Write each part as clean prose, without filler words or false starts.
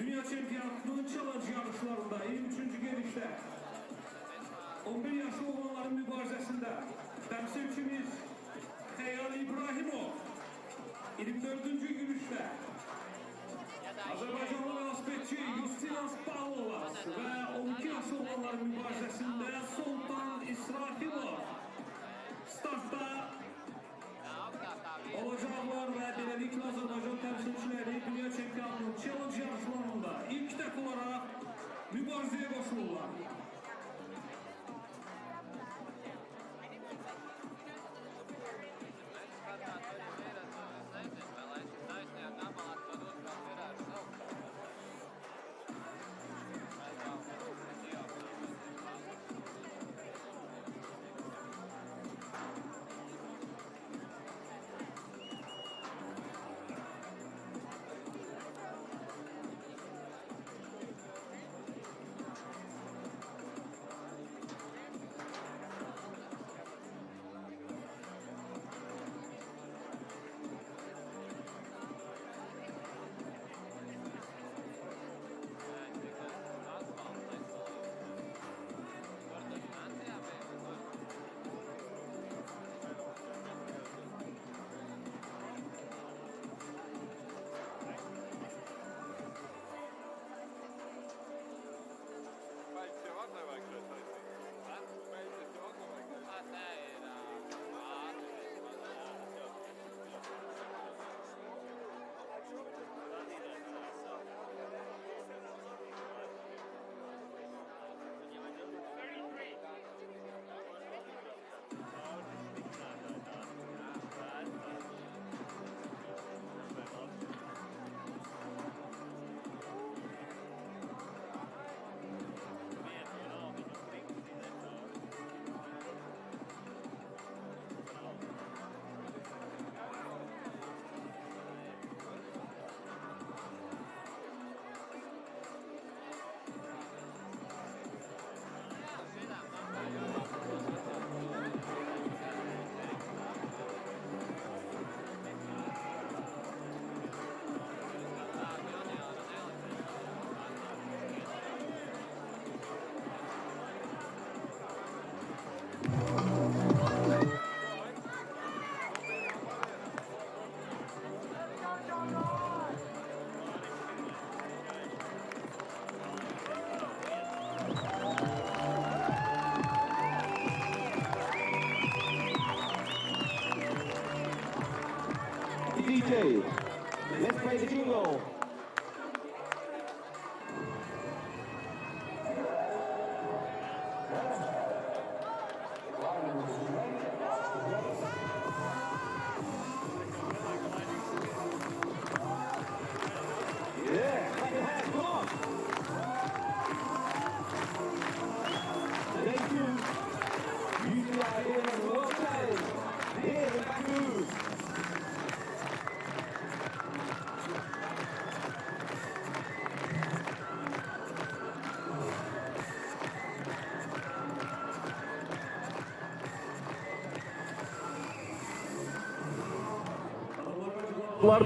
Dünya Çempiyonluğu'nun challenge yarışlarında 23. gelişte 11 yaşlı olanların mübarizesinde temsilcimiz Xeyal İbrahimov 24. gülüşte Azerbaycanlı velosipedçi Yustinas Pavlovas ve 12 yaşlı olanların mübarizesinde Sultan İsrafilov startta olacaklar ve beləliklə Azərbaycan təmsilçiləri Dünya Çempionluğu challenge yarışlarında ilk dəfə olaraq mübarizəyə qoşulurlar. DJ, let's play the jingle. Yeah, clap your hands, come on. Thank you. UCI World Challenge here in Baku.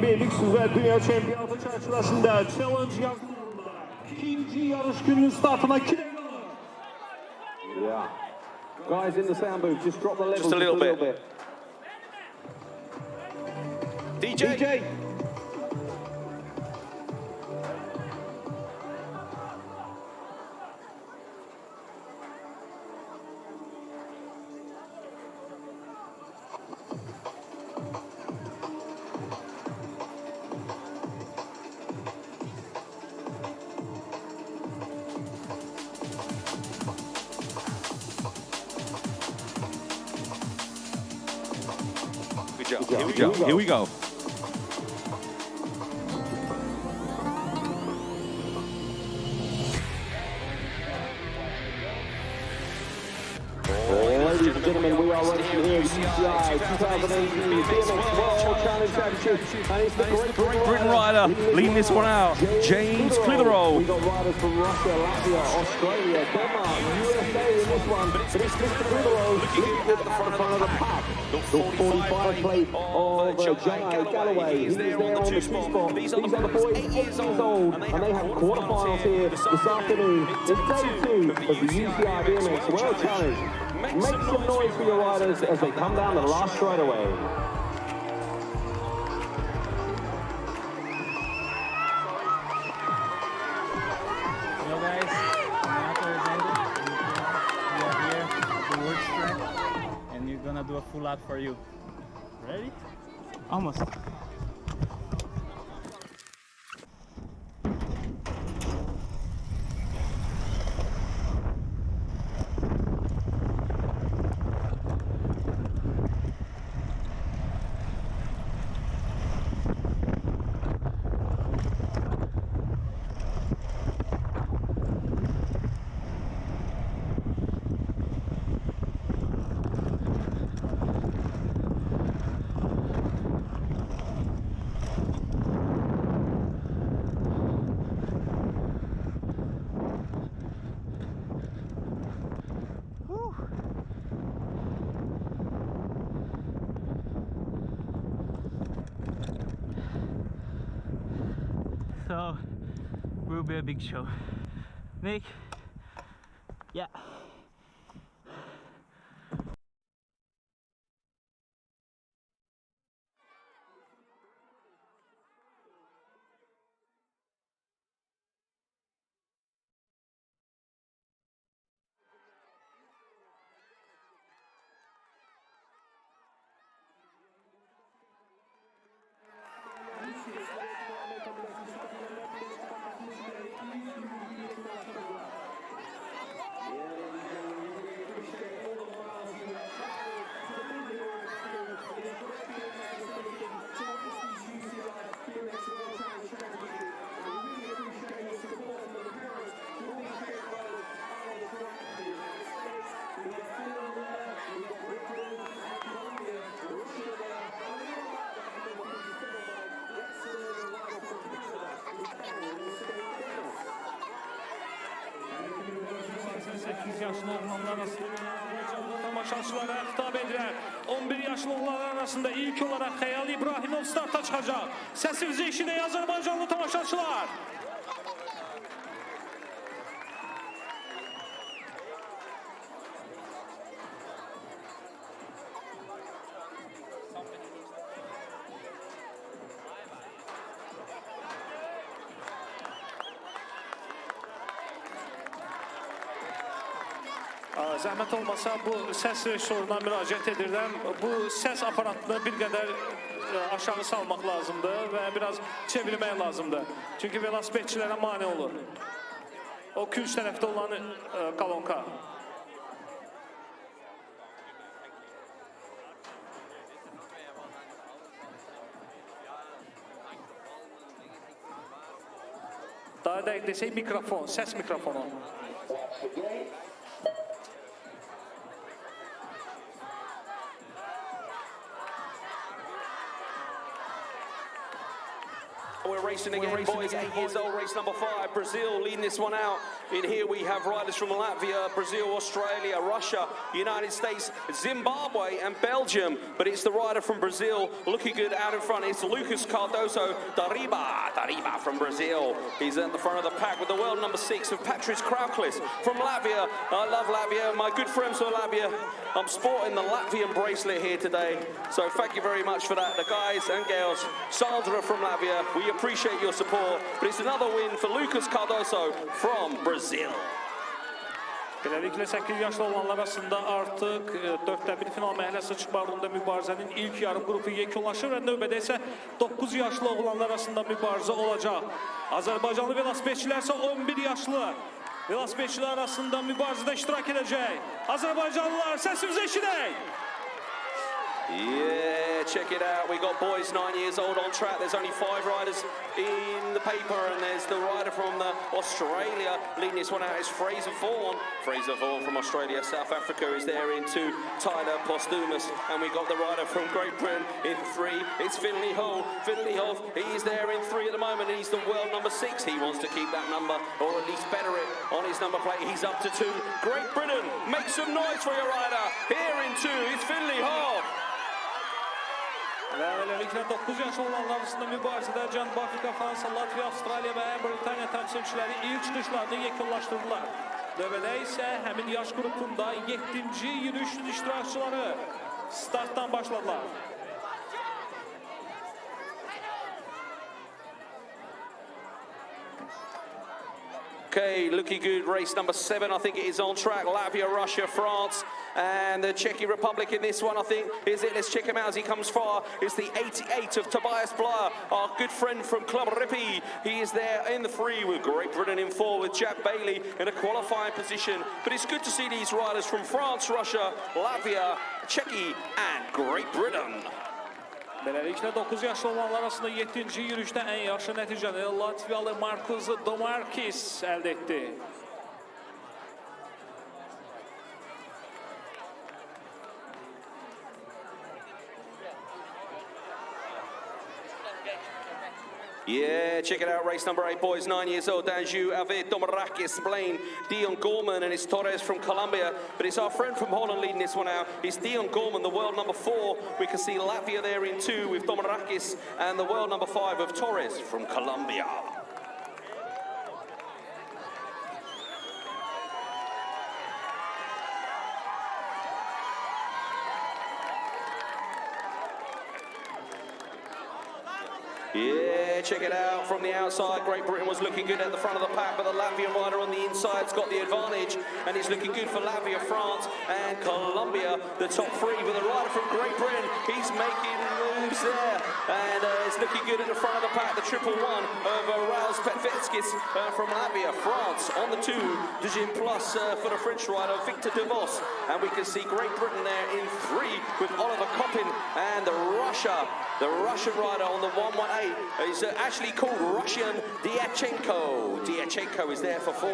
Birlik Süzer Dünya Çempiyonatı çerçevesinde challenge yarışlarında ikinci yarış gününün startına kim? Yeah. Guys in the sound booth, just drop the level Just a little bit. DJ. Here we go. Ladies and gentlemen, we are running here at UCI 2018 BMX World Challenge Championship, and it's the Great Britain rider leading this one out, James Clitheroe. row. We got riders from Russia, Latvia, Australia, Denmark, USA in this one. But it's Mr. Bruno looking good at the front of the pack. The 45 plate of Jai Galloway. He's there on the two-spot. These are the boys 8 years old, and they have quarterfinals here this afternoon. It's day 2 of the UCI BMX World Challenge. Make some noise for your riders as they come down the last straightaway. Hello guys, Renato is ended. We are here at the world track and we're gonna do a full lap for you. Ready? Almost. So, will be a big show. Nick? Yeah. Yaşlı oğlanlar arasında tamaşaçılara hitap edilen 11 yaşlı oğlanlar arasında ilk olarak Xəyal İbrahimov starta çıxacaq. Səsinizi eşidək Azərbaycanlı tamaşaçılar. Zəhmət olmasa bu səs rejissoruna müraciət edirəm. Bu səs aparatını bir qədər aşağı salmaq lazımdır və biraz çevirmək lazımdır. Çünki velosipedçilərə mane olur. O künc tərəfdə olan kolonka. Daha dəqiq desək mikrofon, səs mikrofonu. We're racing again, boys. 8 years old, race number 5. Brazil leading this one out. In here we have riders from Latvia, Brazil, Australia, Russia, United States, Zimbabwe and Belgium. But it's the rider from Brazil looking good out in front. It's Lucas Cardoso Dariba from Brazil. He's at the front of the pack with the world number 6 of Patrice Krauklis from Latvia. I love Latvia. My good friends from Latvia. I'm sporting the Latvian bracelet here today. So thank you very much for that. The guys and girls, Sandra from Latvia, we appreciate your support. But it's another win for Lucas Cardoso from Brazil. Beləliklə 8 yaşlı olanlar arasında artıq 4-1 final mərhələsi çıxmağında mübarizənin ilk yarım qrupu yekunlaşır və növbədə isə 9 yaşlı oğlanlar arasında mübarizə olacaq. Azərbaycanlı velosipedçilər isə 11 yaşlı velosipedçilər arasında mübarizədə iştirak edəcək. Azərbaycanlılar, səsimizi eşidək! Yeah! Yeah, check it out. We got boys 9 years old on track. There's only 5 riders in the paper, and there's the rider from Australia leading this one out is Fraser Vaughan. Fraser Vaughan from Australia. South Africa is there in 2, Tyler Postumus, and we got the rider from Great Britain in 3. It's Finley Ho. Finley Ho, he's there in 3 at the moment, and he's the world number 6. He wants to keep that number, or at least better it on his number plate. He's up to 2. Great Britain, make some noise for your rider. Here in 2, it's Finley Ho. Ve öylelikle 9 yaş olanlar arasında mübarizede Cənubi Afrika, Fransa, Latviya, Avstraliya və Britaniya təmsilçiləri ilk çıxışlarını yekunlaşdırdılar. Növbədə isə həmin yaş qrupunda 7-ci yürüyüşün iştirakçıları startdan başladılar. Okay, looking good. Race number 7, I think it is on track. Latvia, Russia, France, and the Czech Republic in this one, I think. Is it? Let's check him out as he comes far. It's the 88 of Tobias Blyer, our good friend from Club Rippi. He is there in the 3 with Great Britain in 4 with Jack Bailey in a qualifying position. But it's good to see these riders from France, Russia, Latvia, Czechia, and Great Britain. Beləliklə 9 yaşlı olanlar arasında 7-ci yürüyüşdə ən yaxşı nəticəni Latviyalı Markus Domarkis əldə etdi. Yeah, check it out. Race number 8, boys, 9 years old. Danju, Avid, Domarakis, Blaine, Dion Gorman, and it's Torres from Colombia. But it's our friend from Holland leading this one out. It's Dion Gorman, the world number 4. We can see Latvia there in 2 with Domarakis, and the world number 5 of Torres from Colombia. Yeah, check it out from the outside. Great Britain was looking good at the front of the pack, but the Latvian rider on the inside's got the advantage, and he's looking good for Latvia, France, and Colombia, the top 3 with the rider from Great Britain. He's making moves there, and it's looking good at the front of the pack. The 111 of Raus Petvetskis from Latvia, France on the 2, Dijin Plus for the French rider Victor De Vos, and we can see Great Britain there in 3 with Oliver Koppin, and the Russian rider on the 118 is actually called Russian Diachenko. Diachenko is there for 4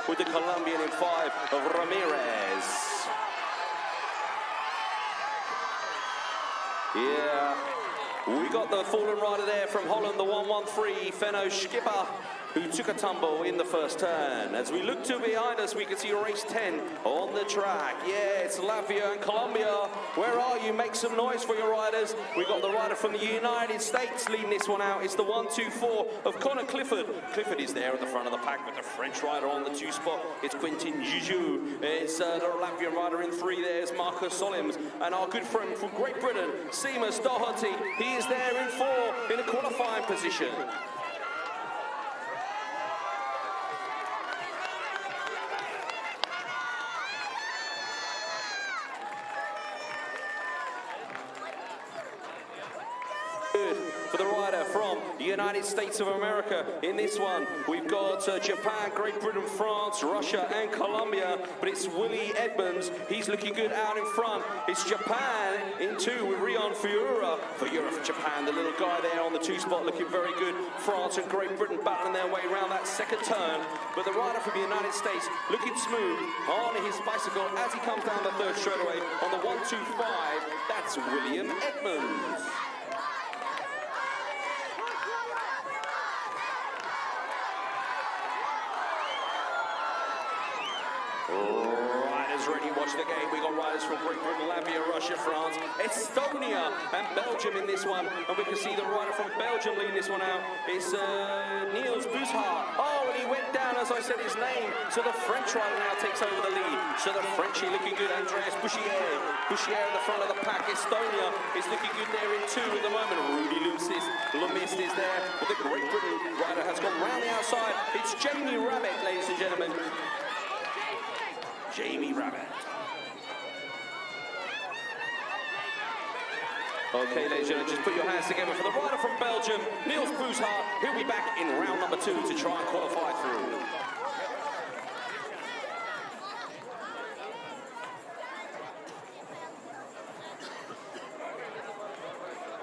with the Colombian in 5 of Ramirez. Yeah, we got the fallen rider there from Holland, the 113, Fenno Schipper, who took a tumble in the first turn. As we look to behind us, we can see race 10 on the track. Yeah, it's Latvia and Colombia. Where are you? Make some noise for your riders. We got the rider from the United States leading this one out. It's the 124 of Connor Clifford. Clifford is there at the front of the pack with the French rider on the 2 spot. It's Quentin Jujou. It's the Latvian rider in 3. There's Marcus Solims. And our good friend from Great Britain, Seamus Doherty. He is there in 4 in a qualifying position. For the rider from the United States of America in this one, we've got Japan, Great Britain, France, Russia, and Colombia. But it's Willie Edmonds. He's looking good out in front. It's Japan in 2 with Rion Fiora for Europe, Japan. The little guy there on the 2 spot looking very good. France and Great Britain battling their way around that second turn. But the rider from the United States looking smooth on his bicycle as he comes down the 3rd straightaway on the 125. That's William Edmonds. Riders ready, watch the game. We got riders from Great Britain, Latvia, Russia, France, Estonia, and Belgium in this one. And we can see the rider from Belgium leading this one out. It's Niels Bushart. Oh, and he went down as I said his name. So the French rider now takes over the lead. So the Frenchie looking good, Andreas Bouchier. Bouchier at the front of the pack. Estonia is looking good there in 2 at the moment. Rudy Lumist is there. But the Great Britain rider has gone round the outside. It's Jamie Rabbit, ladies and gentlemen. Jamie Rabbit. Okay, ladies and gentlemen, just put your hands together for the rider from Belgium, Niels Bushart. He'll be back in round number 2 to try and qualify through.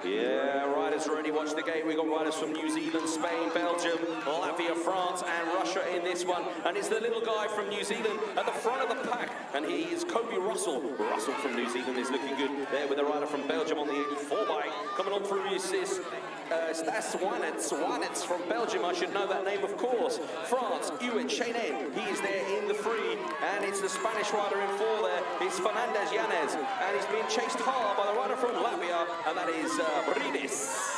Yeah, riders already watch the gate. We got riders from New Zealand, Spain, Belgium, Latvia, France, and Russia in this one. And it's the little guy from New Zealand at the front of the pack, and he is Kobe Russell. Russell from New Zealand is looking good there with the rider from Belgium on the 84 bike. Coming on through is this Stas Wanitz from Belgium. I should know that name, of course. France, Uwe Chenin, he is there in the 3, and it's the Spanish rider in 4 there. It's Fernandez Yanez, and he's being chased hard by the rider from Latvia, and that is Bridis.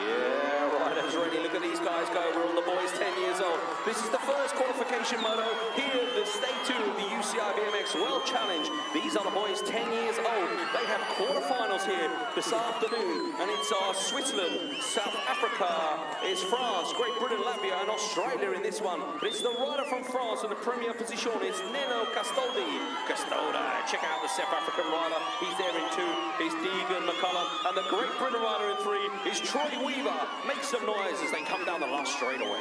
Yeah, riders ready. Look at these guys go. We're on the boys 10 years old. This is the first qualification moto here at the Stage 2 of the UCI BMX World Challenge. These are the boys 10 years old. They have quarterfinals here this afternoon, and it's Switzerland, South Africa, it's France, Great Britain, Latvia, and Australia in this one. But it's the rider from France in the premier position. It's Neno Castoldi. Check out the South African rider. He's there in 2. It's Deegan McCullum, and the Great Britain rider in 3 is Troy Weaver. Make some noise as they come down the last straightaway.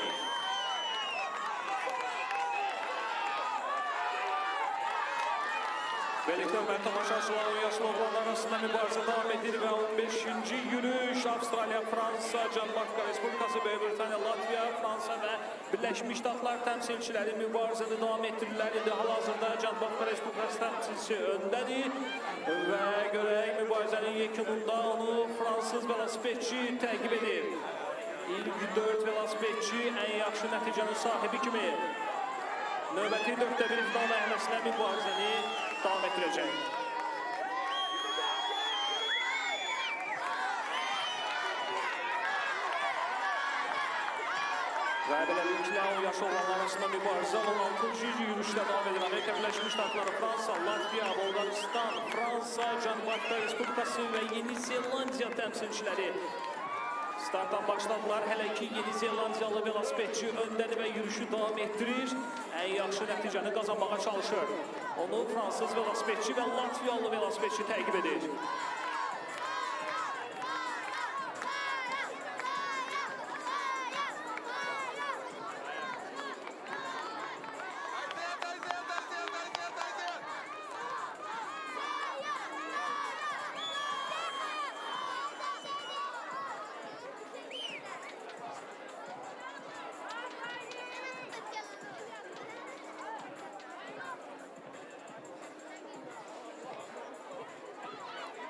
Birlikte hörmətli tamaşaçılar, yaşlı oğlanlar arasında mübarizə davam edir və 15-ci yürüyüş Avstraliya, Fransa, Cənubi Respublikası, Böyük Britaniya, Latviya, Fransa və Birləşmiş Ştatlar təmsilçiləri mübarizəni davam etdirirlər. İndi hal-hazırda Cənubi Respublikası təmsilçisi öndədir və görək mübarizənin yekununda onu fransız velosipedçi təqib edir. İlk 4 velosipedçi ən yaxşı nəticənin sahibi kimi növbəti 4-də 1 final mərhələsinə mübarizəni davam etdirəcək. Və beləliklə 10 yaş olanlar arasında mübarizə 16-cı yürüyüşdə davam edir. Amerika Birləşmiş Ştatları, Fransa, Latviya, Bolqaristan, Fransa, Cənubi Respublikası və Yeni Zelandiya təmsilçiləri startdan başladılar. Hələ ki Yeni Zelandiyalı velosipedçi öndədir və yürüyüşü davam etdirir. Ən yaxşı nəticəni qazanmağa çalışır. Onu fransız velosipedçi və Latviyalı velosipedçi təqib edir.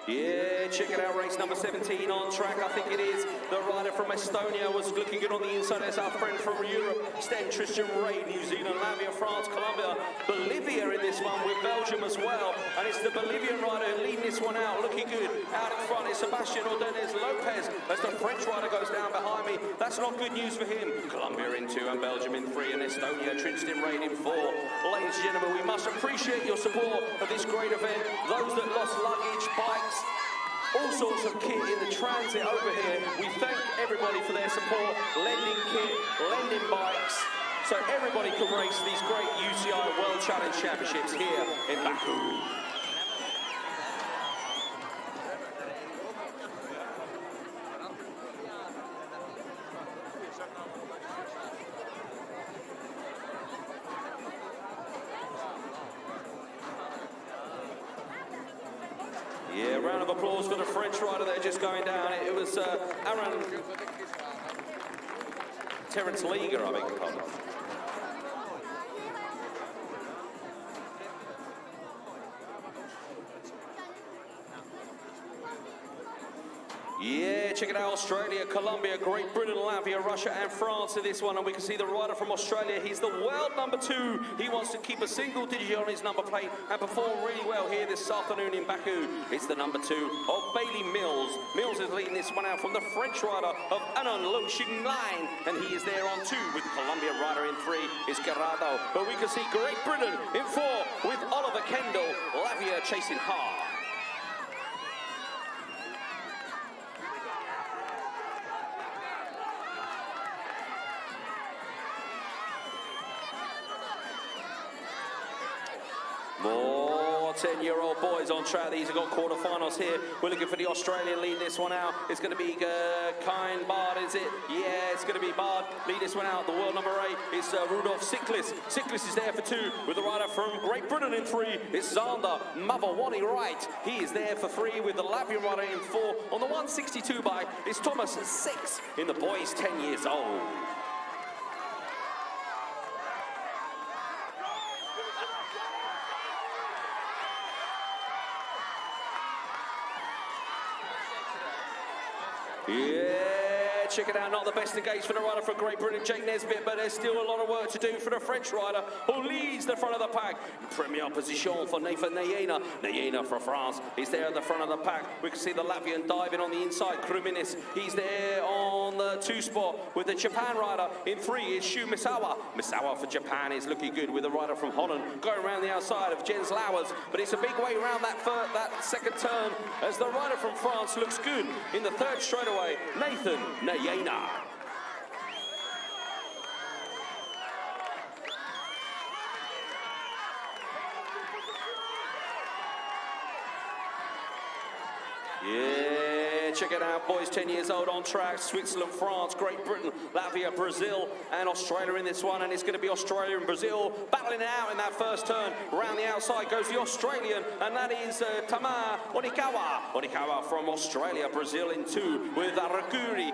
Yeah, check it out, race number 17 on track. I think it is. The rider from Estonia was looking good on the inside. That's our friend from Europe, Sten Tristan Ray, New Zealand, Latvia, France, Colombia, Bolivia in this one with Belgium as well. And it's the Bolivian rider leading this one out, looking good. Out in front is Sebastian Ordenez Lopez as the French rider goes down behind me. That's not good news for him. Colombia in 2 and Belgium in 3 and Estonia, Tristan Ray in 4. Ladies and gentlemen, we must appreciate your support of this great event. Those that lost luggage, bikes, all sorts of kit in the transit over here. We thank everybody for their support, lending kit, lending bikes, so everybody can race these great UCI World Challenge Championships here in Baku. Yeah, round of applause for the French rider that are just going down. It was Aaron Terence Liga, I beg your pardon. Yeah, check it out, Australia, Colombia, Great Britain, Latvia, Russia and France in this one. And we can see the rider from Australia, he's the world number 2. He wants to keep a single digit on his number plate and perform really well here this afternoon in Baku. It's the number 2 of Bailey Mills. Mills is leading this one out from the French rider of Anon Lo Xingline. And he is there on 2 with Colombia rider in 3 is Gerardo. But we can see Great Britain in 4 with Oliver Kendall, Latvia chasing hard. More 10-year-old boys on track. These have got quarterfinals here. We're looking for the Australian lead this one out. It's going to be Kine Bard, is it? Yeah, it's going to be Bard. Lead this one out. The world number 8 is Rudolf Siklis. Siklis is there for 2 with the rider from Great Britain in 3. It's Zander Mavawani Wright. He is there for 3 with the Latvian rider in 4. On the 162 bike is Thomas 6 in the boys 10 years old. Yeah, check it out. Not the best engaged for the rider from Great Britain, Jake Nesbitt, but there's still a lot of work to do for the French rider who leads the front of the pack. Premier position for Nathan Nayena. Nayena for France. He's there at the front of the pack. We can see the Latvian diving on the inside. Kruminis, he's there on the 2 spot with the Japan rider. In 3 is Shu Misawa. Misawa for Japan is looking good with the rider from Holland going around the outside of Jens Lauwers. But it's a big way around that second turn as the rider from France looks good in the 3rd straightaway. Nathan Nayena. Yeah, check it out, boys 10 years old on track. Switzerland, France, Great Britain, Latvia, Brazil and Australia in this one, and it's going to be Australia and Brazil battling it out in that first turn. Around the outside goes the Australian, and that is Tamar Onikawa. Onikawa from Australia, Brazil in 2 with Akuri,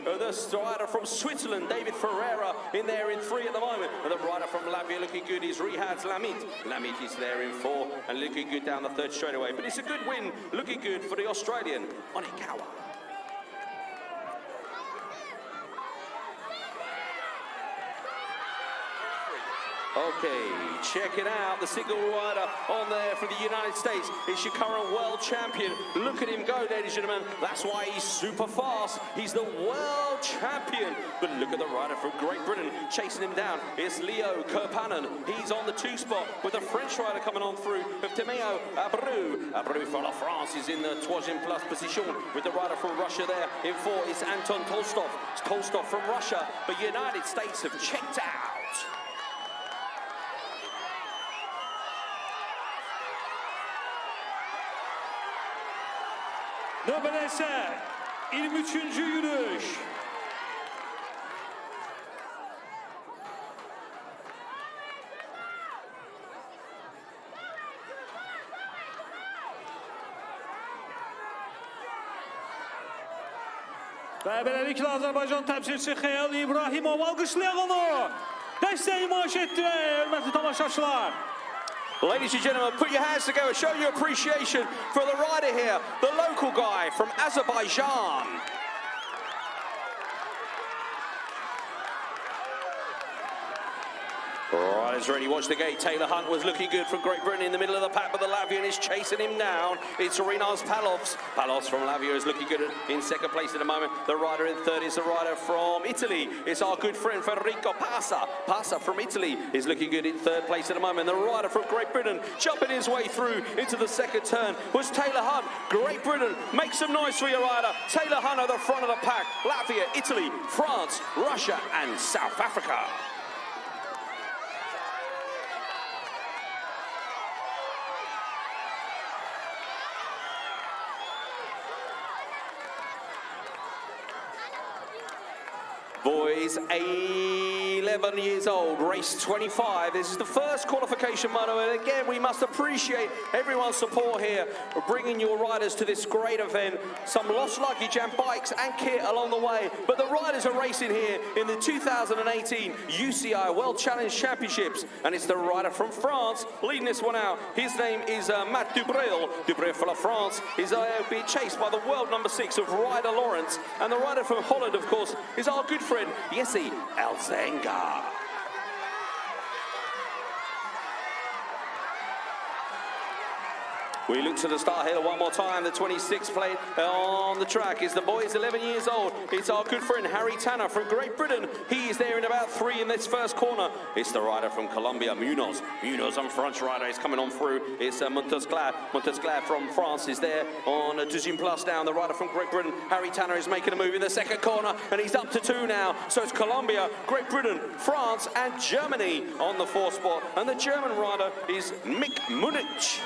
the rider from Switzerland, David Ferreira in there in 3 at the moment, and the rider from Latvia looking good is Rihads Lamit. Lamit is there in 4 and looking good down the 3rd straightaway, but it's a good win, looking good for the Australian, Onikawa. Okay, check it out. The single rider on there for the United States is your current world champion. Look at him go, ladies and gentlemen. That's why he's super fast. He's the world champion. But look at the rider from Great Britain chasing him down. It's Leo Kirpanen. He's on the 2 spot with the French rider coming on through of Timeo Abreu. Abreu for La France is in the troisième place position with the rider from Russia there. In 4 is Anton Tolstov. It's Tolstov from Russia, but United States have checked out. Növbədə isə 23-cü yürüyüş. Və beləliklə Azərbaycan təmsilçisi Xeyal İbrahimov alqışlayaq onu. Dəstək nümayiş etdirək, hörmətli tamaşaçılar. Ladies and gentlemen, put your hands together, show your appreciation for the rider here, the local guy from Azerbaijan. Riders ready, watch the gate. Taylor Hunt was looking good from Great Britain in the middle of the pack, but the Latvian is chasing him down. It's Rinas Palovs. Palovs from Latvia is looking good in 2nd place at the moment. The rider in 3rd is the rider from Italy. It's our good friend Federico Passa. Passa from Italy is looking good in 3rd place at the moment. The rider from Great Britain jumping his way through into the 2nd turn was Taylor Hunt. Great Britain, make some noise for your rider. Taylor Hunt at the front of the pack. Latvia, Italy, France, Russia and South Africa. Boys, 11 years old, race 25. This is the first qualification moto, and again, we must appreciate everyone's support here for bringing your riders to this great event. Some lost luggage and bikes and kit along the way, but the riders are racing here in the 2018 UCI World Challenge Championships, and it's the rider from France leading this one out. His name is Matt Dubreuil. Dubreuil for La France is being chased by the world number 6 of Ryder Lawrence, and the rider from Holland, of course, is our good friend Jesse Elzenga. We look to the start here one more time. The 26th plate on the track is the boy. He's 11 years old. It's our good friend Harry Tanner from Great Britain. He is there in about 3 in this first corner. It's the rider from Colombia, Munoz. Munoz on front rider is coming on through. It's Montesclair. Montesclair from France is there on a Deuxième Place down. The rider from Great Britain, Harry Tanner, is making a move in the second corner, and he's up to 2 now. So it's Colombia, Great Britain, France, and Germany on the 4th spot. And the German rider is Mick Munich.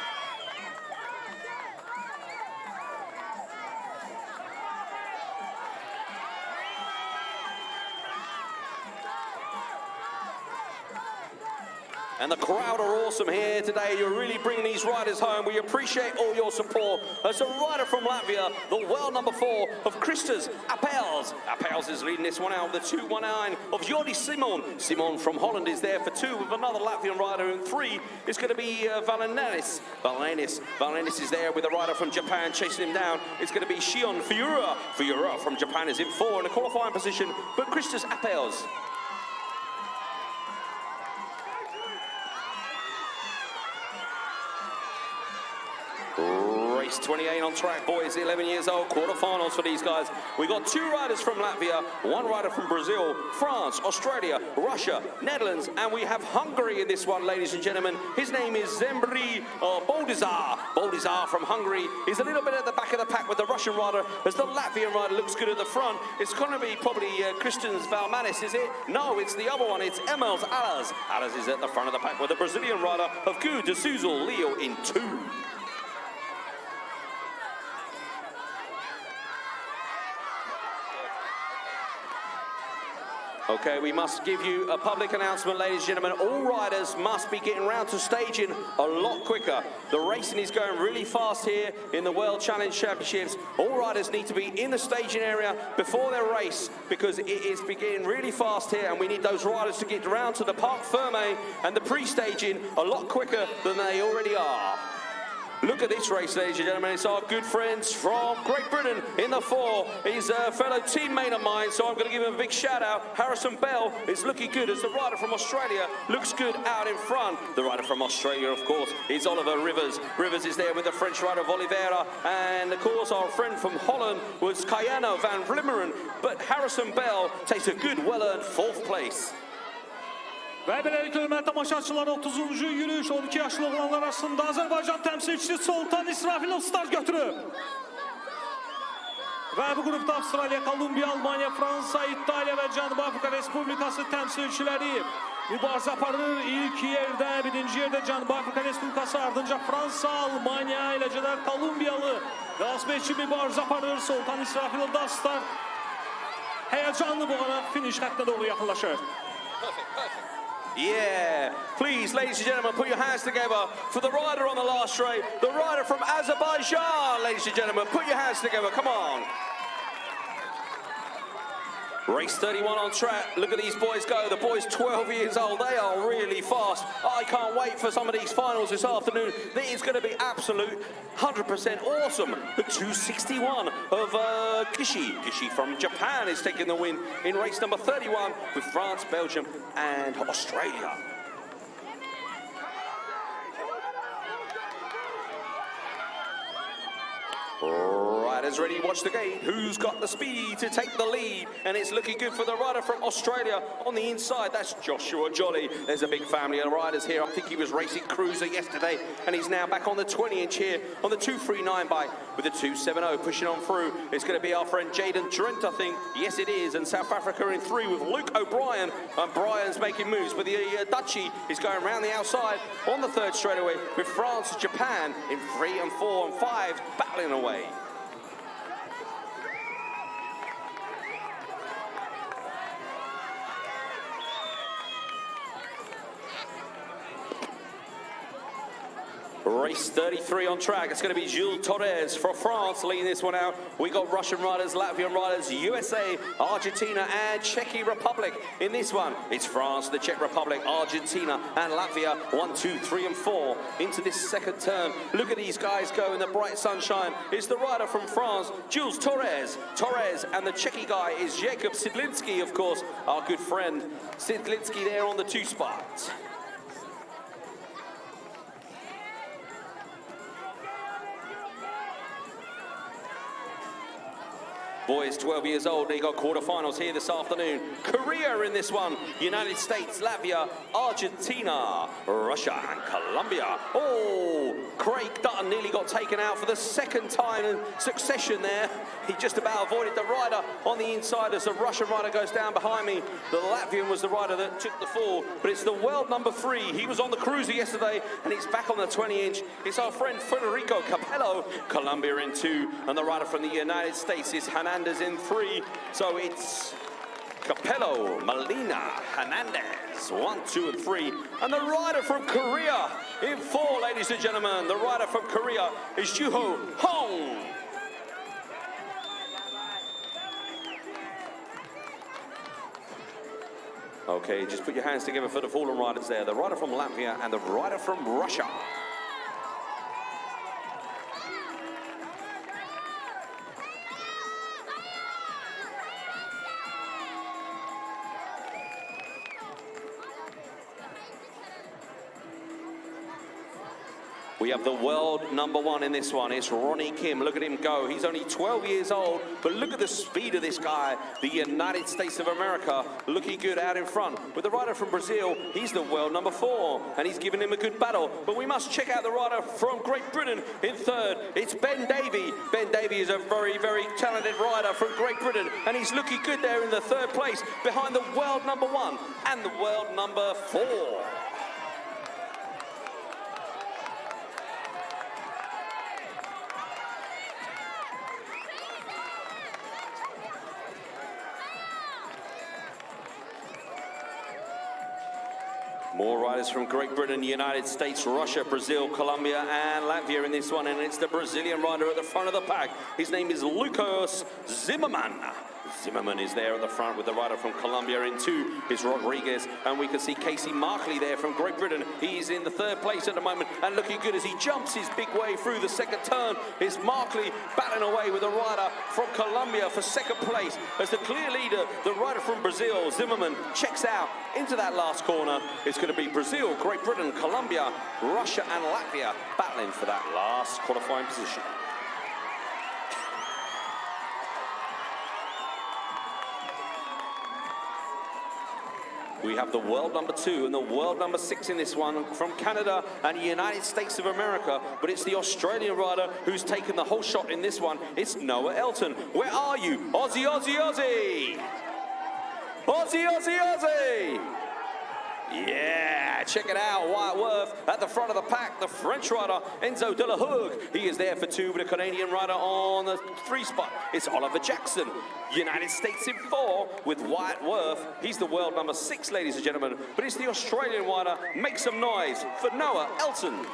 And the crowd are awesome here today. You're really bringing these riders home. We appreciate all your support. As a rider from Latvia, the world number 4 of Kristas Apels. Apels is leading this one out with the 2:19 of Jordi Simon. Simon from Holland is there for 2 with another Latvian rider. And 3 is going to be Valenis. Valenis is there with a rider from Japan chasing him down. It's going to be Shion Fiura. Fiura from Japan is in 4 in a qualifying position. But Kristas Apels. Race 28 on track, boys, 11 years old, quarterfinals for these guys. We got 2 riders from Latvia, 1 rider from Brazil, France, Australia, Russia, Netherlands, and we have Hungary in this one, ladies and gentlemen. His name is Zembri Boldizar. Boldizar from Hungary is a little bit at the back of the pack with the Russian rider, as the Latvian rider looks good at the front. It's going to be probably Christians Valmanis, is it? No, it's the other one. It's Emels Alas. Alas is at the front of the pack with the Brazilian rider of Gu de Souzel Leo in 2. Okay, we must give you a public announcement, ladies and gentlemen. All riders must be getting round to staging a lot quicker. The racing is going really fast here in the World Challenge Championships. All riders need to be in the staging area before their race, because it is beginning really fast here, and we need those riders to get round to the Parc Ferme and the pre-staging a lot quicker than they already are. Look at this race, ladies and gentlemen. It's our good friends from Great Britain in the 4. He's a fellow teammate of mine, so I'm going to give him a big shout out. Harrison Bell is looking good as the rider from Australia looks good out in front. The rider from Australia, of course, is Oliver Rivers. Rivers is there with the French rider of Oliveira. And, of course, our friend from Holland was Kayana van Vlimmeren. But Harrison Bell takes a good, well-earned 4th place. Ve böylelikle hürmetli tamaşaçılar 30. yürüyüş 12 yaşlı olanlar arasında Azerbaycan temsilcisi Sultan İsrafilov start götürüp. Ve bu grupta Avustralya, Kolumbiya, Almanya, Fransa, İtalya ve Cənubi Afrika Respublikası temsilcileri mübarizə aparır. İlk yerde, 1. yerde Cənubi Afrika Respublikası, ardınca Fransa, Almanya, eləcə də Kolumbiyalı velosipedçi mübarizə aparır. Sultan İsrafilov da start heyecanlı bu ana finish xəttə doğru yaxınlaşır. Yeah, please, ladies and gentlemen, put your hands together for the rider on the last straight, the rider from Azerbaijan, ladies and gentlemen, put your hands together, come on. Race 31 on track. Look at these boys go. The boys 12 years old. They are really fast. I can't wait for some of these finals this afternoon. This is going to be absolute 100% awesome. The 261 of Kishi. Kishi from Japan is taking the win in race number 31 with France, Belgium and Australia. Riders ready, watch the gate. Who's got the speed to take the lead? And it's looking good for the rider from Australia on the inside. That's Joshua Jolly. There's a big family of riders here. I think he was racing Cruiser yesterday, and he's now back on the 20-inch here on the 239 bike with the 270 pushing on through. It's going to be our friend Jaden Trent, I think. Yes, it is. And South Africa in 3 with Luke O'Brien. And Brian's making moves, but the Dutchie is going around the outside on the 3rd straightaway with France and Japan in 3 and 4 and 5 battling away. Race 33 on track. It's going to be Jules Torres for France leading this one out. We got Russian riders, Latvian riders, USA, Argentina and Czech Republic in this one. It's France, the Czech Republic, Argentina and Latvia. 1, 2, 3 and 4 into this second turn. Look at these guys go in the bright sunshine. It's the rider from France, Jules Torres. Torres, and the Czech guy is Jakub Sidlinski, of course, our good friend. Sidlinski there on the 2 spot. Boys 12 years old, they got quarterfinals here this afternoon. Korea in this one, United States, Latvia, Argentina, Russia and Colombia. Oh, Craig Dutton nearly got taken out for the second time in succession there. He just about avoided the rider on the inside as the Russian rider goes down behind me. The Latvian was the rider that took the fall, but it's the world number 3. He was on the cruiser yesterday and he's back on the 20-inch. It's our friend Federico Capello, Colombia in 2, and the rider from the United States is Hernandez in 3. So it's Capello, Molina, Hernandez, 1, 2, and 3. And the rider from Korea in 4, ladies and gentlemen. The rider from Korea is Juho Hong. Okay, just put your hands together for the fallen riders there. The rider from Latvia and the rider from Russia. We have the world number 1 in this one. It's Ronnie Kim. Look at him go. He's only 12 years old, but look at the speed of this guy. The United States of America looking good out in front. With the rider from Brazil, he's the world number 4, and he's giving him a good battle. But we must check out the rider from Great Britain in 3rd. It's Ben Davey. Ben Davey is a very, very talented rider from Great Britain, and he's looking good there in the 3rd place behind the world number 1 and the world number 4. More riders from Great Britain, United States, Russia, Brazil, Colombia, and Latvia in this one. And it's the Brazilian rider at the front of the pack. His name is Lucas Zimmerman. Zimmerman is there at the front with the rider from Colombia. In 2 is Rodriguez, and we can see Casey Markley there from Great Britain. He's in the 3rd place at the moment and looking good as he jumps his big way through the 2nd turn. Is Markley battling away with the rider from Colombia for 2nd place as the clear leader, the rider from Brazil, Zimmerman, checks out into that last corner. It's going to be Brazil, Great Britain, Colombia, Russia and Latvia battling for that last qualifying position. We have the world number 2 and the world number 6 in this one from Canada and the United States of America, but it's the Australian rider who's taken the whole shot in this one. It's Noah Elton. Where are you? Aussie, Aussie, Aussie! Aussie, Aussie, Aussie! Yeah, check it out, Wyatt Worth at the front of the pack, the French rider, Enzo de la Hogue. He is there for 2 with a Canadian rider on the 3 spot. It's Oliver Jackson, United States in 4 with Wyatt Worth. He's the world number 6, ladies and gentlemen, but it's the Australian rider. Make some noise for Noah Elton.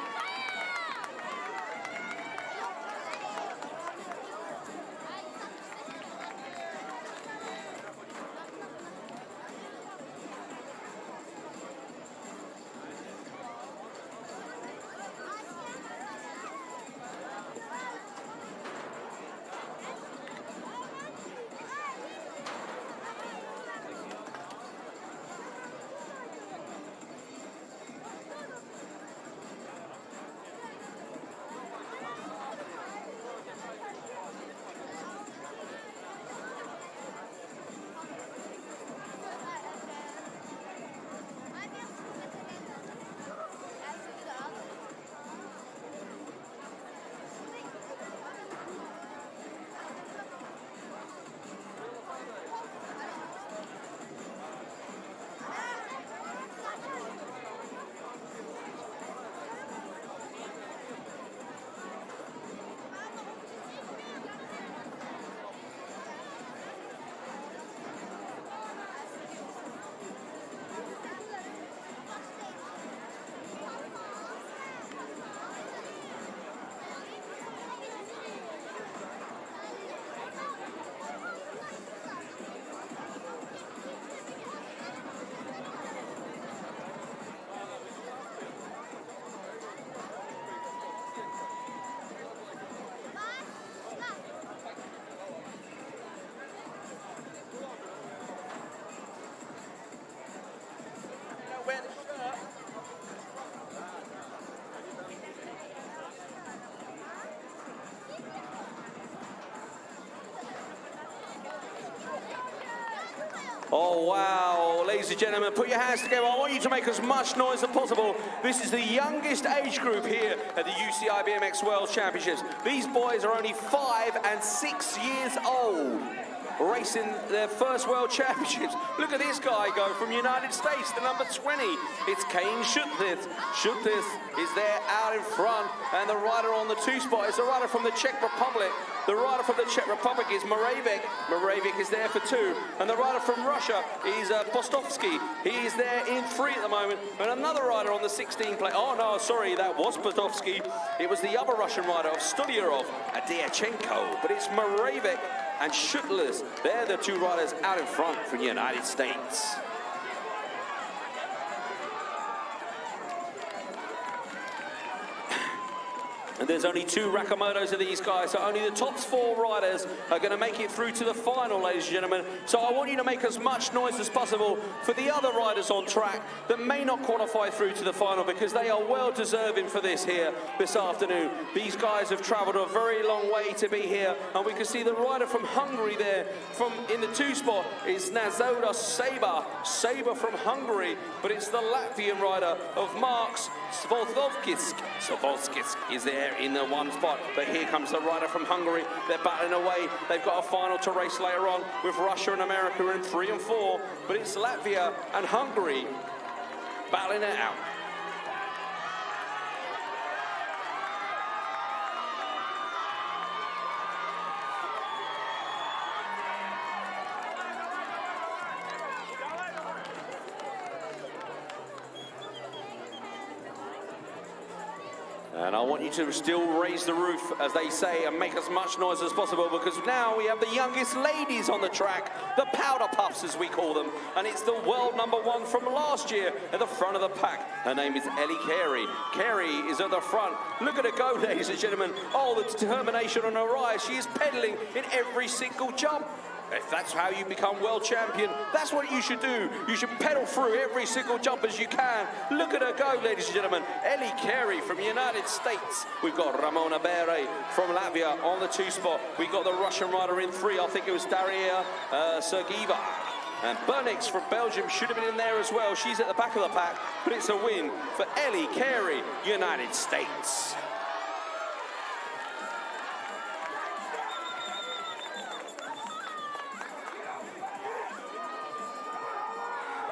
Oh, wow. Ladies and gentlemen, put your hands together. I want you to make as much noise as possible. This is the youngest age group here at the UCI BMX World Championships. These boys are only 5 and 6 years old, racing their first World Championships. Look at this guy go from United States, the number 20. It's Kane Schutlith. Schutlith is there out in front, and the rider on the 2 spot is the rider from the Czech Republic. The rider from the Czech Republic is Moravec. Moravec is there for 2. And the rider from Russia is Postovsky. He is there in 3 at the moment. And another rider on the 16 plate. Oh, no, sorry, that was Postovsky. It was the other Russian rider of Studyarov, Adyachenko. But it's Moravec and Schutless. They're the 2 riders out in front from the United States. And there's only 2 Rakamotos of these guys, so only the top 4 riders are going to make it through to the final, ladies and gentlemen. So I want you to make as much noise as possible for the other riders on track that may not qualify through to the final, because they are well deserving for this here this afternoon. These guys have travelled a very long way to be here, and we can see the rider from Hungary there, in the 2 spot is Nazoda Saber. Saber from Hungary, but it's the Latvian rider of Marks Svoltovskis. Svoltovskis is there in the 1 spot, but here comes the rider from Hungary. They're battling away. They've got a final to race later on with Russia and America in 3 and 4, but it's Latvia and Hungary battling it out. And I want you to still raise the roof, as they say, and make as much noise as possible, because now we have the youngest ladies on the track, the Powder Puffs, as we call them. And it's the world number 1 from last year at the front of the pack. Her name is Ellie Carey. Carey is at the front. Look at her go, ladies and gentlemen. Oh, the determination on her rise. She is pedaling in every single jump. If that's how you become world champion, that's what you should do. You should pedal through every single jump as you can. Look at her go, ladies and gentlemen. Ellie Carey from the United States. We've got Ramona Bere from Latvia on the 2 spot. We've got the Russian rider in 3. I think it was Daria Sergieva. And Bernix from Belgium should have been in there as well. She's at the back of the pack, but it's a win for Ellie Carey, United States.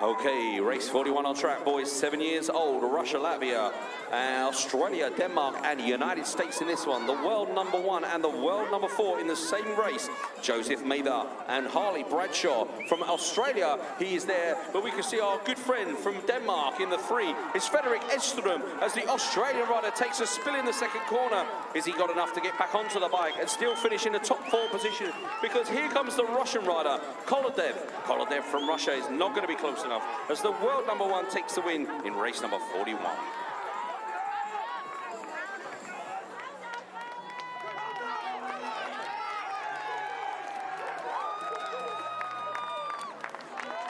Okay, race 41 on track, boys. 7 years old, Russia, Latvia, Australia, Denmark, and United States in this one. The world number 1 and the world number 4 in the same race. Joseph Mather and Harley Bradshaw from Australia. He is there, but we can see our good friend from Denmark in the 3. It's Frederick Edström as the Australian rider takes a spill in the 2nd corner. Is he got enough to get back onto the bike and still finish in the top 4 position? Because here comes the Russian rider, Kolodev. Kolodev from Russia is not going to be close enough as the world number 1 takes the win in race number 41.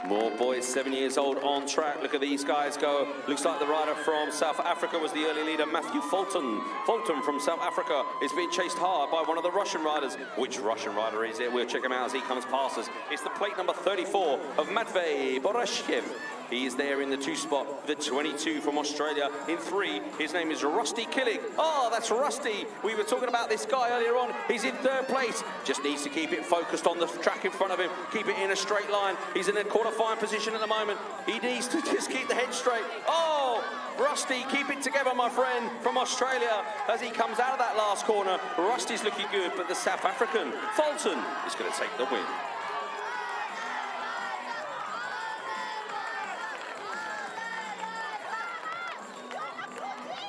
More boys, 7 years old, on track. Look at these guys go. Looks like the rider from South Africa was the early leader, Matthew Fulton. Fulton from South Africa is being chased hard by one of the Russian riders. Which Russian rider is it? We'll check him out as he comes past us. It's the plate number 34 of Matvey Borashchev. He is there in the 2 spot, the 22 from Australia in 3. His name is Rusty Killick. Oh, that's Rusty. We were talking about this guy earlier on. He's in 3rd place. Just needs to keep it focused on the track in front of him. Keep it in a straight line. He's in a qualifying position at the moment. He needs to just keep the head straight. Oh, Rusty, keep it together, my friend, from Australia. As he comes out of that last corner, Rusty's looking good, but the South African, Fulton, is going to take the win.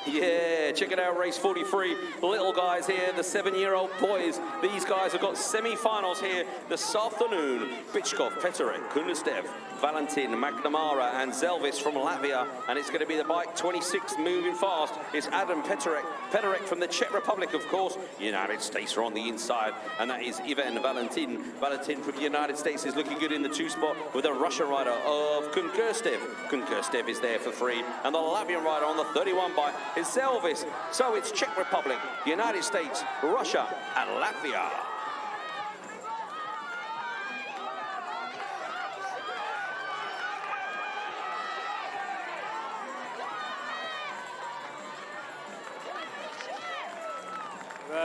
Yeah, check it out, race 43. Little guys here, the 7-year-old boys. These guys have got semi-finals here this afternoon. Bichkov, Peterek, Kunestev, Valentin, McNamara, and Zelvis from Latvia. And it's going to be the bike 26 moving fast. It's Adam Peterek. Peterek from the Czech Republic, of course. United States are on the inside. And that is Ivan Valentin. Valentin from the United States is looking good in the 2 spot with a Russian rider of Kunkerstev. Kunkerstev is there for 3. And the Latvian rider on the 31 bike is Zelvis. So it's Czech Republic, United States, Russia, and Latvia.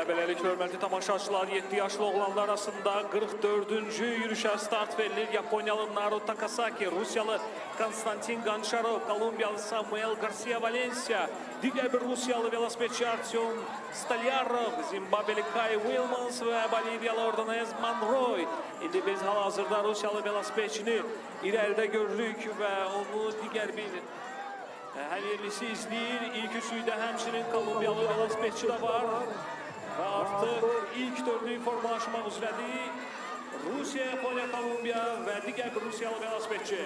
Ve beləliklə hörmətli tamaşaçılar 7 yaşlı oğlanlar arasında 44-cü yürüşə start verilir. Yaponiyalı Naru Takasaki, Rusiyalı Konstantin Goncharov, Kolumbiyalı Samuel Garcia Valencia, digər bir Rusiyalı velosipedçi Artyom Stolyarov, Zimbabveli Kai Wilmans ve Boliviyalı Ordonez Manroy. İndi biz hal-hazırda Rusiyalı velosipedçini irəlidə görürük və onu digər bir hər yerlisi izləyir. İlk üçlükdə həmçinin Kolumbiyalı velosipedçi də var. Və artıq ilk dörtlük formalaşmaq üzrədir. Rusiya, Yaponiya, Kolumbiya və digər bir Rusiyalı velosipedçi.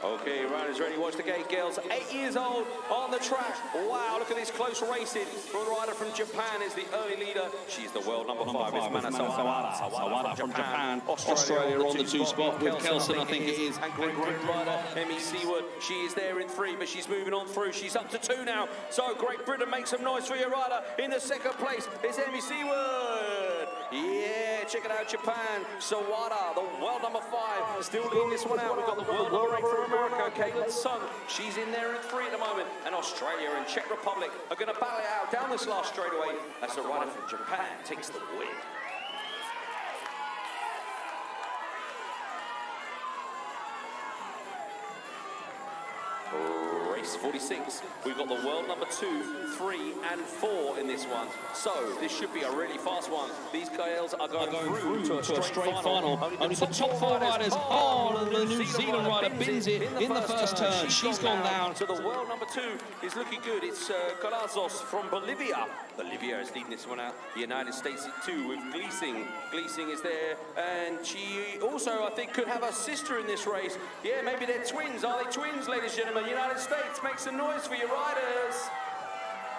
Okay, riders ready, watch the gate, girls. 8 years old on the track. Wow, look at this close racing. The rider from Japan is the early leader. She's the world number 5, it's Mana Sawada from Japan. Australia on the 2 spot with Kelson, I think it is. And great rider, Emmy Seaward. She is there in 3, but she's moving on through. She's up to 2 now. So Great Britain makes some noise for your rider. In the 2nd place is Emmy Seaward. Yeah, check it out, Japan. Sawada, the world number 5, still leading this one out. We've got the world number 8 from America, Caitlin Sung. She's in there in 3 at the moment. And Australia and Czech Republic are going to battle it out down this last straightaway as the rider from Japan takes the win. Race 46. We've got the world number 2, 3, and 4 in this one. So this should be a really fast one. These girls are going through to a straight final. Only the top 4 riders. Oh, the New Zealand rider bins it in the first turn. She's gone down. So the world number 2 is looking good. It's Calazos from Bolivia. Bolivia is leading this one out. The United States at 2 with Gleesing. Gleesing is there, and she also, I think, could have a sister in this race. Yeah, maybe they're twins. Are they twins, ladies and gentlemen? United States, make some noise for your riders.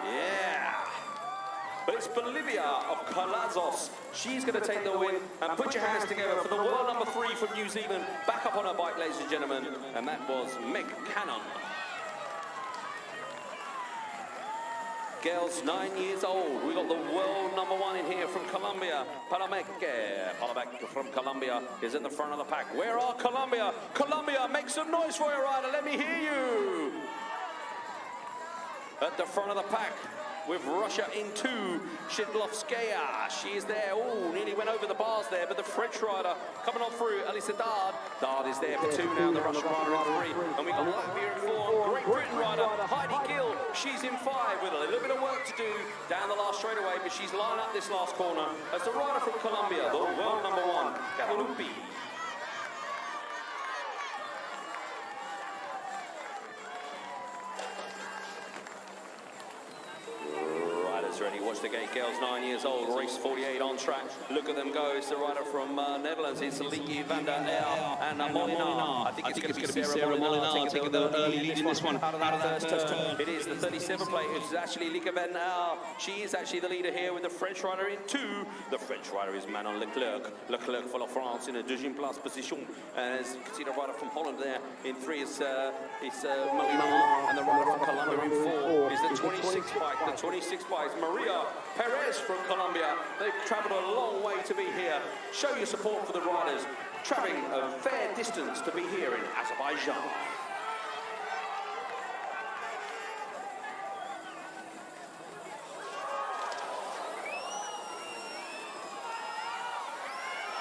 Yeah. But it's Bolivia of Calazos. She's going to take the win. And put your hands together for the world number 3 from New Zealand. Back up on her bike, ladies and gentlemen. And that was Meg Cannon. Girls 9 years old. We got the world number 1 in here from Colombia. Palamek from Colombia is at the front of the pack. Where are Colombia? Colombia, make some noise for your rider. Let me hear you. At the front of the pack with Russia in 2, Shidlovskaya. She is there. Oh, nearly went over the bars there, but the French rider coming on through, Alisa Dard. Dard is there for 2 now, the Russian rider in 3. And we got Latvia in 4, Great Britain rider, Heidi Gill. She's in 5 with a little bit of work to do down the last straightaway, but she's lined up this last corner as the rider from Colombia, the world number 1, Gavalupi. Ready, watch the gate, girls 9 years old, race 48 on track. Look at them go, it's the rider from Netherlands, it's Liki van der Aer and Molina. I think it's going to be Sarah Molina taking the early lead in this one. Out of that first turn. It is the 37 plate, it's actually Liki van der Aer. She is actually the leader here with the French rider in 2. The French rider is Manon Leclerc. Leclerc for La France in a deuxième place position. And as you can see, the rider from Holland there in 3 is Molina. And the rider from Colombia in 4 is the 26 bike. The 26 bike is Maria Perez from Colombia. They've travelled a long way to be here. Show your support for the riders. Travelling a fair distance to be here in Azerbaijan.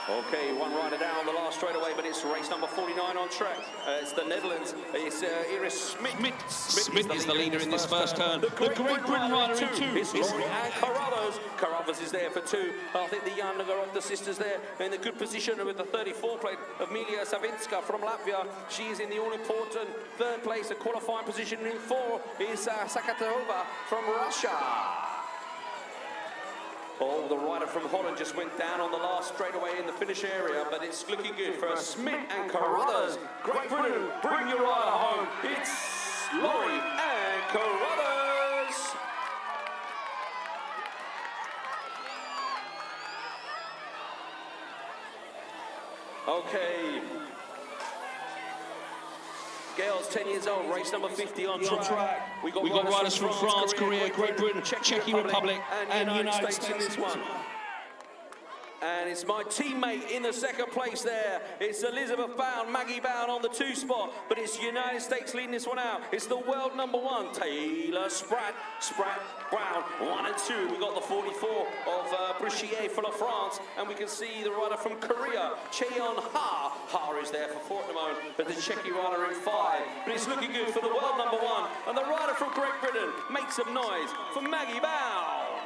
Okay, one rider down the last straightaway, but it's race number 49 on track. It's the Netherlands. It's Iris Smit. Smit is the leader in this first turn. The Great Britain rider in 2. It's Laurie Ann Carruthers. Carruthers is there for 2. I think the younger of the sisters there in a good position with the 34 plate. Emilia Savinska from Latvia. She is in the all-important 3rd place. A qualifying position in 4 is Sakatova from Russia. Oh, the rider from Holland just went down on the last straightaway in the finish area, but it's looking good for Smith and Carruthers. Great Britain, bring your rider home. It's Laurie and Carruthers. Okay. Girls 10 years old, race number 50 on track. We got riders from France, Korea, Great Britain, Czech Republic, and United States in this one. And it's my teammate in the second place there. It's Elizabeth Bound, Maggie Bound on the 2 spot, but it's the United States leading this one out. It's the world #1, Taylor Spratt Brown, 1 and 2. We've got the 44 of Bruchier for France, and we can see the rider from Korea, Cheon Ha. Ha is there for 4 at the moment, but the Czech rider in 5. But it's looking good for the world #1, and the rider from Great Britain makes some noise for Maggie Bound.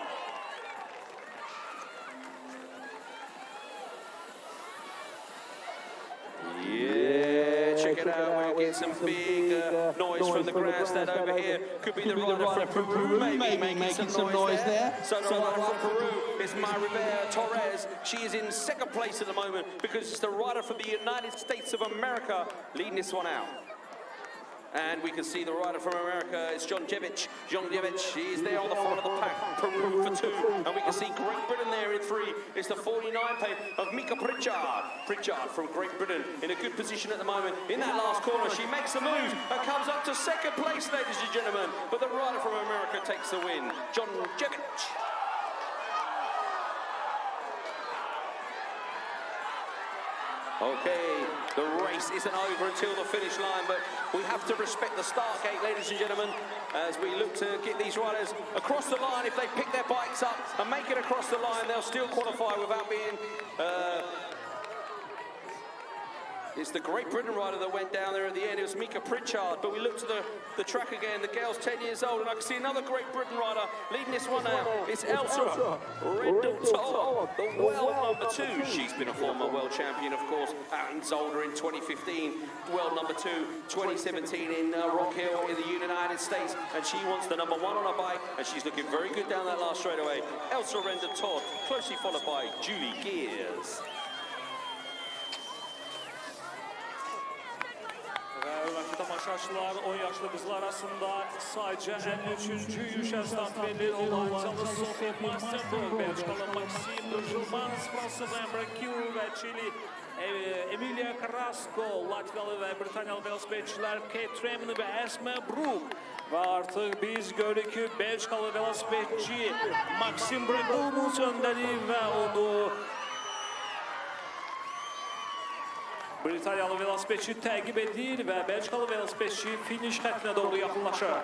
Yeah, check it out. We're getting some big noise from the grandstand over here. Could be the rider from Peru, maybe making some noise there. So the rider from Peru is Maribel Torres. She is in 2nd place at the moment because it's the rider from the United States of America leading this one out. And we can see the rider from America is John Jevic. He's there on the front of the pack. Peru for 2. And we can see Great Britain there in 3. It's the 49 plate of Mika Pritchard. Pritchard from Great Britain in a good position at the moment. In that last corner, she makes the move and comes up to 2nd place, ladies and gentlemen. But the rider from America takes the win. John Jevic. Okay, the race isn't over until the finish line, but we have to respect the start gate, ladies and gentlemen, as we look to get these riders across the line. If they pick their bikes up and make it across the line, they'll still qualify without being... It's the Great Britain rider that went down there at the end. It was Mika Pritchard, but we look to the track again. The girl's 10 years old, and I can see another Great Britain rider leading this one out. It's Elsa Rendell-Todd, the world #2. She's been a former world champion, of course, Aaron Zolder in 2015, world #2, 2017 in Rock Hill in the United States, and she wants the #1 on her bike, and she's looking very good down that last straightaway. Elsa Rendell-Todd, closely followed by Julie Gears. Hörmətli tamaşaçılar, 10 yaşlı qızlar arasında sadəcə 53-cü yüşə start verilir olan Canlı Sofia Masterberg, Belçikalı Maxim Durjulmans, Fransız Emre Kiu və Çili Emilia Carrasco, Latviyalı və Britaniyalı velosipedçilər Kate Tremini və Esme Brook. Və artıq biz görürük ki, Belçikalı velosipedçi Maxim Bregumus öndədir və onu Britaniyalı velosipedçi təqib edir və Belçikalı velosipedçi finish xəttinə doğru yaxınlaşır.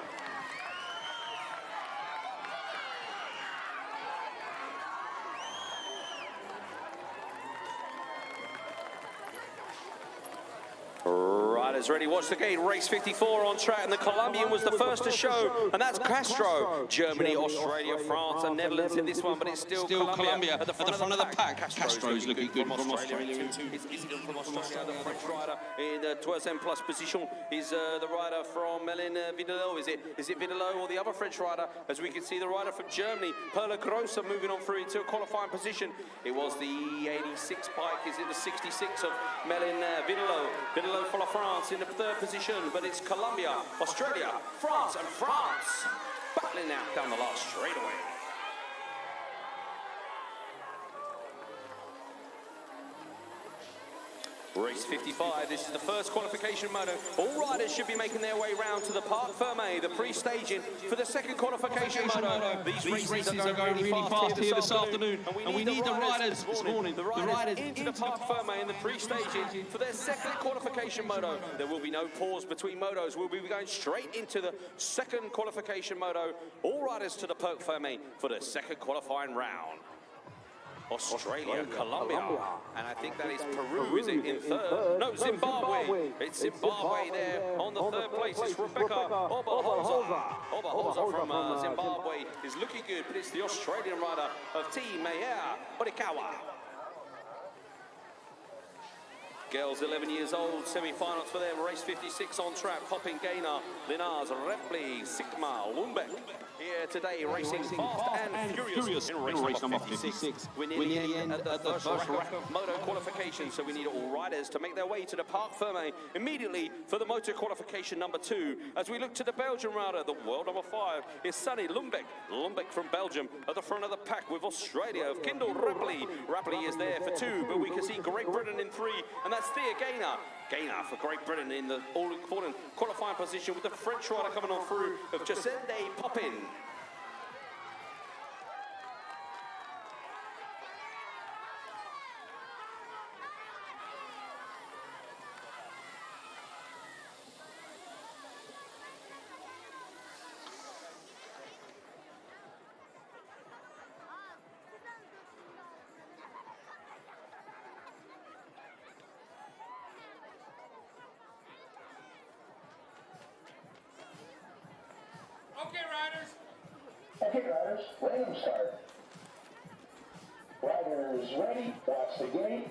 Riders ready, watch the gate, race 54 on track, and the Colombian was the first to show, and that's Castro. Germany, Australia, France, and Netherlands in this one, but it's still Colombia at the front of the pack. Castro's looking good from Australia. It's Isidore from Australia, the French rider in the 12th plus position. Is the rider from Melin Vidalot, is it Vidalot or the other French rider? As we can see the rider from Germany, Perla Grossa, moving on through into a qualifying position. It was the 86 bike, is it the 66 of Melin Vidalot? Vidalot for France in the 3rd position, but it's Colombia, Australia, France, and France battling out down the last straightaway. Race 55, this is the first qualification moto. All riders should be making their way round to the Parc Fermé, the pre-staging for the second qualification moto. These races are going really fast here this afternoon, and we need the riders this morning, the riders into the Parc Fermé in the pre-staging for their second qualification moto. There will be no pause between motos. We'll be going straight into the second qualification moto. All riders to the Parc Fermé for the second qualifying round. Australia, Colombia, and I think that is Peru, is it, in 3rd? No, Zimbabwe. It's Zimbabwe there on the 3rd place. It's Rebecca Obahoza. Obahoza from Zimbabwe is looking good, but it's the Australian rider of Team Meyer Orikawa. Girls 11 years old, semi-finals for them, race 56 on track, Hopping Gaynor, Linars, Repley, Sigma, Lumbeck. Here today, racing fast and furious in race number 56. We're near the end of the first moto qualification, so we need all riders to make their way to the Parc Fermé immediately for the motor qualification number 2. As we look to the Belgian rider, the world number 5 is Sunny Lumbeck. Lumbeck from Belgium at the front of the pack with Australia of Kendall Rapley. Rapley is there for 2, but we can see Great Britain in 3, and that's Thea Gaynor. Gaynor for Great Britain in the all-important qualifying position with the French rider coming on through of Jacende Poppin. Okay, riders, ready to start. Riders ready, watch the gate.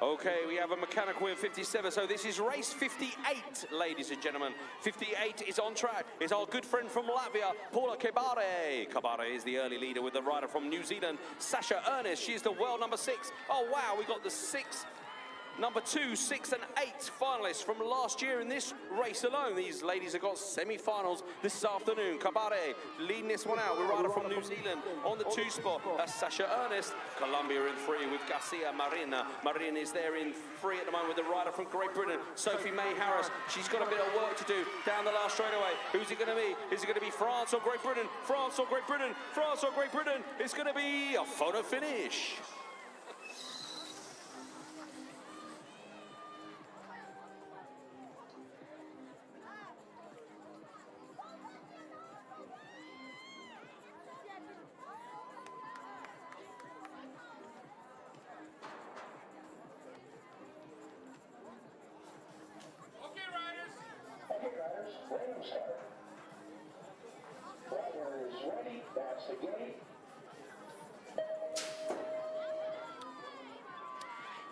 Okay, we have a mechanical in 57, so this is race 58, ladies and gentlemen. 58 is on track. It's our good friend from Latvia, Paula Kebare. Kebare is the early leader with the rider from New Zealand, Sasha Ernest. She's the world number 6. Oh, wow, we got the 6, number 2, 6 and 8 finalists from last year in this race alone. These ladies have got semi-finals this afternoon. Kebare leading this one out. We rider from New Zealand on the 2 spot. That's Sasha Ernest. Colombia in 3 with Garcia Marina. Marin is there in 3 at the moment with the rider from Great Britain, Sophie May Harris. She's got a bit of work to do down the last straightaway. Who's it going to be? Is it going to be France or Great Britain? France or Great Britain? France or Great Britain? It's going to be a photo finish. Okay, riders, ready to start. Riders ready, watch the gate.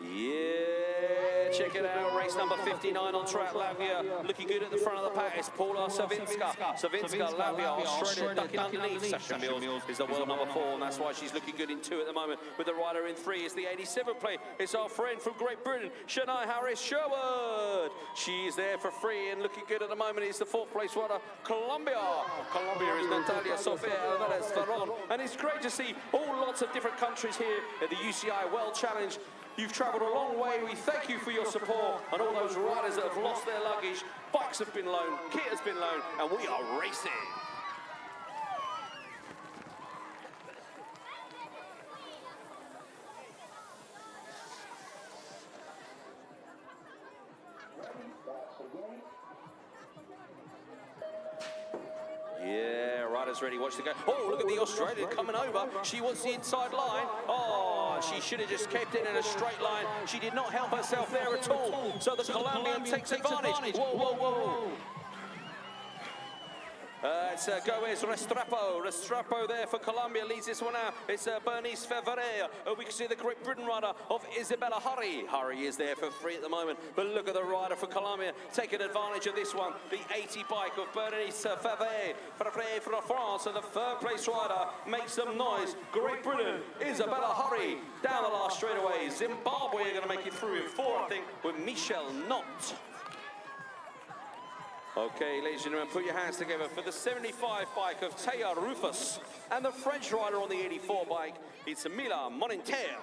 Yeah, check it out. Race number 59 on track. Latvia looking good at the front of the pack. It's Paula Savinska. Savinska, Latvia, Australia ducking underneath. Sasha Mills is the world number 4, and that's why she's looking good in 2 at the moment. With the rider in 3, it's the 87 plate. It's our friend from Great Britain, Shania Harris Sherwood. She's there for 3 and looking good at the moment. It's the 4th place rider, Colombia. Colombia is Natalia Sofia Alvarez Ferron. And it's great to see all lots of different countries here at the UCI World Challenge. You've travelled a long way. We thank you for your support and all those riders that have lost their luggage. Bikes have been loaned, kit has been loaned, and we are racing. Yeah, rider's ready. Watch the go. Oh, look at the Australian coming over. She wants the inside line. Oh, she should have just kept it in a straight line. She did not help herself there at all. So the Colombian takes advantage. Whoa, whoa, whoa. It's Goes Restrepo there for Colombia, leads this one out. It's Bernice Fevere. We can see the Great Britain rider of Isabella Hurry. Hurry is there for 3 at the moment, but look at the rider for Colombia taking advantage of this one. The 80 bike of Bernice Fevere for France, and the 3rd place rider makes some noise. Great Britain, Isabella Hurry down the last straightaway. Zimbabwe are going to make it through in 4, I think, with Michelle Knott. Okay, ladies and gentlemen, put your hands together for the 75 bike of Taya Rufus and the French rider on the 84 bike. It's Mila Moninter.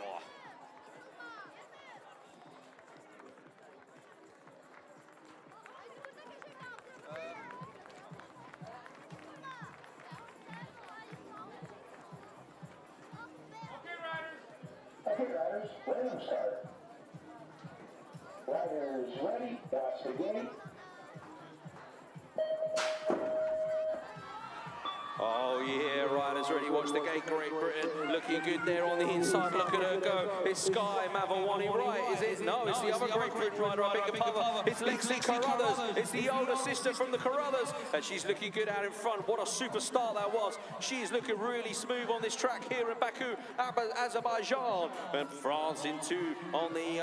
Okay, riders, ready to start. Riders ready, watch the gate. Oh yeah, riders ready. Watch the gate. Great Britain looking good there on the inside. Look at her go. It's Sky Mavawani, right? Is it? No, it's the other Great Britain rider. I beg your pardon. It's Lexi Carruthers. It's the older sister from the Carruthers, and she's looking good out in front. What a super start that was. She's looking really smooth on this track here in Baku, Azerbaijan. And France in 2 on the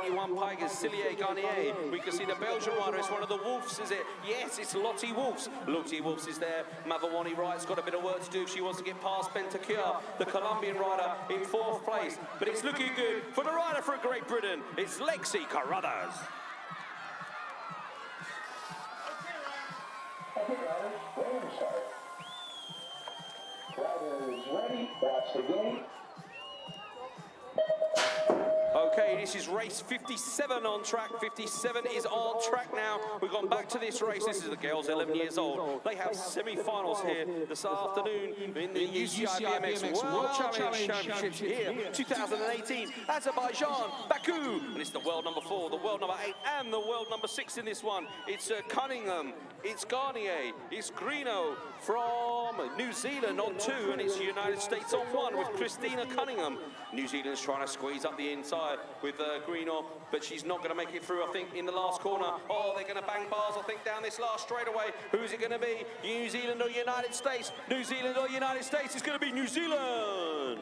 81 pike is Cillier Garnier. We can see the Belgian rider. It's one of the Wolves, is it? Yes, it's Lottie Wolves. Lottie Wolves is there. Mavawani Wright's got a bit of work to do if she wants to get past Bentancur, the Colombian rider, in 4th place. But it's looking good for the rider for Great Britain. It's Lexi Carruthers. Okay, riders, ready to start. Riders ready, watch the gate. Okay, this is race 57 on track. 57 is on track now. We've gone back to this race. This is the girls 11 years old. They have semi-finals here this afternoon in the UCI BMX World Challenge Championships here, 2018, Azerbaijan, Baku. And it's the world number 4, the world number 8, and the world number 6 in this one. It's Cunningham, it's Garnier, it's Greeno from New Zealand on 2, and it's United States on 1 with Christina Cunningham. New Zealand's trying to squeeze up the inside with with Greeno, but she's not going to make it through, I think, in the last corner. Oh, they're going to bang bars, I think, down this last straightaway. Who's it going to be? New Zealand or United States? New Zealand or United States? It's going to be New Zealand.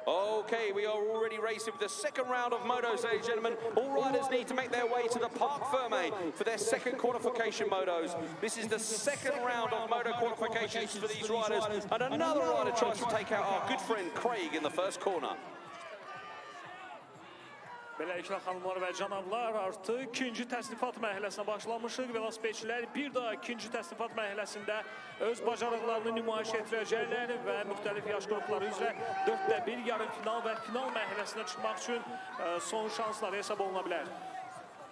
Okay, we are already racing with the second round of motos, ladies and gentlemen. All riders need to make their way to the Parc Ferme for their second qualification motos. This is the second round of moto qualifications for these riders, and another rider tries to take out our good friend Craig in the first corner. Beləliklə, xanımlar və canavlar, artıq ikinci təsnifat mərhələsinə başlamışıq. Velosipedçilər bir daha ikinci təsnifat mərhələsində öz bacarıqlarını nümayiş etdirəcəklər və müxtəlif yaş qrupları üzrə 4-1 yarım final və final mərhələsinə çıxmaq üçün son şansları hesab oluna bilər.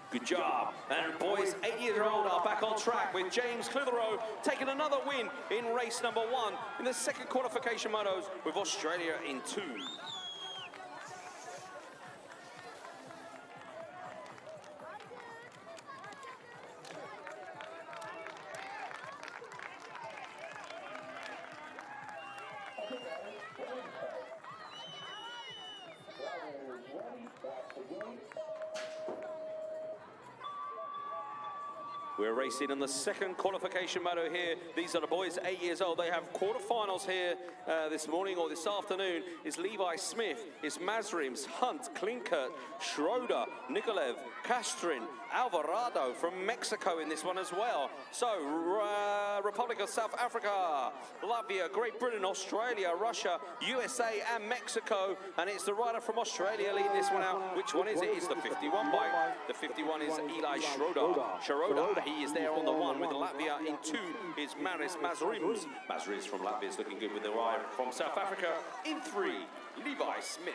Good job. And boys, 8-year-old are back on track with James Clitheroe taking another win in race number 1 in the second qualification motos with Australia in 2. We're racing in the second qualification moto here. These are the boys, 8 years old. They have quarterfinals here this morning or this afternoon. It's Levi Smith, it's Mazrims, Hunt, Klinkert, Schroeder, Nikolev, Castrin, Alvarado from Mexico in this one as well. So, Republic of South Africa, Latvia, Great Britain, Australia, Russia, USA and Mexico. And it's the rider from Australia leading this one out. Which one is it? It's the 51 bike. The 51 is Eli Schroeder. He is there on the 1 with Latvia. In 2 is Maris Mazrims. Mazrims from Latvia is looking good with the rider from South Africa. In 3, Levi Smith.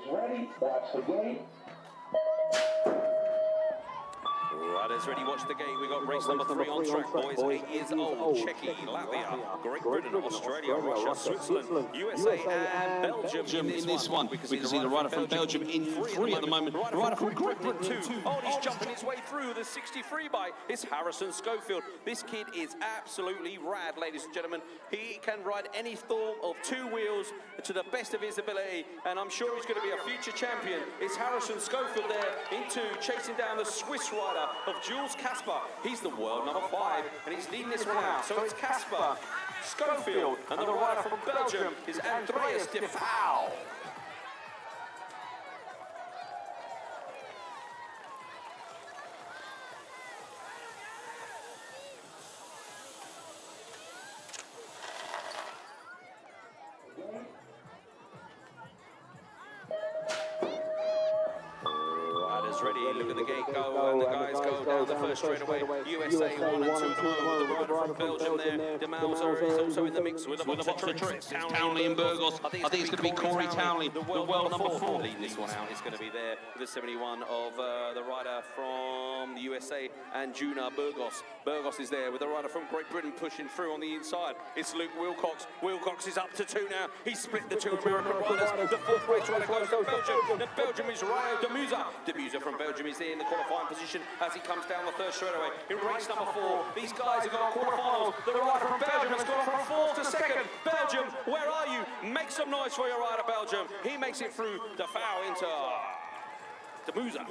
Ready, that's the gate. Riders ready, watch the gate. We got race number 3 on track, boys. 8 years old, Czechia, Latvia, Great Britain, Australia, Russia, Switzerland, USA and Belgium In this one, we can see the rider from Belgium in 3 at the moment. The rider from Great Britain 2. Oh, he's jumping his way through the 63 bike. It's Harrison Schofield. This kid is absolutely rad, ladies and gentlemen. He can ride any form of 2 wheels to the best of his ability, and I'm sure he's going to be a future champion. It's Harrison Schofield there in 2, chasing down the Swiss rider of Jules Casper. He's the world number 5, and he's leading this one out. So it's Casper, Schofield, and the rider from Belgium is Andreas de Pauw. Ready, look at the gate go, and the guys go down the first straightaway. USA 1 and 2 at the moment with the rider from Belgium there. De Mauser is also in the mix with a box of tricks. Townley and Burgos. I think it's going to be Corey Townley, the world number 4. Leading this one out is going to be there with the 71 of the rider from the USA and Juna Burgos. Burgos is there with the rider from Great Britain pushing through on the inside. It's Luke Wilcox. Wilcox is up to 2 now. He split the 2 American riders. The 4th race rider goes to Belgium. And Belgium is Rayo de Musa. De Musa from Belgium is there in the qualifying position as he comes down the third straightaway. In race number 4, these guys have got quarterfinals. The rider from Belgium has gone from 4th to 2nd. Belgium, where are you? Make some noise for your rider, Belgium. He makes it through the foul into De Musa.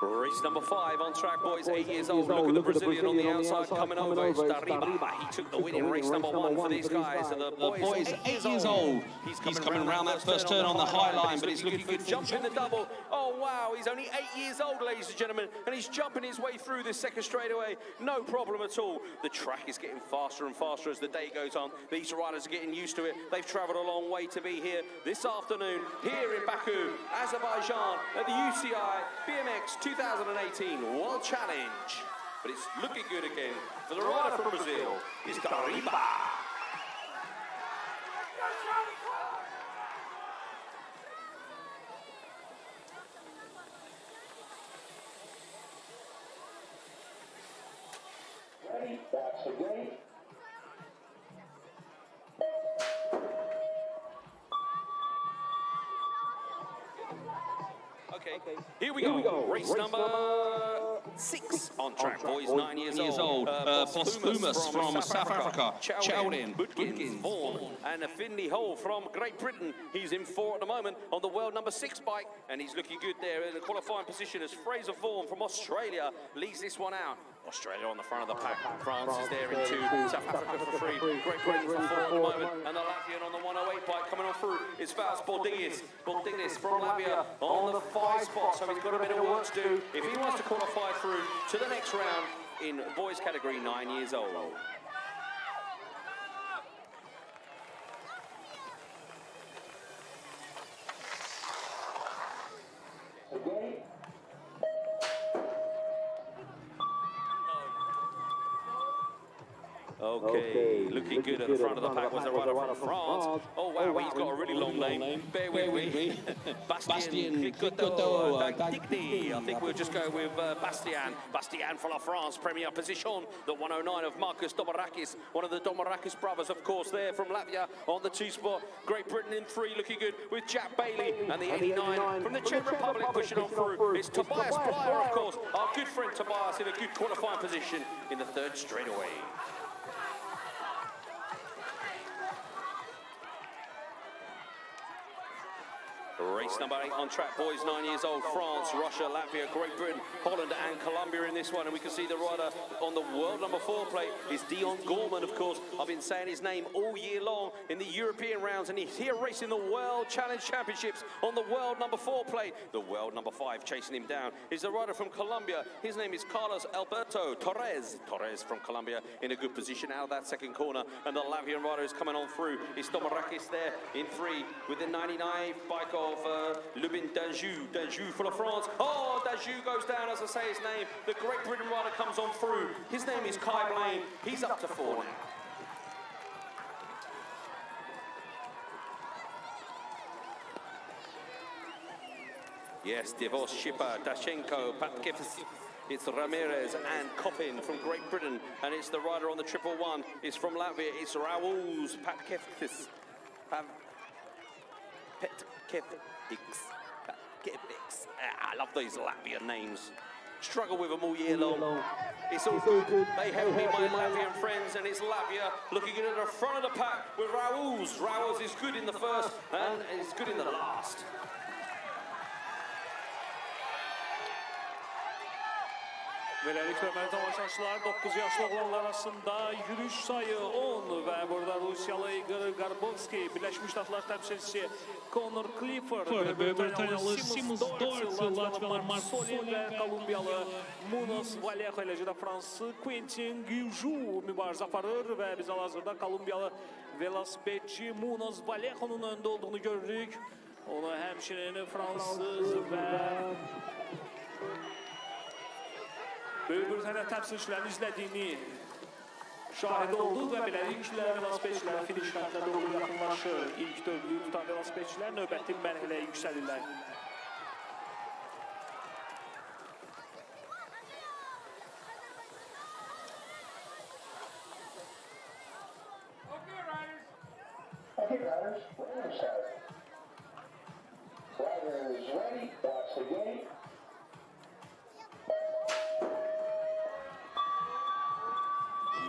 Race number 5 on track, boys. 8 years old. Look at the Brazilian on the outside coming over. It's Dariba. He took the win in race number 1 for these guys. And the boys 8 years old. He's coming around that first turn on the high line, but he's looking good. Jumping the double. Oh, wow. He's only 8 years old, ladies and gentlemen, and he's jumping his way through this second straightaway. No problem at all. The track is getting faster and faster as the day goes on. These riders are getting used to it. They've travelled a long way to be here this afternoon, here in Baku, Azerbaijan, at the UCI BMX 2018 World Challenge. But it's looking good again for the rider from Brazil. It's Dariba. ready, that's the gate. Okay, here we go. Race number 6 on track, boys, 9 years old. Posthumous from South Africa. Chowdin, Butkins, Vaughan, and Finley Hole from Great Britain. He's in 4 at the moment on the world number 6 bike, and he's looking good there in the qualifying position as Fraser Vaughan from Australia leads this one out. Australia on the front of the pack. France is there in 2. South Africa for 3. Great Britain for 4 at the moment. And the Latvian on the 108 bike coming on through is Faust Bordingis. Bordingis from Latvia on the 5 spot. So he's got a bit of work to do if he wants to qualify through to the next round in boys category 9 years old. Okay, looking good at the front of the pack was the rider from France. Oh wow, he's got a really long name. Bear with me. Bastien Picot-Dicty. I think we'll just go with Bastien. Bastien for La France, premier position. The 109 of Marcus Domarakis, one of the Domarakis brothers, of course, there from Latvia on the 2 spot. Great Britain in 3, looking good with Jack Bailey. And the 89 from the Czech Republic pushing on through. It's Tobias Plyer, of course, our good friend Tobias in a good qualifying position in the 3rd straightaway. Race number 8 on track, boys, 9 years old. France, Russia, Latvia, Great Britain, Holland and Colombia in this one. And we can see the rider on the world number 4 plate is Dion Gorman, of course. I've been saying his name all year long in the European rounds, and he's here racing the World Challenge Championships on the world number 4 plate. The world number 5 chasing him down is the rider from Colombia. His name is Carlos Alberto Torres. Torres from Colombia in a good position out of that 2nd corner. And the Latvian rider is coming on through. It's Domarakis there in 3 with the 99 bike of Lubin Danjou. Danjou for France. Oh, Danjou goes down as I say his name. The Great Britain rider comes on through. His name is Kai Blaine. He's up to 4 now. Yes, Devos, Shipper, Dashenko, Patkevs. It's Ramirez and Coppin from Great Britain. And it's the rider on the 111. It's from Latvia. It's Raul's Patkevs. I love these Latvian names. Struggle with them all year long. It's all good. They help me, my Latvian friends, and it's Latvia looking at the front of the pack with Raul's. Raul's is good in the first and is good in the last. Beləliklə, mənim tamaşaçılar 9 yaşlı oğlanlar arasında yürüyüş sayı 10 və burada Rusiyalı Igor Garbovski, Birləşmiş Ştatlar təmsilçisi Conor Clifford, Britaniyalı Simmons Dorsey, Latviyalı Marsoli və Kolumbiyalı Munoz Vallejo, eləcə də Fransız Quentin Guijou mübarizə aparır və biz hal-hazırda Kolumbiyalı velosipedçi Munoz Vallejo'nun öndə olduğunu görürük. Onu həmçinin Fransız və Böyük Britaniya təmsilçilərini izlədiyini şahid olduq və beləliklə velosipedçilər finiş xəttinə doğru yaxınlaşır. İlk 4-lüyü tutan velosipedçilər növbəti mərhələyə yüksəlirlər. Okay, riders, we're going to start. Riders ready, that's the gate.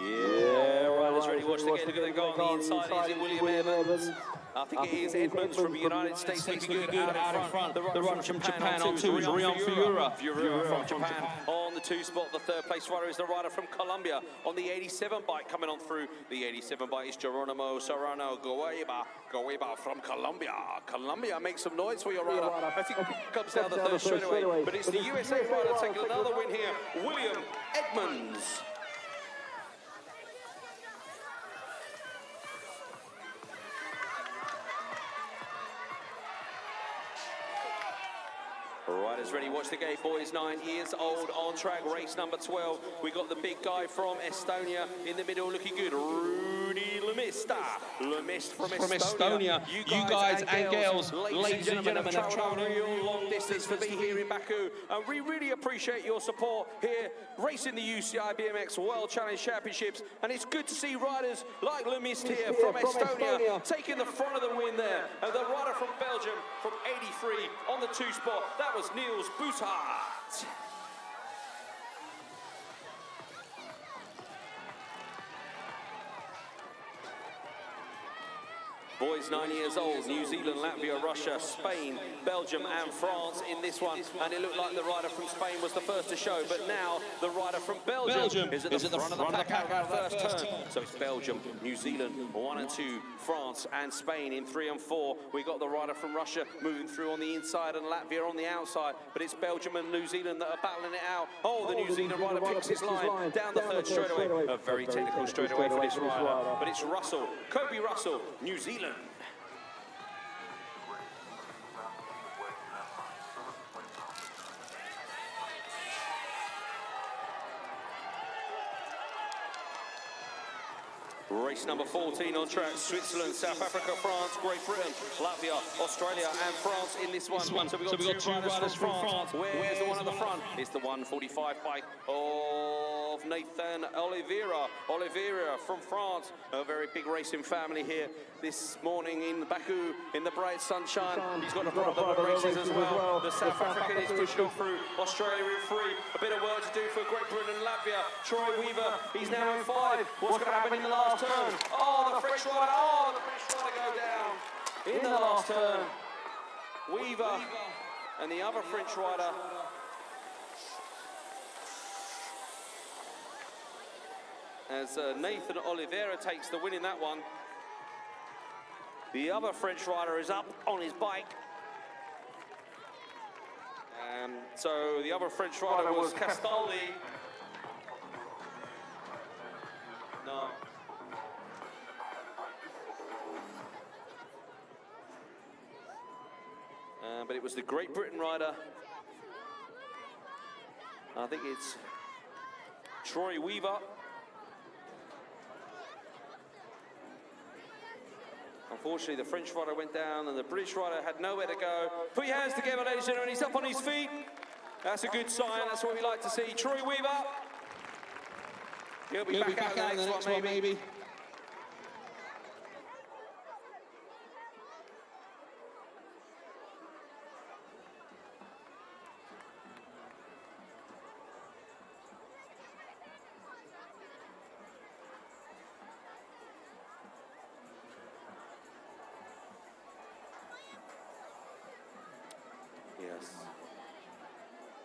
Yeah, riders ready. Watch the gate. Look at the guy on the inside. Is it William Evans? I think it is Edmonds from the United States. Looking good out in front. The rider from Japan on 2 is Rion Fiura. Fiura from Japan on the 2 spot. The 3rd place rider is the rider from Colombia on the 87 bike coming on through. The 87 bike is Geronimo Serrano Gueva from Colombia. Colombia, make some noise for your rider. I think it comes down the 3rd straightaway. But it's the USA rider taking another win here, William Edmonds. Riders ready, watch the gate, boys, 9 years old on track, race number 12. We got the big guy from Estonia in the middle, looking good, Rudy Lemista from Estonia. You guys and girls, ladies and gentlemen, have traveled a real long distance to be here in Baku, and we really appreciate your support here, racing the UCI BMX World Challenge Championships, and it's good to see riders like Lemist here from Estonia taking the front of the win there, and the rider from Belgium from 83 on the 2 spot, that was Niels Boeshart. Boys 9 years old, New Zealand, Latvia, Russia, Spain, Belgium and France in this one. And it looked like the rider from Spain was the first to show, but now the rider from Belgium is at the front of the pack out of the first turn. So it's Belgium, New Zealand, 1 and 2, France and Spain in 3 and 4. We got the rider from Russia moving through on the inside and Latvia on the outside, but it's Belgium and New Zealand that are battling it out. Oh, the New Zealand rider picks his line down the third straightaway. A very technical straightaway for this rider, but it's Russell, Kobe Russell, New Zealand. Race number 14 on track, Switzerland, South Africa, France, Great Britain, Latvia, Australia and France in this one. So we've got two riders from France. Where's the one at the front? It's the 145 bike of Nathan Oliveira from France. A very big racing family here this morning in Baku in the bright sunshine. He's got a couple of races as well. The South African is pushing on through. Australia in 3. A bit of work to do for Great Britain and Latvia. Troy Weaver, he's now in 5. What's going to happen in the last turn? Oh, the French rider, go down in the last turn. Weaver and the other French rider. As Nathan Oliveira takes the win in that one. The other French rider is up on his bike. So the other French rider was Castaldi. No. But it was the Great Britain rider. I think it's Troy Weaver. Unfortunately, the French rider went down and the British rider had nowhere to go. Put your hands together, ladies and gentlemen. He's up on his feet. That's a good sign. That's what we like to see. Troy Weaver. He'll be back out in the next one, maybe. Yes.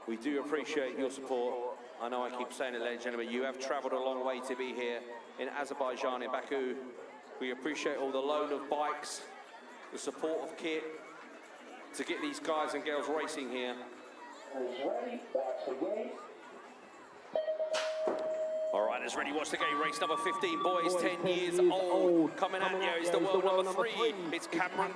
We do appreciate your support. I know I keep saying it, ladies and gentlemen, you have travelled a long way to be here in Azerbaijan, in Baku. We appreciate all the loan of bikes, the support of kit, to get these guys and girls racing here. All right, let's ready, watch the game. Race number 15, boys, 10 years old. Coming at you is the world number 3. It's Cameron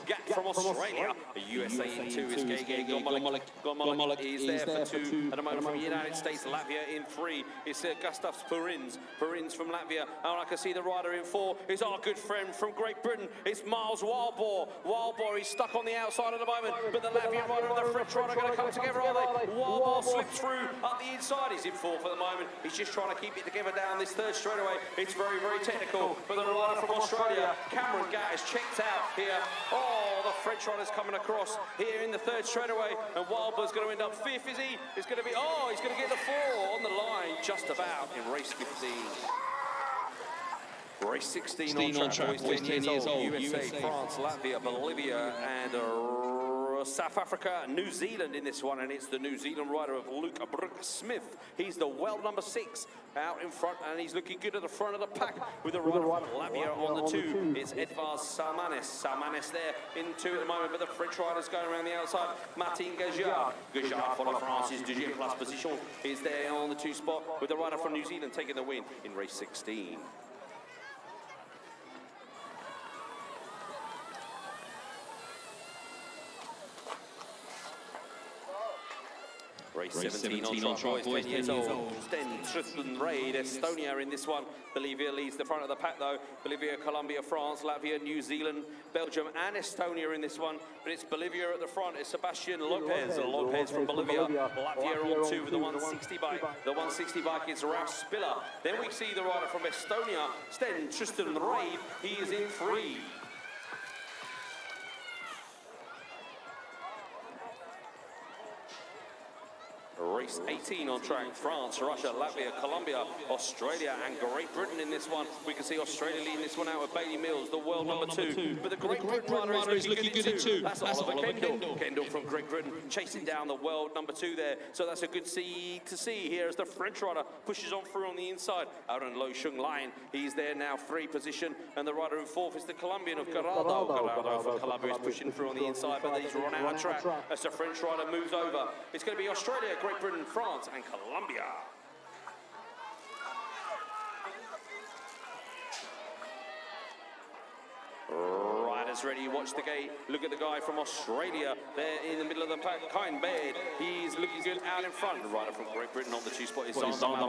Gatt from Australia. The USA in 2 is Gege Gomolik is there for 2. At the moment from the United States, Latvia in 3. It's Gustavs Perins from Latvia. And I can see the rider in 4 is our good friend from Great Britain. It's Miles Wildboar. Wildboar is stuck on the outside at the moment, but the Latvian rider and the French rider are going to come together, are they? Wildboar slips through up the inside. He's in 4th at the moment. He's just trying to keep it together down this third straightaway. It's very, very technical. But the rider from Australia, Cameron Gatt, is checked out here. Oh, the French rider's coming across here in the third straightaway. And Wildboar's going to end up 5th, is he? He's going to be, he's going to get the 4 on the line just about in race 15. Race 16 on track, boys, 10 years old. USA, France, Latvia, Bolivia, and South Africa, New Zealand in this one, and it's the New Zealand rider of Luke Smith. He's the world number 6 out in front, and he's looking good at the front of the pack with the rider from Latvia on the 2. It's Edvard Salmanis there in 2 at the moment, but the French rider's going around the outside. Martin Gajard for the France's deuxième place position is there on the 2 spot, with the rider from New Zealand taking the win in race 16. Race 17 on track, boys, 10 years old. Sten Tristan Raid, Estonia in this one. Bolivia leads the front of the pack though. Bolivia, Colombia, France, Latvia, New Zealand, Belgium and Estonia in this one. But it's Bolivia at the front. It's Sebastian Lopez. Lopez from Bolivia. Latvia on 2 with the 160 bike. The 160 bike is Ralph Spiller. Then we see the rider from Estonia, Sten Tristan Raid. He is in 3. Race 18 on track. France, Russia, Latvia, Colombia, Australia and Great Britain in this one. We can see Australia leading this one out with Bailey Mills, the world number 2. But the Great Britain rider is looking good in 2. That's Oliver Kendall. Kendall from Great Britain chasing down the world number 2 there. So that's a good to see here as the French rider pushes on through on the inside. Aaron Lo Shung Lion, he's there now, 3 position. And the rider in 4th is the Colombian of Geraldo. Geraldo from Colombia is pushing through on the inside, but he's run out of track as the French rider moves over. It's going to be Australia, Great Britain, France and Colombia. Riders ready, watch the gate. Look at the guy from Australia there in the middle of the pack, Kine Baird. He's looking good out in front. The rider from Great Britain on the 2 spot is on the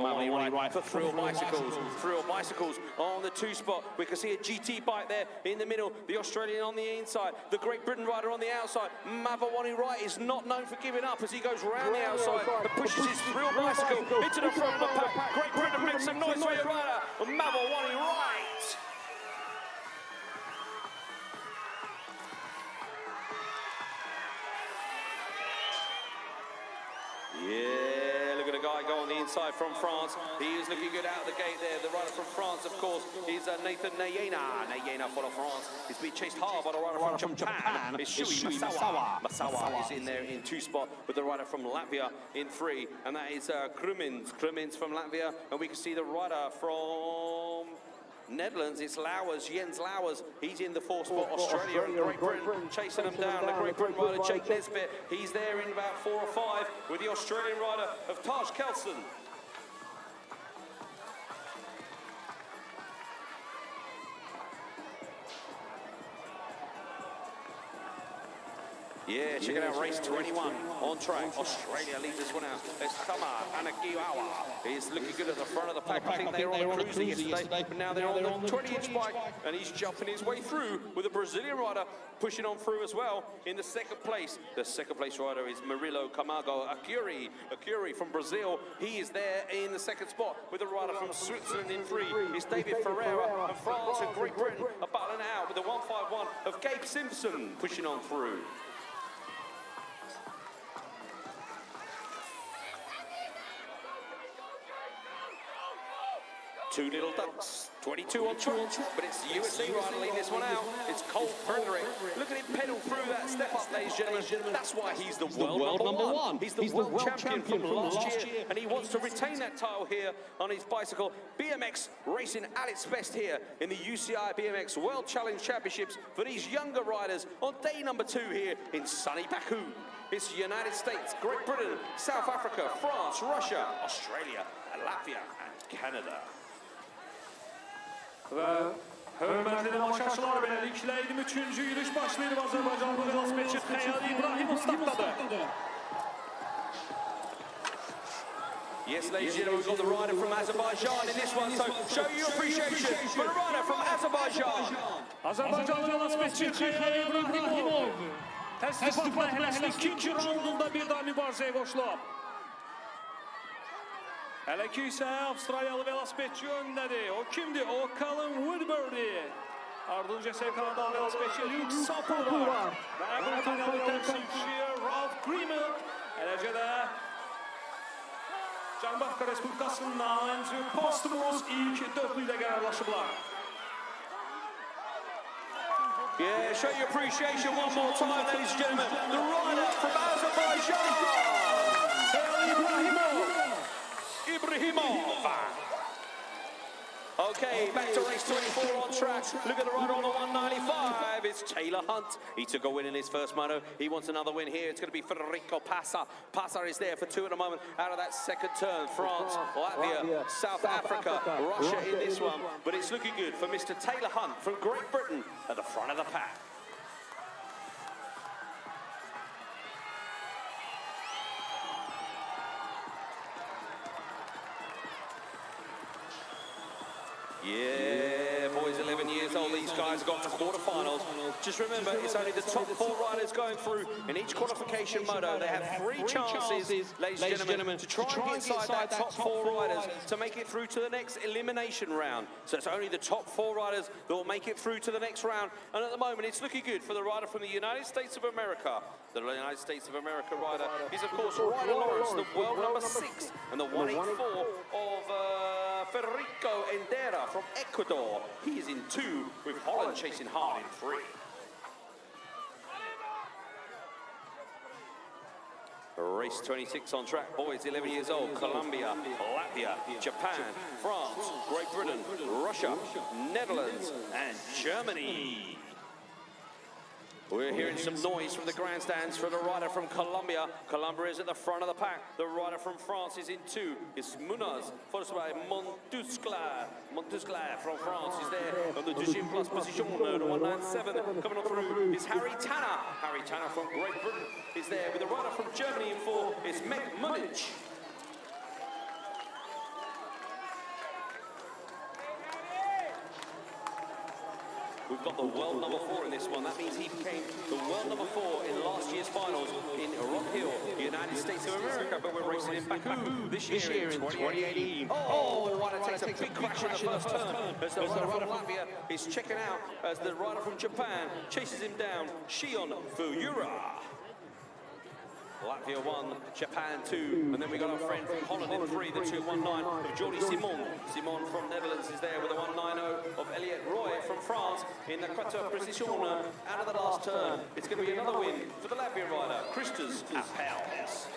right for Thrill Bicycles. Thrill Bicycles on the 2 spot. We can see a GT bike there in the middle. The Australian on the inside. The Great Britain rider on the outside. Mavawani Wright is not known for giving up as he goes round the outside and pushes his Thrill Bicycle into the front of the pack. Great Britain makes some noise for the rider. Mavawani Wright. Yeah, look at the guy go on the inside from France. He is looking good out of the gate there. The rider from France, of course, is Nathan Nayena. Nayena for France. He's being chased hard by the rider from Japan. It's Shui Masawa. Masawa is in there in 2 spot with the rider from Latvia in 3. And that is Krumins. Krumins from Latvia. And we can see the rider from Netherlands, it's Lauwers, Jens Lauwers. He's in the 4th spot. Australia and Great Britain chasing them down. The Great Britain rider, Jake Nesbitt, he's there in about 4 or 5 with the Australian rider of Taj Kelson. Yeah, check it out, race 21 on track. Australia leads this one out. It's Tama Anakiwawa. He's looking good at the front of the pack. I think they were on the cruiser yesterday, but now they're on the 20-inch bike, and he's jumping his way through with a Brazilian rider pushing on through as well in the 2nd place. The 2nd place rider is Murilo Camargo Acuri. Acuri from Brazil. He is there in the 2nd spot with a rider from Switzerland in 3. It's David Ferreira of France and Great Britain are battling it out with the 151 of Gabe Simpson pushing on through. 2 little ducks, 22 on track, but it's the USA rider leading this one out. It's Cole Frederick. Look at him pedal through that step up, ladies and gentlemen. That's why he's the world number 1. He's the world champion from last year, and he wants to retain that title here on his bicycle. BMX racing at its best here in the UCI BMX World Challenge Championships for these younger riders on day number 2 here in sunny Baku. It's the United States, Great Britain, South Africa, France, Russia, Australia, Latvia and Canada. Ve hörmətli tamaşaçılar, beləliklə 23-cü yürüş başlayır. Azərbaycanlı velosipedçi Xəyal İbrahimov startdadır. Yes, ladies and gentlemen, we've got the rider from Azerbaijan in this one, so show your appreciation for the rider from Azerbaijan. Azərbaycanlı velosipedçi Xəyal İbrahimov təsdiqat mərhələsinin 2-ci raundunda bir daha mübarizəyə qoşulub. Hələ ki isə Avstraliyalı velosipedçi öndədir. O kimdir? O Colin Woodbury. Ardınca isə Kanadalı velosipedçi Luke Sapper var. Və Britaniyalı təmsilçi Ralph Greenman. Eləcə də Cənubi Afrika Respublikasından Andrew Postumus ilk 4-lükdə qərarlaşıblar. Yeah, show your appreciation one more time, ladies and gentlemen. The rider from Azerbaijan. Ibrahimov. Okay, back to race 24 on track. Look at the rider on the 195. It's Taylor Hunt. He took a win in his first moto. He wants another win here. It's going to be Federico Passa. Passa is there for 2 at the moment out of that 2nd turn. France, Latvia, South Africa, Russia in this one. But it's looking good for Mr. Taylor Hunt from Great Britain at the front of the pack. Yeah, boys 11 years old, these guys got to quarterfinals. Just remember, it's only the top 4 riders going through in each qualification moto. They have 3 chances, ladies and gentlemen, to try and get inside that top 4 riders to make it through to the next elimination round. So it's only the top 4 riders that will make it through to the next round. And at the moment, it's looking good for the rider from the United States of America. The United States of America rider is, of course, Ryder Lawrence, the world number 6, and the 184 of Federico Endera from Ecuador. He is in 2, with Holland chasing hard in 3. Race 26 on track, boys 11 years old, Colombia, Latvia, Japan, France, Great Britain, Russia, Netherlands, and Germany. We're hearing some noise from the grandstands for the rider from Colombia. Colombia is at the front of the pack. The rider from France is in 2. It's Munaz, followed by Montuscla. Montuscla from France is there on the deuxième place position, the 197. Coming on through is Harry Tanner. Harry Tanner from Great Britain is there with the rider from Germany in 4. It's Meg Munich. We've got the world number 4 in this one. That means he became the world number 4 in last year's finals in Rock Hill, United States of America. But we're racing in Baku this year in 2018. Oh, rider takes a big crash in the first turn as the rider from Latvia is checking out as the rider from Japan chases him down, Shion Fuyura. Latvia 1, Japan 2, and then we got our friend from Holland in 3, the 219 of Jordi Simon. Simon from Netherlands is there with the 190 of Elliot Roy from France in the quarter position out of the last turn. It's going to be another win for the Latvian rider, Kristus Appels.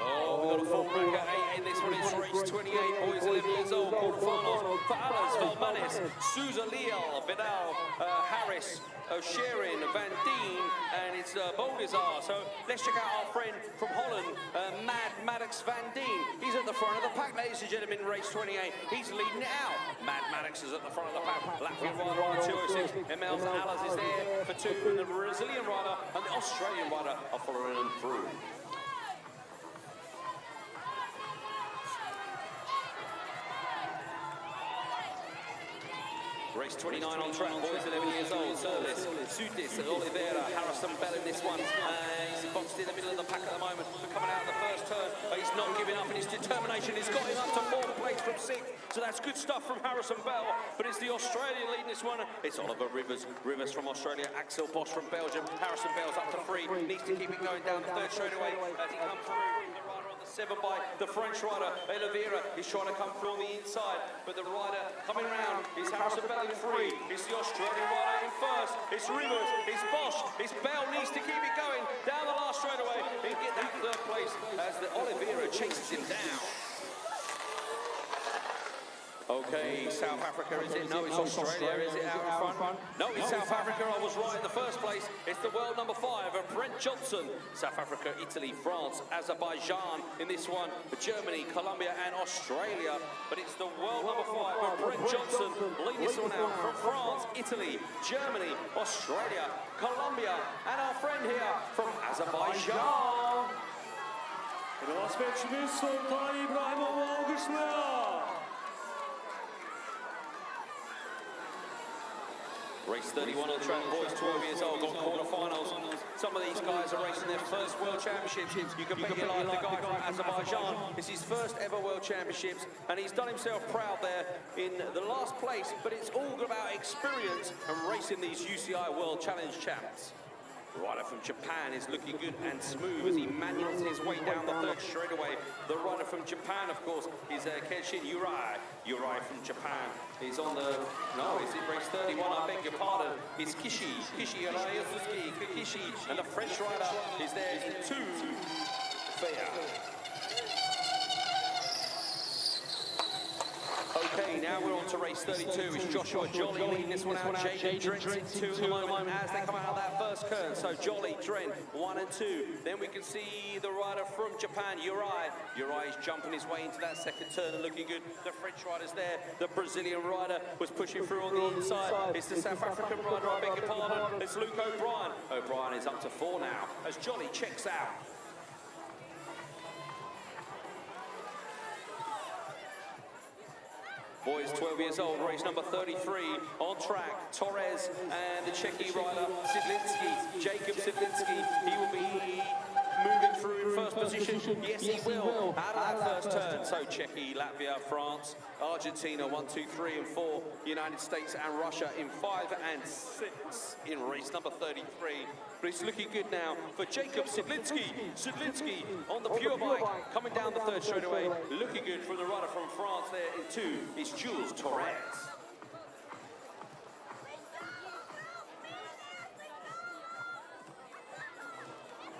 Oh, we got a full rank at 8 in this one. It's race 28, boys 11 years old, quarterfinals for Alas, Valmanis, Souza Leal, Vidal, Harris, O'Sherin, Van Dien, and it's Boldizar. So let's check out our friend from Holland, Maddox Van Dien. He's at the front of the pack, ladies and gentlemen, race 28. He's leading it out. Maddox is at the front of the pack. Latvian rider on 206. Emels Alas is there for 2, and the Brazilian rider and the Australian rider are following them through. Race 29 on track, boys 11 years old. Service, Sudis, Oliveira, Harrison Bell in this one. He's boxed in the middle of the pack at the moment. Coming out of the first turn, but he's not giving up in his determination. He's got him up to 4th place from 6th. So that's good stuff from Harrison Bell. But it's the Australian leading this one. It's Oliver Rivers. Rivers from Australia, Axel Bosch from Belgium. Harrison Bell's up to 3. Needs to keep it going down the 3rd straight away as he comes through. The rider on the 7 by the French rider, Oliveira. He's trying to come through on the inside. But the rider coming around is Harrison Bell in 3. It's the Australian rider in 1st. It's Rivers. It's Bosch. It's Bell. Needs to keep it going down the last straightaway and get that 3rd place as the Oliveira chases him down. Okay, South Africa, is it? No, it's Australia, is it, out in front? No, it's South Africa. I was right in the first place. It's the world number 5 of Brent Johnson. South Africa, Italy, France, Azerbaijan in this one. Germany, Colombia, and Australia. But it's the world number 5 of Brent Johnson. Leading this one out from France, Italy, Germany, Australia, Colombia, and our friend here from Azerbaijan. Rasmetçimiz Sultan İbrahimoğlu alkışlıyor. Race 31 on track, boys 12 years old, got quarterfinals. Some of these guys are racing their first World Championships. You can bet your life the guy from Azerbaijan. It's his first ever World Championships, and he's done himself proud there in the last place, but it's all about experience and racing these UCI World Challenge champs. Rider from Japan is looking good and smooth as he manuals his way down the third straightaway. The rider from Japan, of course, is Kenshin Yurai. Yurai from Japan is on the... No, is it race 31? I beg your pardon. It's Kishi Kishi, and the French rider is there too. Fair. Okay, now we're on to race 32. It's Joshua Jolly leading this one out. Jacob Drent's in 2 at the moment as they come out of that first curve. So Jolly, Drent, 1 and 2. Then we can see the rider from Japan, Yurai. Yurai is jumping his way into that second turn and looking good. The French rider's there. The Brazilian rider was pushing through on the inside. It's the South African rider, I beg your pardon. It's Luke O'Brien. O'Brien is up to 4 now as Jolly checks out. Boys 12 years old, race number 33, on track, Torres and the Czechie rider, Sidlinski, Jacob Sidlinski, he will be moving through in first position, yes he will, out of that first turn. So Czechia, Latvia, France, Argentina, 1, 2, 3 and 4, United States and Russia in 5 and 6 in race number 33. But it's looking good now for Jacob Sidlinski. Sidlinski on the pure bike, coming down the third straightaway, looking good from the rider from France there in 2, is Jules Torres.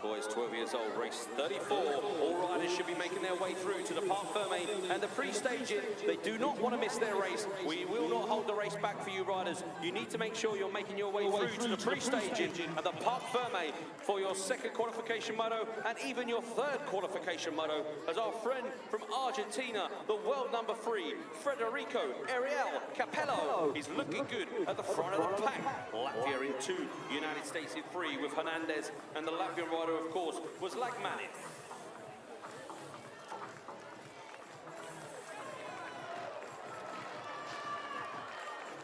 Boys 12 years old, race 34. All riders should be making their way through to the Parc Ferme and the pre-staging. They do not want to miss their race. We will not hold the race back for you riders. You need to make sure you're making your way through to the pre-staging and the Parc Ferme for your second qualification moto and even your third qualification moto, as our friend from Argentina, the world number 3, Federico Ariel Capello, is looking good at the front of the pack. Latvia in 2, United States in 3 with Hernandez, and the Latvian rider, of course, was Lagmanin.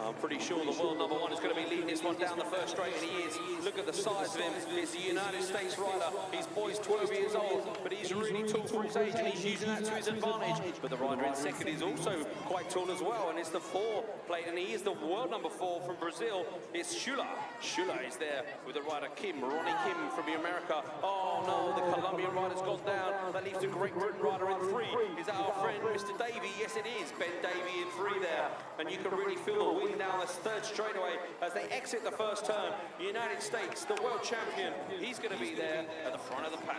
I'm pretty sure the world number 1 is going to be leading this one down the first straight, and he is. Look at the size of him. He's the United States rider. He's boys 12 years old, but he's really tall for his age, and he's using that to his advantage. But the rider in second is also quite tall as well, and it's the 4 plate, and he is the world number 4 from Brazil. It's Shula. Shula is there with the rider Kim, Ronnie Kim from America. Oh no, the Colombian rider's gone down. That leaves the Great Britain rider in 3. Is that our friend Mr. Davey? Yes, it is. Ben Davey in 3 there, and you can really feel the wind down this third straightaway as they exit the first turn. The United States, the world champion, he's going to be there at the front of the pack.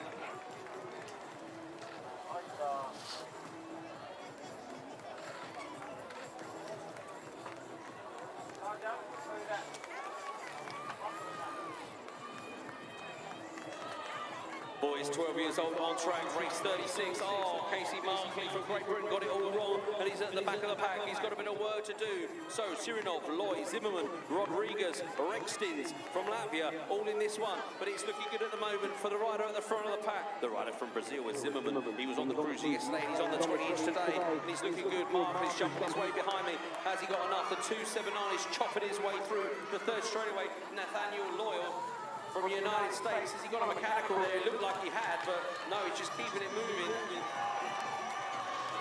Boys 12 years old, on track, race 36. Oh, Casey Markley from Great Britain got it all wrong, and he's at the back of the pack. He's got a bit of work to do. So Sirinov, Loy, Zimmerman, Rodriguez, Rextins from Latvia, all in this one. But it's looking good at the moment for the rider at the front of the pack. The rider from Brazil is Zimmerman. He was on the cruiser yesterday, and he's on the 20-inch today. And he's looking good. Markley's jumping his way behind me. Has he got enough? The 279 is chopping his way through the third straightaway. Nathaniel Loyal from the United States. Has he got a mechanical there? It looked like he had, but no, he's just keeping it moving.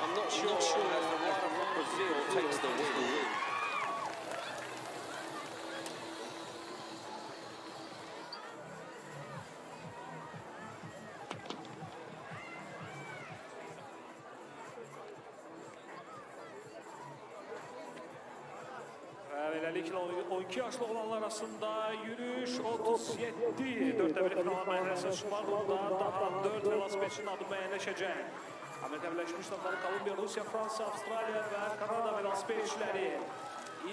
I'm not sure as the rider from Brazil takes the win. Beləliklə 12 yaşlı olanlar arasında yürüyüş 37 4'te 1 final mərhələsi çıxmaq yolunda daha 4 velosipedçinin adı müəyyənləşəcək. Amerika Birləşmiş Ştatları, Kolumbiya, Rusiya, Fransa, Avstraliya və Kanada velosipedçiləri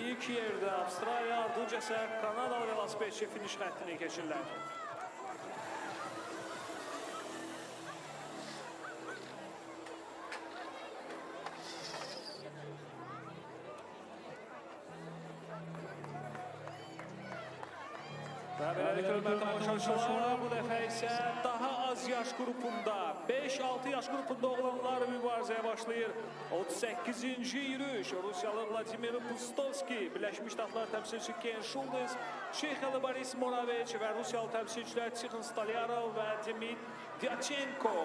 ilk yerdə Avstraliya, ardınca isə Kanada velosipedçi finiş xəttini keçirlər. Və beləliklə hörmətli tamaşaçılar, bu dəfə isə daha az yaş qrupunda 5-6 yaş qrupunda oğlanlar mübarizəyə başlayır. 38-ci yürüyüş Rusiyalı Vladimir Pustovski, Birləşmiş Ştatlar təmsilçisi Ken Şuldes, Çexyalı Boris Moraveç və Rusiyalı təmsilçilər Tixon Stolyarov və Demid Dyachenko.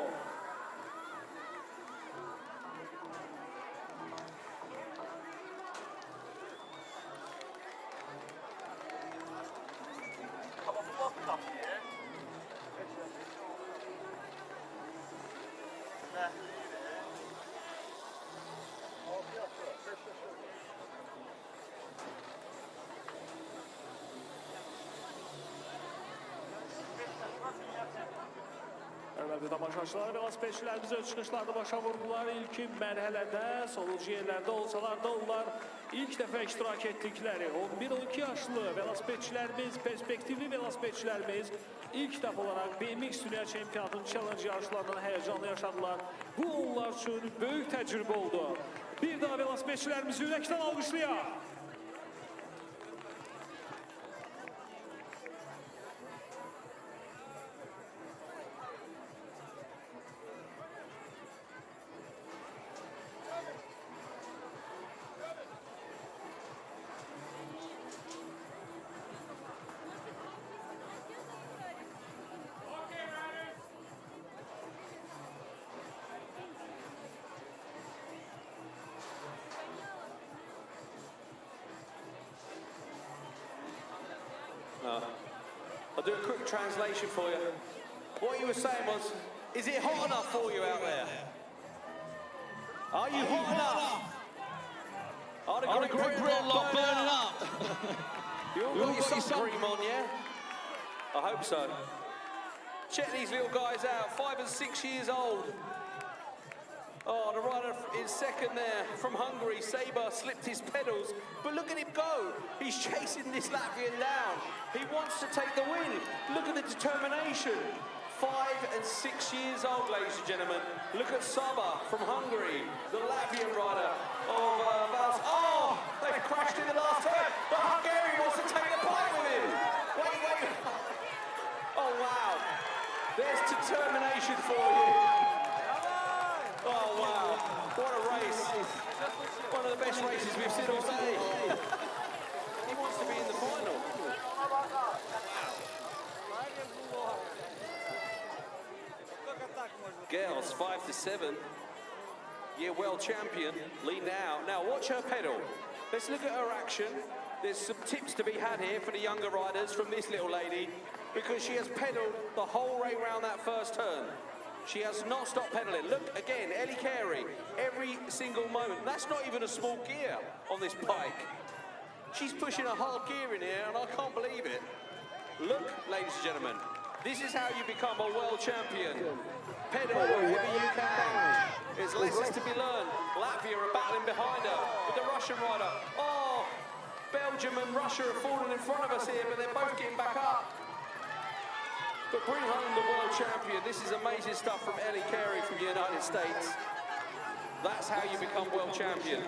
Hörmətli tamaşaçılar, velosipedçilərimiz öz çıxışlarını başa vurdular. İlkin mərhələdə, sonuncu yerlərdə olsalar da onlar ilk dəfə iştirak etdikləri 11-12 yaşlı velosipedçilərimiz, perspektivli velosipedçilərimiz ilk dəfə olaraq BMX Dünya Çempionatının challenge yarışlarından həyəcanlı yaşadılar. Bu onlar üçün böyük təcrübə oldu. Bir daha velosipedçilərimizi ürəkdən alqışlayaq. I'll do a quick translation for you. What you were saying was, is it hot enough for you out there? Are you hot enough? Are the Great Britain lot burning up? You all got your sun cream on, yeah? I hope so. Check these little guys out, 5 and 6 years old. Oh, the rider in second there from Hungary, Saber, slipped his pedals, but look at him go. He's chasing this Latvian down. He wants to take the win. Look at the determination. 5 and 6 years old, ladies and gentlemen. Look at Saba from Hungary, the Latvian rider of Vals. Oh, they've crashed in the last turn. The Hungarian wants to take the point with him. Wait. Oh, wow. There's determination for you. Oh, wow. What a race. One of the best races we've seen all day. He wants to be in the final. Girls, 5 to 7. Year world champion, lead now. Now, watch her pedal. Let's look at her action. There's some tips to be had here for the younger riders from this little lady, because she has pedaled the whole way around that first turn. She has not stopped pedaling. Look again, Ellie Carey, every single moment. That's not even a small gear on this bike. She's pushing a hard gear in here, and I can't believe it. Look, ladies and gentlemen, this is how you become a world champion. Pedal wherever you can. There's lessons to be learned. Latvia are battling behind her with the Russian rider. Oh, Belgium and Russia are falling in front of us here, but they're both getting back up. But bring home the world champion. This is amazing stuff from Ellie Carey from the United States. That's how you become world champion.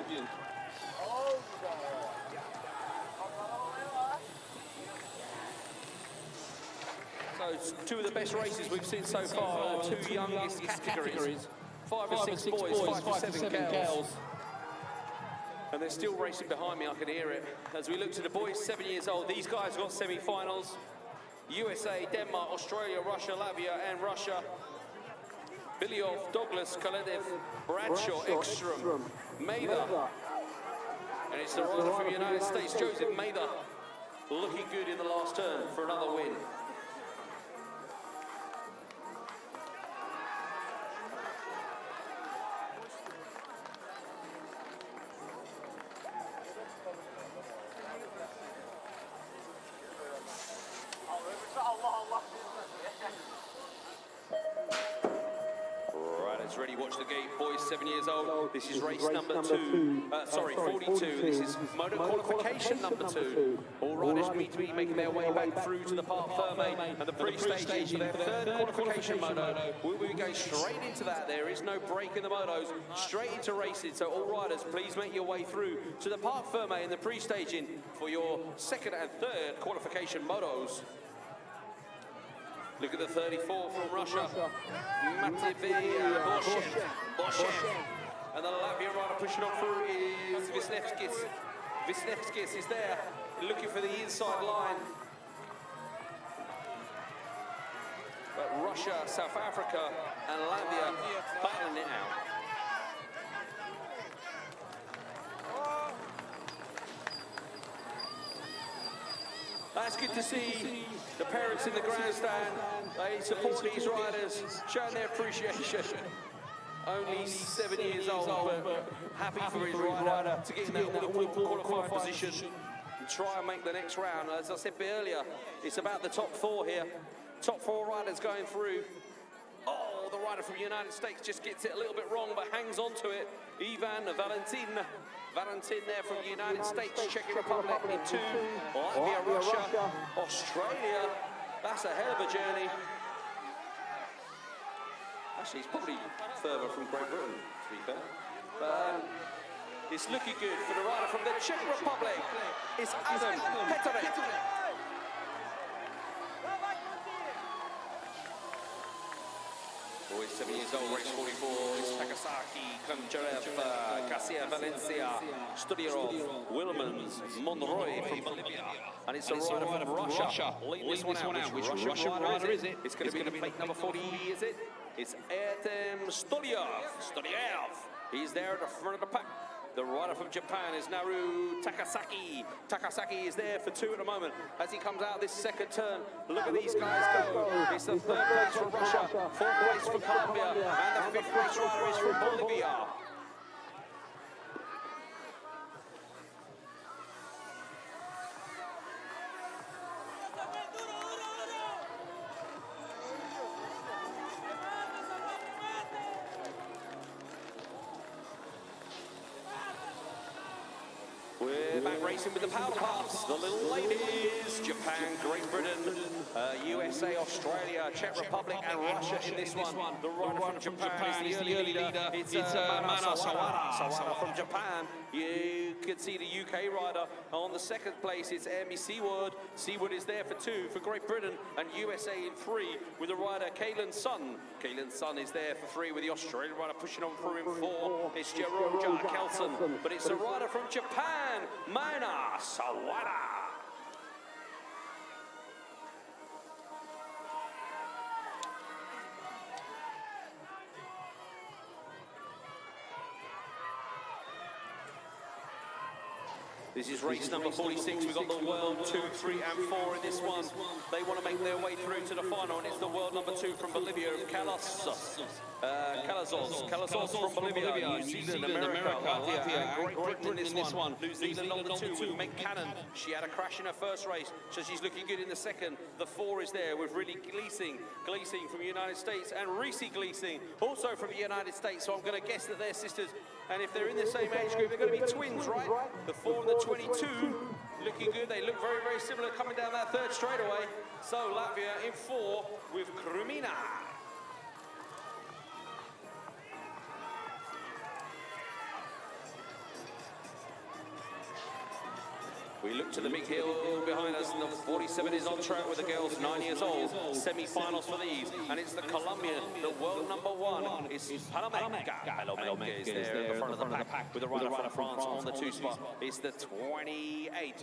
So, two of the best races we've seen so far, the two youngest categories. 5 and 6 boys, 5 to 7 girls. And they're still racing behind me, I can hear it. As we look to the boys, 7 years old, these guys got semi-finals. USA, Denmark, Australia, Russia, Latvia, and Russia. Bilyov, Douglas, Koledev, Bradshaw, Ekstrom, Mather. And it's the rider from the United States, Joseph Mather, looking good in the last turn for another win. Riders ready, watch the gate. Boys 7 years old. This is race number 42. This is motor qualification number 2. All riders need to be making their way back through to the Parc Ferme and the pre-stage for their third qualification moto. We'll be going straight into that. There is no break in the motos. Straight into racing. So all riders, please make your way through to the Parc Ferme and the pre-staging for your second and third qualification motos. Look at the 34 from Russia. Matvey Boshev. And the Latvia rider pushing on through is Visnevskis. Visnevskis is there, looking for the inside line. But Russia, South Africa, and Latvia battling it out. That's good to see the parents in the grandstand. They support these riders, showing their appreciation. Only 7 years old, but happy for his rider to get in that all-important qualifying position and try and make the next round. As I said earlier, it's about the top 4 here. Top 4 riders going through. Oh, the rider from the United States just gets it a little bit wrong, but hangs on to it. Ivan Valentin. Valentin there from the United States, Czech Republic in 2. Latvia, Russia, Australia. That's a hell of a journey. Actually, he's probably further from Great Britain, to be fair. But it's looking good for the rider from the Czech Republic. It's Adam Petrovic. Boy, 7 years old, race 44. It's Takasaki, Koncharev, Garcia, Valencia, Studierov, Wilmans, Monroy from Bolivia. And it's a rider from Russia. Leading this one out. Which Russian rider is it? It's going to be plate number 40, is it? It's Artem Studierov. He's there at the front of the pack. The rider from Japan is Naru Takasaki. Takasaki is there for 2 at the moment as he comes out this second turn. Look at these guys go. It's the 3rd place for Russia, 4th place for Colombia, and the 5th place rider is from Bolivia. We're back racing with the power paths. The little ladies, Japan, Great Britain, USA, Australia, Czech Republic, and Russia in this one. The rider from Japan is the early leader. It's Mana Sawada from Japan. You can see the UK rider on the 2nd place. It's Amy Seaward. Seaward is there for 2 for Great Britain, and USA in 3 with the rider Kaylin Sun. Kaylin Sun is there for 3 with the Australian rider pushing on through in 4. It's Jeroja Kelson, but it's the rider from Japan, Mana Sawada. This is race number 46. We've got the world 2, 3, and 4 in this one. They want to make their way through to the final, and it's the world number 2 from Bolivia, Calazos from Bolivia, New Zealand, America, Latvia, and Great Britain in this one. New Zealand number 2 with Meg Cannon. She had a crash in her first race, so she's looking good in the second. The 4 is there with really Gleesing from the United States, and Reese Gleesing, also from the United States. So I'm going to guess that they're sisters, and if they're in the same age group, they're going to be twins, right? The 4 and the 22 looking good. They look very, very similar coming down that 3rd straightaway. So Latvia in 4 with Krumina. We look to the big hill behind us, and the 47 is on track with the girls 9 years old. Semi-finals for these, and it's the Colombian, the world number 1. It's Palomenca is there at the front of the pack with the rider from France on the 2 spot. It's the 28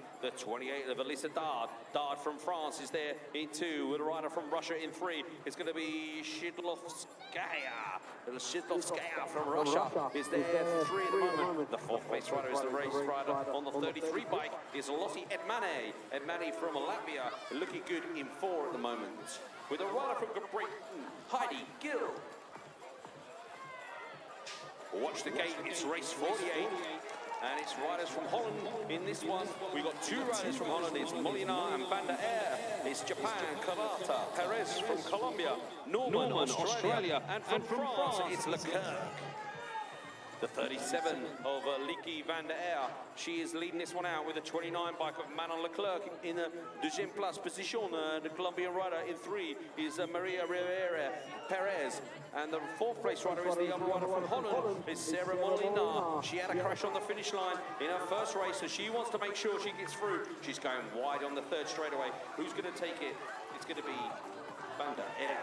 of Alyssa Dard. Dard from France is there in 2 with a rider from Russia in 3. It's going to be Shidlovskaya. Shidlovskaya from Russia is there for 3 at the moment. The 4th place rider is the race rider on the 33 bike. Is Lottie Edmane. Edmane from Latvia, looking good in 4 at the moment. With a rider from Great Britain, Heidi Gill. Watch the gate, it's race 48. And it's riders from Holland in this one. We've got 2 riders from Holland. It's Molinar and Van der Aer. It's Japan, Carlota, Perez from Colombia, Norman, Australia, and from France, it's Leclerc. The 37 of Liki Van der Aer. She is leading this one out with a 29 bike of Manon Leclerc in the deuxième place position. The Colombian rider in 3 is Maria Rivera Perez. And the 4th place rider is the other rider from Holland. It's Sarah Molina. She had a crash on the finish line in her first race, so she wants to make sure she gets through. She's going wide on the 3rd straightaway. Who's going to take it? It's going to be Banda Air.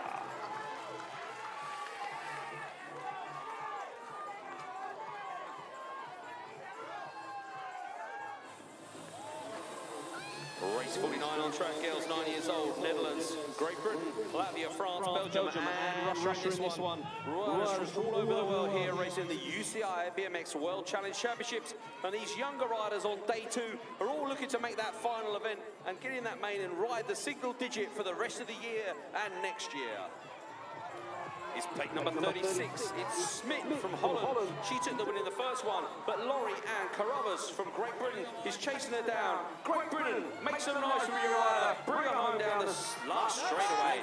Race 49 on track, girls 9 years old, Netherlands, Great Britain, Latvia, France, Belgium, and Russia in this one. Riders from all over the world here racing the UCI BMX World Challenge Championships. And these younger riders on day 2 are all looking to make that final event and get in that main and ride the single digit for the rest of the year and next year. It's plate number 36. It's Smith from Holland. She took the win in the first one, but Laurie Ann Carruthers from Great Britain is chasing her down. Great Britain, make some noise for your rider. Bring her home down the last straightaway.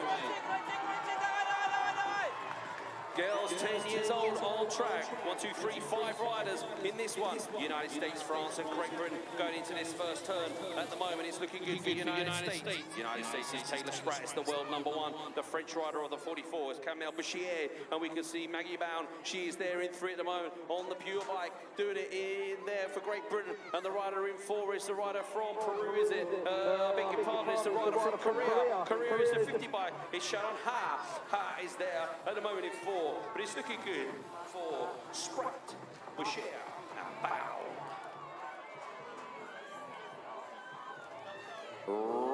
Girls 10 years old on track. 1, 2, 3, 5 riders in this one. United States, France and Great Britain going into this first turn. At the moment it's looking good for United States. United States is Taylor Spratt, is the world #1. The French rider of the 44 is Kamel Bouchier. And we can see Maggie Bound. She is there in 3 at the moment on the pure bike. Doing it in there for Great Britain. And the rider in 4 is the rider from Peru, is it? I beg your pardon, it's the rider from Korea. Korea is the 50 bike. It's Sharon Ha. Ha is there at the moment in 4. But it's looking good for Spratt, Boucher, and Bow.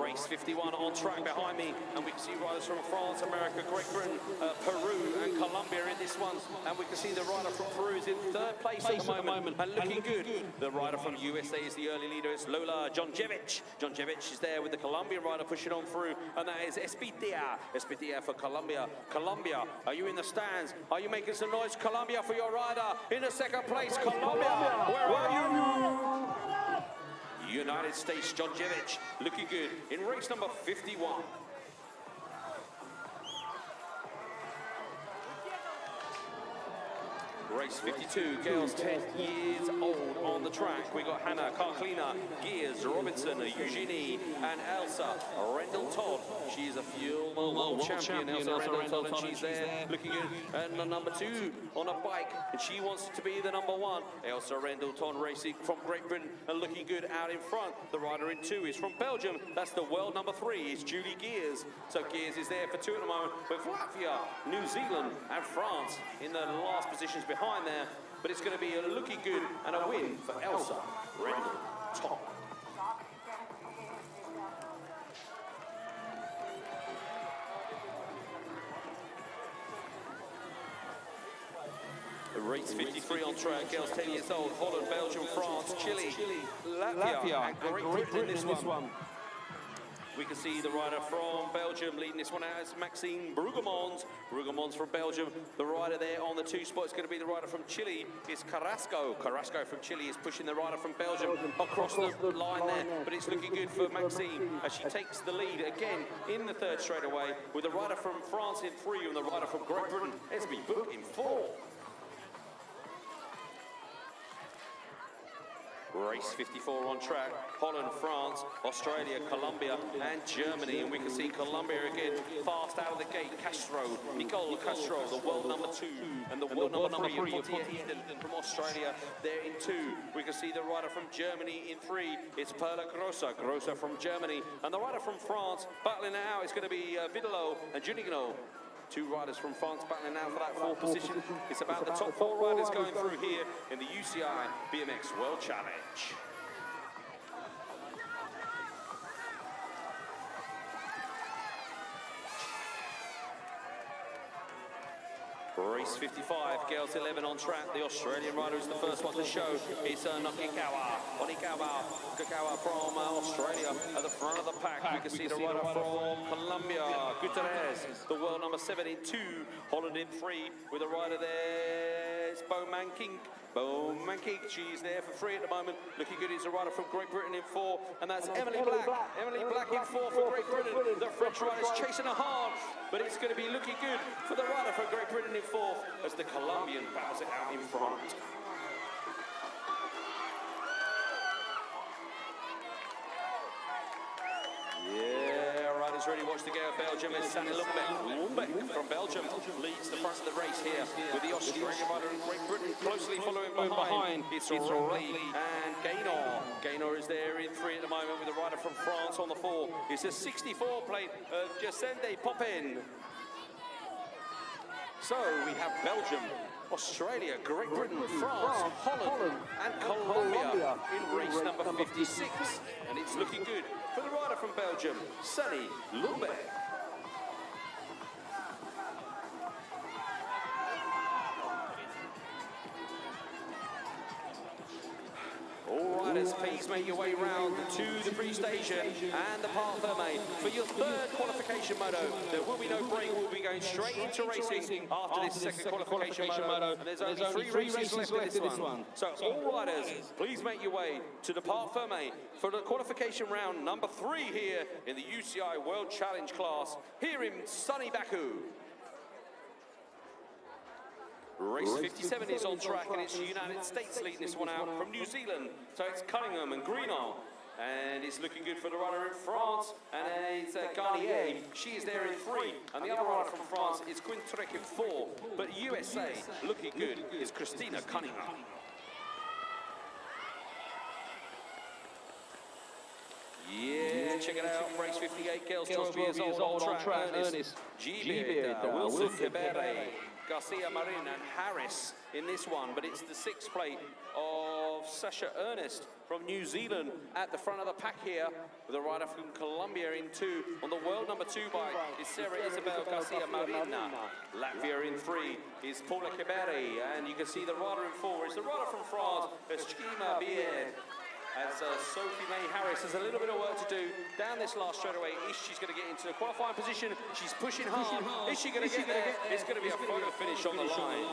Race 51 on track behind me, and we can see riders from France, America, Great Britain, Peru, and Colombia in this one. And we can see the rider from Peru is in 3rd place at the moment and looking good. The rider from USA is the early leader. It's Lola Jonjevic. Jonjevic is there with the Colombian rider pushing on through, and that is Espitia. Espitia for Colombia. Colombia, are you in the stands? Are you making some noise, Colombia, for your rider? In the 2nd place, Colombia, where are you? United States, Jonjevic, looking good in race number 51. Race 52, girls 10 years old on the track. We got Hannah, Carlina, Gears, Robinson, Eugenie, and Elsa Rendell Todd. She is a fuel world champion, Elsa Rendell Todd, and she's there looking good. And the number 2 on a bike, and she wants to be the number 1. Elsa Rendell Todd racing from Great Britain and looking good out in front. The rider in 2 is from Belgium. That's the world number 3, is Julie Gears. So Gears is there for 2 at the moment, with Latvia, New Zealand, and France in the last positions behind there, but it's going to be a looking good and a win for Elsa Rendell Todd. Race 53 on track, girls 10 years old, Holland, Belgium, France, Chile, Latvia, and Great Britain in this one. We can see the rider from Belgium leading this one out is Maxime Brueggemons. Brueggemons from Belgium. The rider there on the 2 spot is going to be the rider from Chile. It's Carrasco. Carrasco from Chile is pushing the rider from Belgium across the line there. But it's looking good for Maxime as she takes the lead again in the 3rd straightaway with the rider from France in 3 and the rider from Great Britain, Esme Book, in 4. Race 54 on track, Holland, France, Australia, Colombia, and Germany. And we can see Colombia again, fast out of the gate. Castro, Nicole Castro, the world number 2, and the world number 3, Portia Eden from Australia, there in 2. We can see the rider from Germany in 3. It's Perla Grossa, Grossa from Germany. And the rider from France, battling it out, is going to be Vidalo and Junigno. 2 riders from France battling now for that 4th position. It's about the top 4 riders going through here in the UCI BMX World Challenge. Race 55, girls 11 on track. The Australian rider is the first one to show. It's Onikawa from Australia at the front of the pack. We can see the rider from Colombia, Gutierrez, the world number 7 in 2, Holland in 3, with a rider there. It's Bo Mankink. Bo Mankink, she's there for 3 at the moment. Looking good is a rider from Great Britain in 4, and that's Emily Black. Emily Black in 4 for Great Britain. The French rider's chasing her hard, but it's going to be looking good for the rider from Great Britain in 4th as the Colombian bows it out in front. Yeah, riders ready. Watch the go of Belgium. It's Sanne Lumbeck from Belgium leads the front of the race here with the Australian rider and Great Britain closely following behind. It's Riley and Gaynor. Gaynor is there in 3 at the moment with the rider from France on the 4. It's a 64 plate of Jacende Popin. So we have Belgium, Australia, Great Britain, France, Holland and Colombia in race number 56. And it's looking good for the rider from Belgium, Sanne Lumbeck. All riders, please make your way round to the pre-station and the Parc Fermé. For your 3rd qualification moto, there will be no break. We'll be going straight into racing after this second qualification moto. And there's only 3 races left in this one. So all riders, please make your way to the Parc Fermé for the qualification round number 3 here in the UCI World Challenge class here in sunny Baku. Race 57 is on track, and it's the United States leading this one out from New Zealand. So it's Cunningham and Greenall. And it's looking good for the rider in France, and it's Garnier. She is there in 3. And the other rider from France is Quintrec in 4. But USA, looking good, is Christina Cunningham. Yeah, check it out. Race 58, girls 12 years old on track. Ernest, Gibert, Wilson, Cabaret, Garcia Marin and Harris in this one, but it's the 6th plate of Sasha Ernest from New Zealand at the front of the pack here, with a rider from Colombia in 2. On the world number 2 bike is Sarah Isabel Garcia Marina. Latvia in 3 is Paula Keberi, and you can see the rider in 4 is the rider from France, Eschima Bier. As Sophie May Harris has a little bit of work to do down this last straightaway. Is she's going to get into the qualifying position? She's pushing hard. Is she going to get there? It's going to be a photo finish on the line.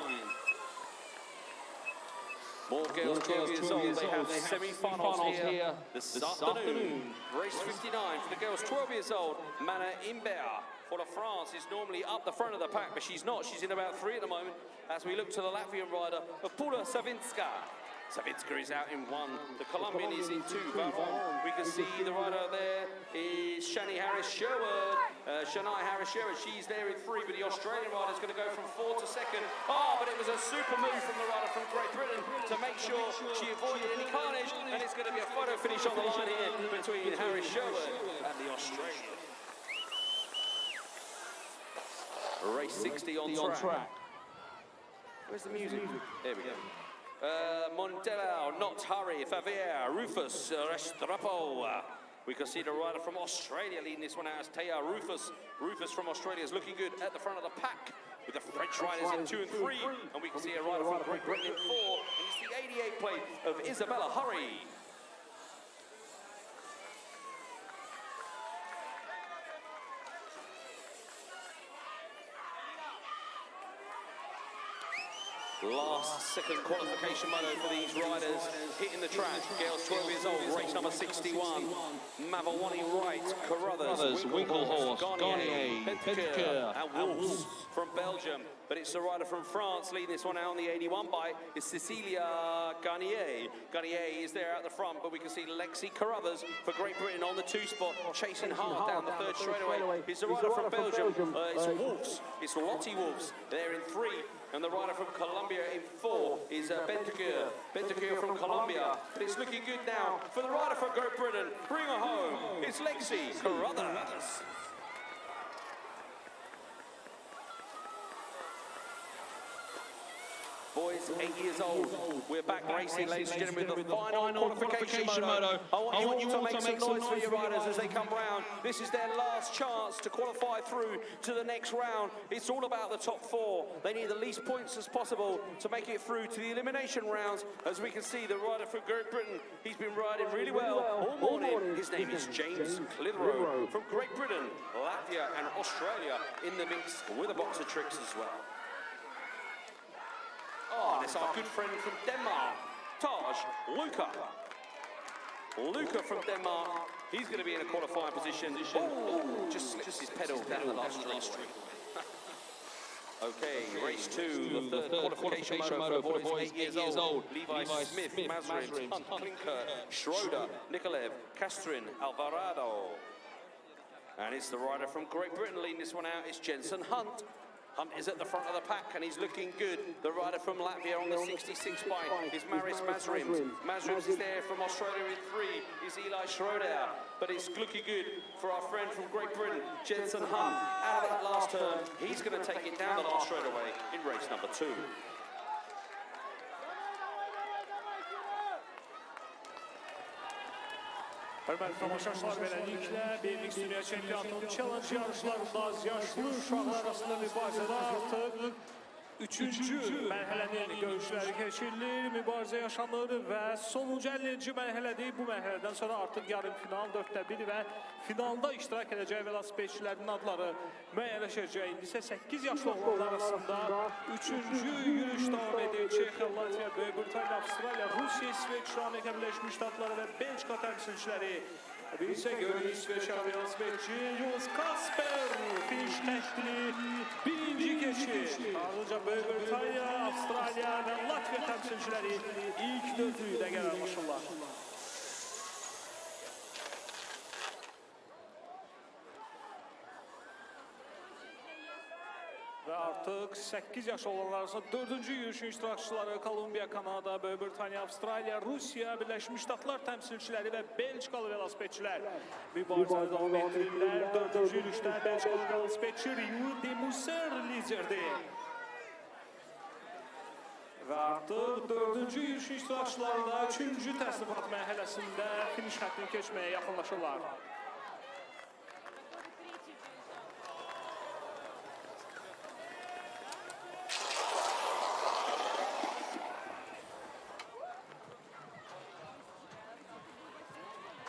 More girls 12 years old. They have semi-finals here this afternoon. Race 59 for the girls 12 years old. Mana Imbert for the France is normally up the front of the pack, but she's not. She's in about 3 at the moment as we look to the Latvian rider, Paula Savinska. Savinska is out in 1. The Colombian is in 2. But we can see the rider there is Shani Harris-Sherwood. Shani Harris-Sherwood, she's there in 3, but the Australian rider is going to go from 4 to 2nd. Oh, but it was a super move from the rider from Great Britain to make sure she avoided any carnage, and it's going to be a photo finish on the line here between Harris-Sherwood and the Australian. Race 60 on track. Where's the music? There we go. Montella, Not Hurry, Favier, Rufus, Restrepo. We can see the rider from Australia leading this one out as Taya Rufus. Rufus from Australia is looking good at the front of the pack with the French riders in 2 and 3. And we can see a rider from Great Britain in 4. And it's the 88 plate of Isabella Hurry. Last second qualification moto for these riders hitting the track. Girls 12 years old, race number 61. Mavawani Wright, Carruthers, Winklehorst, Garnier, Bentker, and Wolves from Belgium. But it's the rider from France leading this one out on the 81 bike. It's Cecilia Garnier. Garnier is there at the front, but we can see Lexi Carruthers for Great Britain on the 2 spot, chasing hard down the 3rd straightaway. It's the rider from Belgium. It's Wolves. It's Lottie Wolves. They're in 3. And the rider from Colombia in 4 is Bentker. Bentker from Colombia. But it's looking good now for the rider from Great Britain. Bring her home. It's Lexi Carruthers. Boys, 8 years old. We're back racing, ladies and gentlemen, the final qualification moto. I want you all to make some noise for your riders as they come round. This is their last chance to qualify through to the next round. It's all about the top 4. They need the least points as possible to make it through to the elimination rounds. As we can see, the rider from Great Britain, he's been riding really well all morning. His name is James Clitheroe from Great Britain, Latvia and Australia in the mix with a box of tricks as well. Oh, it's our good friend from Denmark, Taj Luca. Luca from Denmark, he's going to be in a qualifying position. Oh, just slips his pedal down the last straight. Okay, race 2, the 3rd qualification moto for the boys 8 years old. Levi Smith, Mazrin, Hunt, Klinker, Schroeder, Nikolev, Castrin, Alvarado. And it's the rider from Great Britain leading this one out. It's Jensen Hunt. Hunt is at the front of the pack and he's looking good. The rider from Latvia on the 66 bike is Maris Mazrims. Mazrims is there from Australia in 3. Is Eli Schroeder. But it's looking good for our friend from Great Britain, Jensen Hunt. Out of that last turn, he's going to take it down the last straightaway in race number 2. Hörmətli tamaşaçılar, beləliklə BMX Dünya Çempionatının challenge yarışlarında yaşlı uşaqlar arasında mübarizədə artıq 3-cü mərhələnin görüşləri keçirilir, mübarizə yaşanır və sonuncu 50-ci mərhələdir. Bu mərhələdən sonra artıq yarım final, 4-1 və finalda iştirak edəcək velosipedçilərin adları müəyyənləşəcək. İndi isə 8 yaşlı oğlanlar arasında 3-cü yürüyüş davam edir. Çexiya, Latviya, Böyük Britaniya, Avstraliya, Rusiya, İsveç, Amerika Birləşmiş Ştatları və Belçika təmsilçiləri. Bir ise görün İsveç velosipedçi Jules Kasper finish təhdili birinci keçir. Ardınca Böyük Britaniya, Avstraliya və Latviya təmsilçiləri ilk dördlükdə qərar almışlar. Ve artık 8 yaş olanlar arasında 4-cü yürüyüşün iştirakçıları Kolumbiya, Kanada, Böyük Britaniya, Avstraliya, Rusiya, Birləşmiş Ştatlar təmsilçiləri və Belçikalı velosipedçilər mübarizəni davam etdirirlər. 4-cü yürüyüşdə Belçikalı velosipedçi Riu de Muser liderdir. Və artıq 4-cü yürüyüşün iştirakçıları da 3-cü təsnifat mərhələsində finish xəttini keçməyə yaxınlaşırlar.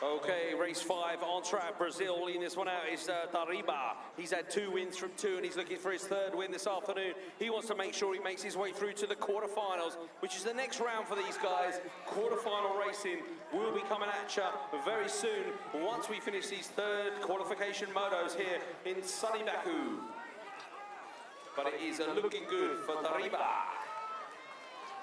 Okay, race 5 on track. Brazil leading this one out is Dariba. He's had 2 wins from 2 and he's looking for his 3rd win this afternoon. He wants to make sure he makes his way through to the quarterfinals, which is the next round for these guys. Quarterfinal racing will be coming at you very soon once we finish these 3rd qualification motos here in sunny Baku. But it is looking good for Dariba.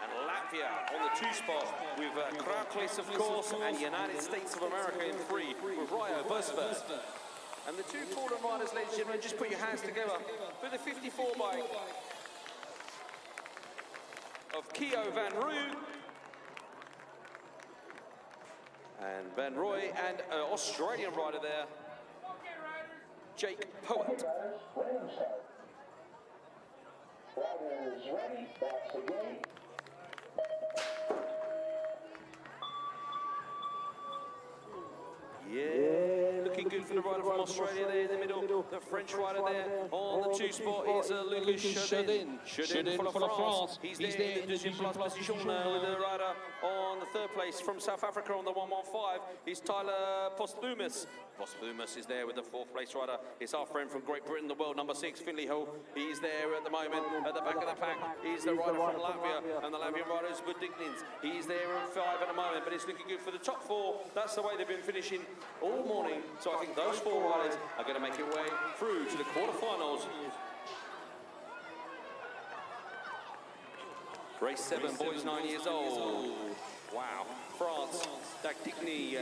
And Latvia on the 2 spot with Krauklis, of course, and United States of America in 3 with Ryo Bursford. And the 2 Fordham riders, ladies and gentlemen, just put your hands together for the 54 bike of Keo Van Roo and Van Roy, and Australian rider there, Jake Poet. Riders ready, that's the gate. Yeah, looking good for the rider from Australia there in the middle. The French rider there on the 2 spot is Lucas Chardin. Chardin for France. He's there in the deuxième place position with the rider on the 3rd place from South Africa on the 115 is Tyler Posthumus. Posthumus is there with the 4th place rider. It's our friend from Great Britain, the world number 6, Finley Hill. He's there at the moment. At the back of the pack is the rider from Latvia, and the Latvian rider is Budignins. He's there in 5 at the moment, but it's looking good for the top 4. That's the way they've been finishing all morning. So I think those 4 riders are going to make their way through to the quarterfinals. Race 7, boys 9 years old. Wow. France, Daktigny,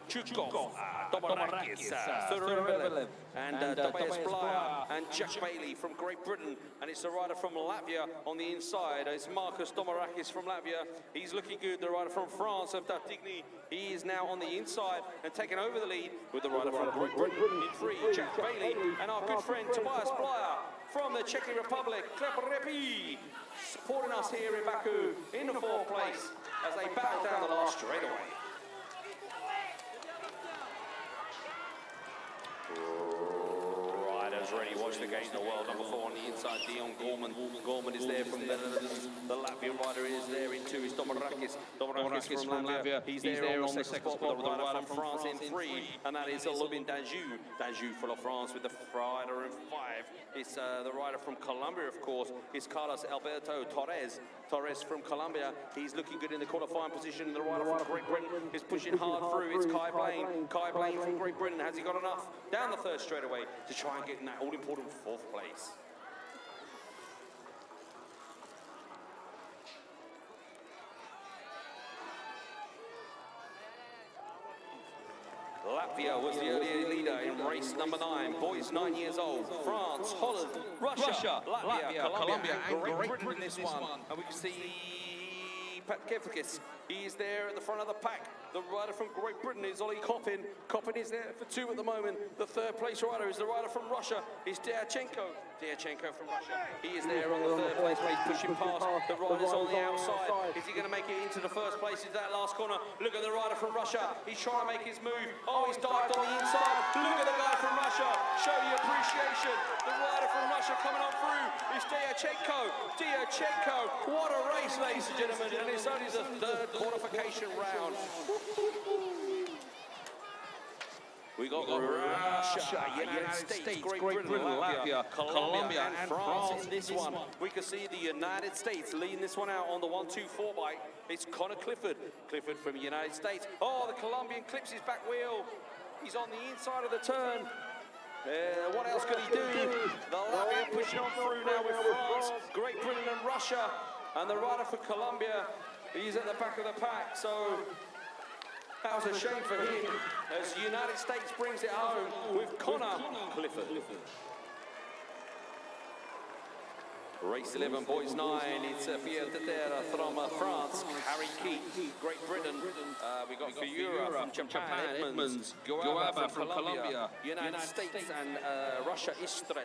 Chukov, Domarakis, Surovelev, and Tobias Blyer, and Jack Bailey from Great Britain. And it's the rider from Latvia on the inside. It's Marcus Domarakis from Latvia. He's looking good. The rider from France of Daktigny, he is now on the inside and taking over the lead with the rider from Great Britain in 3, Jack Bailey, and our good friend Tobias Blyer from the Czech Republic, Kleprepi, supporting us here in Baku in the 4th place as they battle down the last straightaway. Riders ready, watch the game, the world number 4 on the inside, Dion Gorman. Gorman is there from the Netherlands. The Latvian rider is there in 2, is Domarakis. Domarakis from Latvia. He's there on the 2nd spot with the rider from France in 3, and that is Lubin Danjou. Danjou for France with the rider in 5. It's the rider from Colombia, of course, is Carlos Alberto Torres. Torres from Colombia, he's looking good in the qualifying position. The rider from Great Britain is pushing hard through. It's Kai Blaine. Kai Blaine from Great Britain. Has he got enough down the 3rd straightaway to try and get in that all-important 4th place? Latvia was the earlier leader in race number 9. Boys 9 years old. France, Holland, Russia, Latvia, Colombia, and Great Britain in this one. And we can see Pat Kevlikis. He is there at the front of the pack. The rider from Great Britain is Ollie Koppin. Koppin is there for 2 at the moment. The third place rider is the rider from Russia. It's Dyachenko. Dyachenko from Russia. He is there on the third place race, pushing past the riders on the outside. Is he going to make it into the first place in that last corner? Look at the rider from Russia. He's trying to make his move. Oh, he's dived on the inside. Look at the guy from Russia. Show your appreciation. The rider from Russia coming on through is Dyachenko. Dyachenko. What a race, ladies and gentlemen. And it's only the third qualification round. We got Russia, United States, Great Britain, Latvia, Colombia, and France in this one. We can see the United States leading this one out on the 1-2-4 bike. It's Connor Clifford. Clifford from the United States. Oh, the Colombian clips his back wheel. He's on the inside of the turn. What else could he do? The Latvian pushing on through now with France, Great Britain and Russia. And the rider for Colombia, he's at the back of the pack. So that was a shame for him as the United States brings it home with Connor Clifford. Race 11, boys 9, it's Pierre Tetera from France, Harry Keat, Great Britain, we got Fiura from Japan, Edmonds, Guava from Colombia, United States and Russia, Istre.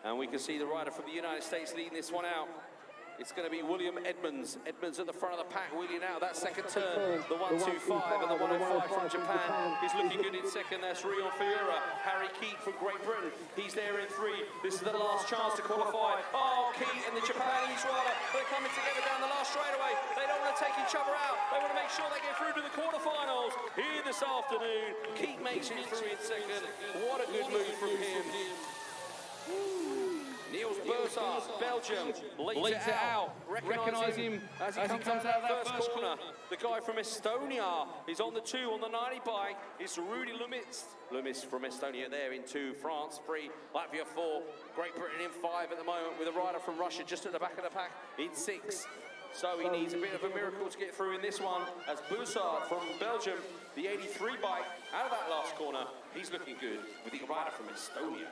And we can see the rider from the United States leading this one out. It's going to be William Edmonds. Edmonds at the front of the pack, wheeling out that second turn. The 1-2-5 and the 1-05 from Japan is looking good in second. That's Rion Fiora. Harry Keat from Great Britain. He's there in 3. This is the last chance to qualify. Oh, Keat and the Japanese rider. They're coming together down the last straightaway. They don't want to take each other out. They want to make sure they get through to the quarterfinals here this afternoon. Keat makes it through in second. What a good move from him. Niels Bursard, Belgium, leads it out. Recognise him as he comes out of that first corner. The guy from Estonia is on the 2 on the 90 bike. It's Rudy Lumitz. Lumitz from Estonia there in 2. France 3, Latvia 4, Great Britain in 5 at the moment with a rider from Russia just at the back of the pack in 6. So he needs a bit of a miracle to get through in this one as Bursard from Belgium, the 83 bike, out of that last corner. He's looking good with the rider from Estonia.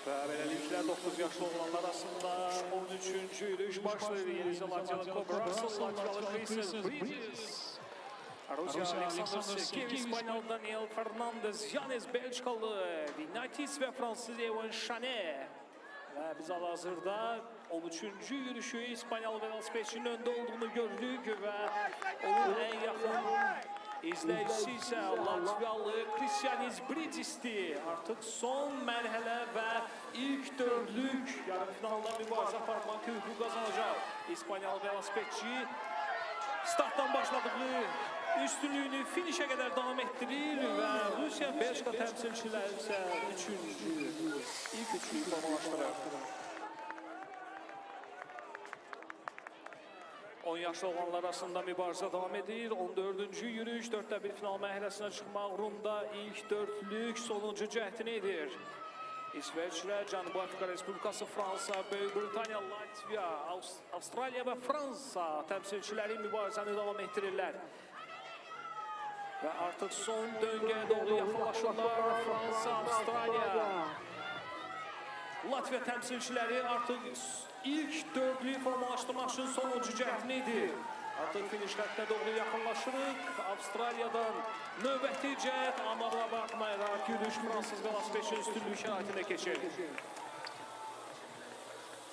Ve beləliklə 9 yaşlı oğlanlar arasında 13. yürüyüş başlayır. Yeni Zelandiyalı Kobe Russell, Latviyalı Grayson Bridges, Rusya Alexander Sergeyev, İspanyol Daniel Fernandez, Yanez Belçikalı, Vinaitis ve Fransız Evan Chanet. Ve biz hal-hazırda 13. yürüyüşü İspanyol velosipedçinin önde olduğunu gördük ve onun en yakın İzləyicisi isə Latviyalı Kristianis Bridges'ti. Artıq son mərhələ və ilk 4lük yarım finalda mübarizə aparmaq hüququ qazanacaq. İspanyol velosipedçi startdan başladığı üstünlüyünü finişə qədər davam etdirir və Rusiya, Belçika təmsilçiləri isə ilk üçlüyü formalaşdırır. 10 yaşlı olanlar arasında mübarizə davam edir. 14. yürüyüş 4'te 1 final mərhələsinə çıxmaq uğrunda ilk 4lük sonuncu cəhdini edir. İsveçrə, Cənubi Afrika Respublikası, Fransa, Böyük Britaniya, Latviya, Avstraliya və Fransa təmsilçiləri mübarizəni davam etdirirlər. Və artıq son döngəyə doğru yaxınlaşırlar. Fransa, Avstraliya, Latviya təmsilçiləri artıq ilk 4lüyü formalaşdırmaq üçün sonuncu cəhdini edir. Artıq finiş xəttinə doğru yaxınlaşırıq. Avstraliyadan növbəti cəhd, amma buna baxmayaraq yürüyüş Fransız velosipedçinin üstünlüyü şəraitində keçir.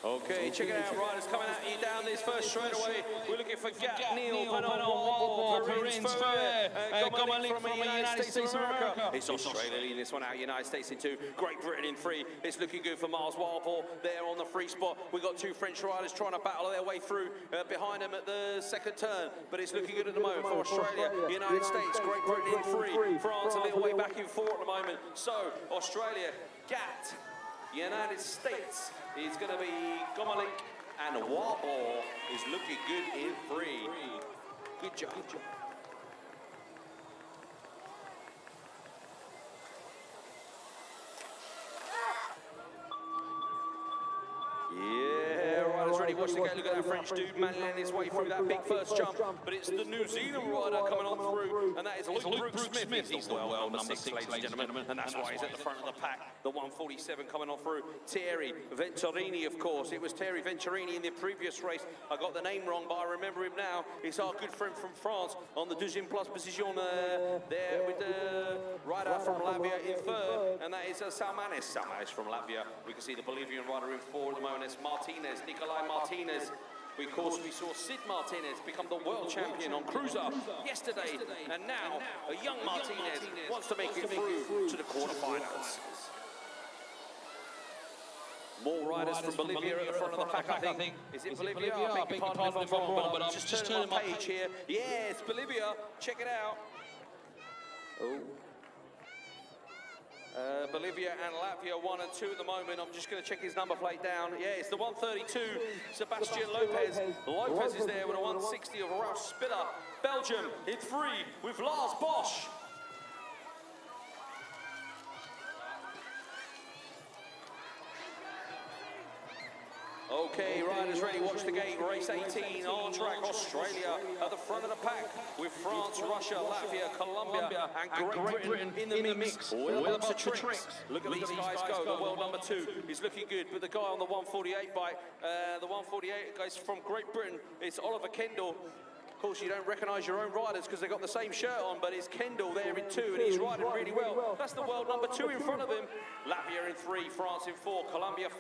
Okay, check it out, riders coming at you down this first straightaway. We're looking for Gat Neal, Bernard Waldborg, Perrins Ferrer, Gomelik from the United States of America. It's Australia leading this one out, United States in 2, Great Britain in 3. It's looking good for Miles Waldborg there on the free spot. We've got 2 French riders trying to battle their way through behind them at the second turn, but it's looking good at the moment for Australia, United States, Great Britain in 3, France a little way back in 4 at the moment. So, Australia, Gat, United States is going to be Gomelik, and Waldborg is looking good in 3. Good job. ready, watch the gate, look at that French dude manling his way through that big first jump. But it's the New Zealand rider coming on through, and that is Luke Brooks-Smith. He's the world number 6, ladies and gentlemen, and that's why he's at the front of the pack. The 147 coming on through. Thierry Venturini, of course. It was Thierry Venturini in the previous race. I got the name wrong, but I remember him now. It's our good friend from France on the deuxième place position there with the rider from Latvia in third, and that is Salmanis. Salmanis from Latvia. We can see the Bolivian rider in 4 at the moment. It's Martinez, Nicolai Martinez. Of course, we saw Sid Martinez become the world champion on Cruiser yesterday, and now a young Martinez wants to make it through to the quarterfinals. More riders from Bolivia at the front of the pack, I think. Is it Bolivia? I beg your pardon if I'm wrong, but I'm just turning my page here. Yeah, it's Bolivia. Check it out. Oh. Bolivia and Latvia 1 and 2 at the moment. I'm just going to check his number plate down. Yeah, it's the 132, Sebastian Lopez. Lopez is there with a 160 of Ralph Spiller. Belgium in 3 with Lars Bosch. Okay, riders ready, watch the gate, race 18, on track, Australia at the front of the pack with France, Russia, Latvia, Colombia and Great Britain in the mix with a bunch of tricks. Look at these guys go, the world number 2 is looking good, but the guy on the 148 bike, the 148 guys from Great Britain, it's Oliver Kendall. Of course, you don't recognise your own riders because they've got the same shirt on, but it's Kendall there in 2, and he's riding really well. That's the world number 2 in front of him. Latvia in 3, France in 4, Colombia 5,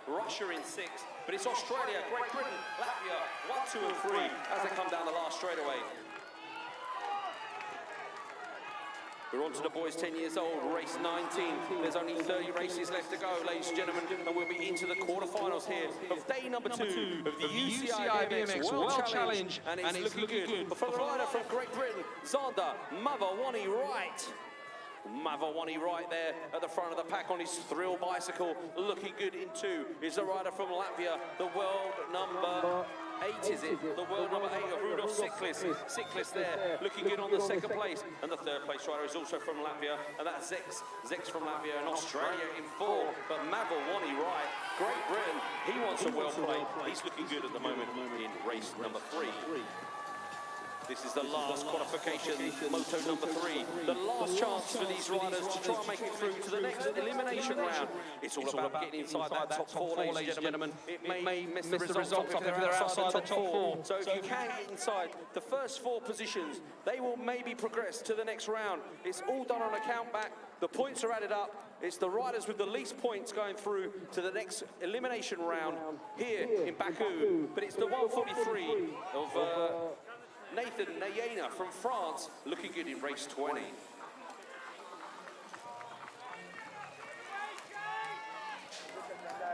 Russia in 6. But it's Australia, Great Britain, Latvia, 1, 2 and 3 as they come down the last straightaway. We're on to the boys 10 years old, race 19. There's only 30 races left to go, ladies and gentlemen, and we'll be into the quarterfinals here of day number 2 of the UCI BMX World Challenge. And it's looking good. But for the rider from Great Britain, Zander Mavawani Wright. Mavawani right there at the front of the pack on his thrill bicycle, looking good in 2 is the rider from Latvia, the world number 8, is it? The world number 8 of Rudolf Siklis. Siklis there, looking good on the 2nd place. And the 3rd place rider is also from Latvia, and that's Zex. Zex from Latvia and Australia in 4. But Mavawani right, Great Britain, he wants a well play. He's looking good at the moment in race number 3. This is the last qualification, moto number 3. The last chance for these riders to try and make it through to the next elimination round. It's all about getting inside that top 4, ladies and gentlemen. It may miss the results if they're outside the top 4. So if you can get inside the first 4 positions, they will maybe progress to the next round. It's all done on a count back. The points are added up. It's the riders with the least points going through to the next elimination round here in Baku. But it's the 143 of Nathan Nayena from France, looking good in race 20.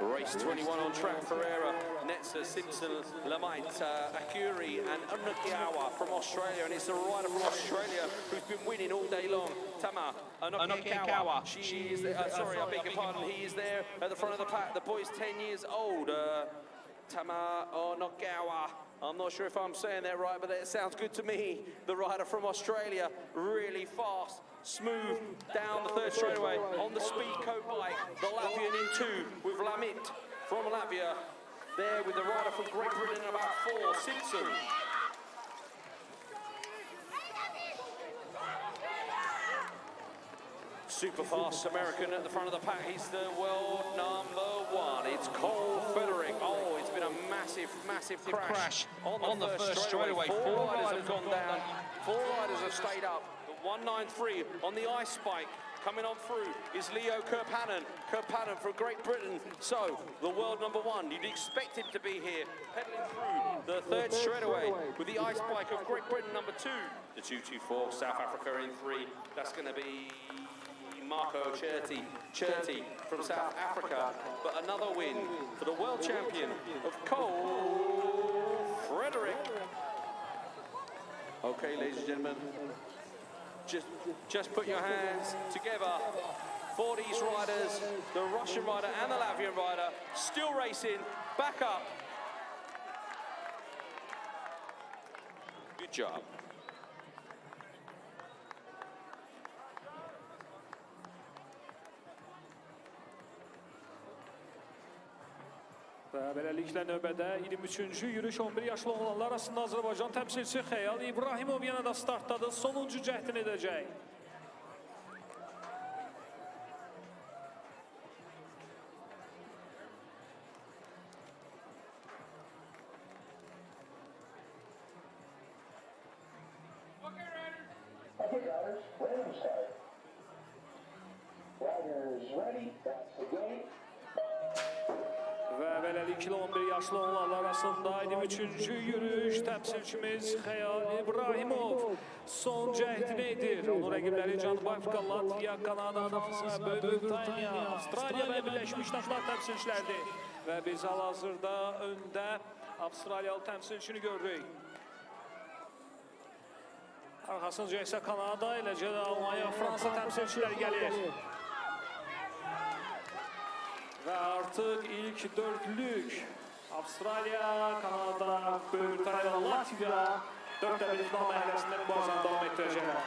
Race 21 on track, Ferreira, Netzer, Simpson, Lamite, Akuri and Unukiawa from Australia, and it's the rider from Australia who's been winning all day long, Tama Unukiawa. She is, sorry, I beg your pardon, he is there at the front of the pack. The boy's 10 years old, Tama Unukiawa. I'm not sure if I'm saying that right, but it sounds good to me. The rider from Australia, really fast, smooth, down the 3rd straightaway on the speed coat bike. The Latvian in 2 with Lamit from Latvia. There with the rider from Great Britain in about 4, Simpson. Super fast American at the front of the pack. He's the world number 1. It's Cole Frederick. Oh, it's been a massive crash on the first straightaway. 4 riders have gone down. 4 riders have stayed up. The 193 on the ice spike. Coming on through is Leo Kirkpannen. Kirkpannen from Great Britain. So, the world number 1, you'd expect him to be here, pedaling through the 3rd straightaway with the ice bike of Great Britain number 2. The 224, South Africa in 3. That's going to be Marco Cherty from South Africa, but another win for the world champion of Cole Frederick. Okay, ladies and gentlemen, just put your hands together for these riders, the Russian rider and the Latvian rider, still racing, back up. Good job. Və beləliklə növbədə 23-cü yürüş 11 yaşlı oğlanlar arasında Azərbaycan təmsilçisi Xəyal İbrahimov yenə də startdadır, sonuncu cəhdini edəcək. Okay, riders, ready to start. Riders ready, that's the gate. Və beləliklə 11 yaşlı oğlanlar arasında 23-cü yürüş təmsilçimiz Xəyal İbrahimov son cəhdini edir. Onun rəqibləri Cənubi Latviya, Kanada, Fransa, Böyük Britaniya, Avstraliya və Birləşmiş Ştatlar təmsilçiləridir. Və biz hal-hazırda öndə Avstraliyalı təmsilçini görürük. Arxasınca isə Kanada, eləcə də Almanya, Fransa təmsilçiləri gəlir. Və artıq ilk dördlük Avstraliya, Kanada, Böyük Britaniya, Latviya 4-1 final mərhələsində mübarizəni davam etdirəcəklər.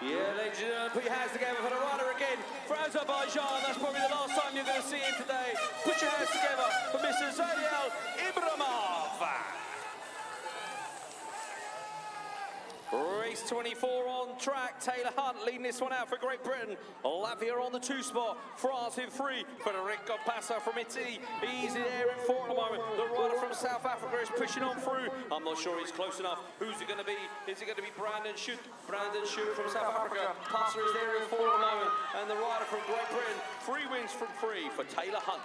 Yeah, ladies and gentlemen, put your hands together for the rider again for Azerbaijan. That's probably the last time you're going to see him today. Put your hands together for Mr. Zayel Ibrahimov. Race 24 on track. Taylor Hunt leading this one out for Great Britain. Latvia on the 2 spot. France in 3. Federico Passa from Italy. He's there in 4 at the moment. The rider from South Africa is pushing on through. I'm not sure he's close enough. Who's it going to be? Is it going to be Brandon Schutt? Brandon Schutt from South Africa. Passa is there in 4 at the moment. And the rider from Great Britain. 3 wins from 3 for Taylor Hunt.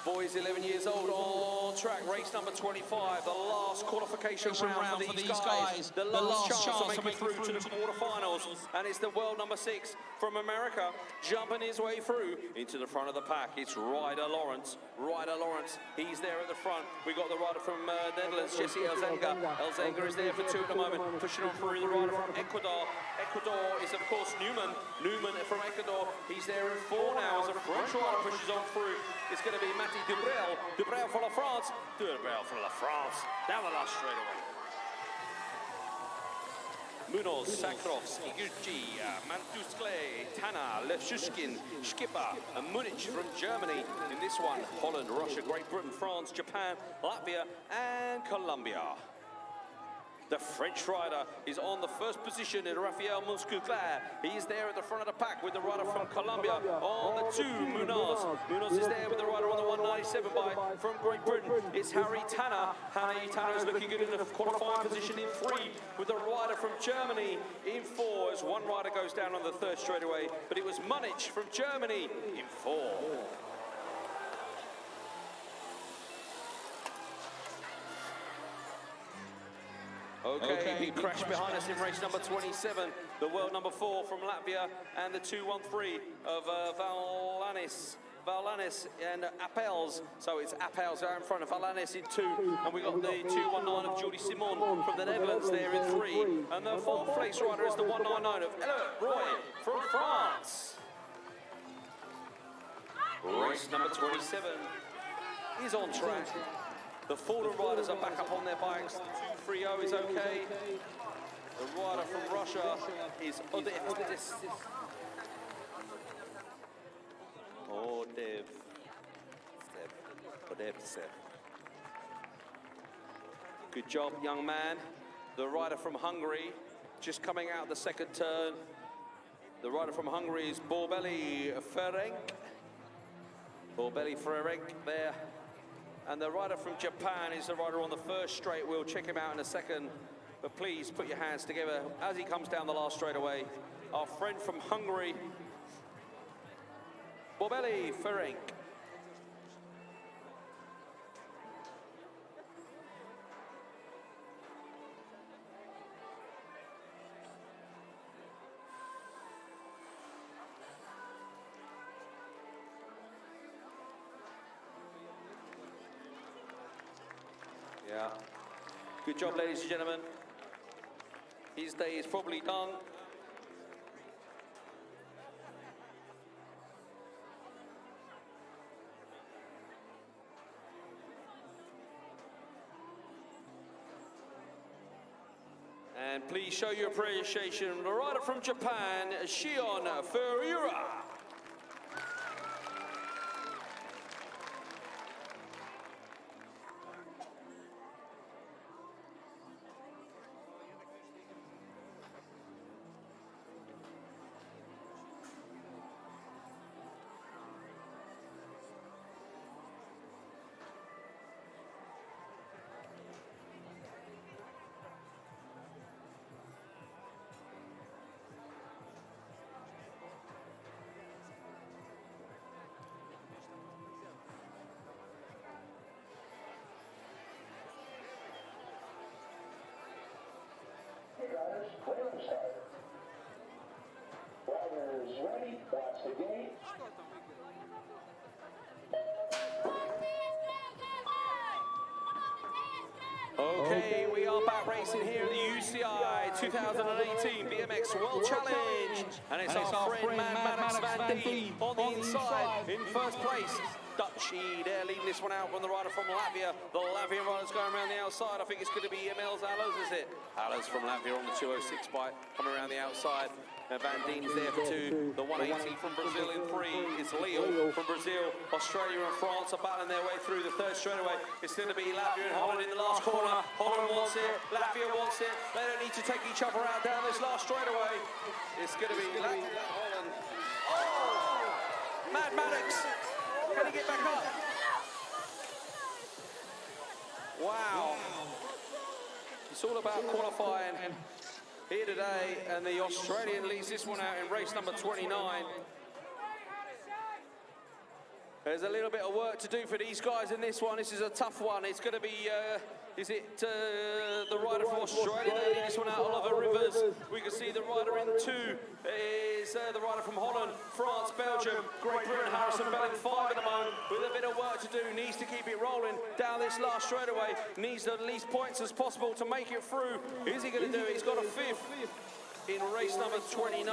Boys 11 years old on track, race number 25, the last qualification round for these guys. The last chance to make it through to the quarterfinals. And it's the world number 6 from America jumping his way through into the front of the pack. It's Ryder Lawrence. Ryder Lawrence, he's there at the front. We got the rider from Netherlands, Jesse Elzenga. Elzenga is there for 2 at the moment, pushing on through. The rider from Ecuador. Ecuador is of course Newman. Newman from Ecuador, he's there in 4 now as a French rider pushes on through. It's going to be Matty Dubrel. Dubrel for La France. Dubrel for La France. Down the last straightaway. Munoz, Sakros, Iguchi, Mantuskle, Tana, Lefshushkin, Skipper, and Munich from Germany. In this one, Holland, Russia, Great Britain, France, Japan, Latvia, and Colombia. The French rider is on the first position in Raphael Muscuclair. He's there at the front of the pack with the rider from Colombia on the 2, Munoz. Munoz is there with the rider on the 197 from Great Britain. It's Harry Tanner. Harry Tanner is looking good in the qualifying position in 3 with the rider from Germany in 4 as one rider goes down on the 3rd straightaway. But it was Munich from Germany in 4. Okay, he crashed behind us in race number 27, the world number 4 from Latvia, and the 213 of Valanis and Appels. So it's Appels out in front of Valanis in 2, and we got the 219 of Julie Simon from the Netherlands there in 3, and the 4th place rider is the 199 of Elliot Roy from France. Race number 27 is on track. The Fordham riders are back up on their bikes. The 230 is okay. The rider from Russia is Odevsev. Good job, young man. The rider from Hungary, just coming out the 2nd turn. The rider from Hungary is Borbeli Ferenc. Borbeli Ferenc there. And the rider from Japan is the rider on the 1st straight. We'll check him out in a second. But please put your hands together as he comes down the last straightaway. Our friend from Hungary, Borbeli Ferenc. Yeah. Good job, ladies and gentlemen. His day is probably done. And please show your appreciation. The rider from Japan, Shion Ferreira. Riders, random start. Riders ready, watch the gate. Okay, we are back racing here at the UCI 2018 BMX World Challenge. And it's our friend Maddox Van Dien on the inside in first place. Dutchie there leading this one out from the rider from Latvia. The Latvian rider's going around the outside. I think it's going to be Emils Alas, is it? Alas from Latvia on the 206 bike coming around the outside. Van Dien is there for two. The 180 from Brazil in three is Leo from Brazil. Australia and France are battling their way through the third straightaway. It's going to be Latvia and Holland in the last corner. Holland wants it, Latvia wants it. They don't need to take each other out down this last straightaway. It's going to be Latvia and Holland. Oh! Mad Maddox. Can he get back up? Wow. It's all about qualifying here today, and the Australian leads this one out in race number 29. There's a little bit of work to do for these guys in this one. This is a tough one. It's going to be, the rider from Australia leading this one out, Oliver Rivers. We can see the rider in two is the rider from Holland, France, Belgium, Great Britain, Harrison Bell in five at the moment, with a bit of work to do. Needs to keep it rolling down this last straightaway. Needs the least points as possible to make it through. Is he going to do it? He's got a fifth in race number 29.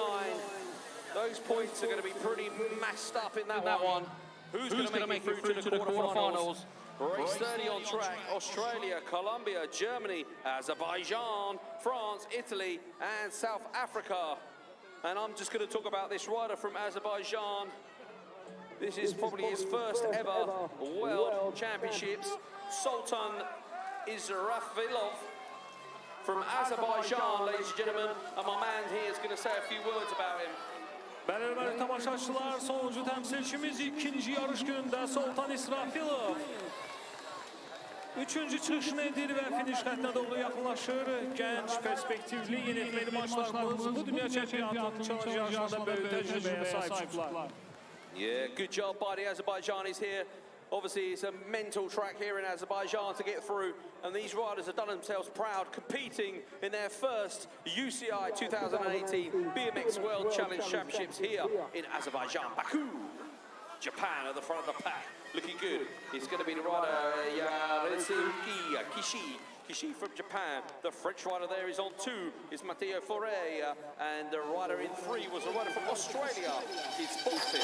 Those points are going to be pretty messed up in that one. Who's going to make it through to the quarterfinals? Race 30 on track. Australia, Colombia, Germany, Azerbaijan, France, Italy, and South Africa. And I'm just going to talk about this rider from Azerbaijan. This is probably his first ever World Championships. Sultan Israfilov from Azerbaijan, ladies and gentlemen. And my man here is going to say a few words about him. Bəli, tamaşaçılar, sonuncu təmsilçimiz ikinci yarış günündə Sultan İsrafilov. Üçüncü çıxışını edir və finiş xəttinə doğru yaxınlaşır. Gənc, perspektivli, yenilməli maçlarımız bu dünya çempionatının challenge yarışında böyük təcrübəyə sahibdirlər. Yeah, good job by the Azerbaijanis here. Obviously, it's a mental track here in Azerbaijan to get through, and these riders have done themselves proud, competing in their first UCI 2018 BMX World Challenge Championships here in Azerbaijan, Baku. Japan at the front of the pack, looking good. It's going to be the rider Kishi from Japan. The French rider there is on two, is Matteo Foray, and the rider in three was a rider from Australia. It's Bolton.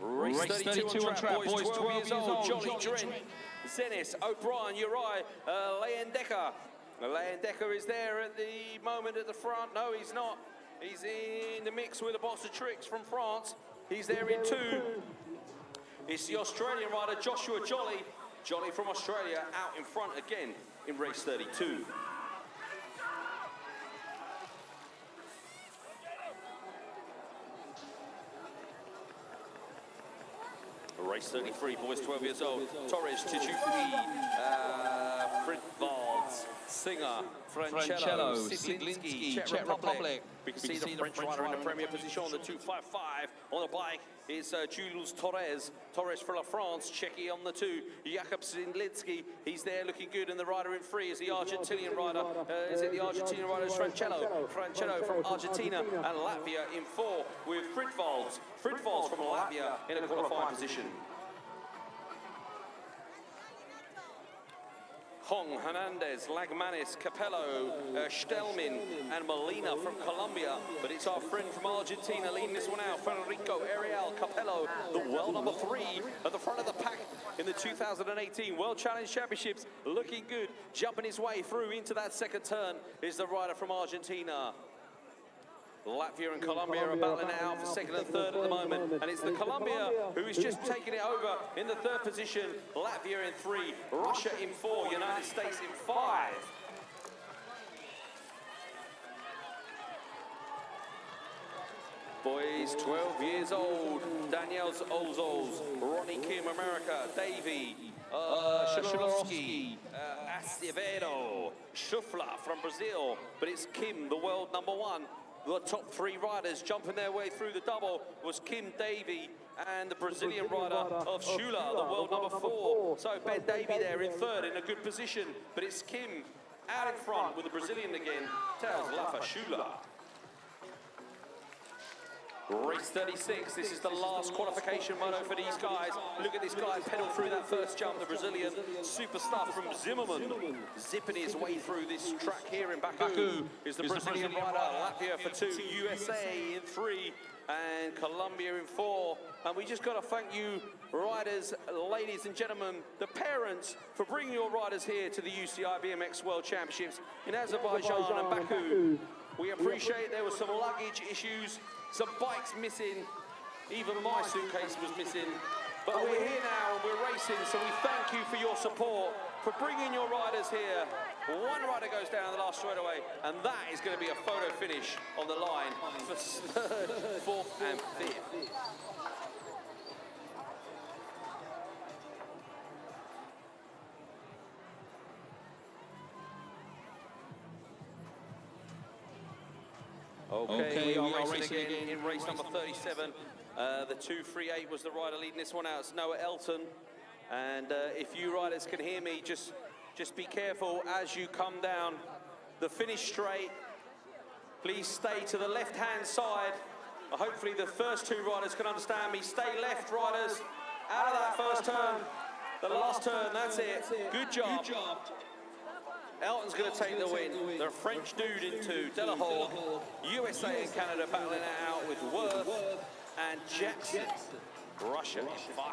Race 32 on track, boys 12 years old, Johnny Drent, Zenis, O'Brien, Uri, Leyendecker. Leyendecker is there at the moment at the front. No, he's not. He's in the mix with a box of tricks from France. He's there in two. It's the Australian rider, Joshua Jolly. Jolly from Australia out in front again in race 32. Race 33, boys 12 years old. Torres, Tijuki, Fridvalds, Singer, Francello, Sidlinski, Czech Republic. We can see the French rider in the premier position on the 255. On the bike is Jules Torres. Torres for La France, Czechia on the two. Jakub Sidlinski, he's there looking good. And the rider in three is the Argentinian rider. Is it the Argentinian rider? Francello. Francello from Argentina. And Latvia in four with Fridvalds. Fridvalds from Latvia in a qualifying position. Hong, Hernandez, Lagmanis, Capello, Stelmin and Molina from Colombia. But it's our friend from Argentina leading this one out. Federico Ariel Capello, the world number 3 at the front of the pack in the 2018 World Challenge Championships. Looking good, jumping his way through into that second turn is the rider from Argentina. Latvia and Colombia are battling it out for second and third at the moment. And it's the Colombia who is just taking it over in the third position. Latvia in 3, Russia in 4, United States in 5. Boys 12 years old, Daniel Olzos, Ronnie Kim, America, Davey, Shadorowski, Acevedo, Schufler from Brazil, but it's Kim, the world number 1. The top 3 riders jumping their way through the double was Kim, Davey, and the Brazilian rider of Schula, the world number 4. So Ben Davey there in third in a good position, but it's Kim out in front with the Brazilian again, Tails Lafa Schula. Race 36, this is the last qualification moto for these guys. Look at this guy pedal through that first jump, the Brazilian superstar from Zimmerman. Zipping his way through this track here in Baku is the Brazilian rider. Latvia for 2, USA in 3, and Colombia in 4. And we just got to thank you, riders, ladies and gentlemen, the parents, for bringing your riders here to the UCI BMX World Championships in Azerbaijan and Baku. We appreciate there were some luggage issues, some bikes missing, even my suitcase was missing. But we're here now and we're racing, so we thank you for your support, for bringing your riders here. One rider goes down the last straightaway, and that is going to be a photo finish on the line for 3rd, 4th and 5th. Okay, we are racing again in race number 37. The 238 was the rider leading this one out. It's Noah Elton. And if you riders can hear me, just be careful as you come down the finish straight. Please stay to the left-hand side. Hopefully the first 2 riders can understand me. Stay left, riders. Out of that first turn. The last turn, that's it. Good job. Elton's going to take the win. The French dude in 2, Delahore, USA and Canada battling it out with Worth and Jackson. Russia in 5.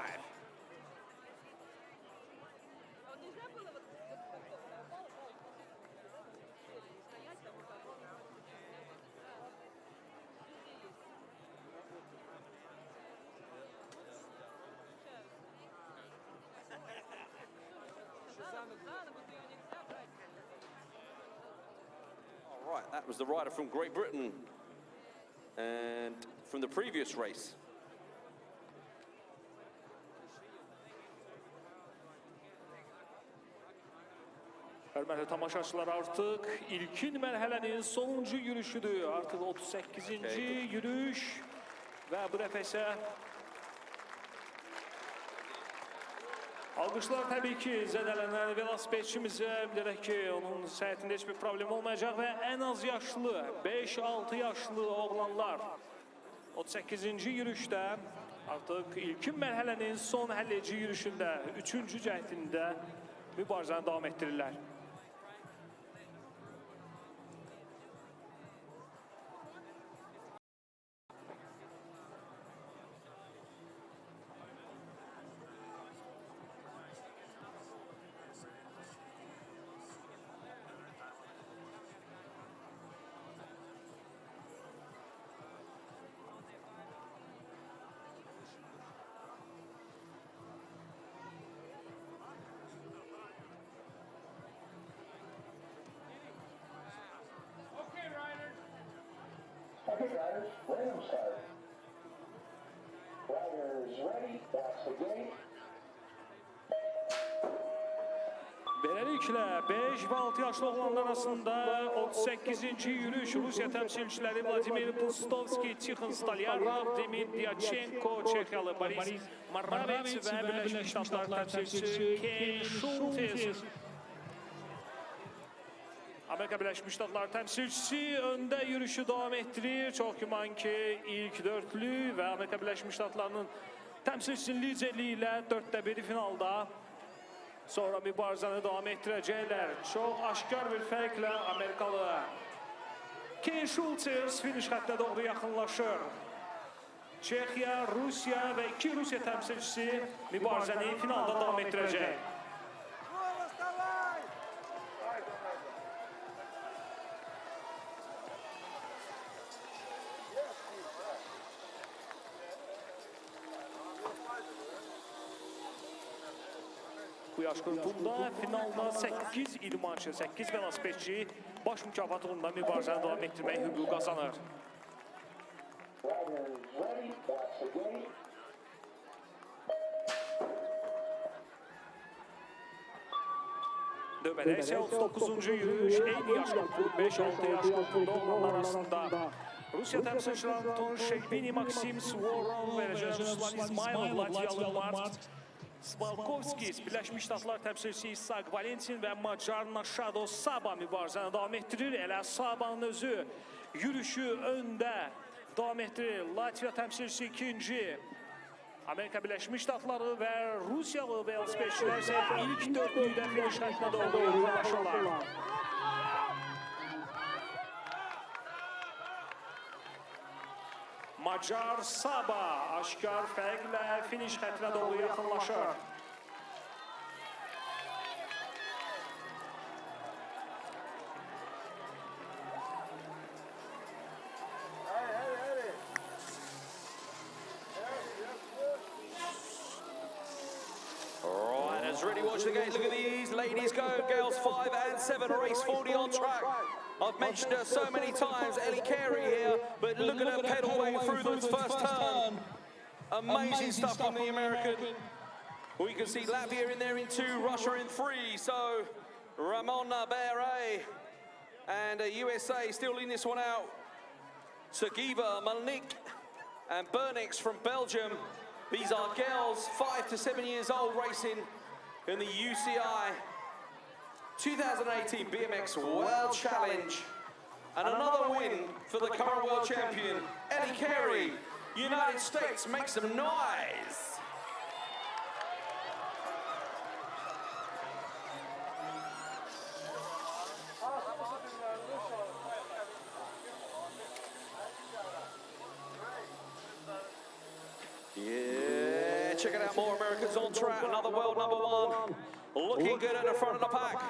Right, that was the rider from Great Britain and from the previous race. Hörmətli tamaşaçılar, artıq ilkin mərhələnin sonuncu yürüşüdür. Artıq 38-ci yürüş və bu dəfə isə alqışlar təbii ki, zədələnən velosipedçimizə bildirək ki, onun səhətində heç bir problem olmayacaq və ən az yaşlı, 5-6 yaşlı oğlanlar 38-ci yürüşdə artıq ilkin mərhələnin son həlledici yürüşündə, 3-cü cəhdində mübarizəni davam etdirirlər. Okay, riders, random start. Riders ready, that's the gate. Beləliklə, 5 və 6 yaşlı oğlanlar arasında 38-ci yürüş Rusiya təmsilçiləri Vladimir Pustovski, Tixon Stalyarov, Demid Dyachenko, Çexyalı Boris Moravets və Birləşmiş Ştatlar təmsilçisi Ken Schultes. Amerika Birləşmiş Ştatlar təmsilçisi öndə yürüşü davam etdirir. Çox güman ki, ilk dörtlü və Amerika Birləşmiş Ştatlarının təmsilçisinin liderliyi ilə 4-də 1 finalda sonra mübarizəni davam etdirəcəklər. Çox aşkar bir fərqlə Amerikalı Ken Schultz finish xəttinə doğru yaxınlaşır. Çexiya, Rusiya və 2 Rusiya təmsilçisi mübarizəni finalda davam etdirəcək. Bu yaş qrupunda finalda 8 idmançı, 8 velosipedçi baş mükafat uğrunda mübarizəni davam etdirmək hüququ qazanır. Növbədə isə 39-cu yürüyüş, eyni yaş qrupu, 5-6 yaş qrupunda olanlar arasında Rusiya təmsilçiləri Anton Şekbini, Maksim Svorov və Ruslan İsmailov, Latviyalı Mart Svalkovskis, Birləşmiş Ştatlar təmsilçisi İshak Valentin və Macar Nashado Saba mübarizəni davam etdirir. Elə Saba'nın özü yürüyüşü öndə davam etdirir. Latviya təmsilçisi ikinci. Amerika Birləşmiş Ştatları və Rusiyalı velosipedçilər isə ilk dörtlükdə finish xəttinə doğru yaxınlaşırlar. Macar Saba aşkar fərqlə finish xəttinə doğru yaxınlaşır. Ready, watch the gate. Look at these ladies go. Girls 5 and 7, race 40 on track. I've mentioned her so many times, Ellie Carey here, but look at her pedal way through the first turn. Amazing stuff from the American. We can see Latvia in there in 2, Russia in 3. So Ramona Beret and USA still in this one out. Sagiva, Malnik and Bernix from Belgium. These are girls 5 to 7 years old racing in the UCI 2018 BMX World Challenge. And another win for the current world champion, Ellie Carey. United States, make some noise. Yeah, check it out, more Americans on track, another world #1. Looking good at the front of the pack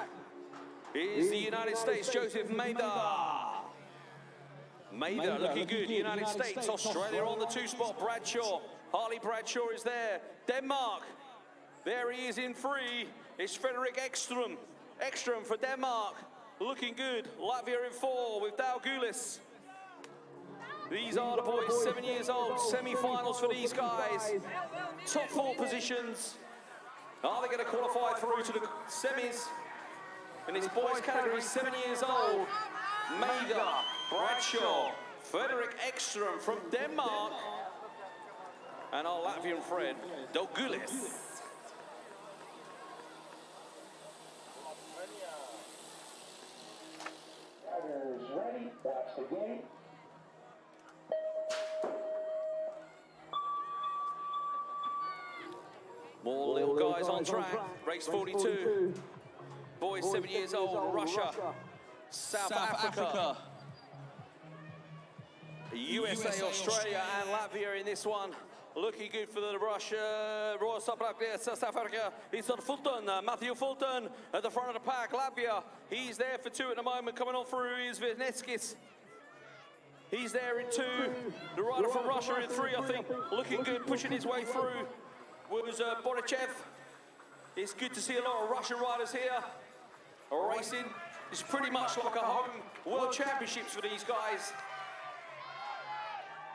is the United States, Joseph Maida. Maida looking good, United States, Australia on the 2 spot, Bradshaw. Harley Bradshaw is there. Denmark, there he is in 3. It's Frederick Ekström. Ekström for Denmark, looking good. Latvia in 4 with Daugulis. These are the boys, 7 years old, semi-finals for these guys. Top 4 positions. Are they going to qualify through to the semis? In this boys category, 7 years old. Maida, Bradshaw, Frederick Ekström from Denmark. And our Latvian friend, Daugulis. Riders ready, that's the gate. More little guys on track, race 42. Boys 7 years old, Russia, South Africa. USA, Australia and Latvia in this one. Looking good for the Russia, Royal South Africa. It's on Fulton, Matthew Fulton at the front of the pack. Latvia, he's there for 2 at the moment. Coming on through is Vesnetskis. He's there in 2. The rider from Russia in 3, I think. Looking good, pushing his way through was Borichev. It's good to see a lot of Russian riders here racing. It's pretty much like a home world championships for these guys.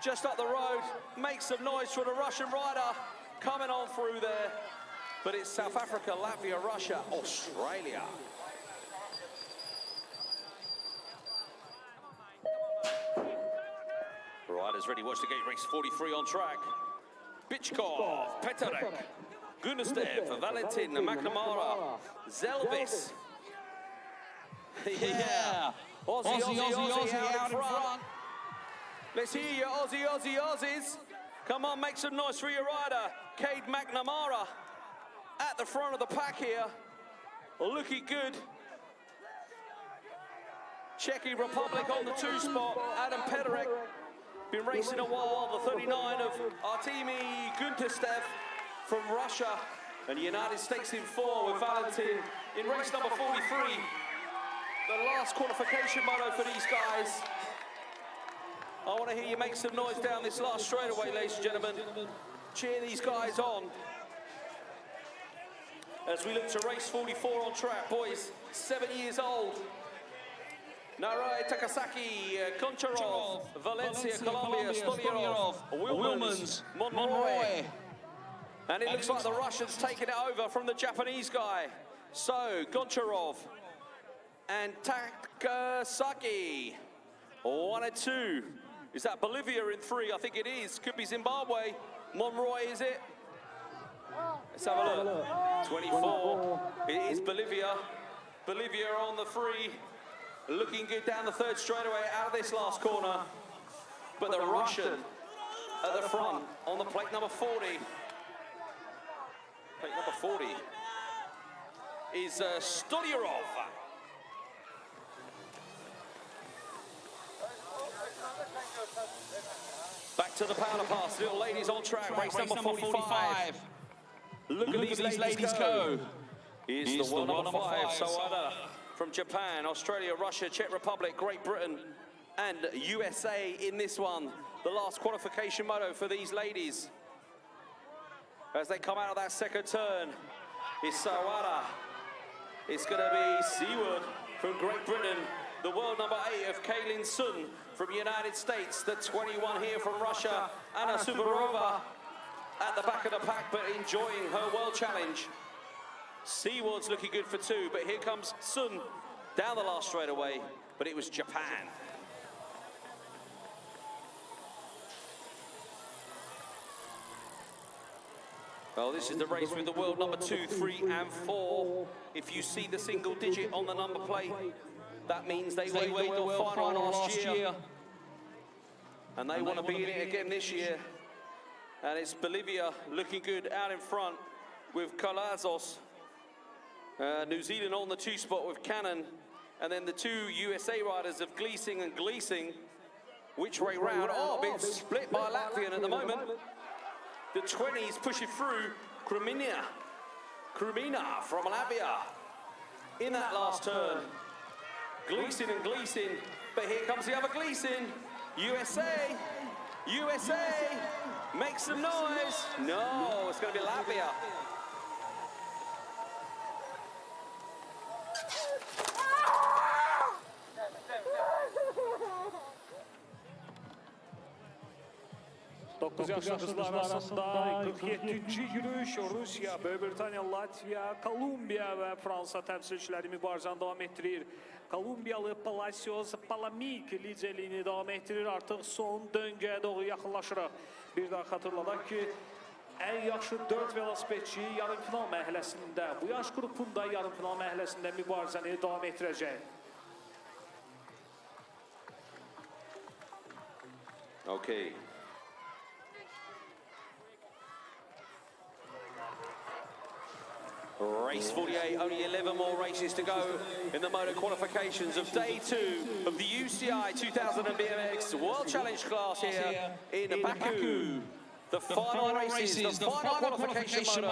Just up the road, make some noise for the Russian rider coming on through there. But it's South Africa, Latvia, Russia, Australia. Riders ready, watch the gate, race 43 on track. Bichkov, Petarek, Gunastev, Valentin, McNamara, Zelvis. Yeah, Aussie out in front. Let's hear you, Aussies. Come on, make some noise for your rider. Cade McNamara at the front of the pack here. looking good. Czech Republic on the 2 spot. Adam Pederek, been racing a while. The 39 of Artemi Gunterstev from Russia. And the United States in 4 with Valentin in race number 43. The last qualification moto for these guys. I want to hear you make some noise down this last straightaway, ladies and gentlemen. Cheer these guys on. As we look to race 44 on track, boys, 7 years old. Narai Takasaki, Koncharov, Valencia, Colombia, Stolyarov, Wilmans, Monroy. And it looks like the Russians taking it over from the Japanese guy. So, Goncharov and Takasaki, 1 and 2. Is that Bolivia in 3? I think it is. Could be Zimbabwe. Monroy, is it? Let's have a look. 24. It is Bolivia. Bolivia on the 3. Looking good down the 3rd straightaway out of this last corner. But the Russian at the front on the plate number 40. Plate number 40 is Stolyarov. Back to the powder pass, little ladies on track, race number 45. Look at these ladies go. Is the world number 5, Sawada from Japan, Australia, Russia, Czech Republic, Great Britain, and USA in this one. The last qualification moto for these ladies. As they come out of that 2nd turn, is Sawada. It's going to be Seward from Great Britain. The world number 8 of Kaylin Sun from the United States. The 21 here from Russia, Anna Suvorova at the back of the pack, but enjoying her World Challenge. Seward's looking good for 2, but here comes Sun down the last straightaway, but it was Japan. Well, this is the race with the world number 2, 3, and 4. If you see the single digit on the number plate, that means they made the world final last year. And they want to be in it again this year. And it's Bolivia looking good out in front with Calazos. New Zealand on the 2 spot with Cannon. And then the 2 USA riders of Gleesing and Gleesing. Which way round? Oh, being split by Latvian at the moment. The 20s pushing through. Krumina from Latvia in that last turn. Gleesing and Gleesing, but here comes the other Gleesing. USA, make some noise. No, it's going to be Latvia. Dokuz yaşlı kızlar arasında 47. yürüyüş Rusya, Böyük Britaniya, Latviya, Kolumbiya ve Fransa temsilcileri mübarizəni devam ettirir. Kolumbiyalı Palacios Palamik liderliğini devam ettirir. Artıq son döngəyə doğru yaxınlaşırıq. Bir daha xatırladaq ki, ən yaxşı 4 velosipedçi yarımfinal mərhələsində, bu yaş qrupunda yarımfinal mərhələsində mübarizəni devam etdirəcək. Okay. Race 48, only 11 more races to go in the motor qualifications of day 2 of the UCI 2000 BMX World Challenge class here in Baku. The final races, the final qualification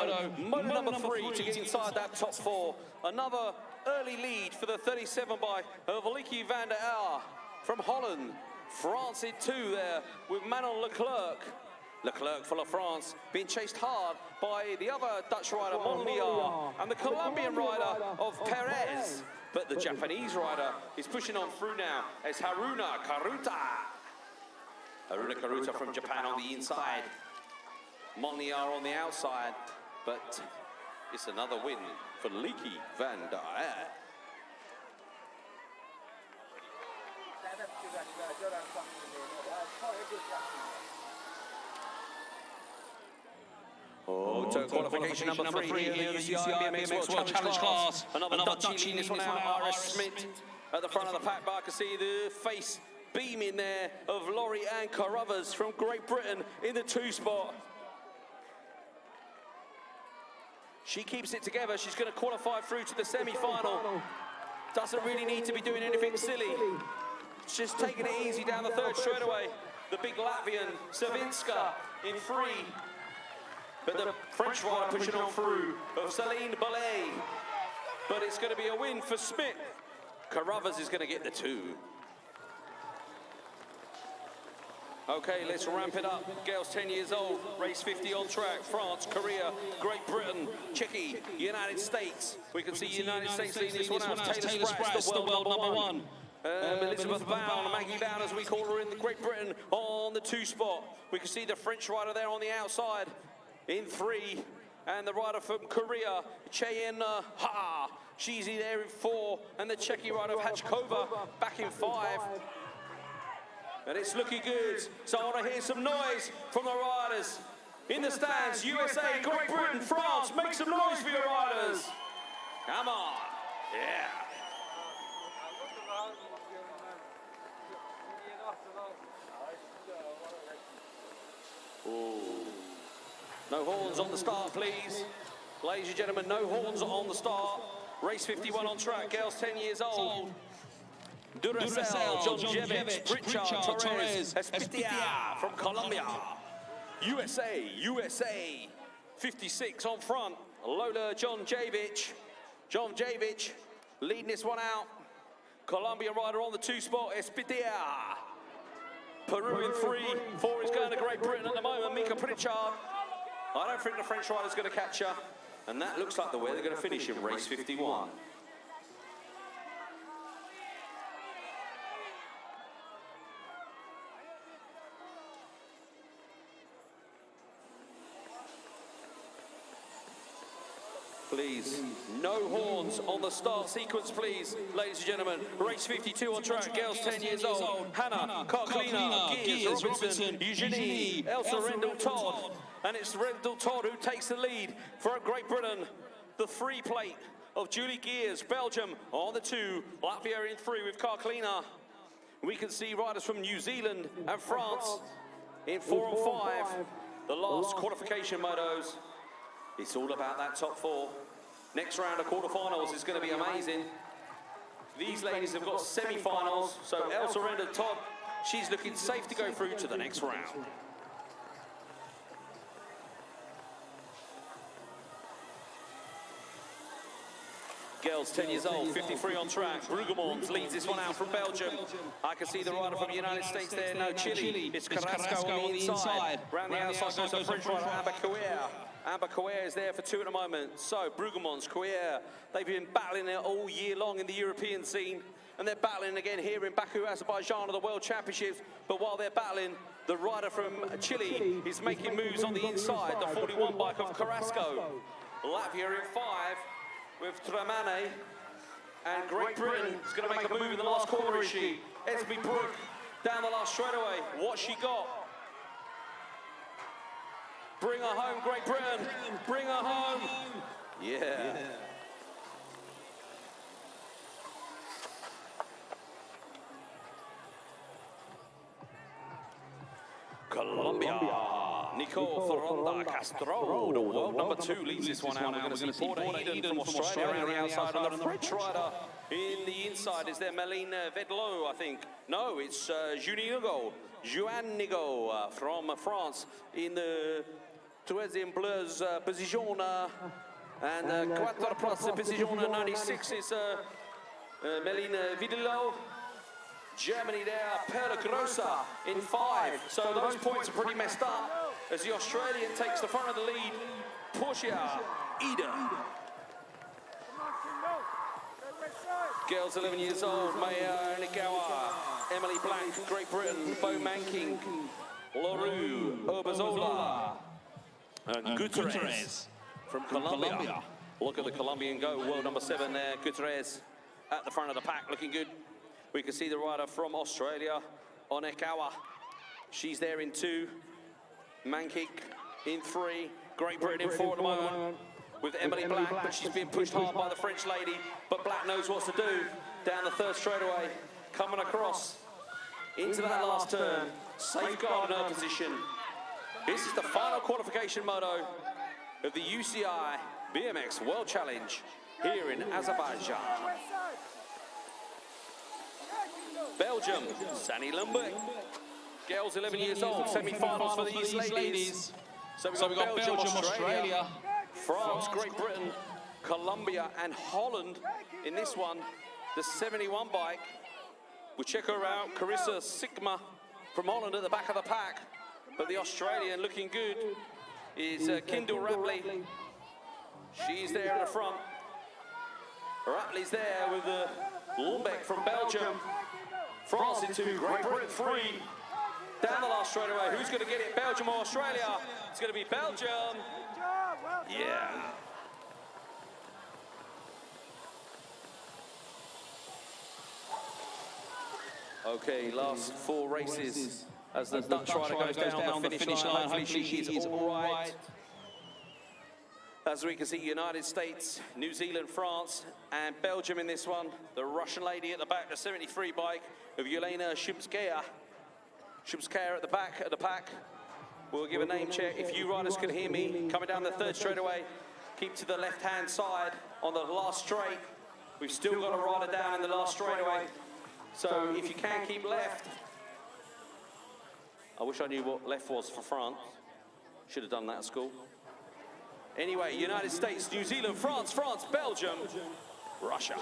moto number 3 to get inside that top 4. Another early lead for the 37 by Valiki van der Aar from Holland. France in 2 there with Manon Leclerc. Leclerc for La France, being chased hard by the other Dutch rider, Monliar, and the Colombian rider of Perez. But the Japanese rider is pushing on through now as Haruna Karuta. Haruna Karuta from Japan on the inside. Monliar on the outside. But it's another win for Valiki van der Aar. Oh, to qualification number 3 here in the UCI BMX World Challenge class. Another Dutchie in this one out, Iris Smith at the front of the pack, but I can see the face beaming there of Laurie Ann Carruthers from Great Britain in the 2 spot. She keeps it together. She's going to qualify through to the semi-final. Doesn't really need to be doing anything silly. Just taking it easy down the third straightaway. The big Latvian, Savinska, in 3. But the French rider pushing on through of Celine Ballet. But it's going to be a win for Smith. Carruthers is going to get the 2. Okay, let's ramp it up. Girls 10 years old, race 50 on track. France, Korea, Great Britain, Czechia, United States. We can see United States leading this one out. Taylor Spratz, the world number 1. Elizabeth Bown, Maggie Bown as we call her in Great Britain on the 2 spot. We can see the French rider there on the outside in 3. And the rider from Korea, Cheyenne Ha. She's there in 4. And the Czechia rider Hachkova back in 5. And it's looking good. So I want to hear some noise from the riders. In the stands, USA, Great Britain, France, make some noise for your riders. Come on. Yeah. Ooh. No horns on the start, please. Ladies and gentlemen, no horns on the start. Race 51 on track, girls 10 years old. Duracell, John Jevich, Pritchard, Torres, Espitia from Colombia. USA, 56 on front. Lola, John Jevich leading this one out. Colombian rider on the 2 spot, Espitia. Peru in 3, 4 is going to Great Britain at the moment, Mika Pritchard. I don't think the French rider's going to catch her. And that looks like the way they're going to finish in race 51. Please, no horns on the start sequence, please, ladies and gentlemen. Race 52 on track, girls 10 years old. Hannah, Karklina, Gears, Robinson, Eugenie, Elsa Rendell Todd. And it's Rendell Todd who takes the lead for Great Britain. The 3 plate of Julie Gears, Belgium on the 2, Latvia in 3 with Karklina. We can see riders from New Zealand and France in 4 and 5. The last qualification motos. It's all about that top 4. Next round of quarterfinals is going to be amazing. These ladies have got semi-finals, so Elsa Rendell Todd, she's looking safe to go through to the next round. Girls 10 years old, 53 on track. Brueggemans leads this one out from Belgium. I can see the rider from the United States there, no Chile. It's Carrasco on the inside. Round the outside goes the French rider, Amber Couer. Amber Couer is there for 2 at the moment. So Brueggemans, Couer, they've been battling it all year long in the European scene. And they're battling again here in Baku, Azerbaijan at the World Championships. But while they're battling, the rider from Chile is making moves on the inside. The 41 bike of Carrasco. Latvia in 5. With Tramane, and Great Britain is going to make a move in the last corner, is she? Esme Brooke down the last straightaway. What's she got? Bring her home, Great Britain. Bring her home. Yeah. Colombia. Nicole Ferronda Castro, the world number 2, leads this one out. We're going to see Porter Eden from Australia around the outside, and the French rider in the inside is there, Meline Vedlo, I think. No, it's Juan Nigo from France in the 13 plus position, and 4 plus position 96 is Meline Vedlo. Germany there, Perla Grossa in 5. So those points are pretty messed up as the Australian takes the front of the lead. Portia Ida. Girls 11 years old, Maya Nikawa, Emily Black, Great Britain, Bo Manking, LaRue, Urbazola, and Gutierrez from Colombia. Look at the Colombian go, world number 7 there, Gutierrez at the front of the pack, looking good. We can see the rider from Australia, Onekawa. She's there in 2. Mankik in 3. Great Britain in 4 at the moment with Emily Black, but she's being pushed hard by the French lady. But Black knows what to do. Down the 3rd straightaway, coming across into that last turn. Safeguarding her position. This is the final qualification moto of the UCI BMX World Challenge here in Azerbaijan. Belgium, Sani Lumbeck. Girls 11 years old, semi-finals for these ladies. So we've got Belgium, Australia, France, Great Britain, Colombia and Holland in this one. The 71 bike. We'll check her out, Carissa Sigma from Holland at the back of the pack. But the Australian looking good is Kindle Rapley. She's there in the front. Rapley's there with Lumbeck from Belgium. France in 2, Great Britain 3. Down the last straightaway. Who's going to get it, Belgium or Australia? It's going to be Belgium. Yeah. Okay, last 4 races as the Dutch rider goes down the finish line. Hopefully she is all right. As we can see, United States, New Zealand, France, and Belgium in this one. The Russian lady at the back, the 73 bike of Yelena Shumskaya. Shumskaya at the back of the pack. We'll give a name check. If you riders can hear me, coming down the 3rd straightaway, keep to the left-hand side on the last straight. We've still got a rider down in the last straightaway. So if you can keep left. I wish I knew what left was for France. Should have done that at school. Anyway, United States, New Zealand, France, Belgium, Russia.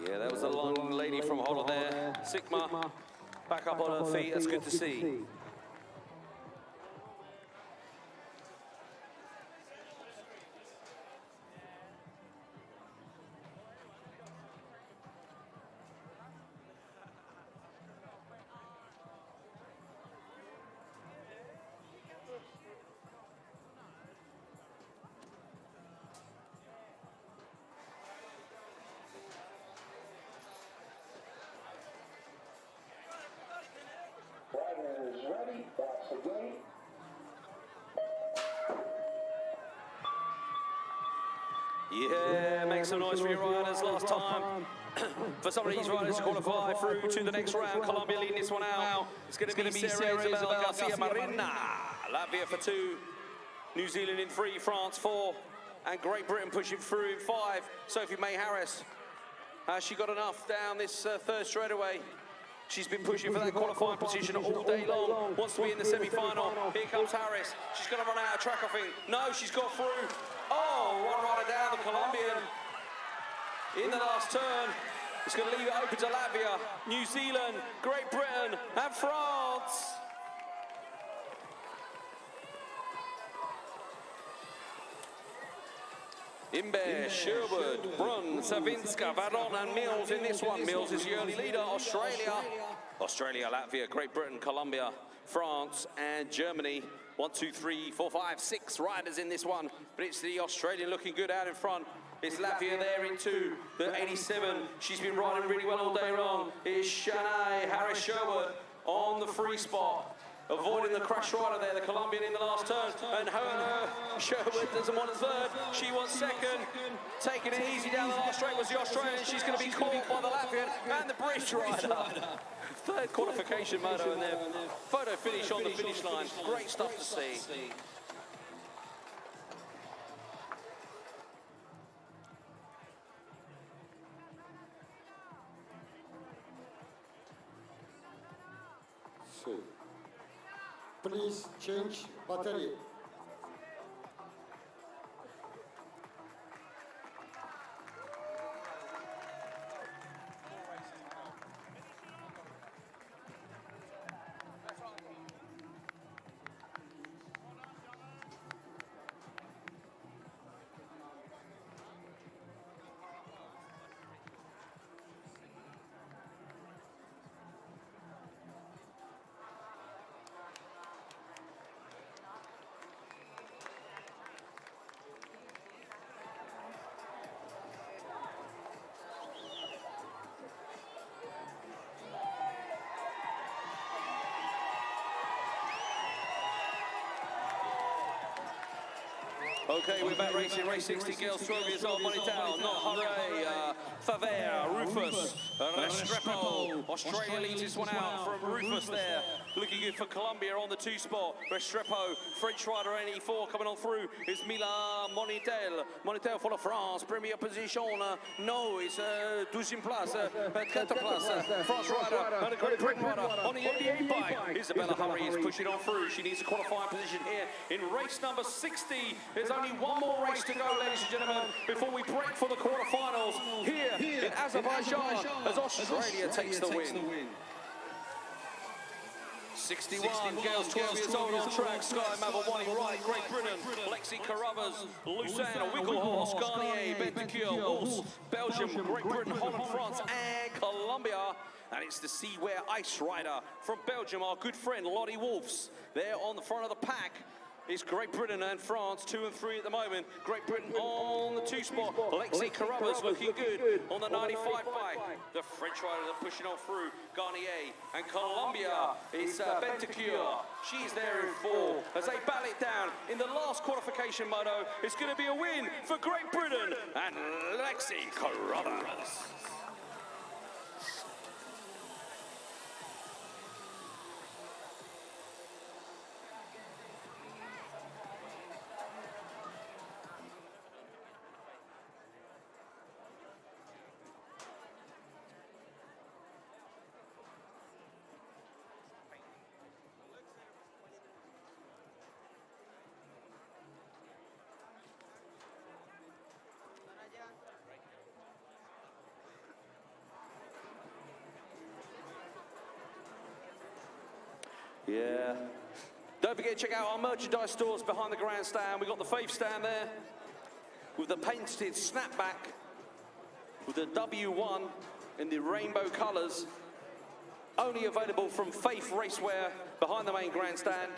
Yeah, that was a long lady from Holland there. Sigma, back up on her feet, that's good to see. Riders ready, that's the gate. Yeah, make some noise for your riders last time. For some of these riders to qualify through to the next round, Colombia leading this one out. It's going to be Sarah Isabel Garcia Marina. Latvia for 2, New Zealand in 3, France 4, and Great Britain pushing through in 5. Sophie May Harris. Has she got enough down this 3rd straightaway? She's been pushing for that qualifying position all day long. Wants to be in the semi-final. Here comes Harris. She's going to run out of track, I think. No, she's got through. Oh, one rider down, the Colombian. In the last turn. It's going to leave it open to Latvia, New Zealand, Great Britain, and France. Imber, Sherwood, Brun, Savinska, Varon and Mills in this one. Mills is the early leader. Australia, Latvia, Great Britain, Colombia, France and Germany. 1, 2, 3, 4, 5, 6 riders in this one. But it's the Australian looking good out in front. It's Latvia there in 2, the 87. She's been riding really well all day long. It's Shanae Harris-Sherwood on the free spot. Avoiding the crash rider there, the Colombian in the last turn. And Sherwood doesn't want a 3rd. She wants 2nd. Taking it easy down the last straight was the Australian. She's going to be caught by the Latvian and the British rider. 3rd qualification moto and their photo finish on the finish line. Great stuff to see. Please change battery. Okay, we're back racing, race 60, girls 12 years old, Monitel, Not Hurray, Favre, Rufus, Restrepo. Australia leads this one out from Rufus there. Looking good for Colombia on the 2 spot. Restrepo, French rider NE4 coming on through is Milan Monitel. Monitel for la France, première position. No, it's 12e place, 4th place. France rider and a Great Britain rider on the 88 bike. Isabella Hurry is pushing on through. She needs a qualifying position here in race number 60. There's only one more race to go, ladies and gentlemen, before we break for the quarterfinals here in Azerbaijan as Australia takes the win. 61, girls 12 years old on track, Sky Mavawani right, Great Britain, Lexi Carruthers, Lucerne, Wigglehorse, Garnier, Bentecure, Wolves, Belgium, Great Britain, Holland, France, and Colombia. And it's the Seaware Ice Rider from Belgium, our good friend Lottie Wolfs. There on the front of the pack. It's Great Britain and France, 2 and 3 at the moment. Great Britain on the 2 spot. Lexi Carruthers looking good on the 95 bike. The French riders are pushing on through. Garnier and Colombia is Bentecure. She's there in 4 as they battle it down in the last qualification moto. It's going to be a win for Great Britain and Lexi Carruthers. Yeah. Don't forget to check out our merchandise stores behind the grandstand. We've got the Faith stand there with the painted snapback with the W1 in the rainbow colours. Only available from Faith Racewear behind the main grandstand.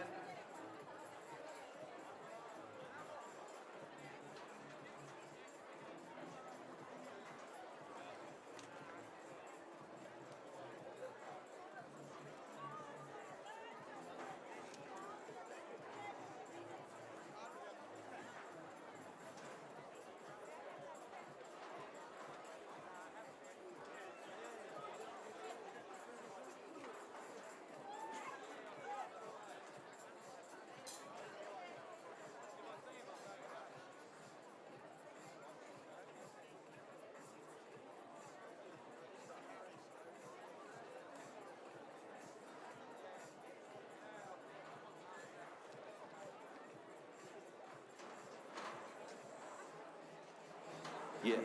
Yeah.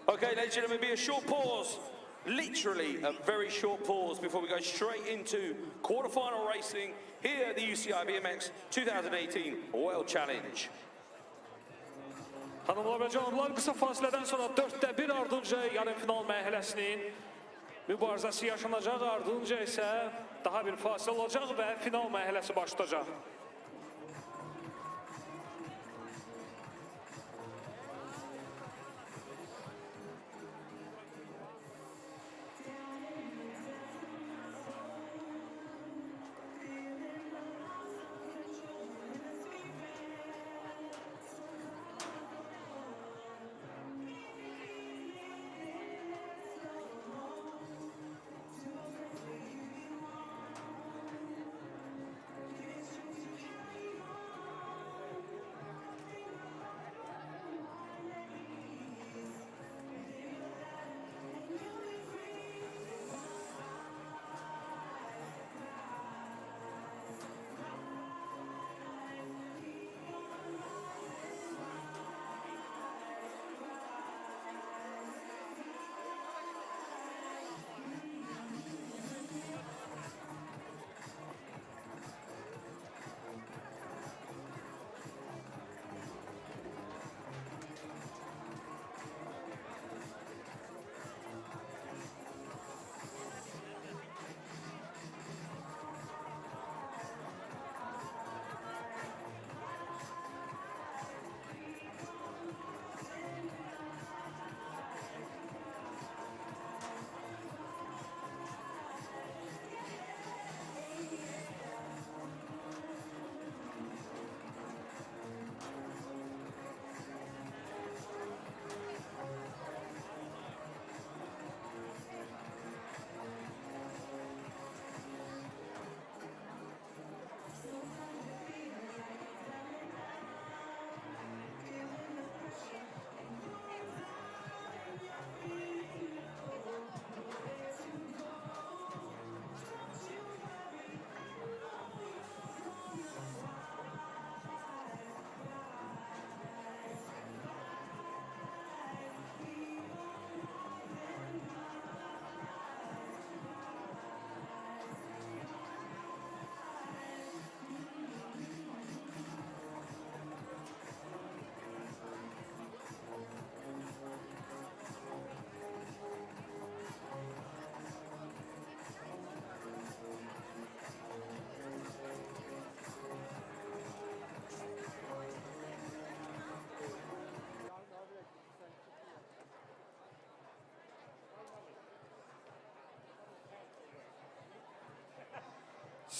Okay, ladies and gentlemen, be a short pause. Literally a very short pause before we go straight into quarterfinal racing here at the UCI BMX 2018 World Challenge. Hanımlar ve canımlar, kısa fasileden sonra 4'te 1 ardınca yarı final mərhələsinin mübarizəsi yaşanacaq, ardınca isə daha bir fasilə olacaq və final mərhələsi başlayacaq.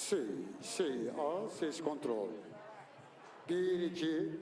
Ses kontrol. 1, 2.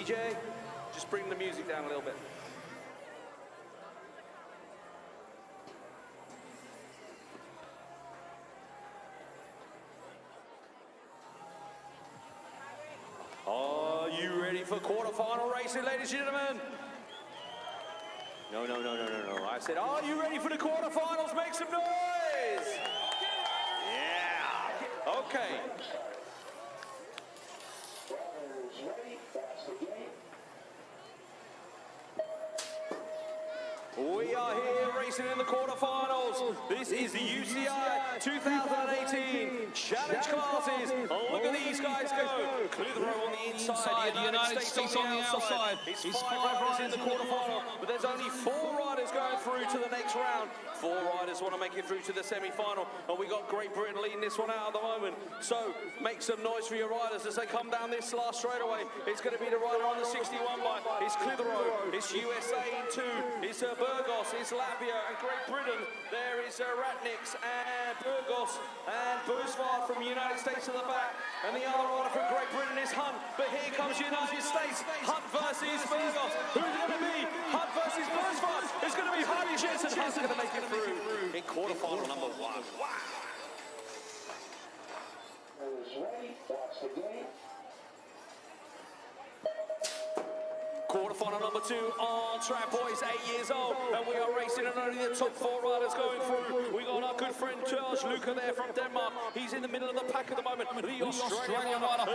DJ, just bring the music down a little bit. Are you ready for quarterfinal racing, ladies and gentlemen? No. I said, are you ready for the quarterfinals? Make some noise! Yeah. Okay. Drivers ready, that's the gate. We are here racing in the quarterfinals. This is the UCI 2018 Challenge Classes. Oh, look at these guys go. Clitheroe on the inside, the United States on the outside. It's 5 riders in the quarterfinal, but there's only 4 riders going through to the next round. 4 riders want to make it through to the semi-final, and we got Great Britain leading this one out at the moment. So make some noise for your riders as they come down this last straightaway. It's going to be the rider on the 61 bike. It's Clitheroe, it's USA in 2, it's Burgos, it's Latvia and Great Britain. There is Ratniks and Burgos and Bousvard from the United States at the back. And the other rider from Great Britain is Hunt. But here comes the United States. Hunt versus Burgos. Who's it going to be? Hunt versus Bousvard. It's going to be Hunt Jensen. Hunt's going to make it through in quarterfinal number 1. Wow. Drivers ready, that's the gate. Quarterfinal number 2 on track, boys, 8 years old, and we are racing and only the top 4 riders going through. We got our good friend Charles Luca there from Denmark. He's in the middle of the pack at the moment. The Australian rider,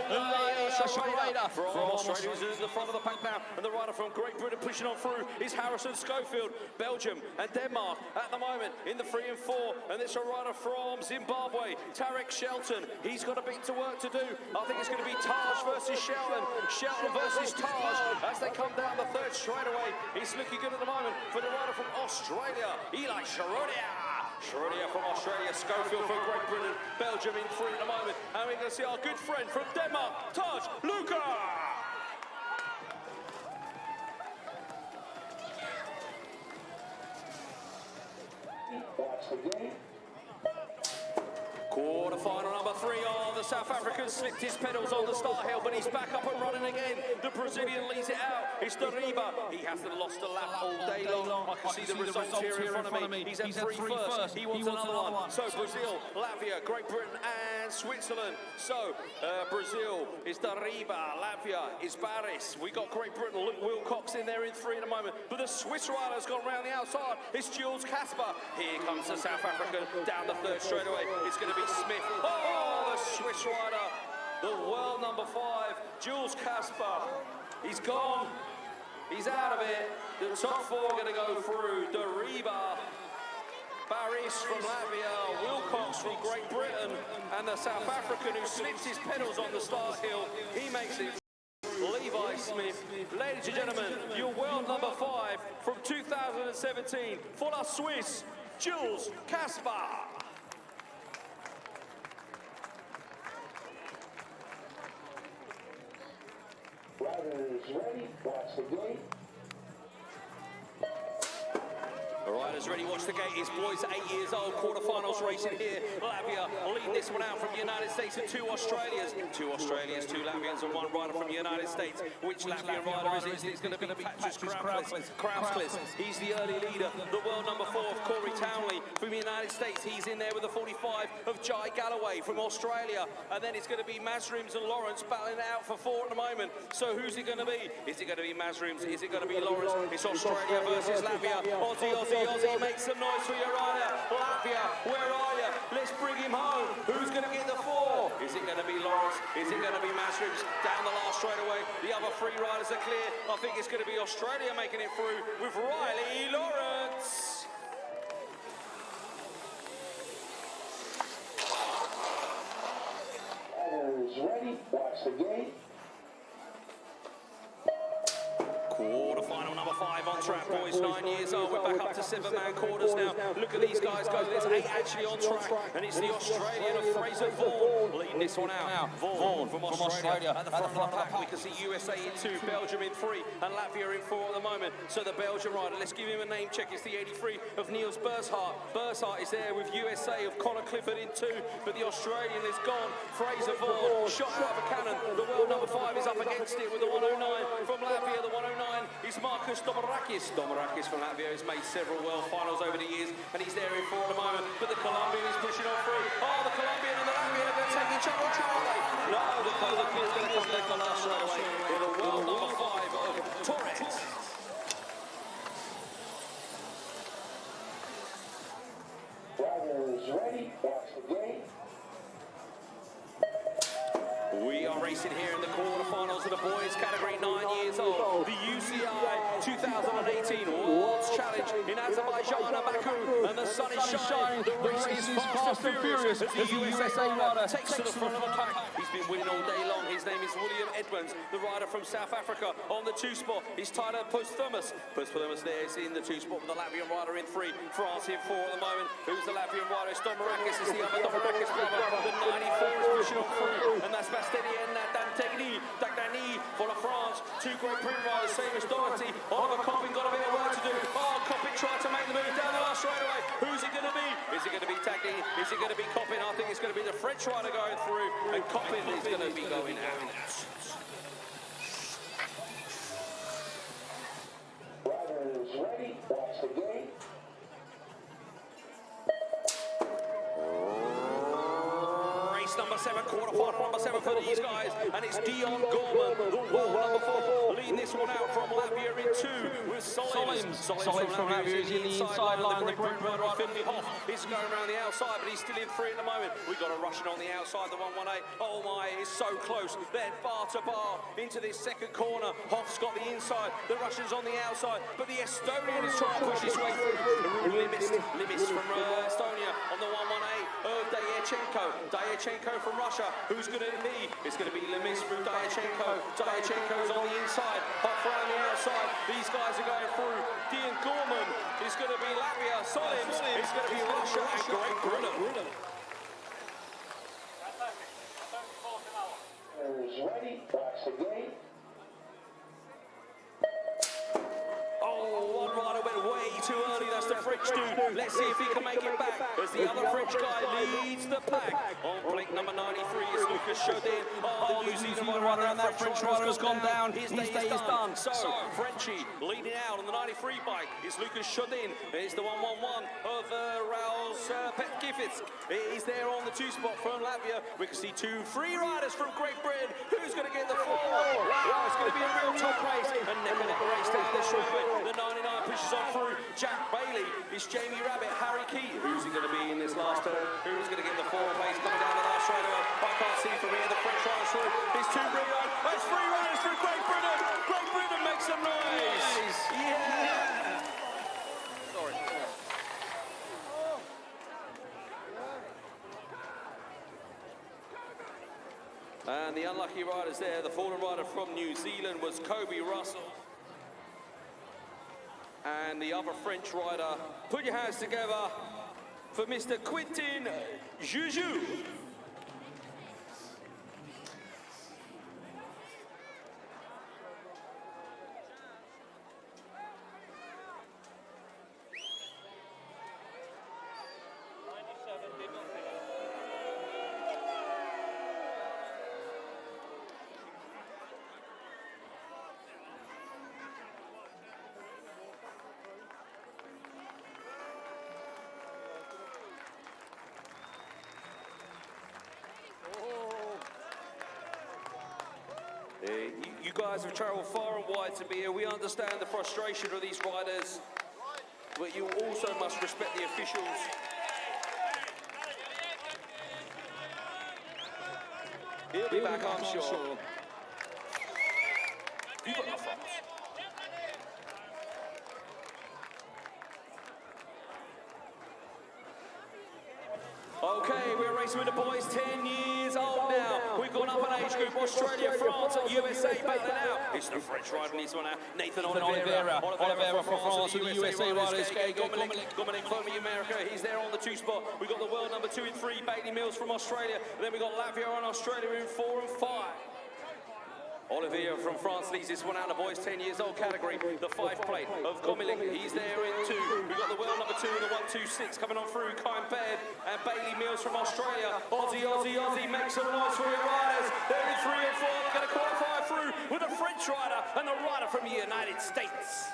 from Australia, is in the front of the pack now, and the rider from Great Britain pushing on through is Harrison Schofield. Belgium and Denmark at the moment in the 3 and 4, and it's a rider from Zimbabwe, Tarek Shelton. He's got a bit to work to do. I think it's going to be Taj versus Shelton, Shelton versus Taj as they come down the 3rd straightaway. He's looking good at the moment for the rider from Australia, Eli Sharodia. Sharodia from Australia, Schofield from Great Britain, Belgium in 3 at the moment. And we're going to see our good friend from Denmark, Taj Luca. That's the gate. Quarterfinal number 3. Oh, the South African slipped his pedals on the start hill, but he's back up and running again. The Brazilian leads it out. It's Deriba. He hasn't lost a lap all day long. I can see the results here in front of me. He's had 3 first. He wants another one. So Brazil, Latvia, Great Britain and Switzerland. So Brazil is Deriba. Latvia is Barris. We got Great Britain, Luke Wilcox in there in 3 at the moment. But the Swiss rider's gone round the outside. It's Jules Kasper. Here comes the South African down the 3rd straightaway. It's going to be Smith. Oh, the Swiss rider, the world number 5, Jules Kasper. He's gone. He's out of it. The top 4 are going to go through. Deriba, Barris from Latvia, Wilcox from Great Britain, and the South African who slips his pedals on the start hill. He makes it. Levi Smith. Ladies and gentlemen, your world number 5 from 2017 for the Swiss, Jules Kasper. Drivers ready, that's the gate. The riders ready, watch the gate. His boys 8 years old, quarterfinals racing here. Latvia leading this one out from the United States and 2 Australians. 2 Australians, 2 Latvians and 1 rider from the United States. Which Latvian rider is it? It's going to be Patrick Krausklitz. He's the early leader. The world number 4 of Corey Townley from the United States. He's in there with the 45 of Jai Galloway from Australia. And then it's going to be Masrims and Lawrence battling it out for 4 at the moment. So who's it going to be? Is it going to be Masrims? Is it going to be Lawrence? It's Australia versus Latvia. Aussie, make some noise for your rider. Latvia, where are you? Let's bring him home. Who's going to get the 4? Is it going to be Lawrence? Is it going to be Masrims? Down the last straightaway. The other 3 riders are clear. I think it's going to be Australia making it through with Riley Lawrence. Drivers ready, watch the gate. Quarterfinal number 5 on track, boys, 9 years old. We're back up to 7-man quarters now. Look at these guys go. There's 8 actually on track, and it's the Australian of Fraser Vaughan leading this one out. Vaughan from Australia at the front of the pack. We can see USA in 2, Belgium in 3, and Latvia in 4 at the moment. So the Belgian rider, let's give him a name check. It's the 83 of Niels Burshart. Burshart is there with USA of Conor Clifford in 2, but the Australian is gone. Fraser Vaughan shot out of a cannon. The world number 5 is up against it with the 109 from Latvia. The 109 is Marcus Domarakis. Domarakis from Latvia has made several world finals over the years, and he's there in 4 at the moment. But the Colombian is pushing on through. Oh, the Colombian and the Latvian are going to take each other out, aren't they? No, the Colombian is going to come back on last straight away with the world number 5 of Torres. Drivers ready, watch the gate. We are racing here in the quarterfinals of the boys category, 9 years old. The UCI 2018 World's Challenge in Azerbaijan and Baku, and the sun is shining. The race is fast and furious as the USA rider takes to the front of the pack. He's been winning all day long. His name is William Edmonds, the rider from South Africa. On the 2 spot is Tyler Posthumus. Posthumus there is in the 2 spot with the Latvian rider in 3. France in 4 at the moment. Who's the Latvian rider? Domarakis is the other Domarakis brother. The 94 is pushing on through, and that's Bastien Dagdani for La France. 2 Great Britain riders, same as Doherty. Oliver Coppin got a bit of work to do. Oh, Coppin tried to make the move down the last straight away. Who's it going to be? Is it going to be Dagny? Is it going to be Coppin? I think it's going to be the French rider going through, and Coppin is going to be going out. Drivers ready, watch the gate. Race number 7, quarterfinal number 7 for these guys, and it's Dion Gorman, the world number 4, leading this one out from Latvia in 2 with Solims. Solims from Latvia is in the inside line. The Great Britain rider Finley Hoff is going around the outside, but he's still in 3 at the moment. We've got a Russian on the outside, the 118. Oh my, it's so close. They're bar to bar into this second corner. Hoff's got the inside, the Russian's on the outside, but the Estonian is trying to push his way through. Limis from Estonia on the 118 of Dayachenko from Russia. Who's going to be? It's going to be Limis through Dayachenko. Dayachenko's on the inside, Hoff around the outside. These guys are going through. Dion Gorman is going to be Latvia. Solims is going to be Russia and Great Britain. Drivers ready, watch the gate. Oh, one rider went way too early. That's the French dude. Let's see if he can make it back as the other French guy leads the pack. On plate number 93 is Lucas Chaudin. Oh, the New Zealand rider and that French rider has gone down. His day is done. So, Frenchie leading out on the 93 bike is Lucas Chaudin. It's the 111 of Raus Petkivitz. He's there on the 2 spot from Latvia. We can see 2 free riders from Great Britain. Who's going to get the 4? Wow, it's going to be a real top race. And neck and neck race down the short bit. The 99 pushes on through. Jack Bailey. It's Jamie Rabbit. Harry Keat. Who's he going to be in this last turn? Who's going to get the 4 place coming down the last straight away? I can't see from here. The French riders through. It's 2 free riders. It's 3 riders for Great Britain. Great Britain makes some noise. Yeah. Sorry. And the unlucky riders there, the fallen rider from New Zealand was Kobe Russell. And the other French rider, put your hands together for Mr. Quentin Juju. You guys have travelled far and wide to be here. We understand the frustration of these riders, but you also must respect the officials. He'll be back, I'm sure. You got the front. Okay, we're racing with the boys 10 years old now. We've gone up an age group. Australia, France, and USA battling out. It's the French riding this one out. Nathan Oliveira from France with the USA riders. Dominic Foamy, America. He's there on the 2 spot. We've got the world number 2 and 3, Bailey Mills from Australia. And then we've got Latvia on Australia in 4 and 5. Olivier from France leads this one out of the boys 10 years old category. The 5 plate of Gomilik, he's there in 2. We've got the world number 2 and the 126 coming on through. Kyle Baird and Bailey Mills from Australia. Aussie, make some noise for your riders. They're in 3 and 4. They're going to qualify through with a French rider and the rider from the United States.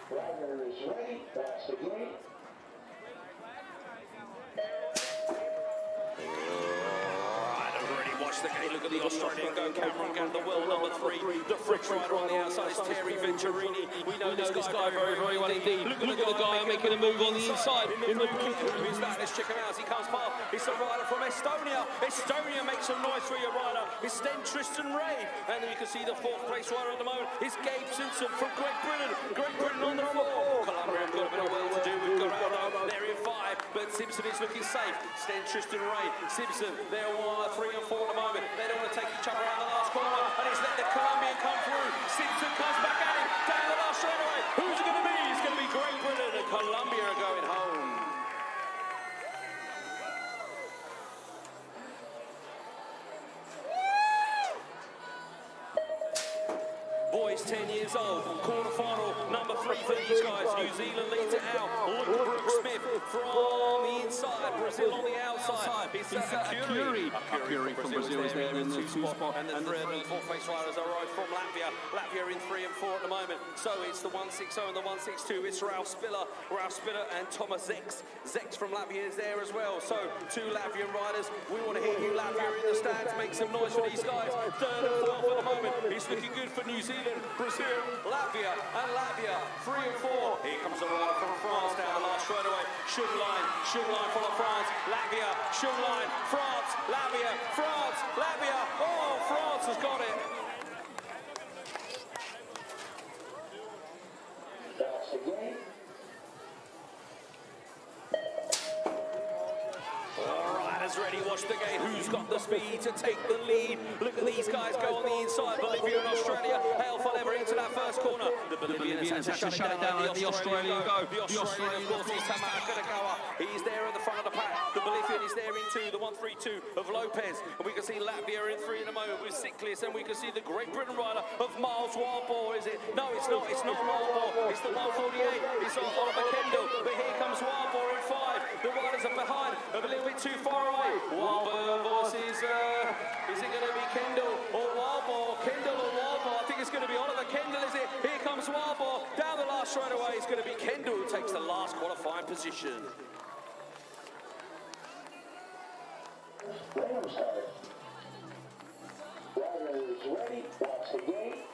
Rider is ready. That's the gate. The gate. Look at the Australian go, Cameron Gann, the world number 3. The French rider on the outside is Terry Venturini. We know this guy very, very well indeed. Look at the guy making a move on the inside. Who is that? Let's check him out as he comes past. It's a rider from Estonia. Estonia makes some noise for your rider. It's then Tristan Ray. And then you can see the 4th place rider at the moment. It's Gabe Simpson from Great Britain. Great Britain on the floor. Colombia have got a bit of work to do. We've got Aldo. They're in 5, but Simpson is looking safe. It's then Tristan Ray. Simpson, they're 3 and 4 at the moment. They don't want to take each other out the last corner, and he's let the Colombian come through. Simpson comes back at him, down the last straightaway. Who's it going to be? It's going to be Great Britain, and Colombia are going home. Boys 10 years old, quarter-final, number 3 for these guys. New Zealand leads it out. Look at Brooke Smith from the inside, Brazil on the outside. It's Akuri. Akuri from Brazil is there in the 2 spot. And then the 3rd and 4th place riders arrive from Latvia. Latvia in 3 and 4 at the moment. So it's the 160 and the 162. It's Ralph Spiller and Thomas Zex. Zex from Latvia is there as well. So 2 Latvian riders. We want to hear you, Latvia, in the stands. Make some noise for these guys. 3rd and 4th at the moment. It's looking good for New Zealand. Brazil, Latvia, and Latvia, 3 and 4. Here comes a rider from France down the last straightaway. Shungline from France, Latvia, Shungline, France, Latvia, France, Latvia. Oh, France has got it. That's the gate. Riders ready, watch the gate. Who's got the speed to take the lead? Look at these guys go on the inside. Bolivia and Australia hail for lever into that first corner. The Bolivians had to shut it down. The Australian go. The Australian, of course, is Tamara Kanagawa. He's there at the front of the pack. The Bolivian is there in 2, the 132 of Lopez. And we can see Latvia in 3 in a moment with Sickless. And we can see the Great Britain rider of Miles Wildboar, is it? No, it's not. It's not Wildboar. It's the 148. It's Oliver Kendall. But here comes Wildboar in 5. The riders are behind, a little bit too far away. Wildboar versus, is it going to be Kendall or Wildboar? Kendall or Wildboar? I think it's going to be Oliver Kendall, is it? Here comes Wildboar. Down the last straightaway, it's going to be Kendall who takes the last qualifying position. Let him start. Rider is ready. That's the gate.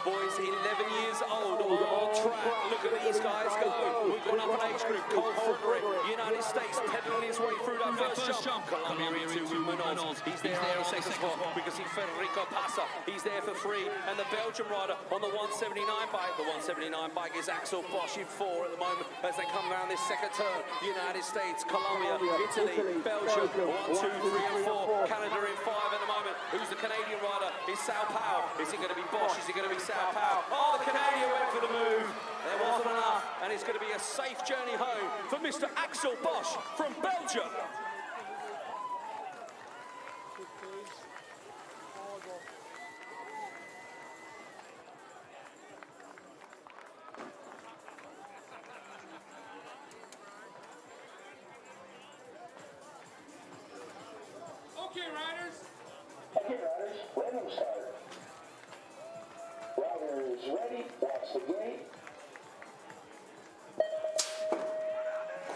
Boys 11 years old on track. Look at these guys go. We've gone up an age group. Cole Frederick, United States, pedaling his way through that first jump. Colombia into Munoz. He's there in the second spot. We can see Federico Passa. He's there for 3. And the Belgian rider on the 179 bike. The 179 bike is Axel Bosch in 4 at the moment as they come around this second turn. United States, Colombia, Italy, Belgium, 1, 2, 3 and 4. Canada in 5 at the moment. Who's the Canadian rider? It's Sao Paulo. Is it going to be Bosch? Is it going to be Sao Paulo? Oh, the Canadian went for the move. There wasn't enough. And it's going to be a safe journey home for Mr. Axel Bosch from Belgium. Okay, riders, let him start. Rider is ready. That's the gate.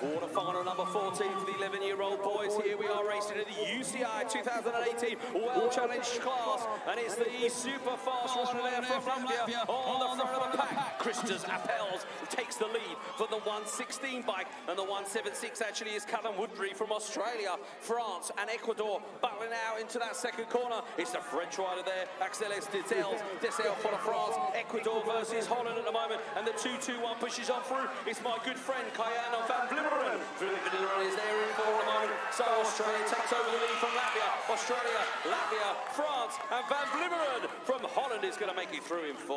Quarter-final number 14 for the 11-year-old boys. Here we are racing in the UCI 2018 World Challenge class. And it's the super fast rider there from Latvia on the front of the pack. Christos Appels, takes the lead for the 116 bike, and the 176 actually is Callum Woodbury from Australia, France and Ecuador battling out into that second corner. It's the French rider there, Axel Desel for France, Ecuador versus Holland at the moment, and the 2-2-1 pushes on through. It's my good friend Kayana van Vlimmeren. Vlimmeren is there in for the moment, so Australia takes over the lead from Latvia. Australia, Latvia, France, and van Vlimmeren from Holland is going to make it through in 4.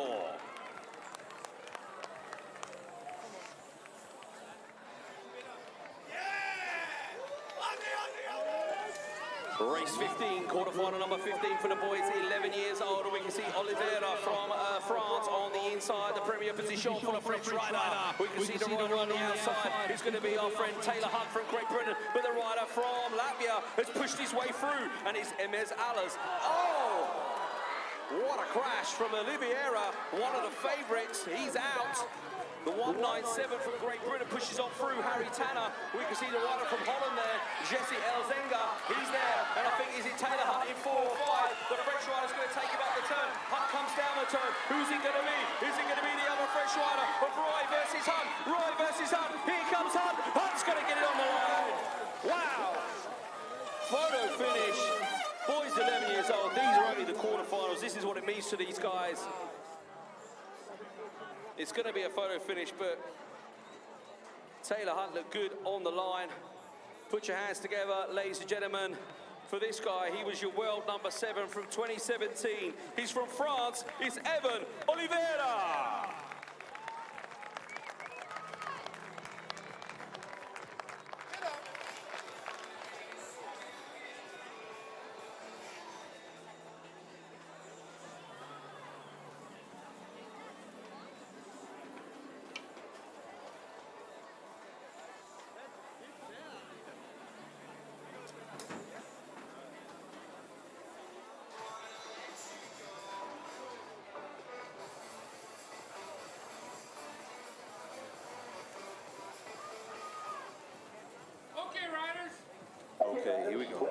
Race 15, quarterfinal number 15 for the boys, 11 years old. We can see Oliveira from France on the inside, the premier position for the French rider. We can see the rider on the outside. It's going to be our friend Taylor Hunt from Great Britain, but the rider from Latvia has pushed his way through, and it's Emez Alas. Oh! What a crash from Oliveira, one of the favourites. He's out. The 197 from Great Britain pushes on through Harry Tanner. We can see the rider from Holland there, Jesse Elzenga. He's there, and I think is it Taylor Hunt in 4 or 5. The French rider's going to take him up the turn. Hunt comes down the turn. Who's it going to be? Is it going to be the other French rider of Roy versus Hunt? Roy versus Hunt. Here comes Hunt. Hunt's going to get it on the line. Wow. Photo finish. Boys 11 years old. These are only the quarterfinals. This is what it means to these guys. It's going to be a photo finish, but Taylor Hunt looked good on the line. Put your hands together, ladies and gentlemen, for this guy. He was your world number 7 from 2017. He's from France. It's Evan Oliveira. Okay, here we go.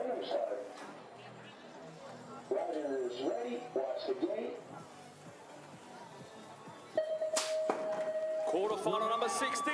Riders ready, watch the gate. Quarterfinal number 16,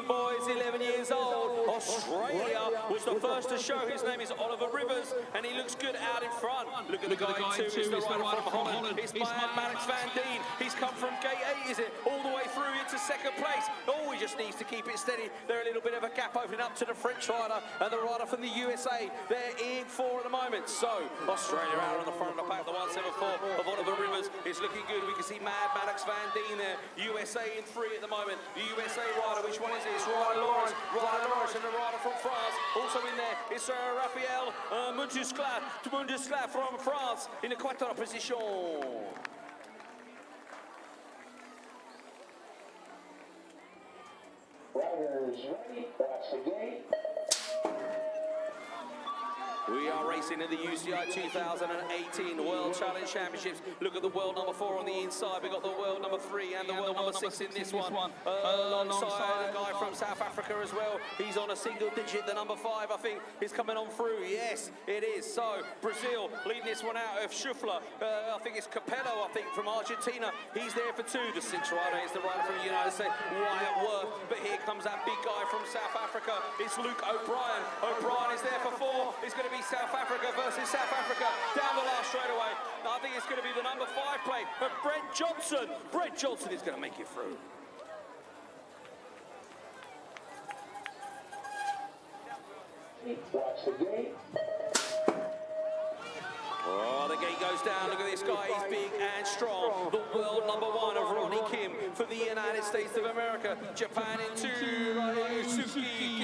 boys, 11 years old. Australia was the first to show. His name is Oliver Rivers, and he looks good out in front. Look at the guy in 2, it's the rider from Holland. It's Maddox van Dien. He's come from gate 8, is it? All the way through into second place. Oh, he just needs to keep it steady. There's a little bit of a gap opening up to the French rider and the rider from the USA. They're in 4 at the moment. So, Australia out on the front of the pack. The 174 of Oliver Rivers is looking good. We can see Maddox van Dien there. USA in 3 at the moment. The USA rider, which one is this? Ryder Lawrence and the rider from France. Also in there is Raphael Mundusclat from France in the quarter position. Riders ready, watch the gate. We are racing in the UCI 2018 World Challenge Championships. Look at the world number 4 on the inside. We've got the world number 3 and the world number 6 in this one. Alongside a guy from South Africa as well. He's on a single digit. The number 5, I think, is coming on through. Yes, it is. So, Brazil leading this one out of Schufler. I think it's Capello, I think, from Argentina. He's there for 2. The 6th rider is the rider from the United States, Wyatt Worth. But here comes that big guy from South Africa. It's Luke O'Brien. O'Brien is there for 4. It's going to be South Africa versus South Africa down the last straightaway. I think it's going to be the number 5 plate for Brett Johnson. Brett Johnson is going to make it through. Watch the gate. Oh, the gate goes down. Look at this guy. He's big and strong. The world number 1 of Ronnie Kim for the United States of America. Japan in 2.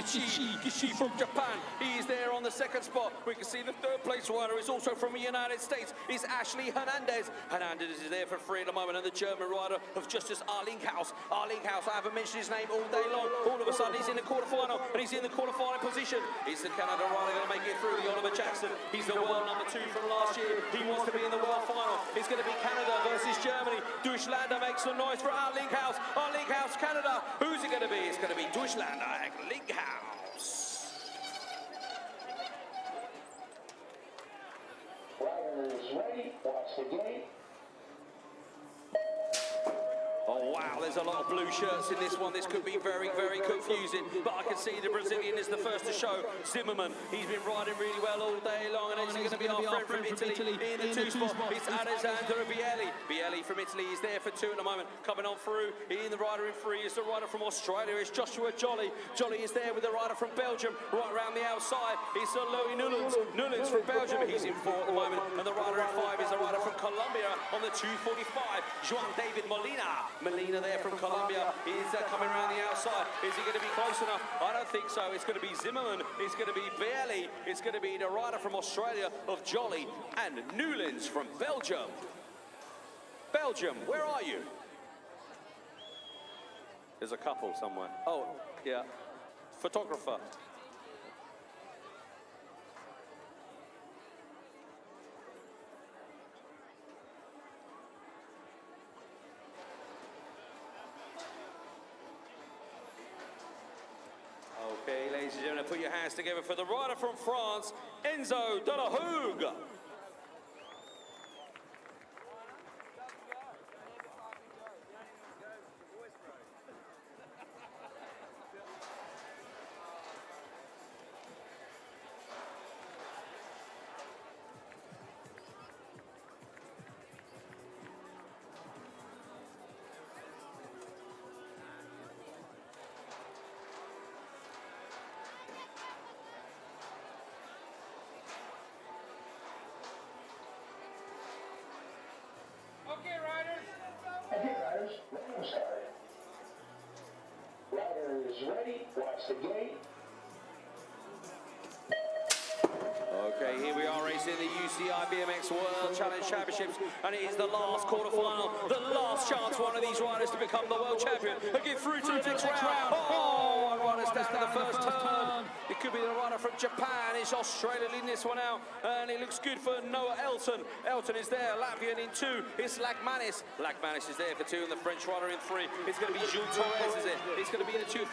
Yusuke Gishi from Japan. He's there on the 2nd spot. We can see the 3rd place rider is also from the United States. It's Ashley Hernandez. Hernandez is there for 3 at the moment. And the German rider of Justice Arlinghaus. Arlinghaus, I haven't mentioned his name all day long. All of a sudden, he's in the quarterfinal. And he's in the quarterfinal position. Is the Canada rider going to make it through? The Oliver Jackson. He's the world number 2 from last year. He wants to be in the world final. It's going to be Canada versus Germany. Deutschlander makes some noise for Arlinghaus. Arlinghaus, Canada. Who's it going to be? It's going to be Deutschlander, Arlinghaus. Riders ready, watch the gate. Oh, Wow, there's a lot of blue shirts in this one. This could be very, very confusing. But I can see the Brazilian is the first to show. Zimmerman, he's been riding really well all day long. And it's going to be our friend from Italy in the two spot. It's Alessandro Bielli. Bielli from Italy is there for two at the moment. Coming on through in the rider in three is the rider from Australia. It's Joshua Jolly. Jolly is there with the rider from Belgium. Right around the outside is Louis Nullens. Nullens from Belgium. He's in four at the moment. And the rider in five is the rider from Colombia on the 245. Juan David Molina. Molina there from Colombia is coming around the outside. Is he going to be close enough? I don't think so. It's going to be Zimmerman. It's going to be Bielli. It's going to be the rider from Australia of Jolly and Nullens from Belgium. Belgium, where are you? There's a couple somewhere. Oh, yeah. Photographer. Okay, ladies and gentlemen, put your hands together for the rider from France, Enzo de la Hougue. Okay, riders, random start. Riders ready, watch the gate. Okay, here we are racing the UCI BMX World Challenge Championships, and it is the last quarterfinal, the last chance for one of these riders to become the world champion and get through to the next round. Oh, one rider's down in the first turn. It could be the rider from Japan. It's Australia leading this one out, and it looks good for Noah Elton. Elton is there, Latvian in two. It's Lagmanis. Lagmanis is there for two, and the French rider in three. It's going to be Jules Torres, is it? It's going to be the 255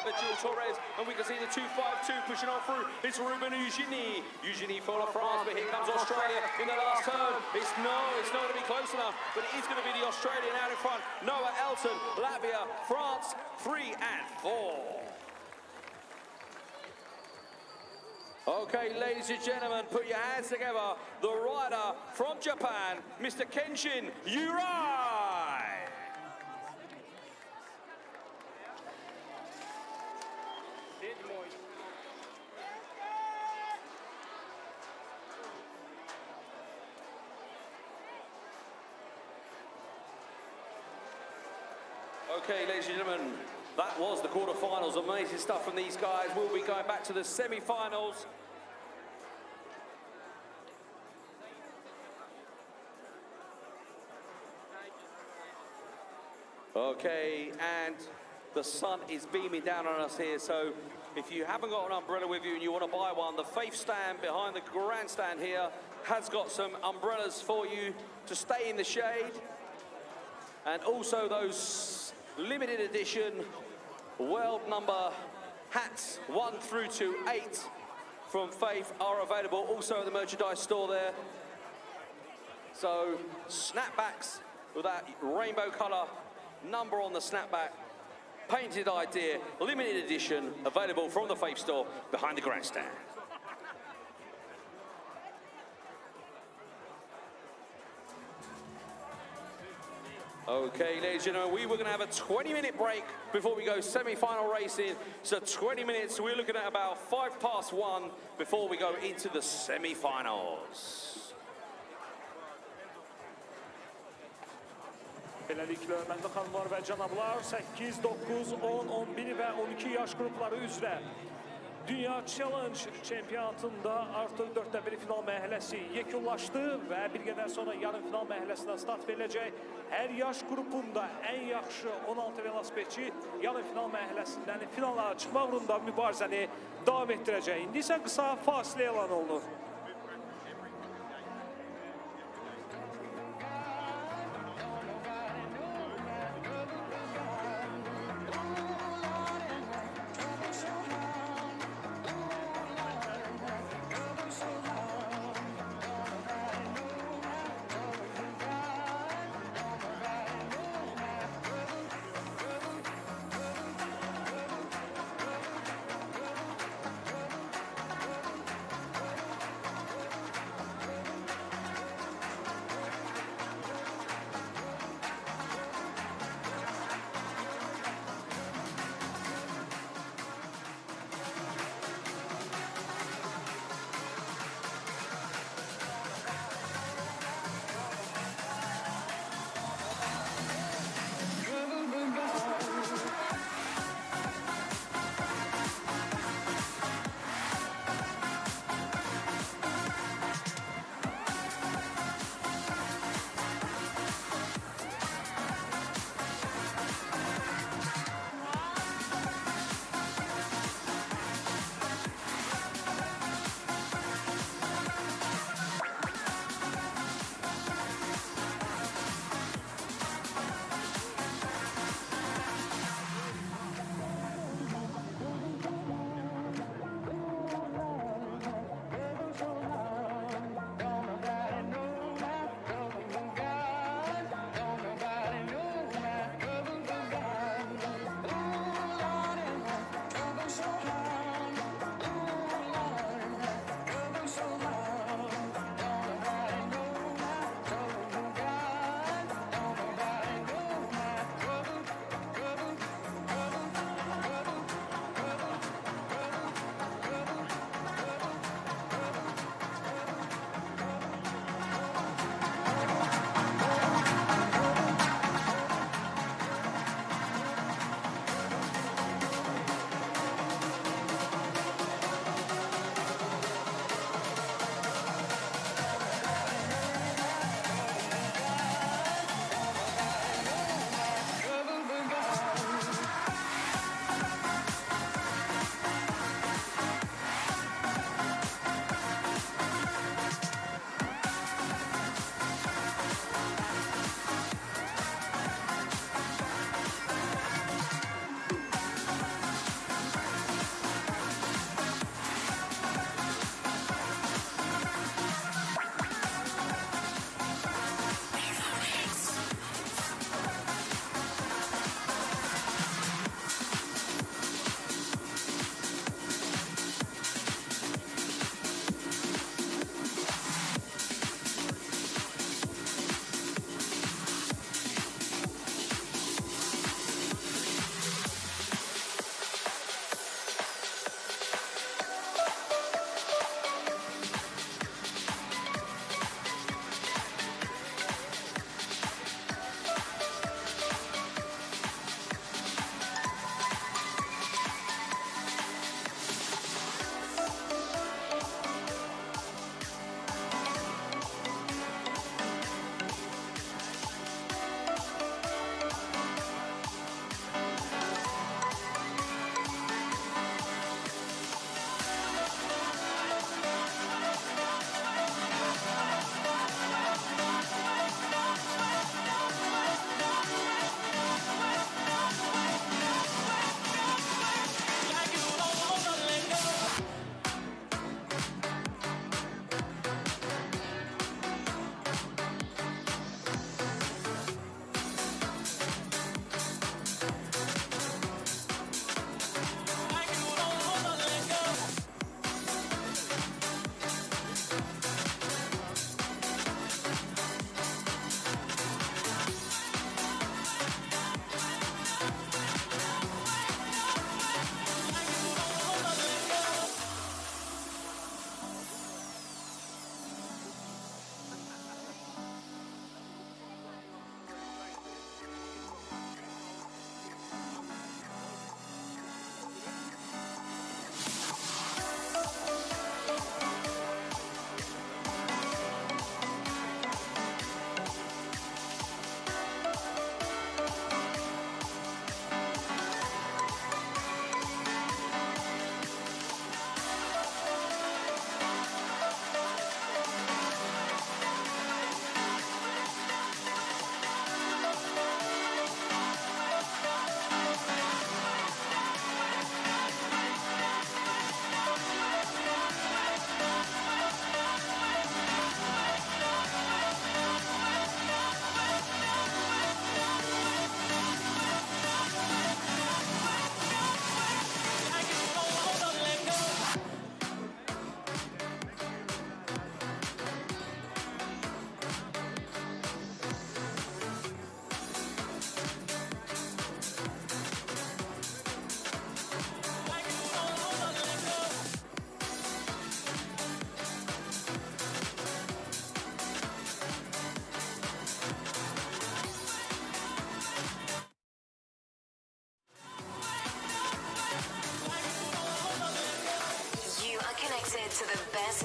of Jules Torres, and we can see the 252 pushing on through. It's Ruben Eugenie. Eugenie for France, but here comes Australia in the last turn. It's not going to be close enough, but it is going to be the Australian out in front. Noah Elton, Latvia, France, 3 and 4. Okay, ladies and gentlemen, put your hands together. The rider from Japan, Mr. Kenshin Urai. Okay, ladies and gentlemen, that was the quarterfinals. Amazing stuff from these guys. We'll be going back to the semi-finals. Okay, and the sun is beaming down on us here, so if you haven't got an umbrella with you and you want to buy one, the Faith stand behind the grandstand here has got some umbrellas for you to stay in the shade. And also those limited edition world number hats 1 through to 8 from Faith are available also at the merchandise store there. So snapbacks with that rainbow color number on the snapback, painted idea, limited edition, available from the Faith store behind the grandstand. Okay, ladies and gentlemen, we were going to have a 20-minute break before we go semi-final racing. So 20 minutes, we're looking at about 1:05 before we go into the semi-finals. Beləliklə, məndə xanımlar və cənablar, 8, 9, 10, 11 və 12 yaş qrupları üzrə Dünya Challenge çempionatında artıq 4-1 final mərhələsi yekunlaşdı və bir qədər sonra yarım final mərhələsinə start veriləcək. Hər yaş qrupunda ən yaxşı 16 velosipedçi yarım final mərhələsindən finala çıxmaq uğrunda mübarizəni davam etdirəcək. İndi isə qısa fasilə elan olunur.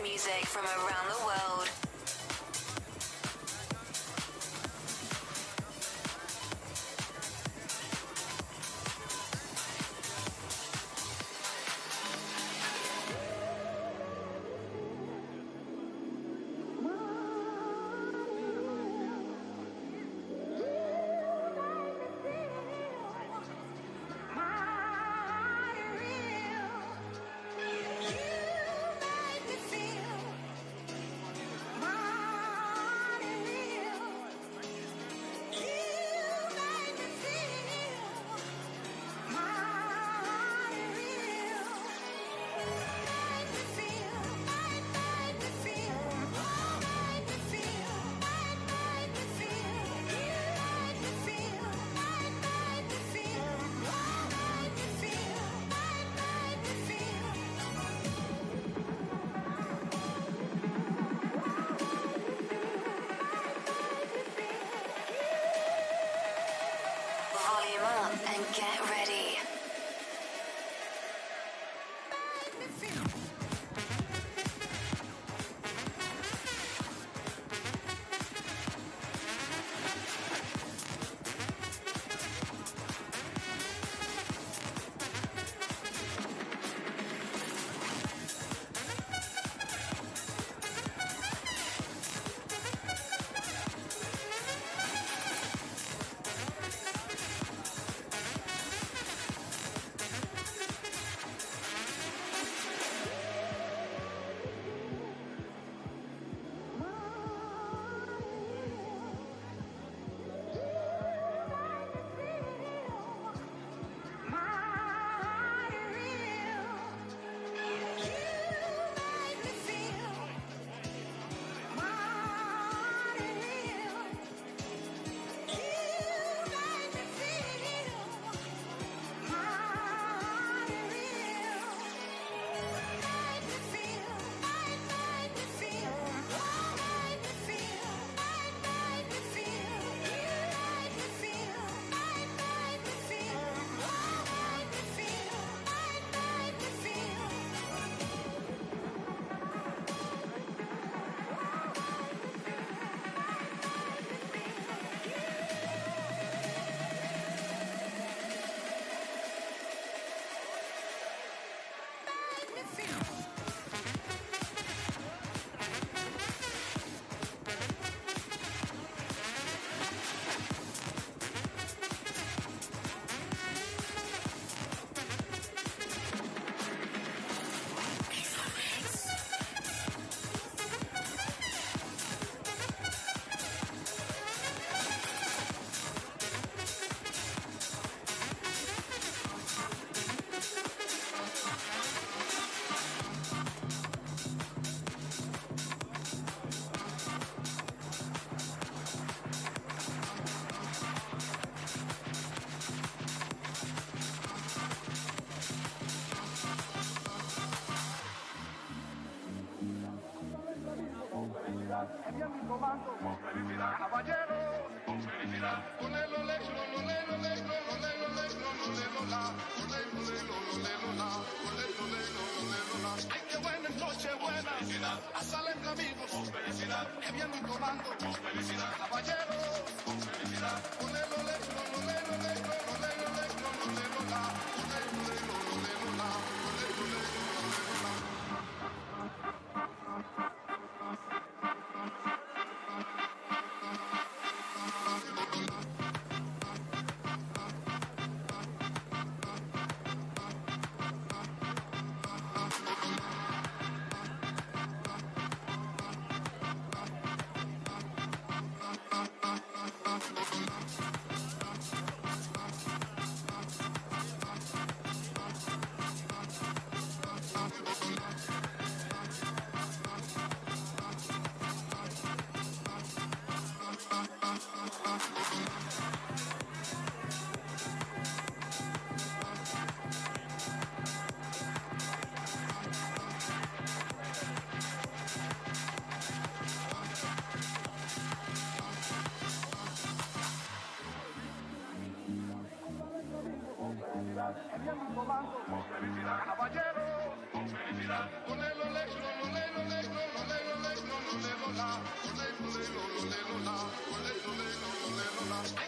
music from around the world. Volume up and get ready.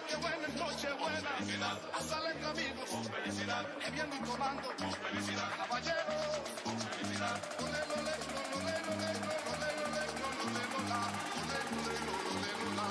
Qué buena noche, buena. Pásale entre amigos. Felicidad. Que bien mi comando. Felicidad. Caballero. Felicidad. Ole, ole, ole, ole, ole, ole, ole, ole, ole, la. Ole, ole, ole, ole, la. Ole, ole, ole, la.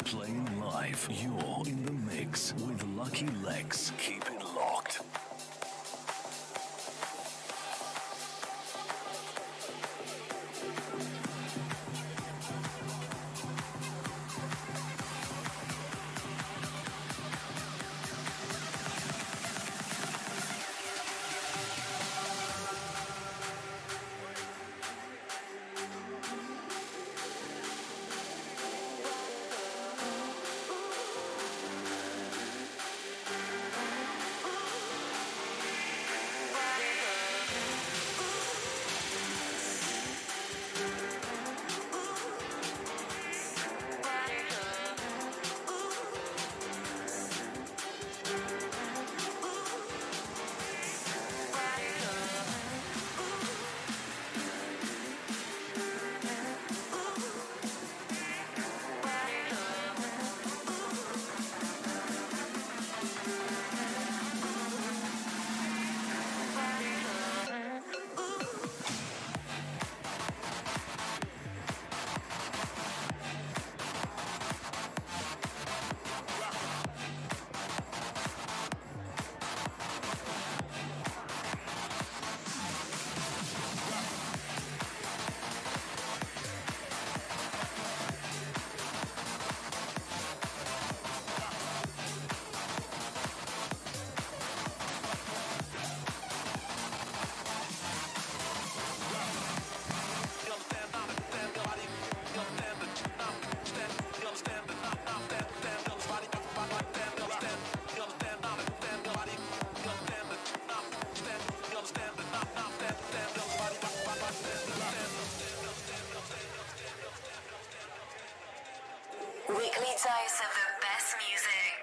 Playing live, you're in the mix with Lucky Legs. Keep it locked. Weekly dose of the best music.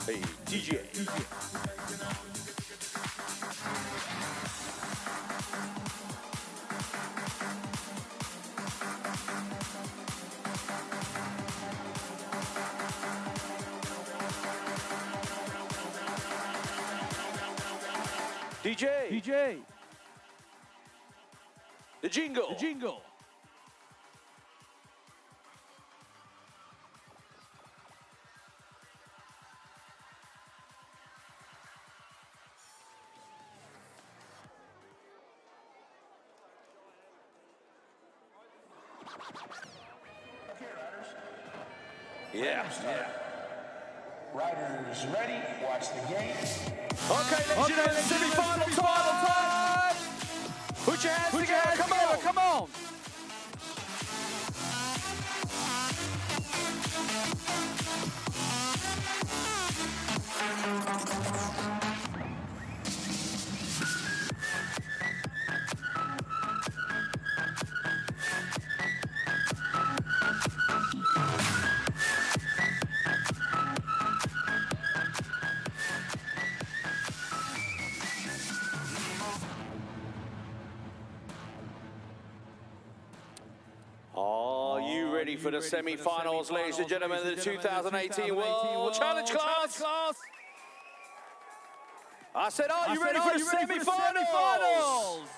Hey, DJ. DJ. The jingle. Yeah. Riders ready, watch the gate. Okay, ladies and gentlemen, semi-final time! Put your hands together, come on! Are you ready for the semi-finals, ladies and gentlemen, the 2018 World Challenge class? I said, are you ready for the semi-finals?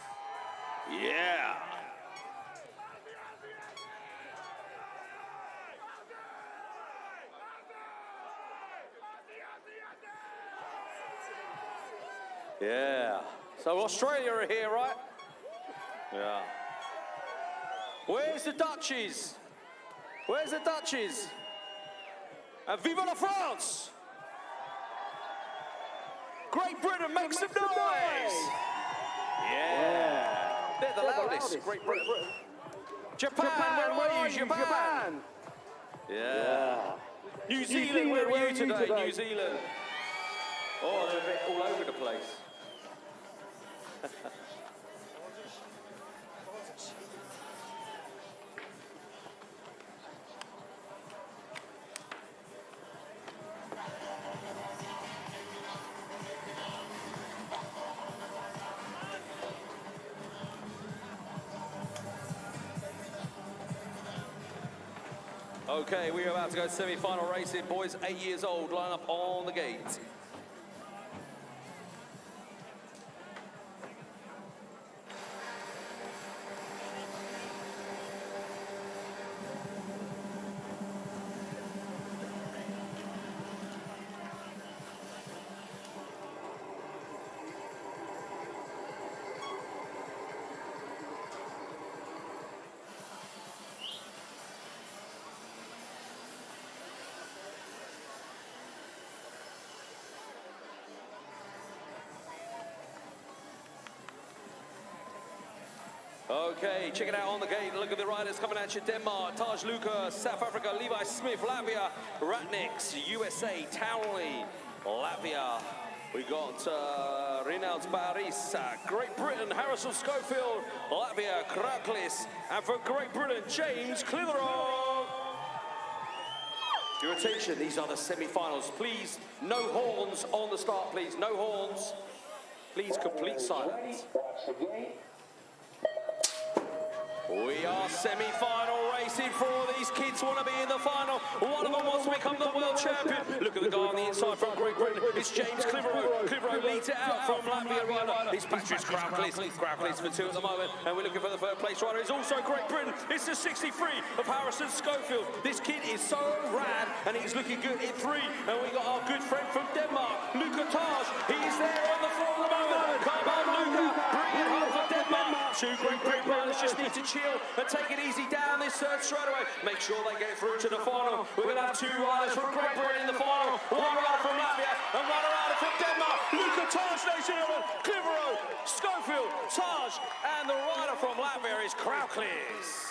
Yeah. Yeah. So Australia are here, right? Yeah. Where's the Dutchies? Where's the Dutchies? And vive la France! Great Britain, make some noise! Yeah. They're the loudest, Great Britain. Japan, where are you, Japan? Yeah. New Zealand, where are you today, New Zealand? Oh, they're a bit all over the place. Okay, we are about to go semi-final racing. Boys 8 years old, line up on the gate. Okay, check it out on the gate. Look at the riders coming at you. Denmark, Taj Luca, South Africa, Levi Smith, Latvia, Ratniks, USA, Townley, Latvia. We got Reynolds Baris, Great Britain, Harrison Schofield, Latvia, Kraklis, and for Great Britain, James Clitheroe. Your attention, these are the semi-finals. Please, no horns on the start, please. No horns. Please, complete silence. We are semi-final racing for all these kids want to be in the final. One of them wants to become the world champion. Look at the guy on the inside from Great Britain. It's James Clitheroe. Clitheroe leads it out from Latvia rider. It's Patrick Kravlis. Kravlis for 2 at the moment. And we're looking for the third place rider. It's also Great Britain. It's the 63 of Harrison Schofield. This kid is so rad and he's looking good in 3. And we got our good friend from Denmark, Luca Taj. He's there on the floor at the moment. Come on, Luca. Bring it home for Denmark. 2 Great Britain riders just need to chill and take it easy down this third straightaway. Make sure they get through to the final. We're going to have 2 riders from Great Britain in the final. 1 rider from Latvia and 1 rider from Denmark. Luca Taj, ladies and gentlemen. Clitheroe, Schofield, Taj, and the rider from Latvia is Kraklis.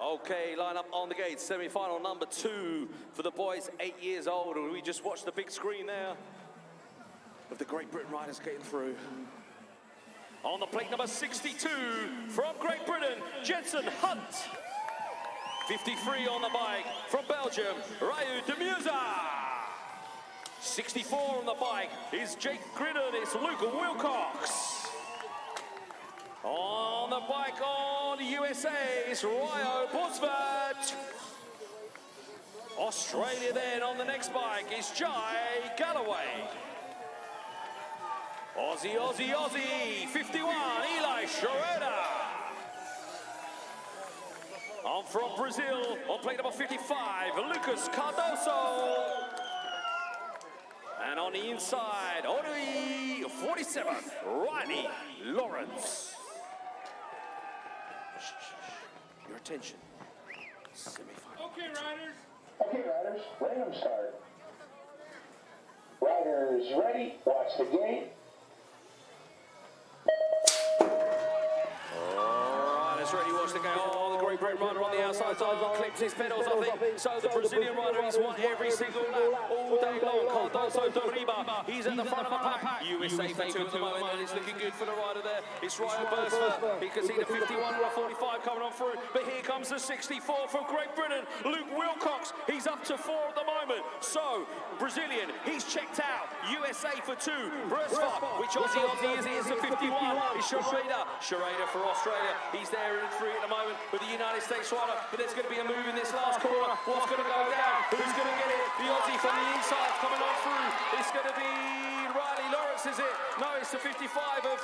Okay, line up on the gate, semi-final number 2 for the boys 8 years old. We just watched the big screen there of the Great Britain riders getting through. On the plate number 62 from Great Britain, Jensen Hunt. 53 on the bike from Belgium, Ryu de Musa. 64 on the bike is Jake Gridden, it's Luke Wilcox. On the bike on USA's Ryo Bosworth. Australia then on the next bike is Jai Galloway. Aussie, Aussie, Aussie, 51, Eli Schroeder. On from Brazil, on plate number 55, Lucas Cardoso. And on the inside, Ori, 47, Riley Lawrence. Your attention. Semi-final. Okay, riders. Okay, riders, let them start. Riders ready, watch the gate. Ready, watch the game. Oh, the Great Britain rider on the outside side clips his pedals, I think. So the Brazilian rider, he's won every single lap all day long. Cardoso de Riba, he's at the front of the pack. USA for two at the moment, and it's looking good for the rider there. It's Ryo Bosworth. You can see the 51 or 45 coming on through. But here comes the 64 from Great Britain. Luke Wilcox, he's up to 4 at the moment. So, Brazilian, he's checked out. USA for 2. Bosworth, which Aussie is, he is the 51. It's Schrader for Australia. He's there in 3 at the moment with the United States rider, but there's going to be a move in this last corner. What's going to go down? Who's going to get it? The Aussie from the inside coming on through. It's going to be Riley Lawrence, is it? No, it's the 55 of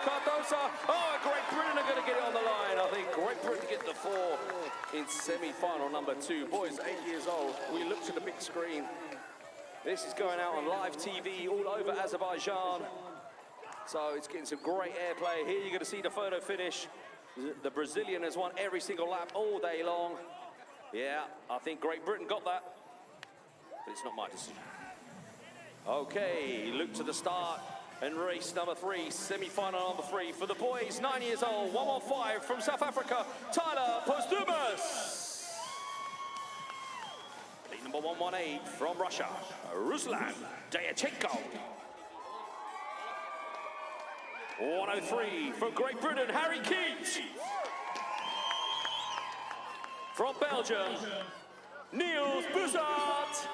Cardoso. Oh, Great Britain are going to get it on the line. I think Great Britain get the 4 in semi-final number 2. Boys, 8 years old. We look to the big screen. This is going out on live TV all over Azerbaijan. So it's getting some great airplay. Here you're going to see the photo finish. The Brazilian has won every single lap all day long. Yeah, I think Great Britain got that, but it's not my decision. Okay, look to the start and race number 3, semi-final number 3 for the boys, 9 years old, 115 from South Africa, Tyler Postumus. Lead number 118 from Russia, Ruslan Dayachenko. 103 from Great Britain, Harry Keats. From Belgium, Niels Bussard.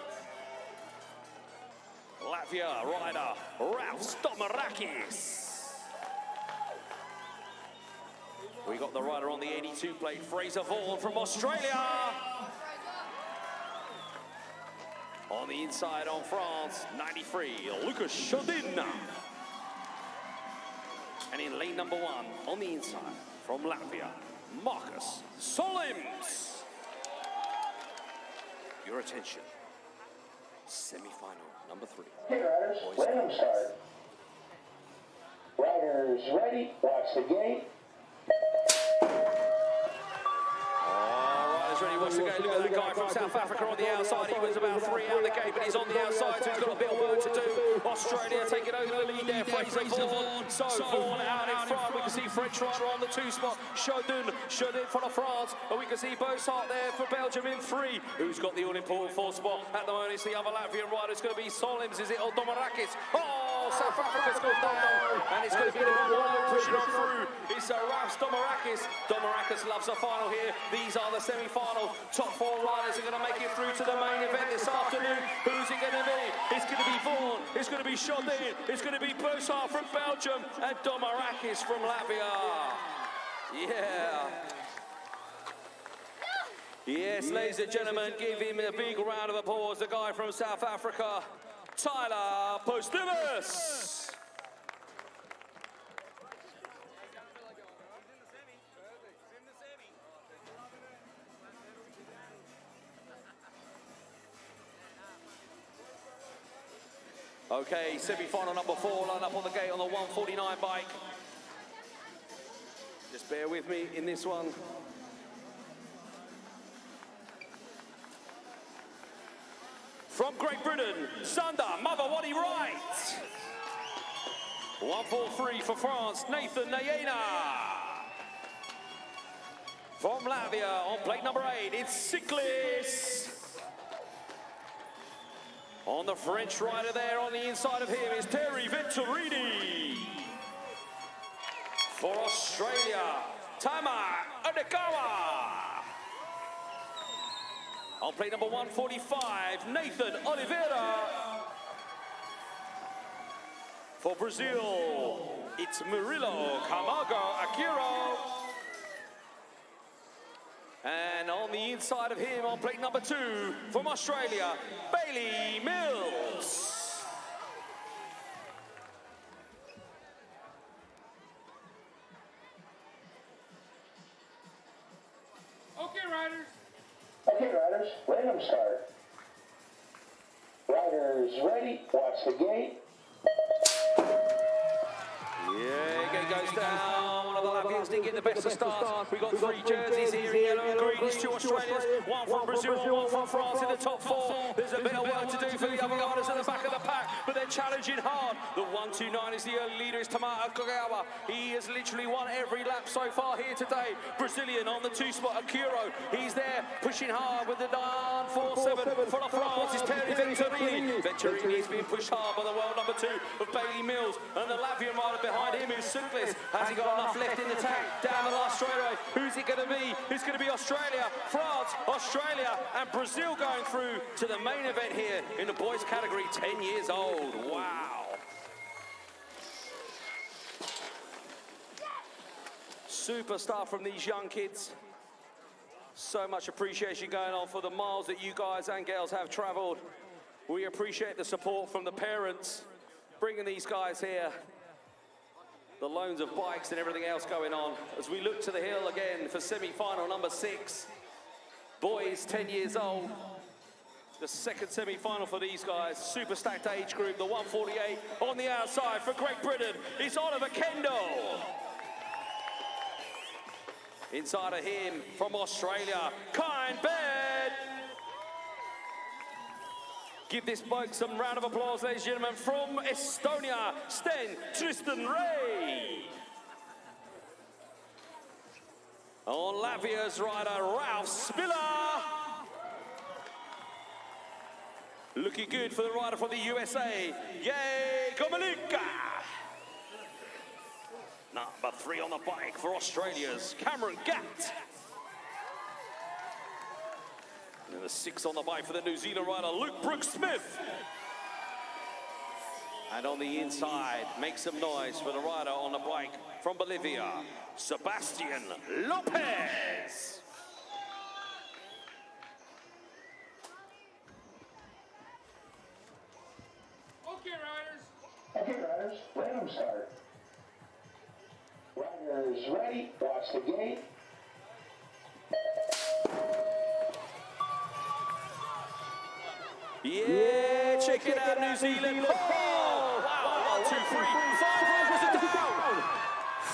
Latvia rider, Ralf Stomarakis. We got the rider on the 82 plate, Fraser Vaughan from Australia. On the inside on France, 93, Lucas Chodin. And in lane number 1, on the inside, from Latvia, Marcus Solims. Your attention, semi-final number 3. Okay, riders, let them start. Riders ready, watch the gate. Ready, watch the gate. Look at that guy from South Africa on the outside. He was about 3 out the gate, but he's on the outside, so he's got a bit of work to do. Australia taking over the lead there. Fraser Vaughan. So Vaughan out in front. We can see French rider on the 2 spot. Chodin for France. And we can see Bossart there for Belgium in 3. Who's got the all-important 4 spot? At the moment, it's the other Latvian rider. It's going to be Solims. Is it Domarakis? Oh, South Africa's gone down. And it's going to be the one pushing on through. It's Ralf Domarakis. Domarakis loves the final here. These are the semi-finals. Top 4 riders are going to make it through to the main event this afternoon. Who's it going to be? It's going to be Vaughan, it's going to be Chodin, it's going to be Bossart from Belgium, and Domarakis from Latvia. Yeah. Yes, ladies and gentlemen, give him a big round of applause. The guy from South Africa, Tyler Postumus. Okay, semi-final number 4, line up on the gate on the 149 bike. Just bear with me in this one. From Great Britain, Sander Mavawadi Wright. 143 for France, Nathan Nayena. From Latvia, on plate number 8, it's Siklis. On the French rider there, on the inside of him is Terry Venturini. For Australia, Tama Odekawa. On plate number 145, Nathan Oliveira. For Brazil, It's Murillo Camargo Akiro. And on the inside of him, on plate number 2, from Australia, Bailey Mills. Okay, riders. Okay, riders, let them start. Riders ready, watch the gate. Yeah, gate goes down. One of the Latvians didn't get the best of start. We've got 3 jerseys here in yellow and green. It's 2 Australians, 1 from Brazil and 1 from France in the top 4. There's a bit of work to do for the other riders at the back of the pack, but they're challenging hard. The 129 is the early leader, is Tamata Kogawa. He has literally won every lap so far here today. Brazilian on the 2 spot, Akiro. He's there pushing hard with the 947. From France is Terry Venturini. Venturini is being pushed hard by the world number 2 of Bailey Mills, and the Latvian rider behind him is Suklis. Has he got enough left in the tank? Down the last straightaway. Who's it going to be? It's going to be Australia, France, Australia, and Brazil going through to the main event here in the boys category, 10 years old. Wow. Superstar from these young kids. So much appreciation going on for the miles that you guys and girls have traveled. We appreciate the support from the parents, bringing these guys here. The loans of bikes and everything else going on as we look to the hill again for semi-final number 6. Boys 10 years old. The second semi-final for these guys. Super stacked age group. The 148 on the outside for Great Britain is Oliver Kendall. Inside of him from Australia, Kind Bed. Give this bloke some round of applause, ladies and gentlemen, from Estonia, Sten Tristan Ray. On Latvia's rider, Ralph Spiller. Looking good for the rider from the USA, Yay Gomalika. Number 3 on the bike for Australia's Cameron Gatt. And the 6 on the bike for the New Zealand rider, Luke Brooks-Smith. And on the inside, make some noise for the rider on the bike from Bolivia, Sebastian Lopez. Okay, riders. Okay, riders, let them start. Riders ready, watch the gate. Yeah, check it out, New Zealand. Oh, wow, 1, 2, 3, 5 riders are down.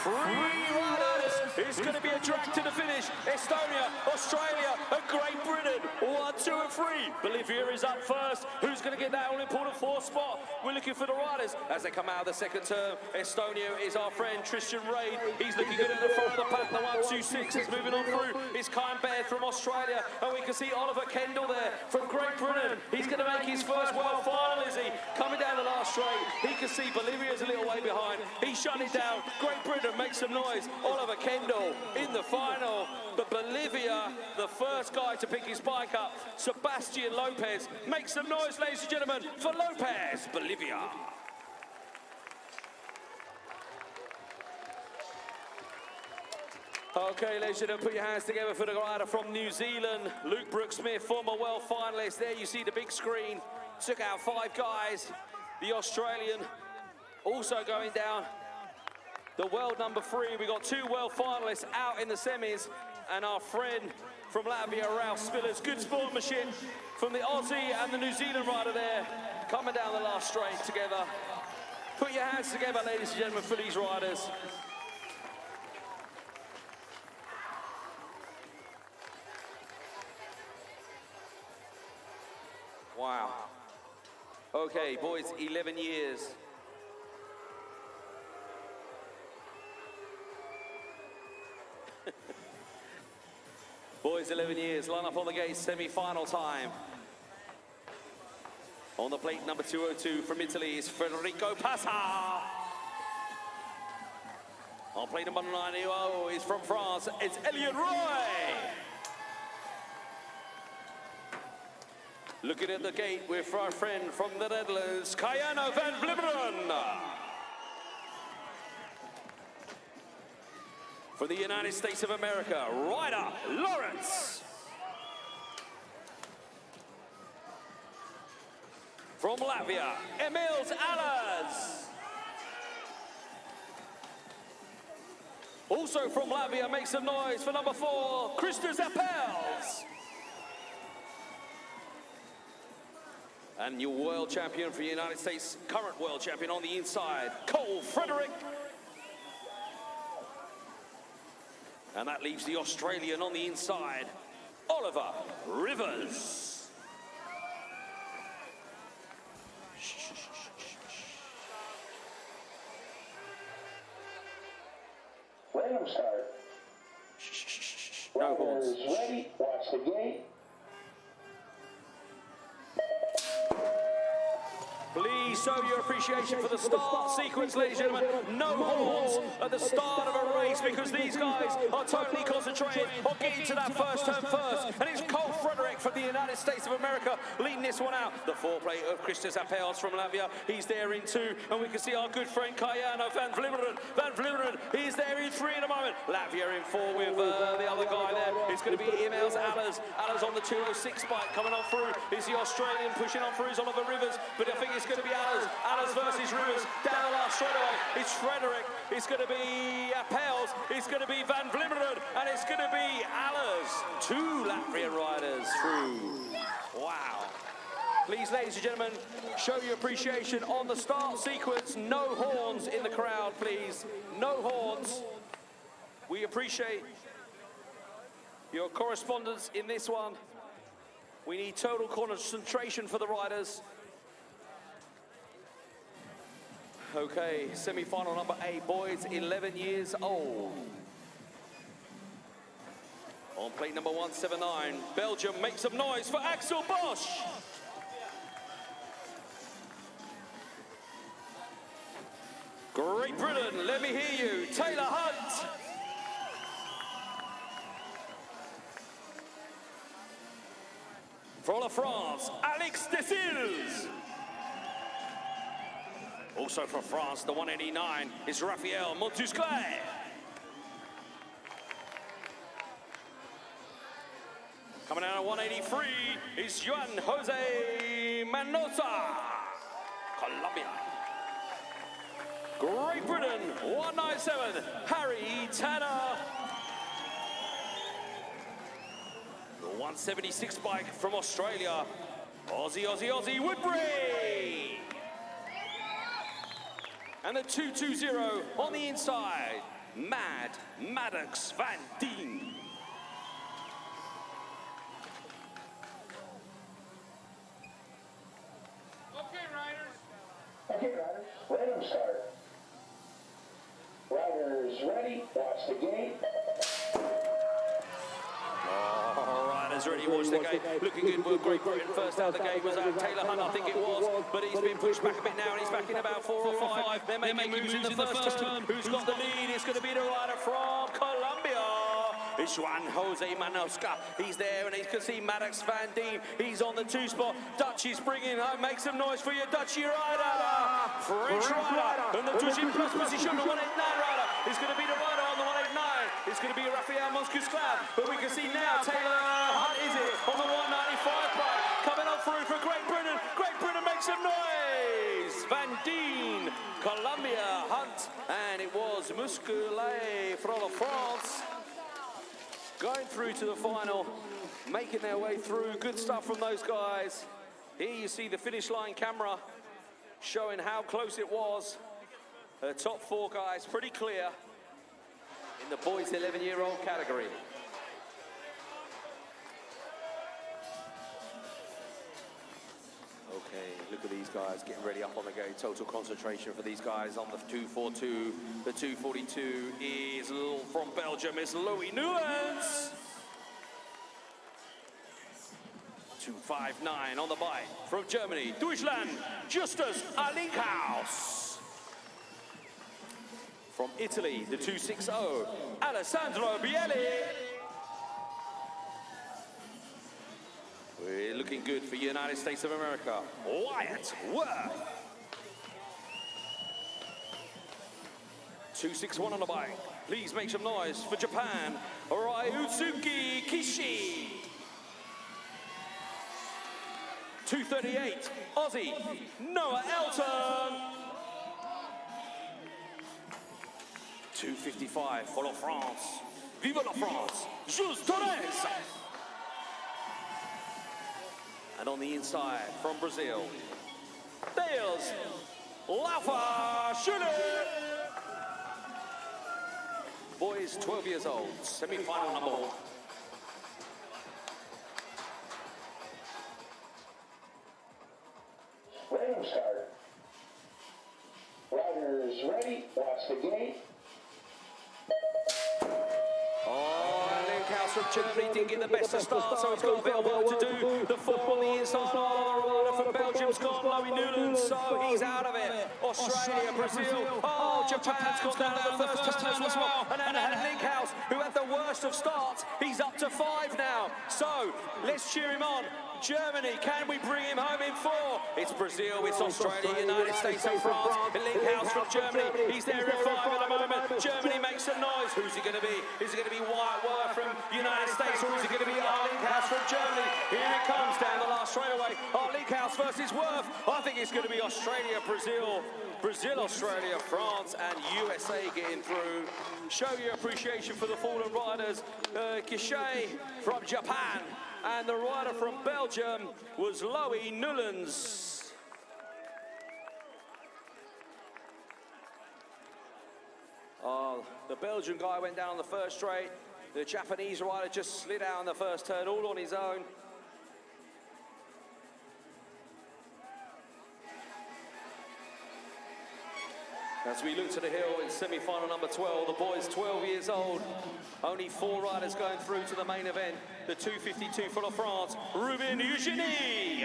3 riders. It's going to be a drag to the finish. Estonia, Australia, and Great Britain. 1, 2, and 3. Bolivia is up first. Who's going to get that all-important 4th spot? We're looking for the riders as they come out of the second term. Estonia is our friend Tristan Reid. He's looking good at the front of the pack. The 126 is moving on through. It's Kind Bear from Australia, and we can see Oliver Kendall there from Great Britain. He's going to make his first world final, is he? Coming down the last straight. He can see Bolivia's a little way behind. He's shut it down. Great Britain makes some noise. Oliver Kendall in the final. But Bolivia, the first guy to pick his bike up, Sebastian Lopez. Make some noise, ladies and gentlemen, for Lopez, Bolivia. Okay, ladies and gentlemen, put your hands together for the rider from New Zealand, Luke Brooks-Smith, former world finalist. There you see the big screen. Took out 5 guys. The Australian also going down. The world number 3, we got 2 world finalists out in the semis, and our friend from Latvia, Ralph Spillers. Good sportsmanship from the Aussie and the New Zealand rider there, coming down the last straight together. Put your hands together, ladies and gentlemen, for these riders. Wow. Okay, boys, 11 years. Boys, 11 years. Line up on the gate, semi-final time. On the plate, number 202 from Italy is Federico Passa. On plate number 90 is from France, it's Elliot Roy. Looking at the gate with our friend from the Netherlands, Kayano van Vlimmeren. For the United States of America, Ryder Lawrence. From Latvia, Emils Alas. Also from Latvia, make some noise for number 4, Kristus Apels. And your world champion for the United States, current world champion on the inside, Cole Frederick. And that leaves the Australian on the inside, Oliver Rivers. Let them start. No horns. Riders ready, watch the gate. Please show your appreciation for the start sequence, ladies and gentlemen. No horns at the start of a race because these guys are totally concentrated on getting to that first turn first. And it's Cole Frederick from the United States of America leading this one out. The foreplay of Kristus Apels from Latvia. He's there in 2. And we can see our good friend Kayano Van Vlimmeren. Van Vlimmeren, he's there in 3 at the moment. Latvia in 4 with the other guy there. It's going to be Emils Alas. Alas on the 206 bike coming on through. Is the Australian pushing on through is Oliver Rivers. But I think it's going to be Alas. Alas versus Rivers. Down the last straightaway. It's Frederick. It's going to be Apels. It's going to be Van Vlimmeren. And it's going to be Alas. 2 Latvian riders through. Wow. Please, ladies and gentlemen, show your appreciation on the start sequence. No horns in the crowd, please. No horns. We appreciate your correspondence in this one. We need total concentration for the riders. Okay, semi-final number 8, boys 11 years old. On plate number 179, Belgium, make some noise for Axel Bosch. Great Britain, let me hear you, Taylor Hunt. For la France, Alex Desilles. Also from France, the 189 is Raphael Montusclay. Coming out at 183 is Juan Jose Manosa, Colombia. Great Britain, 197, Harry Tanner. The 176 bike from Australia, Aussie Woodbury. And the 220 on the inside, Maddox Van Dien. Okay, riders, let them start. Riders ready, watch the gate. Riders ready, watch the gate. Looking good for Great Britain. First out of the gate was Taylor Hunt, I think it was. But he's been pushed back a bit now and he's back in about 4 or 5. They're making moves in the first turn. Who's got the lead? It's going to be the rider from Colombia. It's Juan Jose Manoska. He's there and you can see Maddox Van Dien. He's on the 2 spot. Dutchy's bringing home. Make some noise for your Dutchy rider. French rider. And the deuxième place position, the 189 rider. Is going to be the rider on the 189. It's going to be Raphael Montusclay. But we can see now Taylor Hunt is it on the 195 bike. Coming on through for Great Britain. Great Britain makes some noise. Van Dien, Colombia, Hunt. And it was Montusclay from France. Going through to the final, making their way through. Good stuff from those guys. Here you see the finish line camera showing how close it was. The top 4 guys pretty clear in the boys 11-year-old category. Okay, look at these guys getting ready up on the gate. Total concentration for these guys on the 242. The 242 is from Belgium. It's Louis Nuens. 259 on the bike from Germany. Deutschland, Justus Alinkhaus. From Italy, the 260, Alessandro Bielli. We're looking good for United States of America. Wyatt Worth. 261 on the bike. Please make some noise for Japan, Ryusuke Kishi. 238, Aussie, Noah Elton. 255 for la France. Vive la France, Jules Torres. And on the inside from Brazil, there's Lafa Schüller. Boys 12 years old, semi-final number 1. Random start. Riders ready, watch the gate. From Germany didn't get the best of start, so it's got a bit of work to do. The 4 on the inside, the rider from Belgium's gone, Louis Newland, so he's out of it. Australia, Brazil, Japan's gone down at the first turn as well. And then Linkhouse, who had the worst of starts, he's up to 5 now. So let's cheer him on. Germany, can we bring him home in 4? It's Brazil, it's Australia, United States and France. Linkhouse from Germany, he's there in 5 at the moment. Germany makes some noise. Who's it going to be? Is it going to be Wyatt Worth from United States, or is it going to be Linkhouse from Germany? Here it comes down the last straightaway. Linkhouse versus Worth. I think it's going to be Australia, Brazil. Brazil, Australia, France and USA getting through. Show your appreciation for the fallen riders. Kishay from Japan. And the rider from Belgium was Louis Newlands. The Belgian guy went down on the first straight. The Japanese rider just slid out on the first turn, all on his own. As we look to the hill in semi-final number 12, the boys 12 years old. Only 4 riders going through to the main event. The 252 for La France, Ruben Eugenie.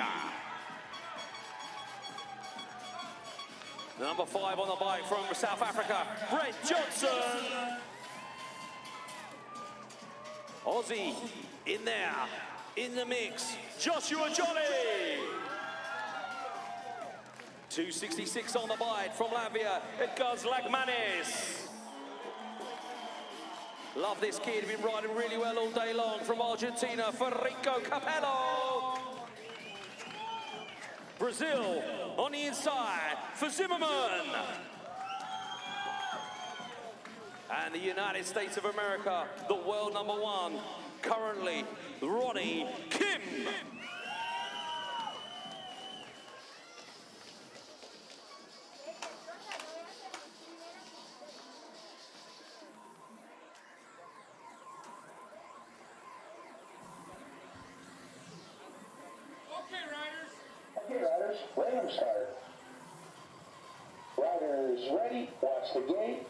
Number 5 on the bike from South Africa, Brett Johnson. Aussie in there, in the mix, Joshua Jolly. 266 on the bike from Latvia, Edgars Lagmanis. Love this kid, been riding really well all day long from Argentina, Federico Capello. Brazil on the inside for Zimmerman. And the United States of America, the world number 1, currently Ronnie Kim. Okay, riders, random start. Riders ready, watch the gate.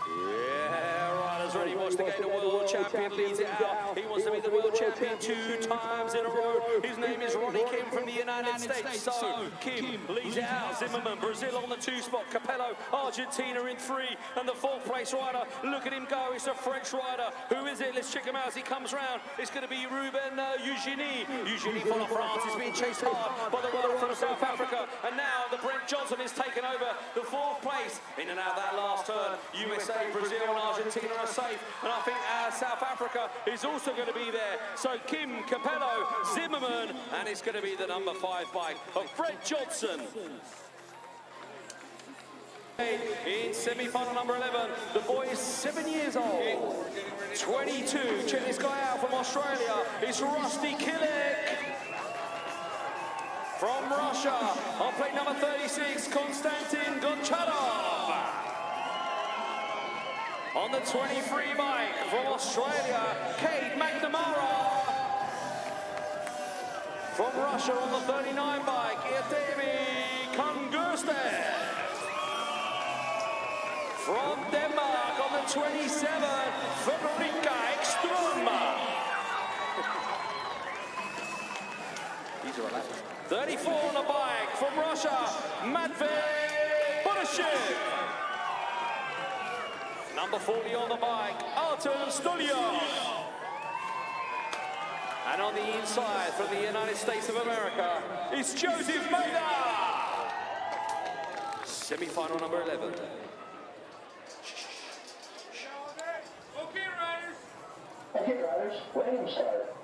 Yeah, riders ready, watch the gate. The world champion leads it out. He wants to be the world champion 2 times in a row. His name is Ronnie Kim from the United States. So, Kim leads it out. Zimmerman, Brazil on the 2 spot. Capello, Argentina in 3. And the 4th place rider, look at him go. It's a French rider. Who is it? Let's check him out as he comes round. It's going to be Ruben Eugenie. Eugenie for France is being chased hard by the rider from South Africa. And now the Brent Johnson is taken over the 4th place. In and out that last turn. USA, Brazil and Argentina are safe. And I think South Africa is also going to be there. So Kim, Capello, Zimmerman, and it's going to be the number 5 bike of Brent Johnson. In semi-final number 11, the boy is 7 years old. 22, check this guy out from Australia. It's Rusty Killick. From Russia, on plate number 36, Konstantin Goncharov. On the 23 bike from Australia, Kate McNamara. From Russia on the 39 bike, Irtemi Kungurstedt. From Denmark on the 27, Frederica Ekström. These are relaxed. 34 on the bike from Russia, Matvey Bodashev. Number 40 on the bike, Artem Stolyov. And on the inside from the United States of America, it's Joseph Maida. Semi-final number 11. riders, ready to start.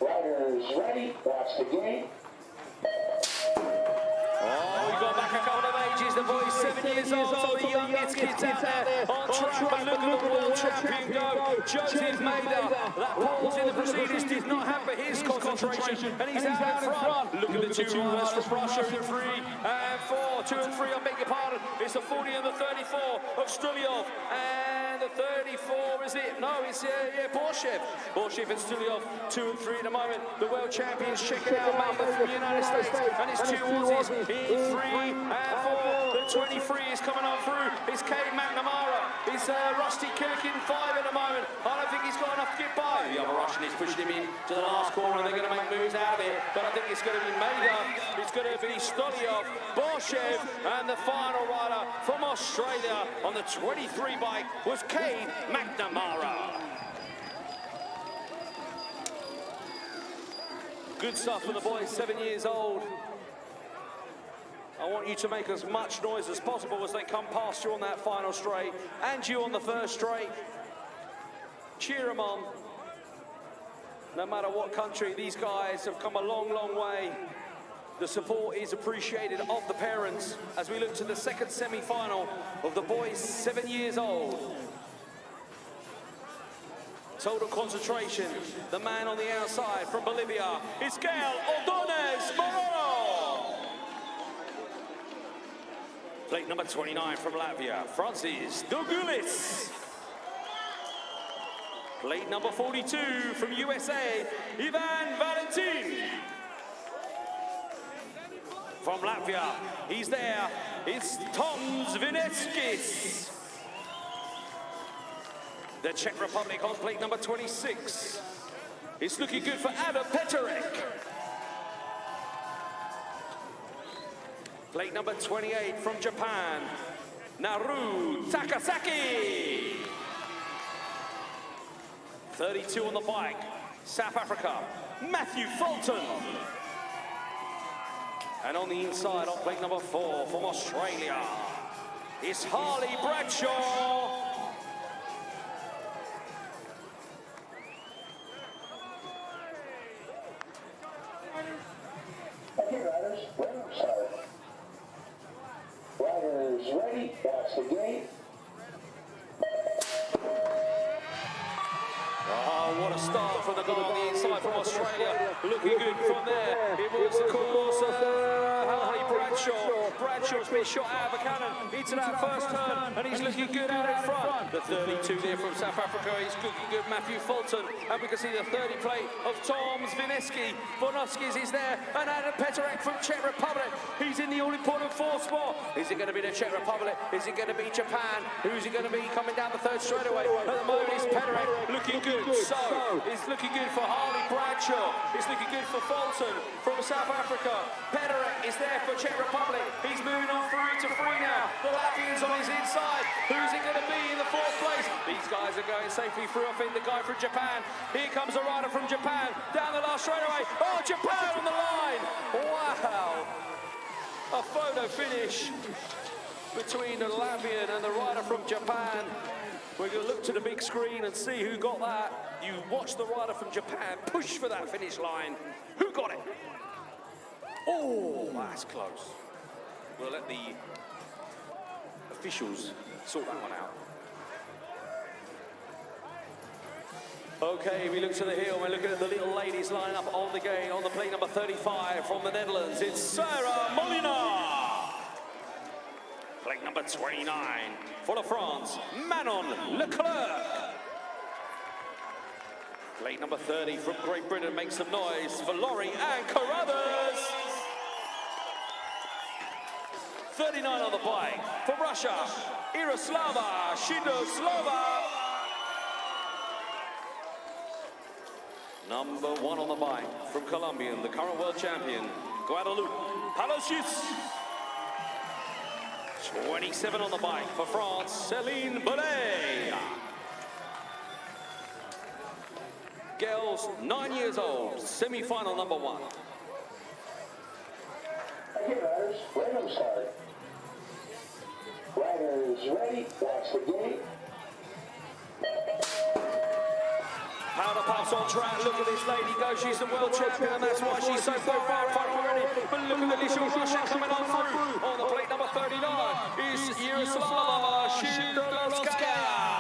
Riders ready, watch the gate. Oh, we got back a couple of ages. The boy's 7 years old, so the youngest kids out there on track. But look at the world champion go, Joseph Maida. That pause in the proceedings did not hamper his concentration, and he's out in front. Look at the two riders from Russia in 3 and 4. 2 and 3, I beg your pardon. It's the 40 and the 34 of Strulyov. And the 34, is it? No, it's Borshev. Borshev and Strulyov, 2 and 3 at the moment. The world champions, check it out, Maida from the United States. And it's 2 Aussies in 3 and 4. The 23 is coming on through. It's Cade McNamara. It's Rusty Kirk in 5 at the moment. I don't think he's got enough to get by. The other Russian is pushing him in to the last corner, and they're going to make moves out of it. But I think it's going to be Maida. It's going to be Strulyov, Borshev, and the final rider from Australia on the 23 bike was Cade McNamara. Good stuff for the boys, 7 years old. I want you to make as much noise as possible as they come past you on that final straight, and you on the first straight. Cheer them on. No matter what country, these guys have come a long, long way. The support is appreciated of the parents as we look to the second semi-final of the boys 7 years old. Total concentration. The man on the outside from Bolivia is Gael Ordonez Moreno. Plate number 29 from Latvia, Francis Dogulis. Plate number 42 from USA, Ivan Valentin. From Latvia, he's there, it's Toms Vinetskis. The Czech Republic on plate number 26. It's looking good for Adam Peterek. Plate number 28 from Japan, Naru Takasaki. 32 on the bike, South Africa, Matthew Fulton. And on the inside, on plate number 4 from Australia, it's Harley Bradshaw. Okay, riders, ready to start. Riders ready, watch the gate. Oh, what a start from the guy on the inside from Australia. Looking good from there. It was, of course, Harley Bradshaw. Bradshaw's been shot out of a cannon into that first turn, and he's looking good out in front. The 32 there from South Africa is looking good, Matthew Fulton. And we can see the 30 plate of Toms Vineski. Bonovskis is there, and Adam Peterek from Czech Republic. He's in the all-important 4th spot. Is it going to be the Czech Republic? Is it going to be Japan? Who's it going to be coming down the 3rd straightaway? At the moment, it's Peterek looking good. So, it's looking good for Harley Bradshaw. It's looking good for Fulton from South Africa. Peterek is there for Czech Republic. He's moving on through to 3 now. The Latvians on his inside. Who's it going to be in the 4th place? These guys are going safely through. I think the guy from Japan. Here comes a rider from Japan. Down the last straightaway. Oh, Japan on the line. Wow. A photo finish between the Latvian and the rider from Japan. We're going to look to the big screen and see who got that. You watch the rider from Japan push for that finish line. Who got it? Oh, that's close. We'll let the officials sort that one out. Okay, we look to the hill. We're looking at the little ladies lining up on the gate on the plate number 35 from the Netherlands. It's Sarah Molina. Plate number 29 for the France, Manon Leclerc. Plate number 30 from Great Britain makes some noise for Laurie and Carruthers. 39 on the bike for Russia, Iroslava Shidoslava. Number 1 on the bike from Colombian, the current world champion, Guadalupe Palacios. 27 on the bike for France, Céline Belay. Girls, 9 years old, semi-final number 1. Okay, riders, ready to start. Riders ready, watch the gate. Powder puffs on track. Look at this lady go. She's the world champion, and that's why she's so far out front already. But look at the little Russia coming on through. On the plate number 39 is Yaroslava Shindlovskaya.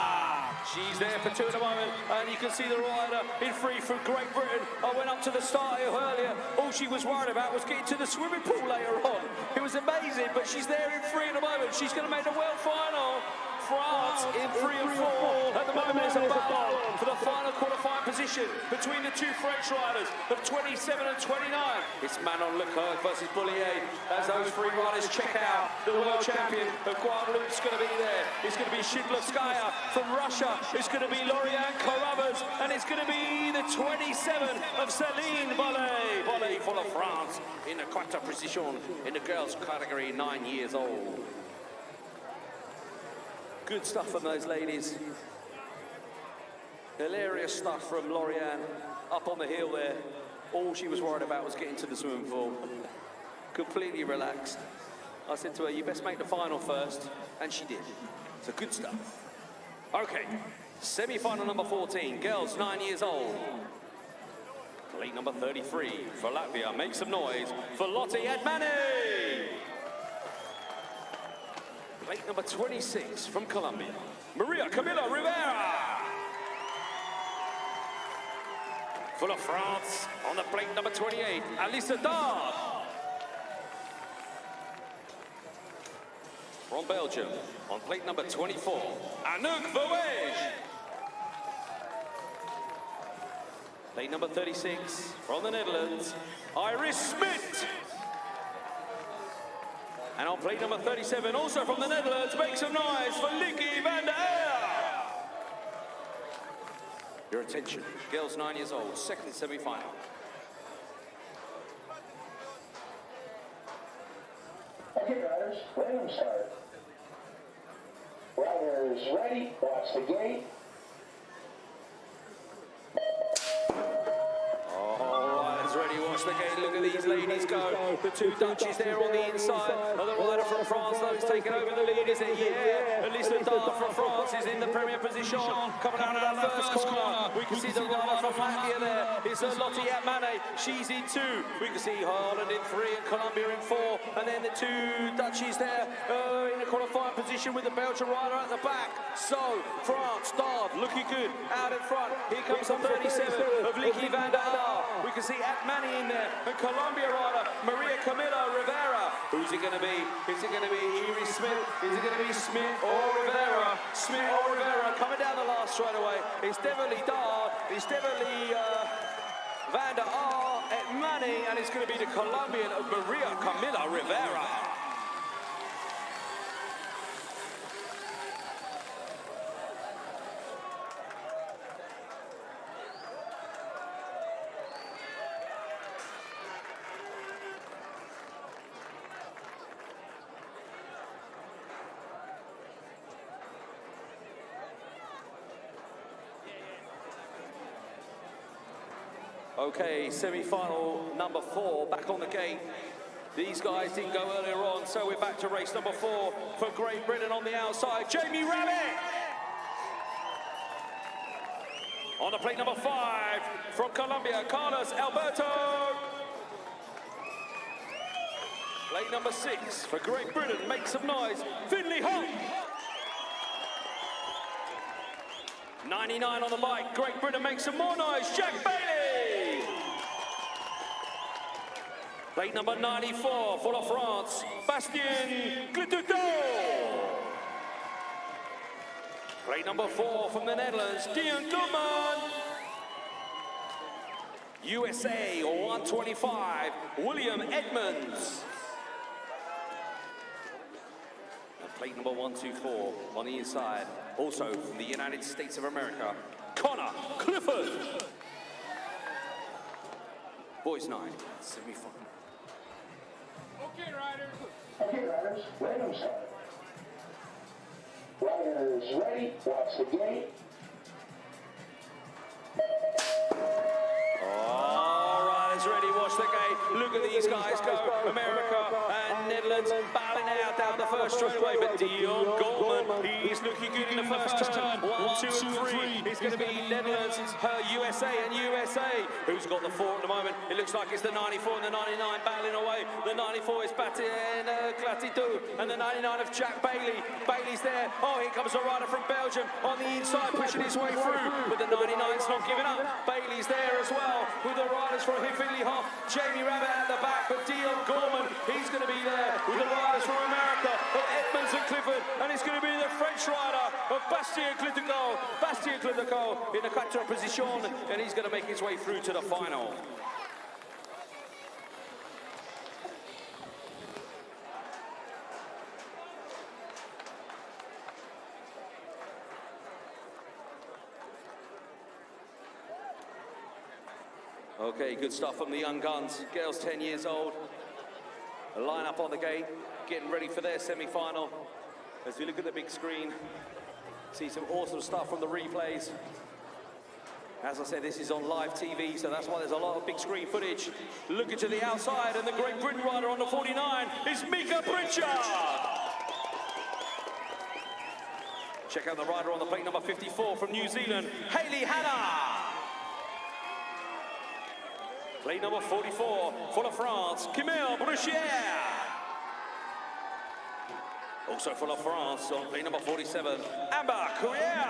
She's there for two at the moment, and you can see the rider in free from Great Britain. I went up to the start here earlier. All she was worried about was getting to the swimming pool later on. It was amazing, but she's there in free at the moment. She's going to make the world final. France in 3 and 4. At the moment, it's a battle for the final qualifying position between the two French riders of 27 and 29. It's Manon Leclerc versus Boulier. As those three riders check out, the world champion of Guadeloupe's going to be there. It's going to be Shindlovskaya from Russia. It's going to be Lauriane Carruthers, and it's going to be the 27 of Céline Bolle. Bolle for the France in the quarter position in the girls' category, 9 years old. Good stuff from those ladies. Hilarious stuff from Lauriane up on the hill there. All she was worried about was getting to the swimming pool. Completely relaxed. I said to her, you best make the final first, and she did. So good stuff. Okay, semi-final number 14, girls 9 years old. Plate number 33 for Latvia. Make some noise for Lotte Edmani. Plate number 26 from Colombia, Maria Camila Rivera. For the France, on the plate number 28, Alissa Dard. From Belgium, on plate number 24, Anouk Verweij. Plate number 36, from the Netherlands, Iris Smit. And on plate number 37, also from the Netherlands, make some noise for Lieke van der Aer. Your attention, girls 9 years old, second semi-final. Okay, riders, random start. Riders ready, watch the gate. Ready, watch the gate, look at these ladies go. The two Dutchies there on the inside. And the rider from France, though, is taking over the lead, is it? Yeah. Alissa Dard from France is in the premier position. Coming out of that first corner. We can see the rider from Latvia there. It's Lotte Edmani. She's in 2. We can see Holland in 3 and Colombia in 4. And then the two Dutchies there in the qualifying position with the Belgian rider at the back. So, France, Dard, looking good out in front. Here comes the 37 of Lieke van der Aer. We can see Edmani in there, and Colombia rider Maria Camila Rivera. Who's it going to be? Is it going to be Iris Smit? Is it going to be Smit or Rivera? Smit or Rivera coming down the last straight away. It's definitely Dard. It's definitely van der Aer, Edmani, and it's going to be the Colombian of Maria Camila Rivera. Okay, semi-final number 4 back on the gate. These guys didn't go earlier on, so we're back to race number 4 for Great Britain on the outside. Jamie Rabbit! On the plate number 5 from Colombia, Carlos Alberto. Plate number 6 for Great Britain, make some noise, Finley Hunt. 99 on the bike, Great Britain, make some more noise, Jack Bailey. Plate number 94 for the France, Bastien Glituto. Plate number 4 from the Netherlands, Dion Duman. USA 125, William Edmonds. And plate number 124 on the inside, also from the United States of America, Connor Clifford. Boys 9, semi-final. Okay, riders, random start. Riders ready, watch the gate. All riders ready, watch the gate. Look at these guys go. America and Netherlands battling out down the first straightaway. But Dion Gorman, he's looking good in the first turn. 1, 2, and 3. It's going to be Netherlands, USA and USA. Who's got the 4 at the moment? It looks like it's the 94 and the 99 battling away. The 94 is Batty and Clatitou, and the 99 of Jack Bailey. Bailey's there. Oh, here comes a rider from Belgium on the inside, pushing his way through. But the 99's not giving up. Bailey's there as well with the riders from Hifley Hoff. Jamie Rabbit at the back, but Dion Gorman, he's going to be there with the riders from America of Edmonds and Clifford, and it's going to be the French rider of Bastien Cletico in the 4 position, and he's going to make his way through to the final. Okay, good stuff from the young guns. Girls 10 years old. A line up on the gate, getting ready for their semi-final. As we look at the big screen, see some awesome stuff from the replays. As I said, this is on live TV, so that's why there's a lot of big screen footage. Looking to the outside, and the Great Britain rider on the 49 is Mika Pritchard. Check out the rider on the plate number 54 from New Zealand, Hayley Hanna. Plate number 44 for La France, Camille Bruchier. Also for La France on plate number 47, Amber Courier.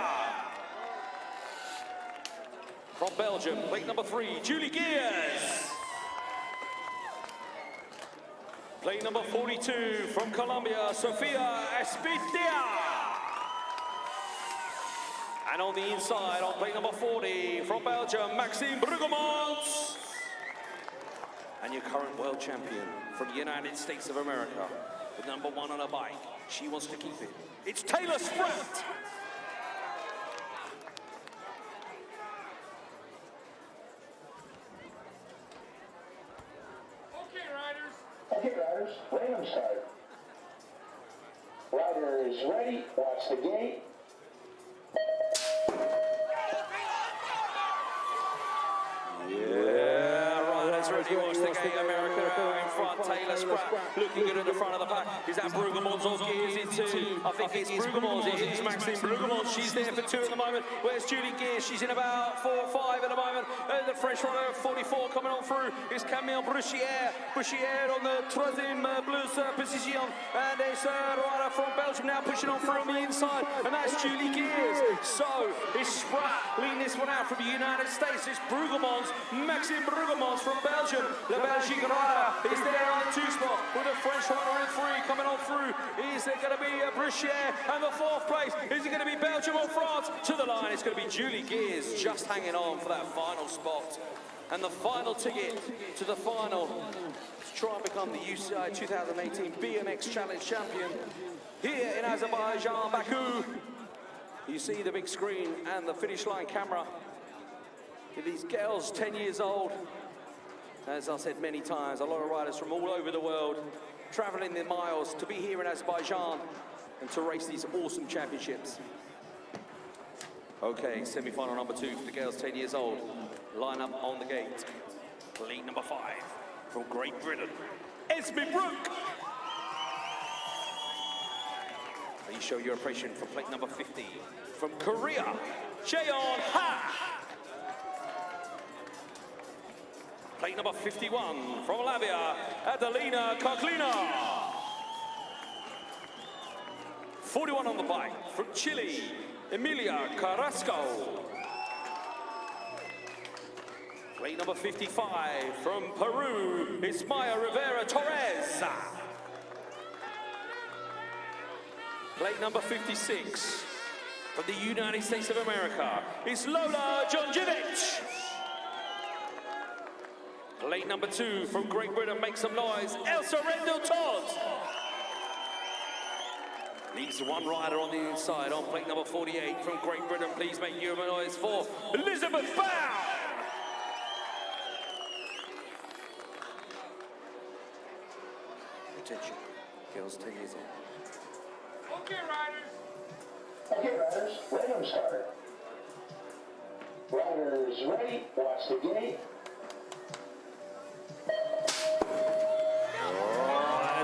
From Belgium, plate number 3, Julie Gears. Plate number 42 from Colombia, Sofia Espitia. And on the inside, on plate number 40 from Belgium, Maxime Bruggemont. And your current world champion from the United States of America, the number 1 on a bike. She wants to keep it. It's Taylor Spratt. Okay, riders, random start. Rider is ready, watch the gate. Ready, watch the gate. America out in front. Taylor Spratt looking good at the front of the pack. Is that Bruggemont's on gears into? I think it's Bruggemont's. It's Maxime Bruggemont. She's there for 2 at the moment. Where's Julie Gears? She's in about 4 or 5 at the moment. The French rider 44 coming on through is Camille Bruchier. Bruchier on the 3e position. And there's a rider from Belgium now pushing on through on the inside. And that's Julie Gears. So it's Spratt leading this one out from the United States. It's Bruggemont, Maxime Bruggemont from Belgium. The Belgian rider is there on the 2 spot with a French rider in 3 coming on through. Is it going to be Bruchier? And the 4th place, is it going to be Belgium or France? To the line, it's going to be Julie Gears just hanging on for that final spot. And the final ticket to the final to try and become the UCI 2018 BMX Challenge champion here in Azerbaijan, Baku. You see the big screen and the finish line camera. These girls, 10 years old. As I said many times, a lot of riders from all over the world traveling the miles to be here in Azerbaijan and to race these awesome championships. Okay, semi-final number 2 for the girls 10 years old. Line up on the gate. Plate number 5 from Great Britain, Esme Brooke. Please show your appreciation for plate number 50 from Korea, Jaeon Ha. Plate number 51 from Latvia, Adelina Koklina. 41 on the bike from Chile, Emilia Carrasco. Plate number 55 from Peru, Ismaya Rivera Torres. Plate number 56 from the United States of America is Lola Jonjevic. Plate number 2 from Great Britain, make some noise, Elsa Rendell Todd. Leaves 1 rider on the inside on plate number 48 from Great Britain. Please make your noise for Elizabeth Bow. Attention, girls 10 years old. Okay, riders. Okay, riders, random start. Rider is ready, watch the gate.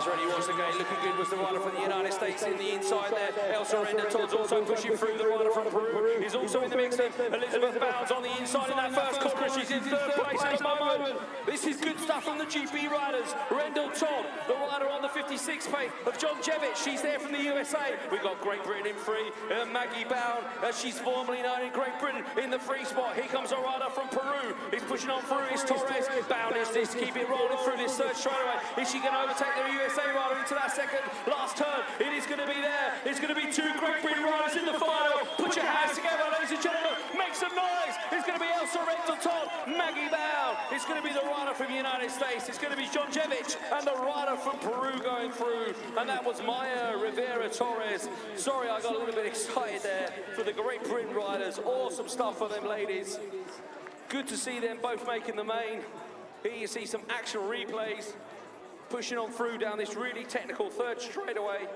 ready once again. Looking good was the rider from the United States in the inside there. El Surrender Todd's also pushing through. The rider from Peru is also in the mix. Elizabeth Bounds on the inside in that first corner. She's in third place at the moment. This is good stuff from the GP riders. Rendell Todd, the rider on the 56 pace of John Jevitt. She's there from the USA. We've got Great Britain in free. Maggie Bound, as she's formerly known in Great Britain, in the free spot. Here comes a rider from Peru. He's pushing on through. It's Torres. Bound is this to keep it rolling through this third straightaway. Is she going to overtake the USA rider into that second last turn? It is going to be there. It's going to be two Great Britain riders in the final. Put your hands together, ladies and gentlemen. Make some noise. It's going to be Elsa Rendell Todd, Maggie Bound. It's going to be the rider from the United States. It's going to be John Jevitt and the rider from Peru going through. And that was Maya Rivera Torres. Sorry, I got a little bit excited there for the Great Britain riders. Awesome stuff for them ladies. Good to see them both making the main. Here you see some action replays. Pushing on through down this really technical third straightaway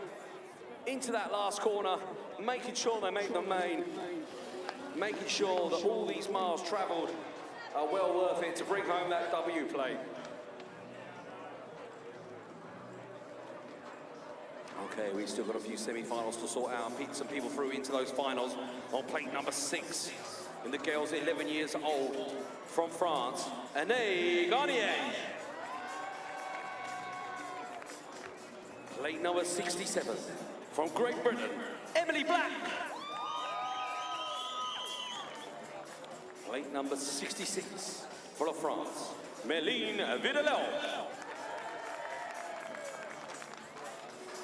into that last corner, making sure they make the main, making sure that all these miles travelled are well worth it to bring home that W plate. Okay, we've still got a few semi-finals to sort out and beat some people through into those finals on plate number 6. And the girls 11 years old from France, Anne Garnier. Plate number 67 from Great Britain, Emily Black. Plate number 66 for France, Méline Videlot.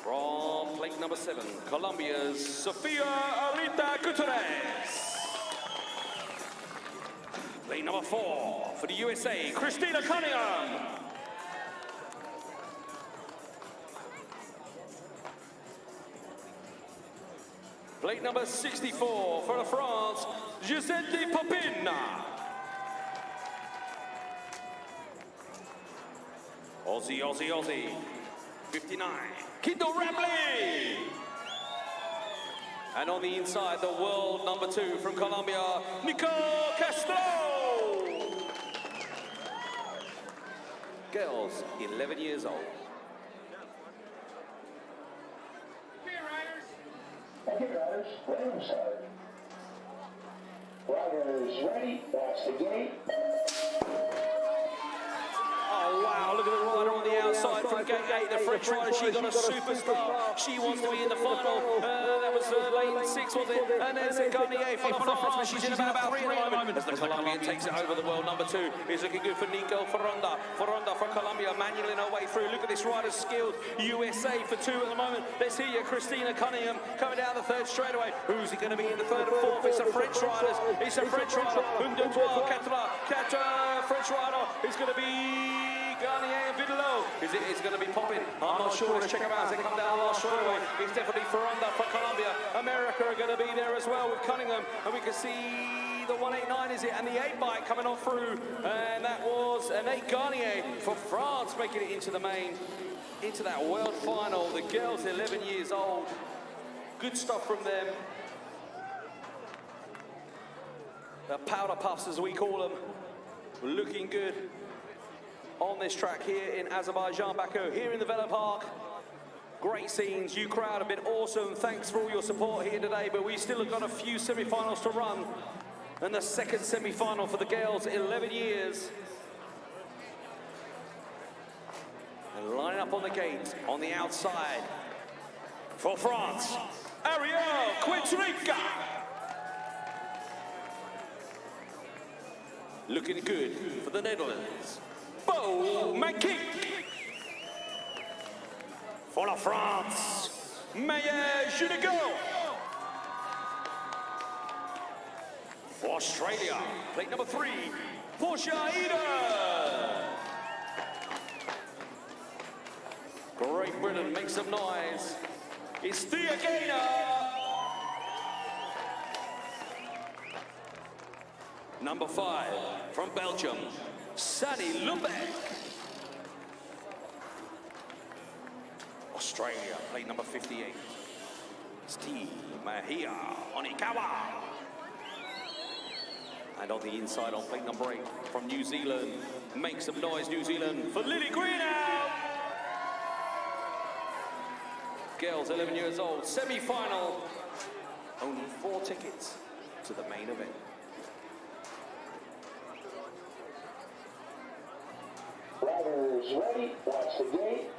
From plate number 7, Colombia's Sofia Arita Gutierrez. Plate number 4 for the USA, Christina Cunningham. Plate number 64 for France, Giuseppe Popin. Aussie, 59, Kido Ramley. And on the inside, the world number 2 from Colombia, Nicole Castro. Girls, 11 years old. Okay, riders, ready to start. Riders ready, watch the gate. Oh wow, look at the rider on the outside from gate 8, the French rider. She got a superstar. She wants to be in the final. That was lane 6, was it? And there's a Garnier from France. She's in about 3 at the moment. As the Colombian takes it over, the world number 2 is looking good for Nico Foronda. Foronda from Colombia, manualing her way through. Look at this rider's skilled. USA for 2 at the moment. Let's hear you, Christina Cunningham coming down the third straightaway. Who's it going to be in the third and fourth? It's the French riders. It's a French rider. French rider is going to be Garnier and Videlot. It's going to be popping. I'm not sure. Let's check them out as they come down the last straightaway. It's definitely Foronda from Colombia. America are going to be there as well with Cunningham. And we can see the 189, is it? And the 8-bike coming on through. And that was Anne Garnier for France making it into the main, into that world final. The girls 11 years old. Good stuff from them. The powder puffs, as we call them, looking good on this track here in Azerbaijan, Baku, here in the Velo Park. Great scenes. You crowd have been awesome. Thanks for all your support here today, but we still have got a few semi-finals to run. And the second semi-final for the girls, 11 years. And lining up on the gate, on the outside, for France, Ariel Quintrica. Looking good for the Netherlands, Bo McKick. For la France, Maya Junigo. For Australia, plate number 3, Portia Ida. Great Britain, make some noise. It's Thea Gaynor. Number 5, from Belgium, Sunny Lubeck. Australia, plate number 58, Steve Mahia Onikawa. And on the inside, on plate number 8, from New Zealand, make some noise, New Zealand, for Lily Greenhow. Girls, 11 years old, semi-final. Only 4 tickets to the main event. Riders ready, watch the gate.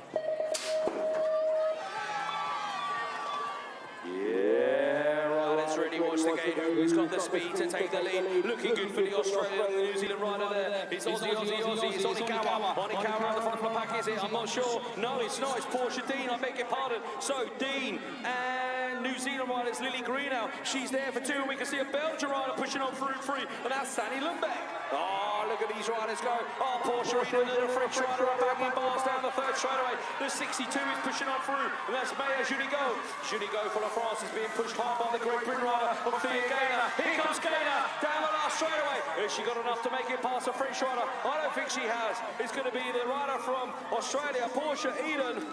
Yeah, riders ready, watch the gate. Who's got the speed to take the lead? Looking good for the Australian and the New Zealand rider there. It's Aussie. It's Onikawa. Onikawa at the front of the pack, is it? I'm not sure. No, it's not. It's Portia Dean, I beg your pardon. So, Dean and New Zealand riders Lily Greenow. She's there for 2, and we can see a Belgian rider pushing on through 3, and that's Sandy Lundbeck. Oh, look at these riders go. Oh, Portia Eden and the French rider are banging bars down the 3rd straightaway. The 62 is pushing on through, and that's Maya Junigo. Junigo for La France is being pushed hard by the Great Britain rider, Thea Gaynor. Here comes Gaynor down the last straightaway. Has she got enough to make it past the French rider? I don't think she has. It's going to be the rider from Australia, Portia Eden,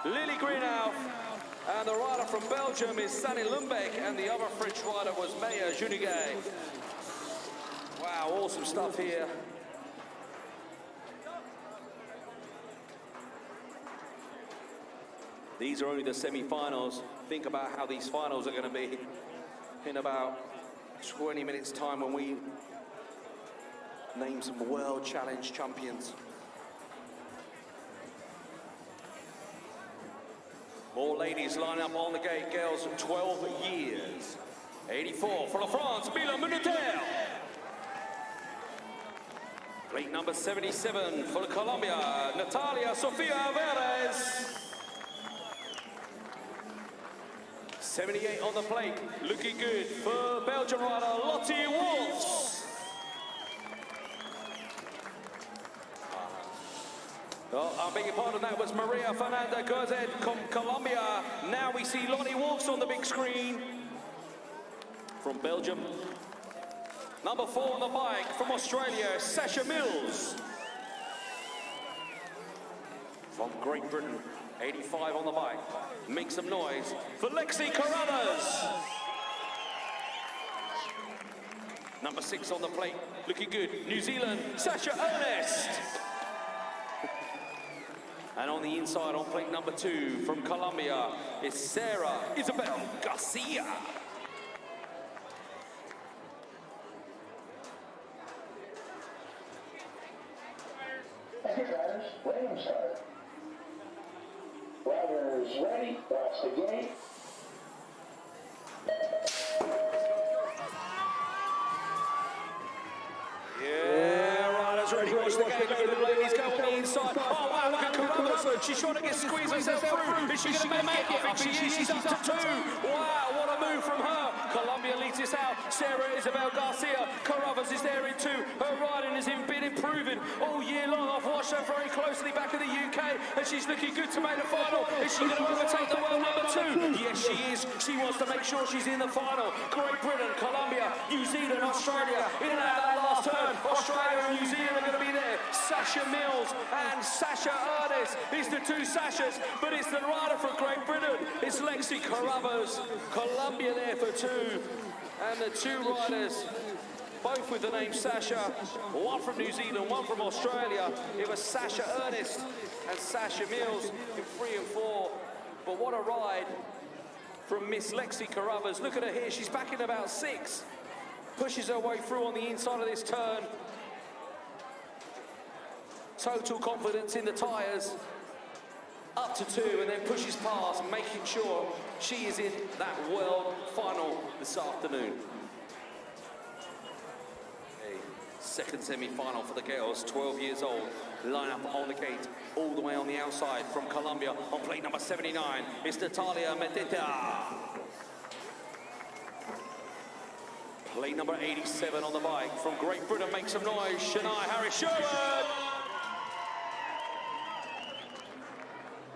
Lily Greenow. And the rider from Belgium is Sandy Lundbeck, and the other French rider was Maya Junigo. Wow, awesome stuff here. These are only the semi-finals. Think about how these finals are going to be in about 20 minutes' time when we name some World Challenge champions. More ladies line up on the gate. Girls, 12 years. 84 for La France, Mila Munitel. Plate number 77 for Colombia, Natalia Sofia Alvarez. 78 on the plate, looking good for Belgian rider Lottie Wolfs. Oh, I beg your pardon, that was Maria Fernanda Gozet from Colombia. Now we see Lottie Wolfs on the big screen from Belgium. Number 4 on the bike from Australia, Sasha Mills. From Great Britain, 85 on the bike. Make some noise for Lexi Carruthers. Number 6 on the plate, looking good. New Zealand, Sasha Ernest. And on the inside, on plate number 2 from Colombia, is Sarah Isabel Garcia. Riders, random start. Riders ready, watch the gate. Yeah, riders ready, watch the gate. Look at the ladies go on the inside. Oh wow, look at Carruthers. She's trying to get squeezed herself through. Is she going to make it? I think she is. She's up to 2. Wow, what a move from her. Colombia leads this out. Sarah Isabel Garcia. Carruthers is there in 2. Her riding has been improving all year long. I've watched her very closely back in the UK, and she's looking good to make the final. Is she going to overtake the world number 2? Yes, she is. She wants to make sure she's in the final. Great Britain, Colombia, New Zealand, Australia. In and out that last turn. Australia and New Zealand are going to be there. Sasha Mills and Sasha Ernest. It's the 2 Sashas, but it's the rider from Great Britain. It's Lexi Carruthers. Colombia there for 2. And the 2 riders, both with the name Sasha, one from New Zealand, one from Australia. It was Sasha Ernest and Sasha Mills in 3 and 4. But what a ride from Miss Lexi Carruthers. Look at her here, she's back in about 6. Pushes her way through on the inside of this turn. Total confidence in the tyres. Up to 2 and then pushes past, making sure she is in that world final this afternoon. A second semi-final for the girls, 12 years old. Line up on the gate, all the way on the outside from Colombia. On plate number 79, it's Natalia Medeta. Plate number 87 on the bike from Great Britain, make some noise, Shania Harris-Sherwood.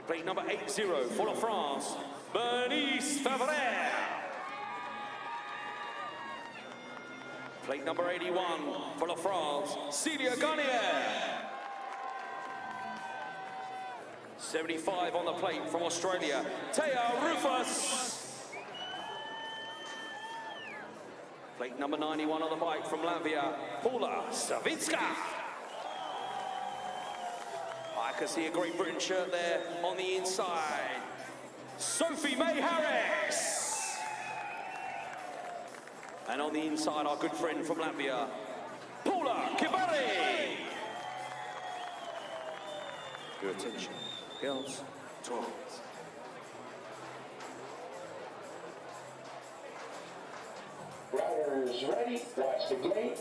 Plate number 80 for La France, Bernice Favre. Plate number 81 for La France, Celia Garnier. 75 on the plate from Australia, Taya Rufus. Plate number 91 on the bike from Latvia, Paula Savitska. I can see a Great Britain shirt there on the inside. Sophie May Harris. And on the inside, our good friend from Latvia, Paula Kibari. Your attention, girls, 12 minutes. Riders ready, watch the gate.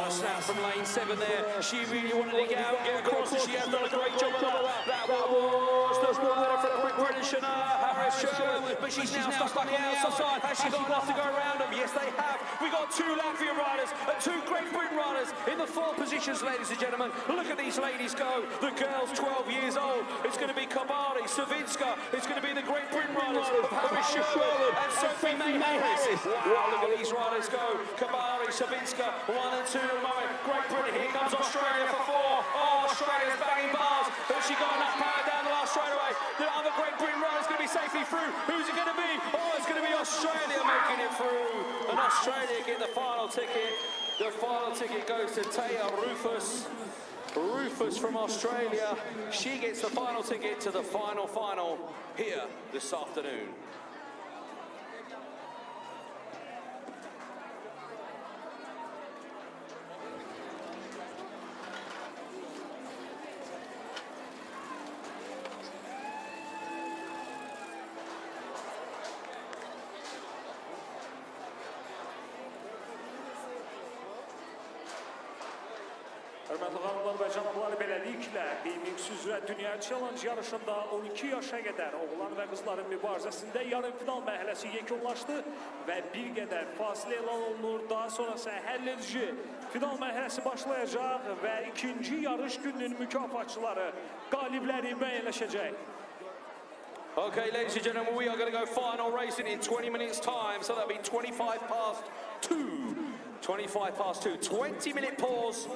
Snap from lane 7 there. She really wanted to get out, get across, and she has done a great job of that. That was the winner for the British and Harris Sherman, but she's now stuck on the outside. Has she got enough to go around them? Yes, they have. We got 2 Latvian riders and 2 Great Britain riders in the 4 positions, ladies and gentlemen. Look at these ladies go. The girls 12 years old. It's going to be Kabari, Savinska. It's going to be the Great Britain riders, Harris Sherman and Sophie May Harris. Wow, look at these riders go. Kabari, Savinska, 1 and 2. Great Britain, here comes Australia for 4. Oh, Australia's banging bars. Has she got enough power down the last straightaway? The other Great Britain rider's going to be safely through. Who's it going to be? Oh, it's going to be Australia making it through. And Australia get the final ticket. The final ticket goes to Taya Rufus. Rufus from Australia. She gets the final ticket to the final here this afternoon. Hörmətli xanımlar və cənablar, beləliklə BMX üzrə Dünya Challenge yarışında 12 yaşa qədər oğlan və qızların mübarizəsində yarımfinal mərhələsi yekunlaşdı və bir qədər fasilə elan olunur. Daha sonrası həlledici final mərhələsi başlayacaq və ikinci yarış gününün mükafatçıları, qalibləri müəyyənləşəcək. Okay, ladies and gentlemen, we are going to go final racing in 20 minutes time, so that'll be 25 past 2. 25 past 2, 20-minute pause.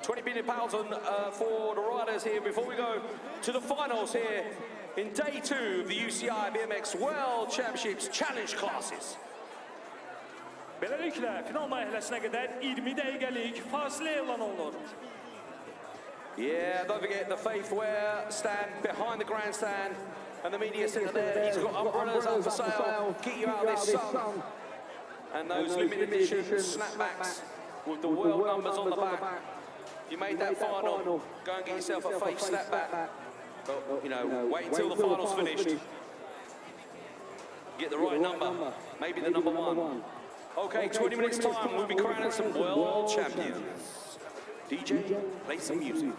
20 million pounds on for the riders here before we go to the finals here in day 2 of the UCI BMX World Championships Challenge classes. Beləliklə, final mərhələsinə qədər 20 dəqiqəlik fasilə elan olunur. Yeah, don't forget the Faith Wear stand behind the grandstand and the media centre there. He's got umbrellas up for sale, get you out of this sun. And those limited edition snapbacks with the world numbers on the back. If you made that final, go and get yourself a Faith snapback. But, you know, wait until the final's finished. Get the right number, maybe the number 1. Okay, 20 minutes time, we'll be crowning some world champions. DJ, play some music.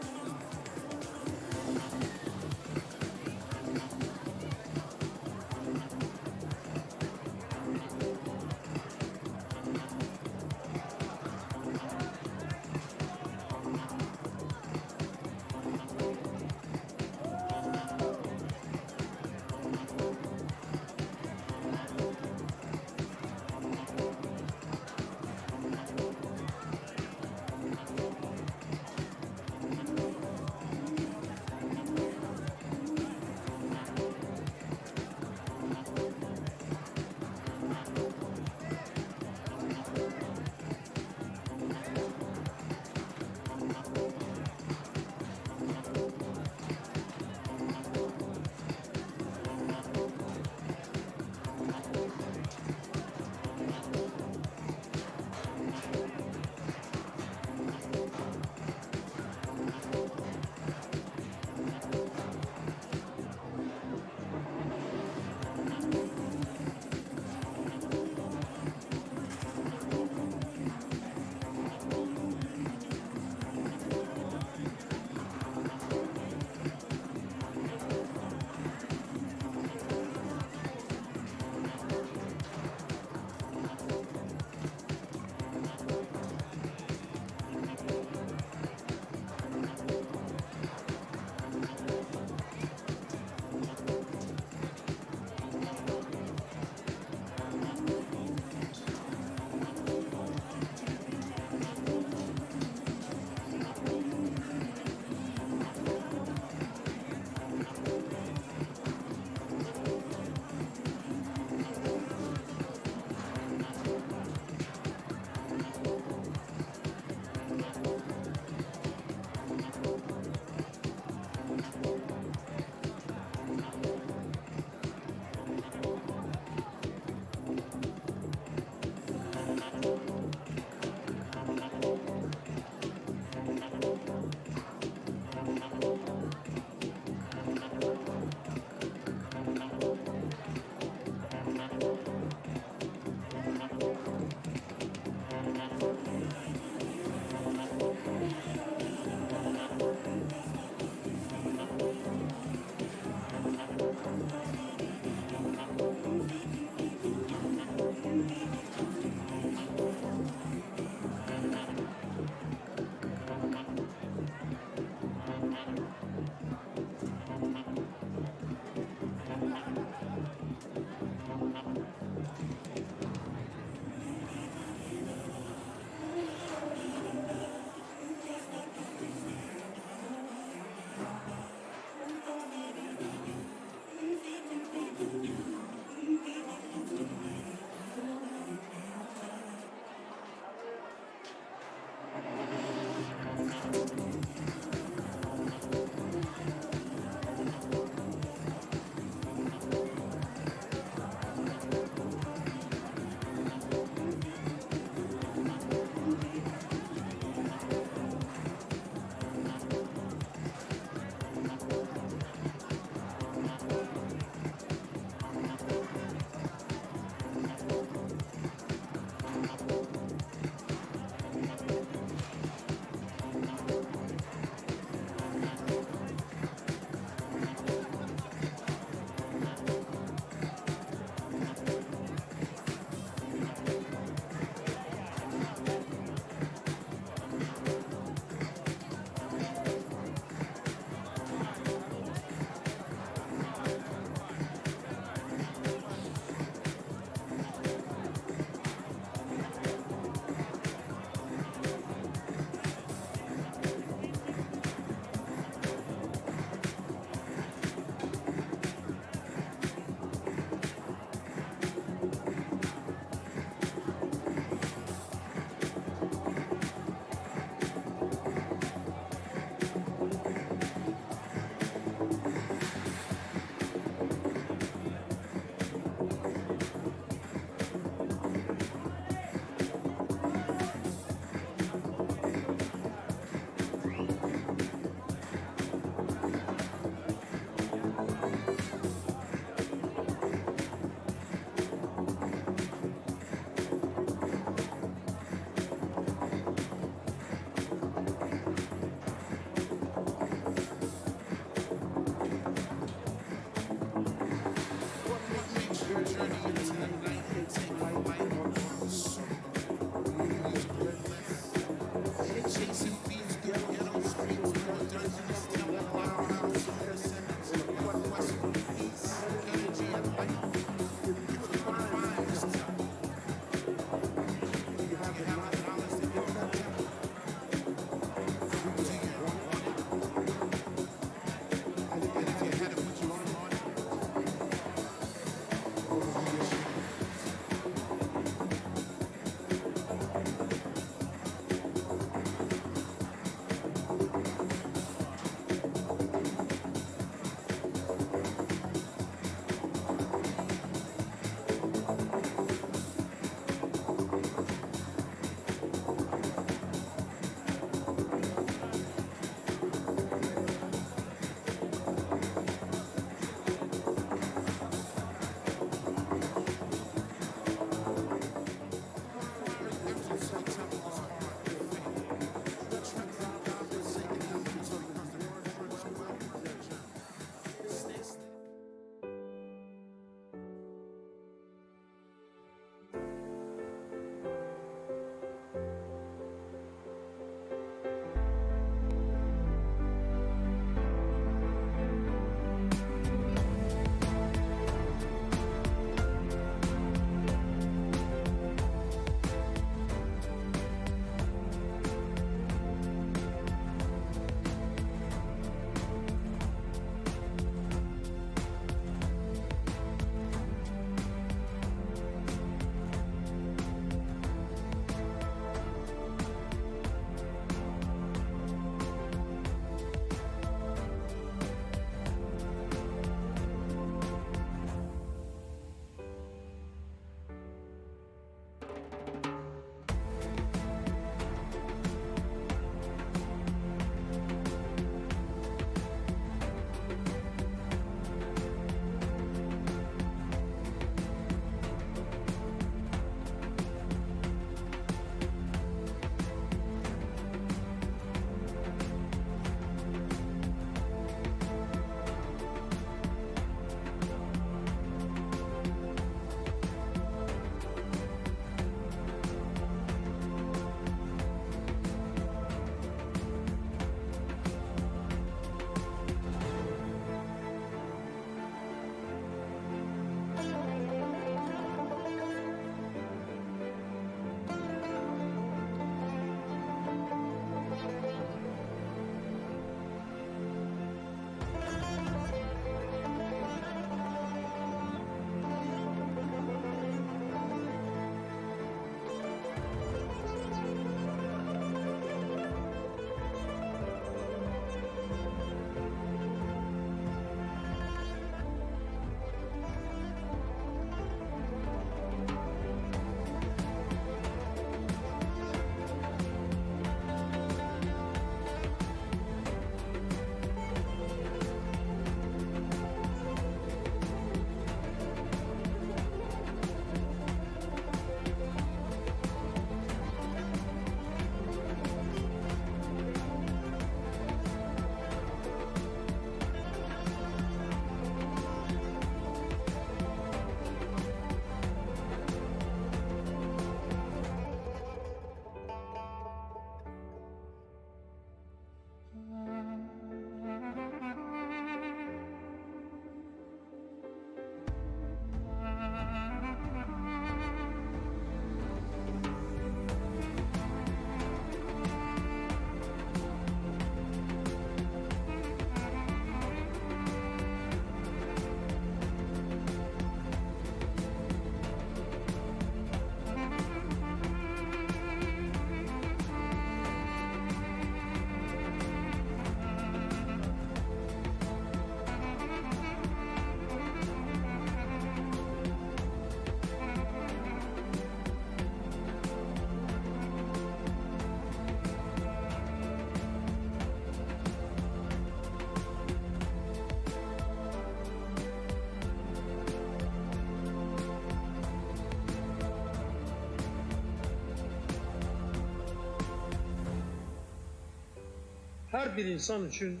Her bir insan için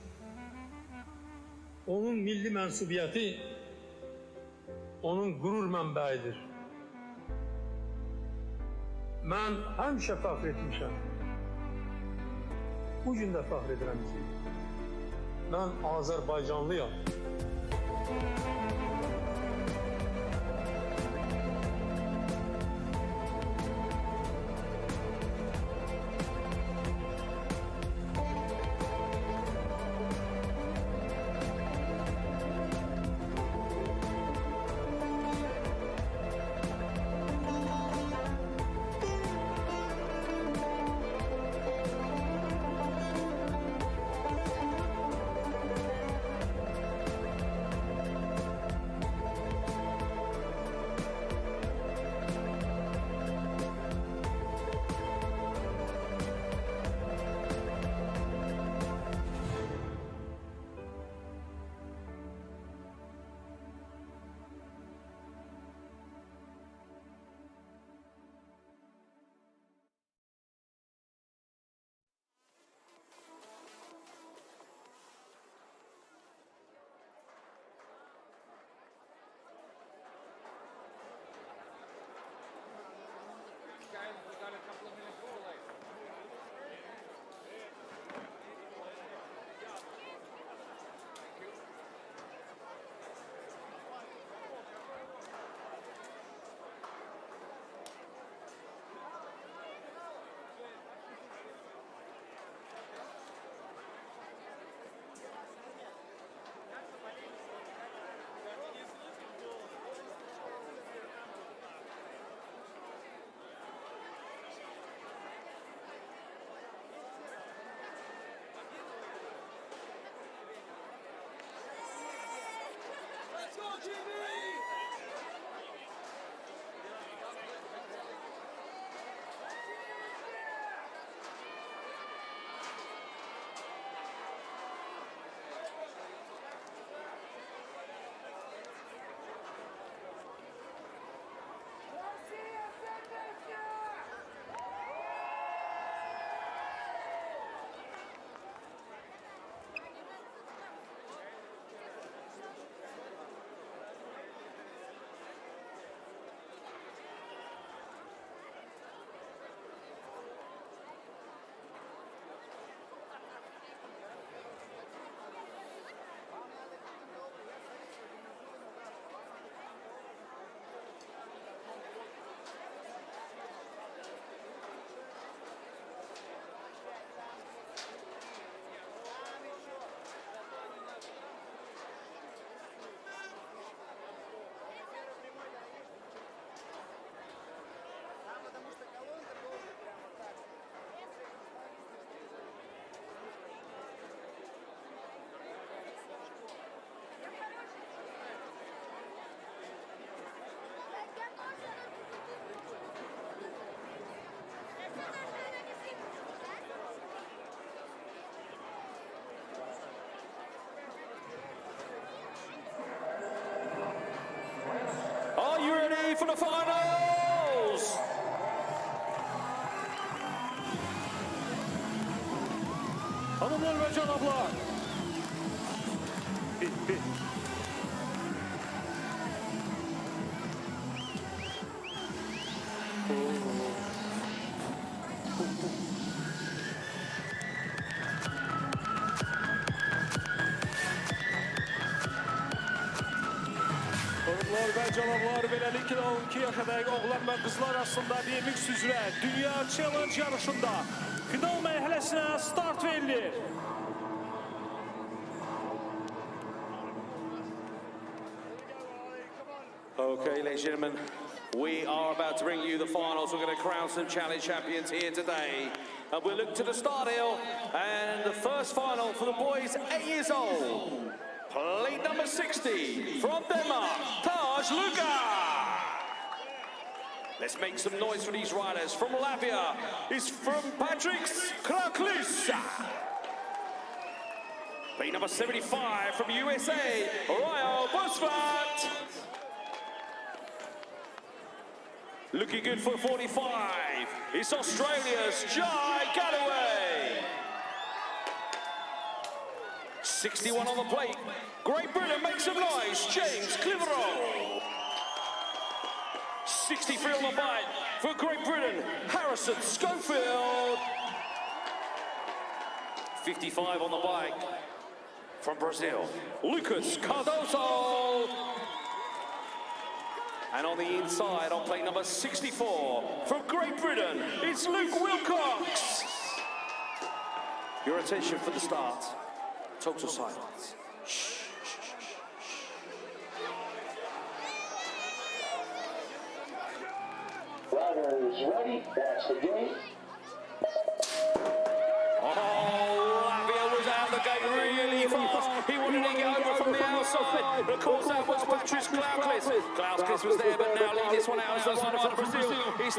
onun milli mensubiyeti onun gurur mənbəyidir. Mən həmişə fəxr etmişəm. Bu gün də fəxr edirəm ki, Ben Azerbaycanlıyım. Are you ready for the finals? Hanımlar ve canablar. Hanımlar ve canablar, beləliklə 12 yaşadək oğlan və qızlar arasında BMX üzrə Dünya Challenge yarışında final mərhələsinə start verilir. Okay, ladies and gentlemen, we are about to bring you the finals. We're going to crown some challenge champions here today. And we'll look to the start hill. And the first final for the boys 8 years old. Plate number 60 from Denmark, Taj Luka. Let's make some noise for these riders. From Latvia is from Patrick Kraklis. Plate number 75 from USA, Ryo Bosvat. Looking good for 45. It's Australia's Jai Galloway. 61 on the plate. Great Britain, make some noise. James Clitheroe. 63 on the bike for Great Britain. Harrison Schofield. 55 on the bike from Brazil, Lucas Cardoso. And on the inside, on plate number 64, from Great Britain, it's Luke Wilcox. Your attention for the start. Total silence. Shh. Riders ready, that's the game. Oh, Latvia was out the gate really fast. He wanted to get over from the outside. But of course, that was Patrice Klauklis. Klauklis was there, but now lead this one out as the rider from Brazil. It's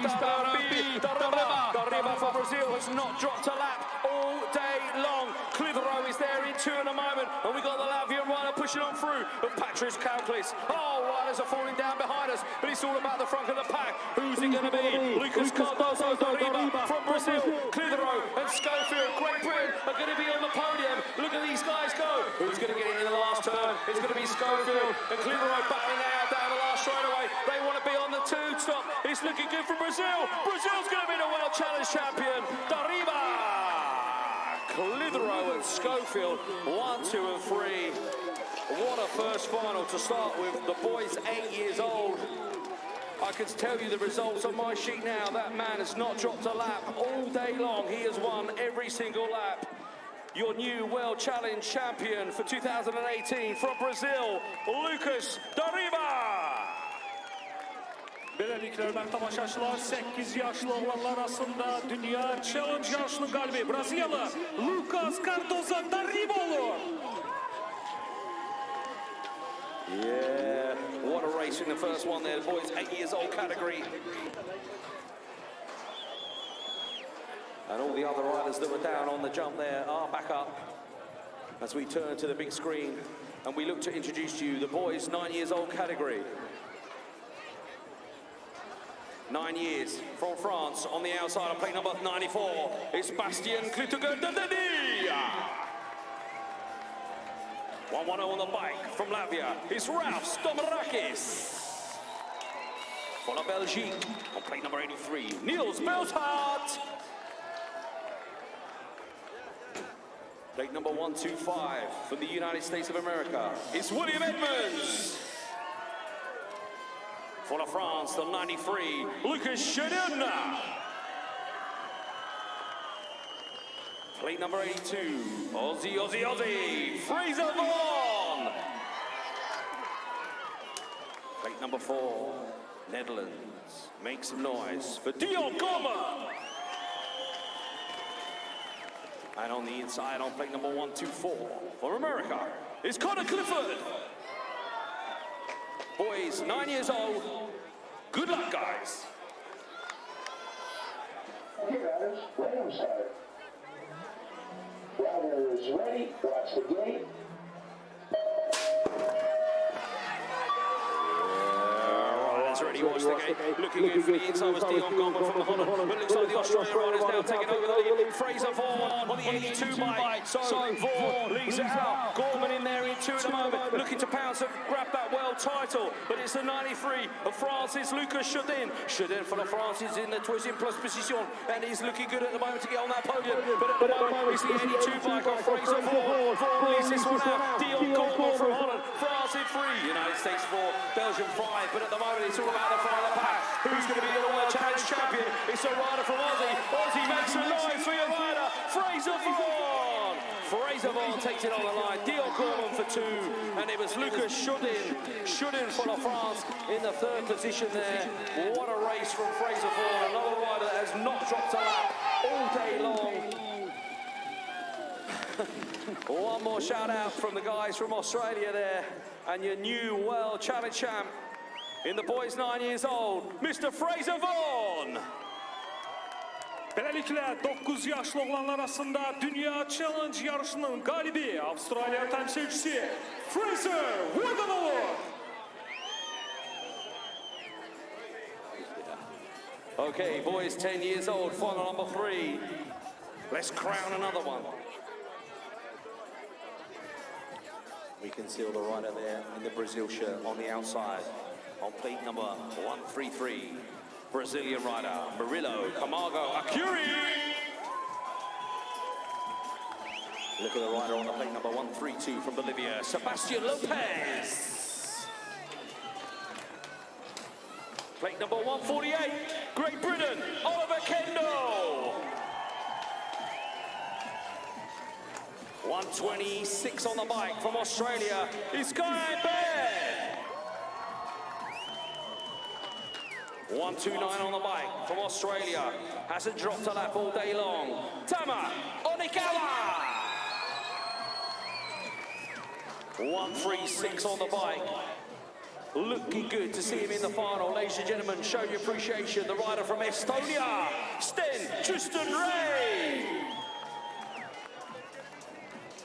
Darriba for Brazil has not dropped a lap all day long. Clitheroe is there in two in a moment. And we got the Latvian rider pushing on through of Patrice Klauklis. Oh, riders are falling down behind us, but it's all about the front of the pack. Who's it going to be? Lucas Cardoso, Darriba from Brazil. Clitheroe and Schofield, Great Britain, are going to be on the podium. Look at these guys go. Who's going to get it in the last turn? It's going to be Schofield and Clitheroe battling out down the last straightaway. They want to be on the two stop. It's looking good for Brazil. Brazil's going to be the World Challenge champion. Darriba, Clitheroe and Schofield, 1, 2 and 3. What a first final to start with. The boy's 8 years old. I can tell you the results on my sheet now. That man has not dropped a lap all day long. He has won every single lap. Your new World Challenge champion for 2018 from Brazil, Lucas Darriba. Beləliklə, hörmətli tamaşaçılar, 8 yaşlı oğlanlar arasında Dünya Challenge yarışının qalibi Braziliyalı Lucas Cardoso Darriba olur. Yeah, what a race in the first one there, the boys 8 years old category. And all the other riders that were down on the jump there are back up as we turn to the big screen and we look to introduce to you the boys 9 years old category. 9 years from France on the outside on plate number 94. It's Bastien Clitugerdadadi. 1-1-0 on the bike from Latvia. It's Ralph Stomarakis. For la Belgique on plate number 83, Niels Belshart. Plate number 125 from the United States of America. It's William Edmonds. For la France, the 93, Lucas Chedin. Plate number 82, Aussie, Fraser Vaughan. Plate number 4, Netherlands, make some noise for Dion Gorman. And on the inside, on plate number 124, for America, is Connor Clifford. Boys, 9 years old. Good luck, guys. Okay, riders, let them start. Riders ready, watch the gate. Riders ready, watch the gate. Looking good for the inside was Dion Gorman from Holland. But it looks like the Australian riders now taking over the lead. Fraser Vaughan on the 82 bike. So Vaughan leads it out. Gorman in there in two at the moment, looking to pounce and grab that world title. But it's the 93 of France's Lucas Chedin. Chedin for the France is in the twisting plus position, and he's looking good at the moment to get on that podium. But at the moment, it's the 82 bike of Fraser Vaughan. Vaughan leads this one out. Dion Gorman from Holland. France in 3, United States 4, Belgium 5. But at the moment, it's all about the front of the pack. Who's going to be the World Challenge champion? It's a rider from Aussie. Aussie makes a noise for your rider, Fraser Vaughan. Fraser Vaughan takes it on the line. Dion Gorman for 2, and it was Lucas Chedin. Chedin for France in the 3rd position there. What a race from Fraser Vaughan. Another rider that has not dropped a lap all day long. One more shout out from the guys from Australia there, and your new World Challenge champ in the boys 9 years old, Mr. Fraser Vaughan. Beləliklə, 9 yaşlı oğlanlar arasında Dünya Challenge yarışının qalibi Avustraliya təmsilçisi Fraser Vaughan olur. Okay, boys 10 years old, final number 3. Let's crown another one. We can see the rider there in the Brazil shirt on the outside. On plate number 133, Brazilian rider, Murilo Camargo Acuri. Look at the rider on the plate, number 132 from Bolivia, Sebastian Lopez. Plate number 148, Great Britain, Oliver Kendall. 126 on the bike from Australia is Guy Baird. 129 on the bike from Australia, hasn't dropped a lap all day long, Tama Onikawa. 136 on the bike. Looking good to see him in the final. Ladies and gentlemen, show your appreciation. The rider from Estonia, Sten Tristan Ray.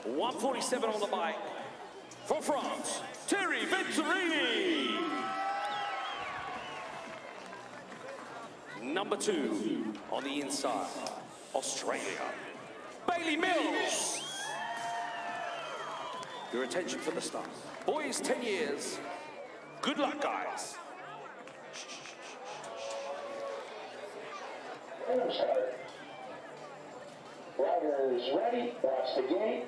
147 on the bike. From France, Thierry Venturini. Number 2 on the inside, Australia, Bailey Mills. Your attention for the start. Boys, 10 years. Good luck, guys. Riders ready, watch the gate.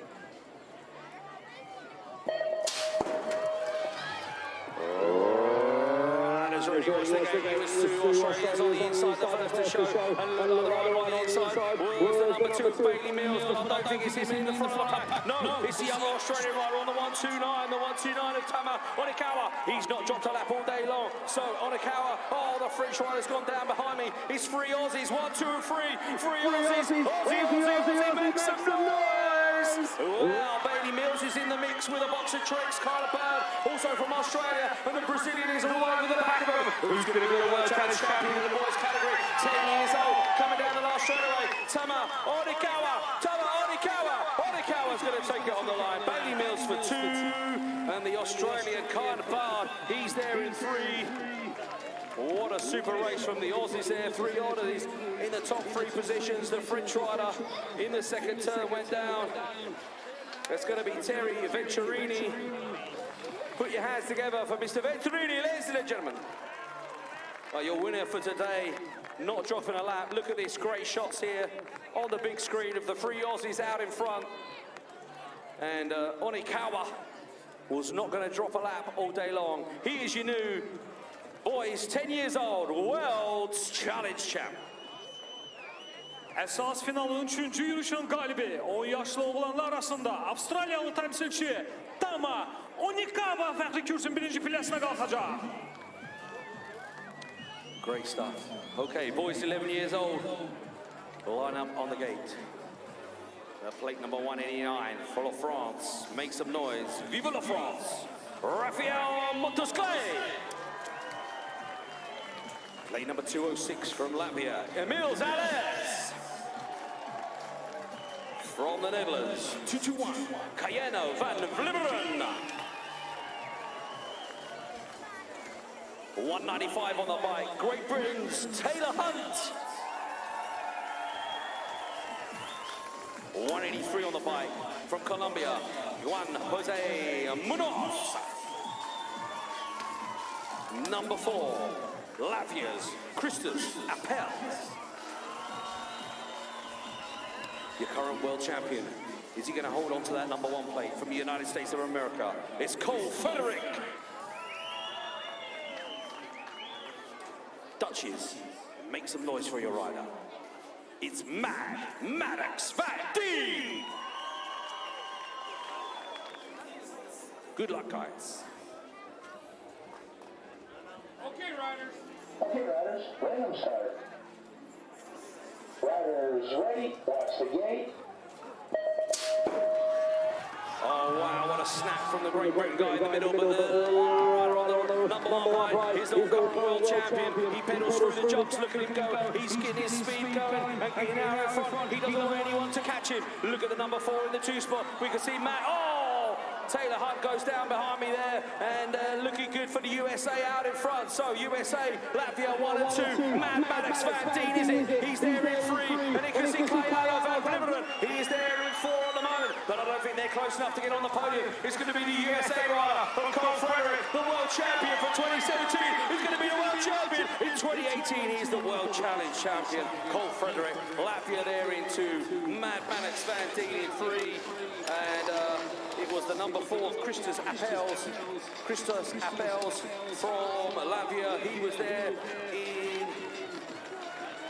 Australians on the inside, the first to show, and another rider on the inside was the number 2, Bailey Mills, but I don't think it's him in the front of the pack. No, it's the other Australian rider on the 129, the 129 of Tama Onikawa. He's not dropped a lap all day long, so Onikawa, oh, the French rider's gone down behind me. It's 3 Aussies, 1, 2, and 3. 3 Aussies, Aussie, make some noise! Well, Bailey Mills is in the mix with a box of tricks. Kyla Bird, also from Australia, and the Brazilian is all over the back of him. Who's going to be the world champion in the boys category? 10 years old, coming down the last straightaway. Tama Onikawa. Onikawa's going to take it on the line. Bailey Mills for 2, and the Australian Kyla Bird, he's there in 3. What a super race from the Aussies there. 3 Aussies in the top 3 positions. The French rider in the second turn went down. It's going to be Thierry Venturini. Put your hands together for Mr. Venturini, ladies and gentlemen. Well, your winner for today, not dropping a lap. Look at this, great shots here on the big screen of the 3 Aussies out in front. And Onikawa was not going to drop a lap all day long. He is your new, boys, 10 years old, World's Challenge Champ. Əsas finalın 3-cü yürüşün qalibi 10 yaşlı oğlanlar arasında Avstraliyalı təmsilçi Tama Onikawa fəxri kürsün 1-ci pilləsinə qalxacaq. Great stuff. Okay, boys 11 years old, line up on the gate. Plate number 189 for France. Make some noise. Vive la France! Raphael Montesclay. Plate number 206 from Latvia, Emil Zales. From the Netherlands, 221, Cayeno van Vlimmeren. 195 on the bike, Great Britain's Taylor Hunt. 183 on the bike, from Colombia, Juan Jose Munoz. Number 4, Latvia's Christos Apels. Your current world champion. Is he going to hold on to that number 1 plate from the United States of America? It's Cole Frederick. Dutchies, make some noise for your rider. It's Maddox Van Dien. Good luck, guys. Okay, riders. Okay, riders, random start. Riders ready, watch the gate. Oh, wow, what a snap from the Great Britain guy in the middle, but the rider on the number 1 line is the current world champion. He pedals through the jumps, look at him go. He's getting his speed going and getting out in front. He doesn't want anyone to catch him. Look at the number 4 in the 2 spot. We can see Matt, Taylor Hunt goes down behind me there, and looking good for the USA out in front. So USA, Latvia 1 and 2. Maddox Van Dien is in. He's there in 3, and you can see Cayeno van Vlimmeren. He is there in 4 at the moment, but I don't think they're close enough to get on the podium. It's going to be the USA rider, Cole Frederick, the world champion for 2017. He's going to be the world champion in 2018. He's the World Challenge champion. Cole Frederick, Latvia there into Mad Manic Svantini in 3. And it was the number 4, Christos Apels from Latvia. He was there in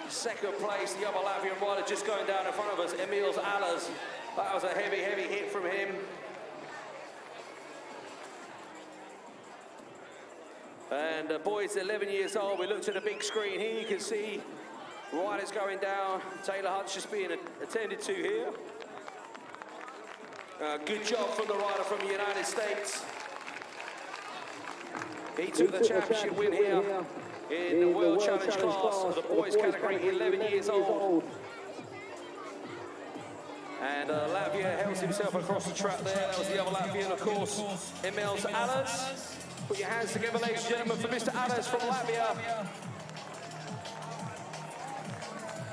second place. The other Latvian rider just going down in front of us, Emils Alas. That was a heavy, heavy hit from him. And the boy's 11 years old. We looked at the big screen here. You can see riders going down. Taylor Hunt's just being attended to here. Good job from the rider from the United States. He took the championship win here in the World Challenge class of the boys category, 11 years old. And Latvia helps himself across the track there. That was the other Latvian, of course, Emils Alas. Put your hands together, ladies and gentlemen, for Mr. Alas from Latvia.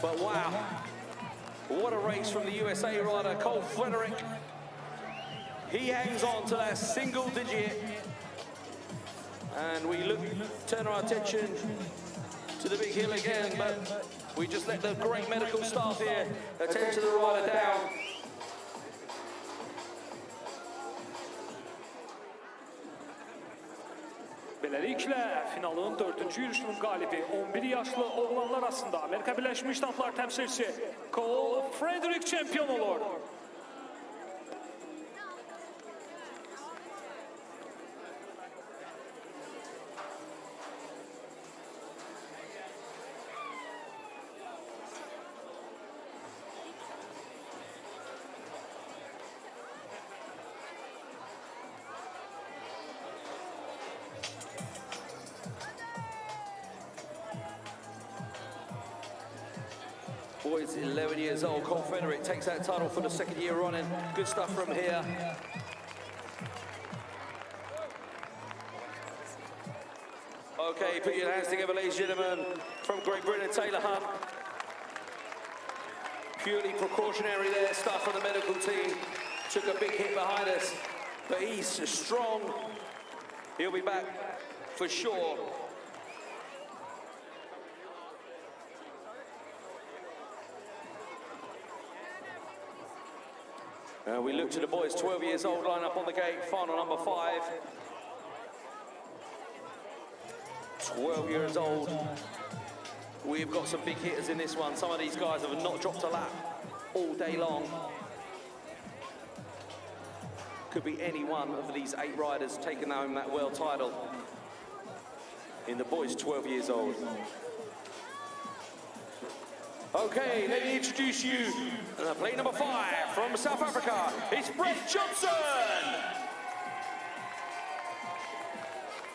But wow, what a race from the USA rider, Cole Frederick. He hangs on to that single digit. And we turn our attention to the big hill again, but we just let the great medical staff here attend to the rider down. Beləliklə, finalın 4-cü yürüyüşünün qalibi 11 yaşlı oğlanlar arasında Amerika Birleşmiş Ştatlar təmsilçisi Cole Frederick çempion olur. Boy's 11 years old. Cole Frederick takes that title for the second year running. Good stuff from here. Okay, put your hands together, ladies and gentlemen. From Great Britain, Taylor Hunt. Purely precautionary there, stuff from the medical team. Took a big hit behind us, but he's strong. He'll be back for sure. We look to the boys, 12 years old, line up on the gate, final number 5. 12 years old. We've got some big hitters in this one. Some of these guys have not dropped a lap all day long. Could be any one of these 8 riders taking home that world title. In the boys, 12 years old. Okay, let me introduce you to plate number 5 from South Africa. It's Brett Johnson.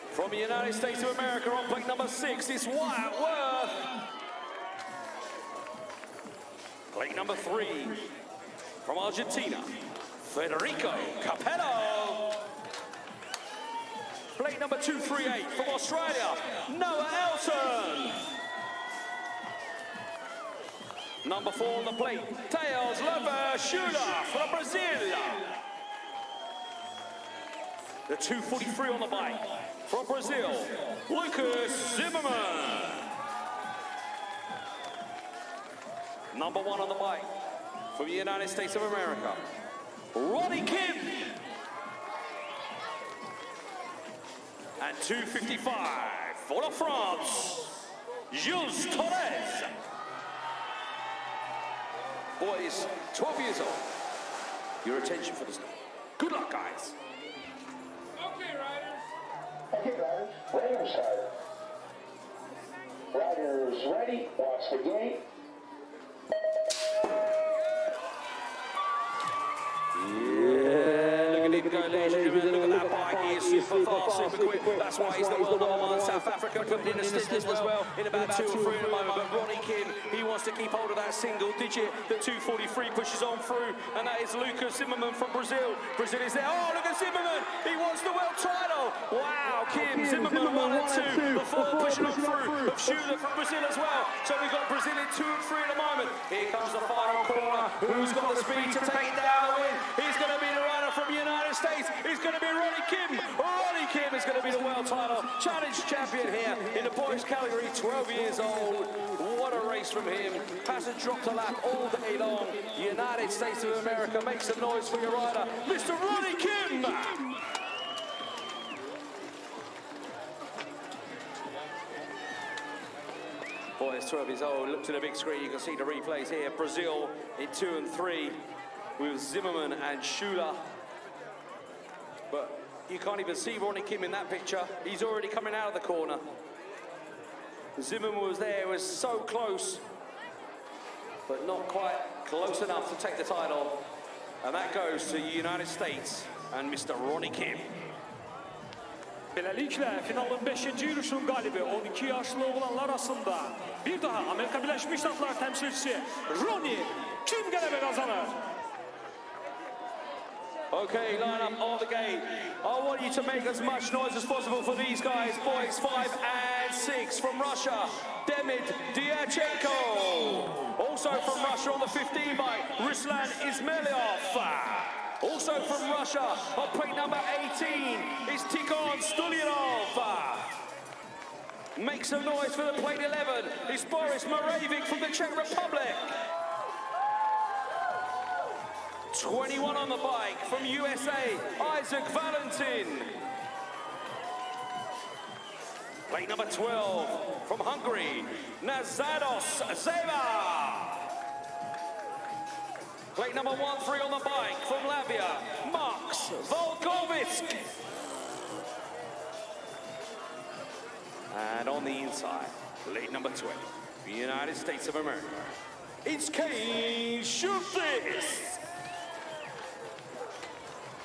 From the United States of America on plate number 6, it's Wyatt Worth. Plate number 3 from Argentina, Federico Capello. Plate number 238 from Australia, Noah Elson. Number 4 on the plate, Tails Lover-Schüler from Brazil. The 243 on the bike from Brazil, Lucas Zimmerman. Number 1 on the bike from the United States of America, Ronnie Kim. And 255 for the France, Jules Torres. Boys, 12 years old. Your attention for the start. Good luck, guys. Okay, riders, ready to start. Riders ready, watch the gate. Look at him go, ladies and gentlemen. Look at that bike. He is super fast, super quick. That's why he's the world number 1. South Africa put in a stint as well in about 2 or 3 in a moment. But Ronnie Kim, he wants to keep hold of that single digit. The 243 pushes on through, and that is Lucas Zimmerman from Brazil. Brazil is there. Oh, look at Zimmerman. He wants the world title. Wow, Kim, Zimmerman 1 and 2. Before pushing on through of Schüler from Brazil as well. So we've got Brazil in 2 and 3 at the moment. Here comes the final corner. Who's got the speed to take it down the win? He's going to be the rider from the United States. He's going to be Ronnie Kim. Ronnie Kim is going to be the world title challenge champion here in the boys category, 12 years old. What a race from him. Hasn't dropped a lap all day long. United States of America, make some noise for your rider, Mr. Ronnie Kim. Boys 12 years old, look to the big screen, you can see the replays here. Brazil in 2 and 3 with Zimmerman and Schuler. But you can't even see Ronnie Kim in that picture. He's already coming out of the corner. Zimmerman was there, was so close, but not quite close enough to take the title. And that goes to the United States and Mr. Ronnie Kim. Beləliklə finalın 5-ci yürüşün qalibi 12 yaşlı oğlanlar arasında bir daha Amerika Birleşmiş Ştatları təmsilçisi Ronnie Kim qələbə qazanır. Okay, line up on the gate. I want you to make as much noise as possible for these guys, boys 5 and 6 from Russia, Demid Dyachenko. Also from Russia on the 15 bike, Ruslan Ismailov. Also from Russia on plate number 18 is Tikhon Stulyanov. Make some noise for the plate 11 is Boris Moravik from the Czech Republic. 21 on the bike from USA, Isaac Valentin. Plate number 12 from Hungary, Nazados Zeva. Plate number 1-3 on the bike from Latvia, Max Volkovic. And on the inside, plate number 20, the United States of America, it's Kane Schultes.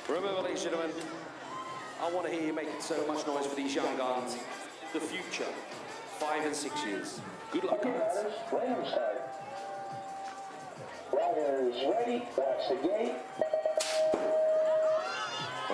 Remember, ladies and gentlemen, I want to hear you making so much noise for these young guns. The future, 5 and 6 years. Good luck, guys. Riders ready, watch the gate. Oh,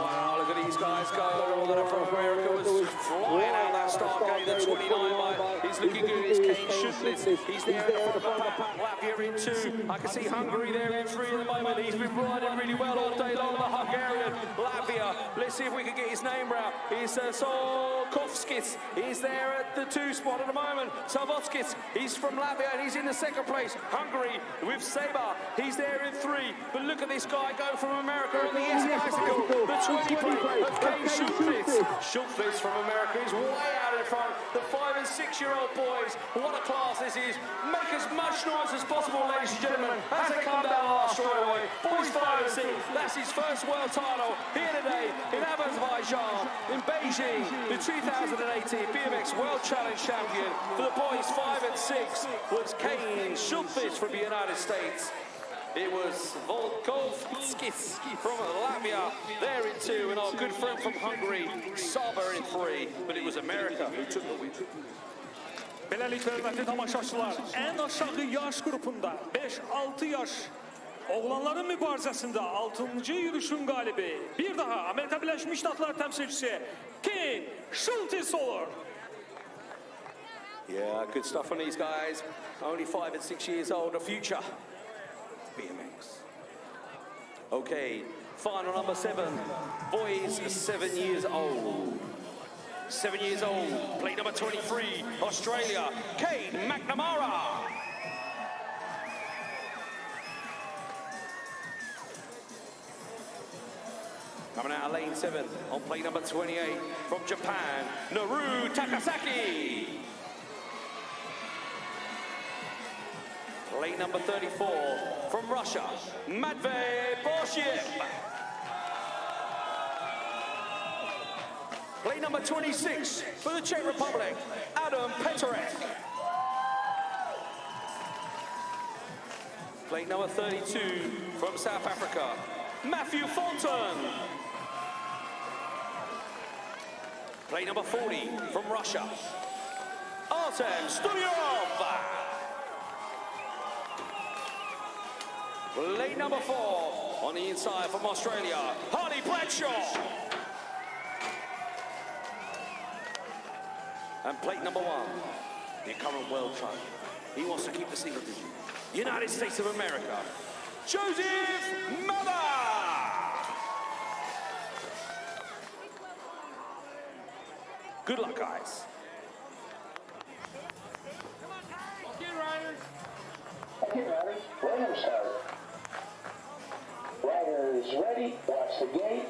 wow, look at these guys go. All that from America was flying out that start gate. The 29 bike, he's looking good. It's Kane Schultes. He's there in the front of the pack. Latvia in 2. I can see Hungary there in 3 at the moment. He's been riding really well all day long, the Hungarian. Latvia, let's see if we can get his name right. He's Solkovskis. He's there at the 2 spot at the moment. Savotskis, he's from Latvia and he's in the 2nd place. Hungary with Saber, he's there in 3. But look at this guy go from America on the S bicycle. The 20 plate of Kane Schultes. Schultes from America is way out in front. The 5 and 6 year old boys. What a class this is. Make as much noise as possible, ladies and gentlemen, as they come down last straight away. Boys 5 and 6. That's his first world title here today in Azerbaijan, in Beijing, the 2018 BMX World Challenge champion for the boys 5 and 6 was Kane Schultes from the United States. It was Volkovskis from Latvia there in 2, and our good friend from Hungary, Saber in 3. But it was America who took the win. Beləliklə, hörmətli tamaşaçılar, ən aşağı yaş qrupunda 5-6 yaş oğlanların mübarizəsində 6-cı yürüşün qalibi bir daha Amerika Birləşmiş Ştatları təmsilçisi Kane Schultes olur. Yeah, good stuff from these guys. Only 5 and 6 years old, the future. BMX. Okay, final number 7. Boys 7 years old. 7 years old, plate number 23, Australia, Kate McNamara. Coming out of lane 7 on plate number 28 from Japan, Naru Takasaki. Plate number 34 from Russia, Matvey Borshev. Plate number 26 for the Czech Republic, Adam Petarek. Plate number 32 from South Africa, Matthew Fulton. Plate number 40 from Russia, Artem Stulyanov. Plate number 4 on the inside from Australia, Hardy Bradshaw. And plate number 1, the current world champion. He wants to keep the single digit. United States of America, Joseph Miller. Good luck, guys. Okay, riders, ready to start. Riders ready, watch the gate.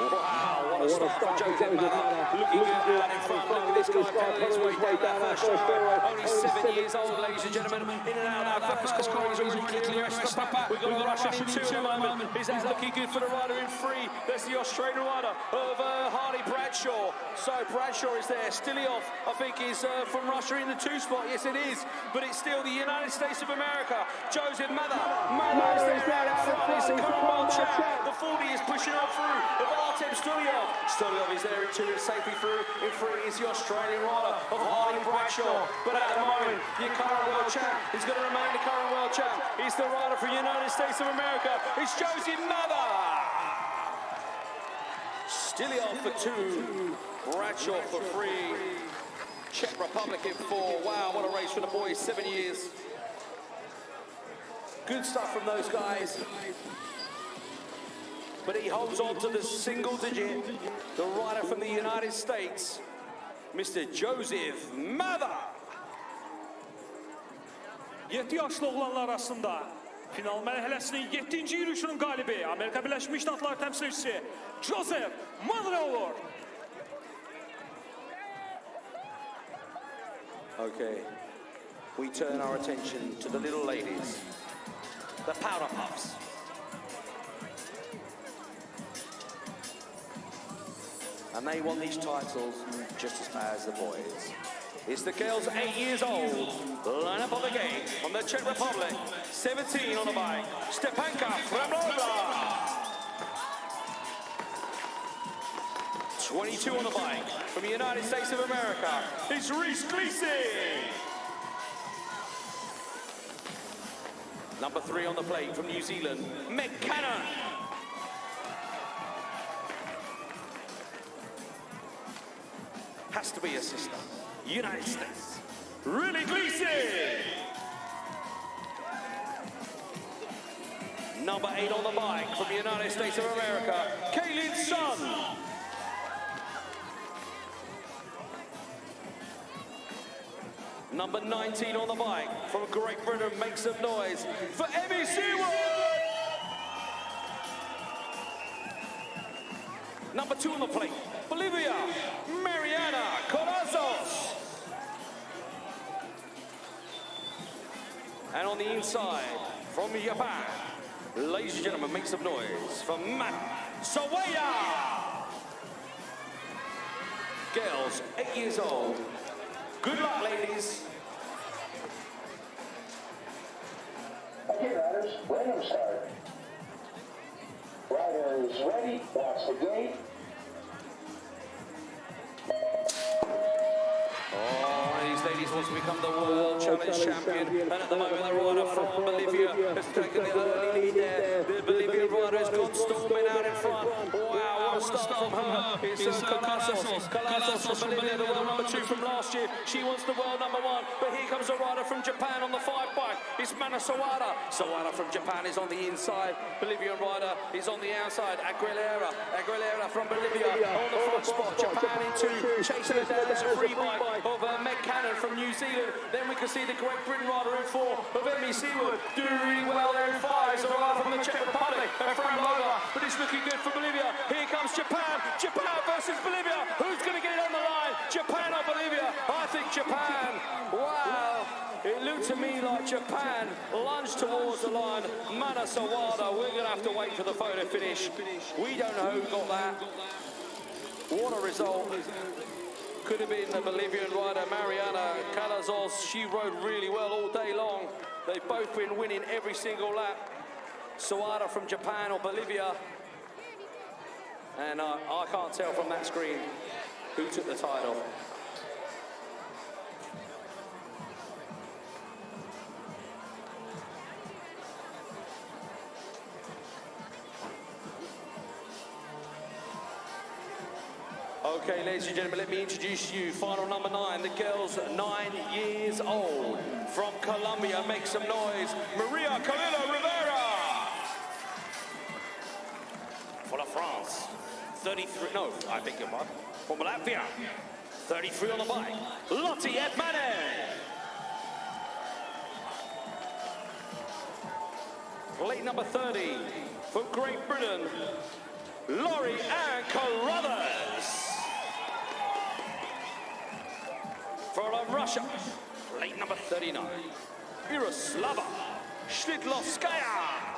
Wow, what a start for Joseph Mata. Looking good out in front. Look at this guy pedaling his way down that first stride. Only 7 years old, ladies and gentlemen. In and out of that first corner, he's already clearly rest the back. We've got a Russian in two at the moment. Is that looking good for the rider in three? There's the Australian rider of Hardy Bradshaw. So Bradshaw is there. Stiliov, I think, is from Russia in the two spot. Yes, it is. But it's still the United States of America. Joseph Mata. Mata is there out front. He's the current world champ. The 40 is pushing on through. Artem Stiliov. Stiliov is there in two and safely through. In three is the Australian rider of Hardy Bradshaw. But at the moment, your current world champ is going to remain the current world champ. He's the rider for the United States of America. It's Joseph Mata. Stiliov for two. Bradshaw for three. Czech Republic in four. Wow, what a race for the boys. 7 years. Good stuff from those guys. But he holds on to the single digit. The rider from the United States, Mr. Joseph Mata. 7 yaşlı oğlanlar arasında final mərhələsinin 7-ci yürüyüşünün qalibi Amerika Birləşmiş Ştatları təmsilçisi Joseph Mata olur. Okay, we turn our attention to the little ladies, the powder puffs. And they want these titles just as bad as the boys. It's the girls 8 years old. Line up on the gate from the Czech Republic. 17 on the bike. Stepanka Fremlova. 22 on the bike from the United States of America. It's Reese Gleason. Number 3 on the plate from New Zealand, Meg Cannon. Has to be a sister. United States. Really Gleason. Number 8 on the bike from the United States of America, Kaylin Sun. Number 19 on the bike from Great Britain, make some noise for Emmy Seawood. Number 2 on the plate, Bolivia, Mariana Corazos. And on the inside, from Japan, ladies and gentlemen, make some noise for Matt Sawaya. Girls, 8 years old. Good luck, ladies. Okay, riders, ready to start. Riders ready, watch the gate. These ladies wants to become the World Challenge champion, and at the moment the rider from Bolivia has taken the early lead there. The Bolivian rider has gone storming out in front. Wow, what a start from her. It's Calazos from Bolivia, the world number 2 from last year. She wants the world number 1, but here comes a rider from Japan on the 5 bike. It's Mana Sawada. Sawada from Japan is on the inside. Bolivian rider is on the outside. Aguilera from Bolivia on the front spot. Japan in 2, chasing her down as a 3 bike of Meg Cannon from New Zealand. Then we can see the Great Britain rider in 4 of Emmy Seawood doing really well there in 5. It's a rider from the Czech Republic, Fremlova, but it's looking good for Bolivia. Here comes Japan. Japan versus Bolivia. Who's going to get it on the line? Japan or Bolivia? I think Japan. Wow. It looked to me like Japan lunged towards the line. Mana Sawada, we're going to have to wait for the photo finish. We don't know who got that. What a result. Could have been the Bolivian rider, Mariana Calazos. She rode really well all day long. They've both been winning every single lap. Sawada from Japan or Bolivia. And I can't tell from that screen who took the title. Okay, ladies and gentlemen, let me introduce you. Final number 9, the girls 9 years old. From Colombia, make some noise, Maria Camila Rivera. for La France. 33, no, I beg your pardon. From Latvia, 33 on the bike. Lottie Edmane. Late number 30 for Great Britain, Laurie Ann Carruthers. For Russia, late number 39, Miroslava Shlitlovskaya.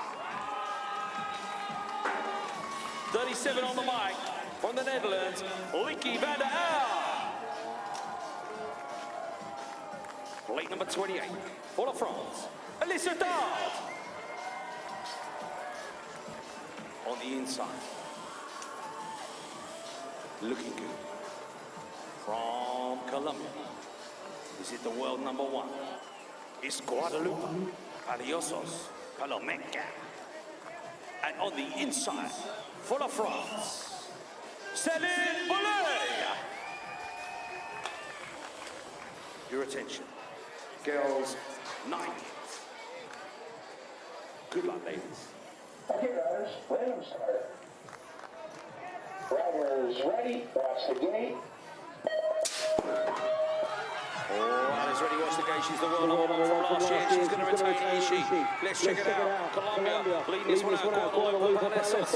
37 on the mic from the Netherlands, Lieke van der Aar. Late number 28 for La France, Alyssa Dard. On the inside, looking good. From Colombia, is it the world number 1? It's Guadalupe Aliosos Palomeca. And on the inside, for La France, Céline Boulay. Your attention, girls 9. Good luck, ladies. Okay, riders, ready to start. Riders ready, watch the gate. Alice ready, watch the gate. She's the world number 1 from last year. She's going to retain, is she? Let's check it out. Colombia leading this one out. Guadalupe Aliosos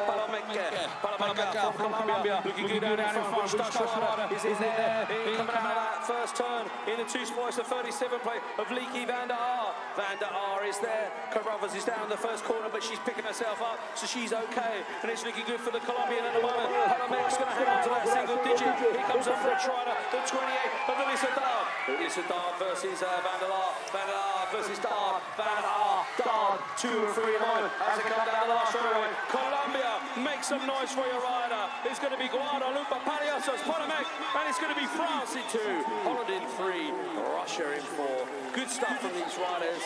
Palomeca from Colombia. Looking good down in front. Dutch rider is in there. Coming out of that first turn in the 2 spots, the 37 plate of Lieke van der Aar. Van der Aar is there. Carruthers is down the first corner, but she's picking herself up, so she's okay. And it's looking good for the Colombian at the moment. Palomeca's going to hang on to that single digit. Here comes the French rider, the 28 of Alyssa Dard. Alyssa Dard versus Van der Aar. Van der Aar versus Dard. Van der Aar. Dard 2 and 3 at the moment as it comes down the last straightaway. Colombia, make some noise for your rider. It's going to be Guadalupe Aliosos Palomeca, and it's going to be France in 2, Holland in 3, Russia in 4. Good stuff from these riders.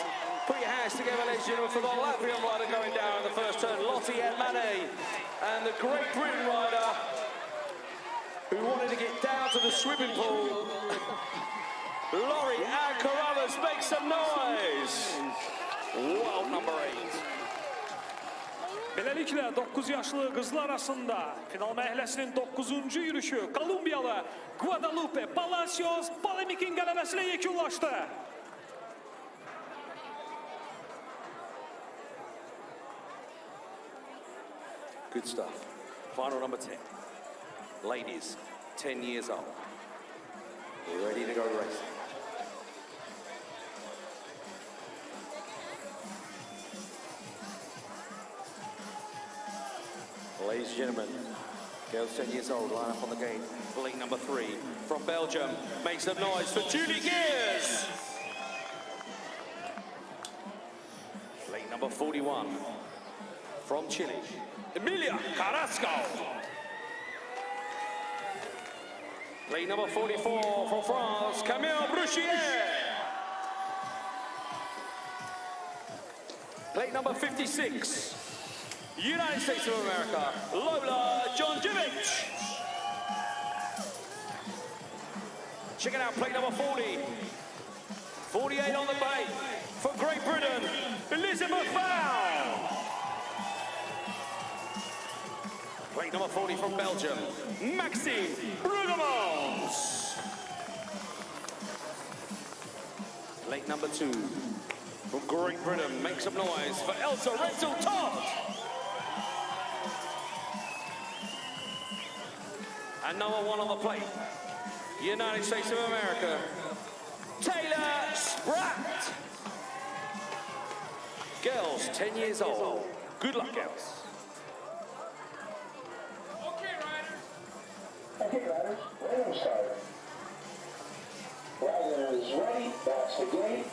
Put your hands together, ladies and gentlemen, for the Latvian rider going down in the first turn, Lottie Edmane, and the Great Britain rider who wanted to get down to the swimming pool, Laurie Ann Carruthers. Make some noise. World number 8. Beləliklə 9 yaşlı qızlar arasında final mərhələsinin 9-cu yürüşü Kolumbiyalı Guadalupe Palacios Palameca'nın qələbəsinə yekunlaşdı. Good stuff. Final number 10. Ladies, 10 years old. Ready to go racing. Ladies and gentlemen, girls 10 years old, line up on the gate. Lane number 3 from Belgium. Make some noise for Julie Gears. Lane number 41 from Chile, Emilia Carrasco. Lane number 44 from France, Camille Bruchier. Lane number 56. United States of America, Lola Djondjevic. Check it out, plate number 40. 48 on the bay for Great Britain, Elizabeth Bow. Plate number 40 from Belgium, Maxime Bruggemans. Plate number 2 from Great Britain, make some noise for Elsa Retzel Todd. And number 1 on the plate, United States of America, Taylor Spratt. Girls, 10 years old. Good luck, girls. Okay, riders, ready to start. Riders ready, watch the gate.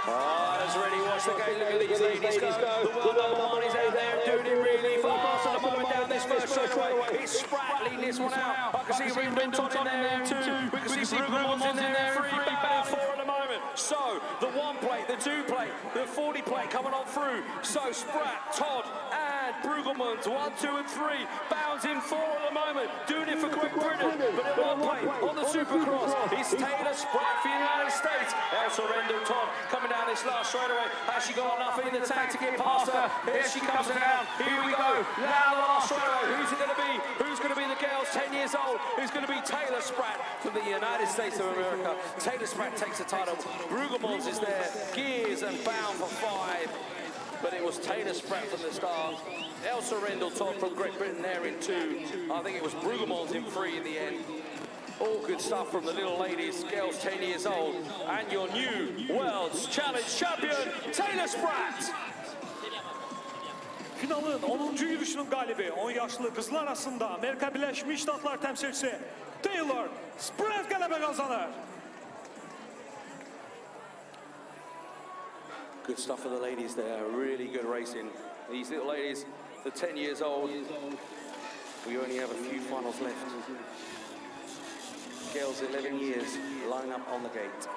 Riders ready, watch the gate. Look at these ladies go. The world number 1 is out there doing it really fast at the moment down this first straightaway. It's Spratt leading this one out. I can see Rinton in there too. We can see Bruggemans in there, 3 back and 4 at the moment. So, the 1 plate, the 2 plate, the 40 plate coming on through. So Spratt, Todd, and Brueggemans, 1, 2, and 3. Bounds in 4 at the moment. Doing it for Great Britain, but at one point on the Supercross, it's Taylor Spratt for the United States. Elsa Rendell Todd coming down this last straightaway. Has she got enough in the tank to get past her? Here she comes down. Here we go. Now the last straightaway. Who's it going to be? Who's going to be the girls 10 years old? Who's going to be Taylor Spratt from the United States of America? Taylor Spratt takes the title. Brueggemans is there. Gears and bound for 5. But it was Taylor Spratt from the start. Elsa Rendell Todd from Great Britain there in 2. I think it was Brueggemans in 3 in the end. All good stuff from the little ladies, girls 10 years old. And your new World's Challenge champion, Taylor Spratt. Finalın 10. yürüyüşünün galibi 10 yaşlı kızlar arasında Amerika Birleşmiş Ştatlar temsilcisi Taylor Spratt qələbə qazanır. Good stuff for the ladies there, really good racing. These little ladies, they're 10 years old. We only have a few finals left. Girls 11 years, line up on the gate.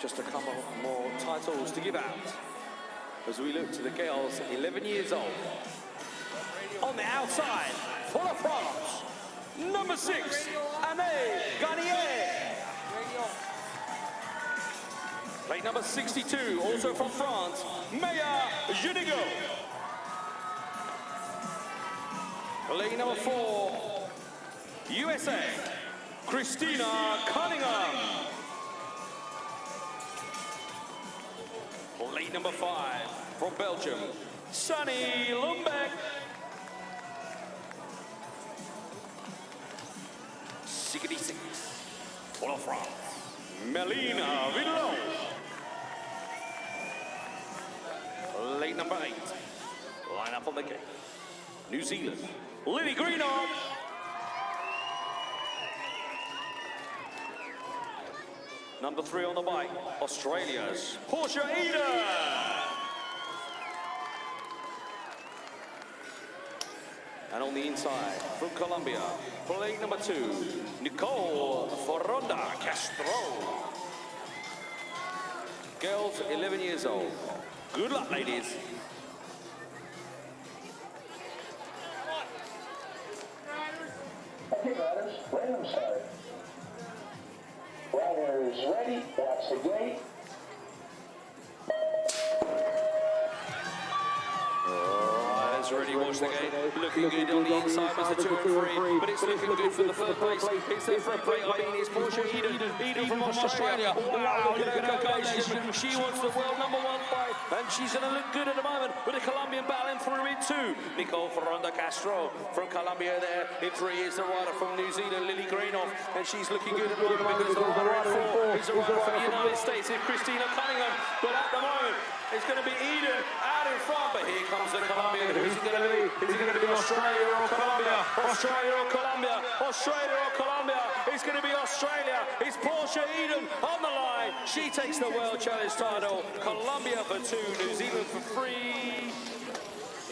Just a couple more titles to give out as we look to the girls 11 years old. On the outside, for the France, number 6, Anne Garnier. Plate number 62, also from France, Maya Junigo. Plate number 4, USA, Christina Cunningham. Plate number 5, from Belgium, Sunny Lumbeck. 66, for France, Melina Villon. Plate number 8, line up on the gate, New Zealand, Lily Greenough. Number 3 on the bike, Australia's Portia Eden. And on the inside, from Colombia, plate number 2, Nicole Foronda Castro. Girls 11 years old. Good luck, ladies. Okay, riders, let them start. Riders ready, watch the gate. Riders ready, watch the gate. Looking good on the inside was the 2 and 3, but it's looking good for the third place. It's the third plate, I mean, it's Portia Eden. Eden from Australia. Wow, look at her go. She wants the world number 1 fight, and she's going to look good at the moment with the Colombian battling through in 2. Nicole Foronda Castro from Colombia there. In 3 is the rider from New Zealand, Lily Greenoff, and she's looking good at the moment because the rider in 4 is the rider from the United States, it's Christina Cunningham. But at the moment, it's going to be Eden out in front, but here comes the Colombian. Who's it going to be? Is it going to be Australia or Colombia? Australia or Colombia? Australia or Colombia? It's going to be Australia. It's Portia Eden on the line. She takes the World Challenge title. Colombia for 2, New Zealand for 3.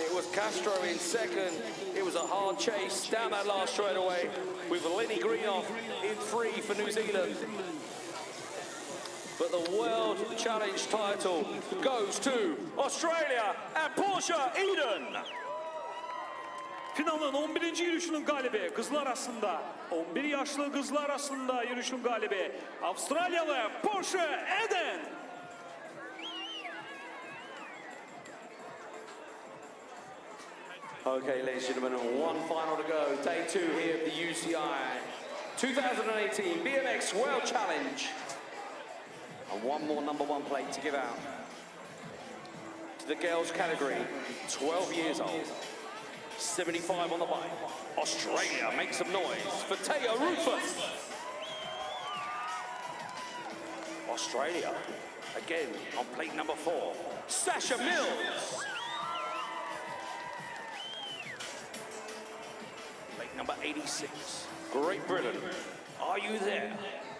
It was Castro in 2nd. It was a hard chase down that last straightaway with Lenny Greenoff in 3 for New Zealand. But the World Challenge title goes to Australia and Portia Eden. Finalın 11. yürüyüşünün galibi kızlar arasında 11 yaşlı kızlar arasında yürüyüşün galibi Avustralyalı Portia Eden. Okay, ladies and gentlemen, 1 final to go. Day 2 here at the UCI 2018 BMX World Challenge. And 1 more number 1 plate to give out. To the girls category, 12 years old, 75 on the bike. Australia makes some noise for Taya Rufus. Australia, again on plate number 4, Sasha Mills. Plate number 86, Great Britain. Are you there?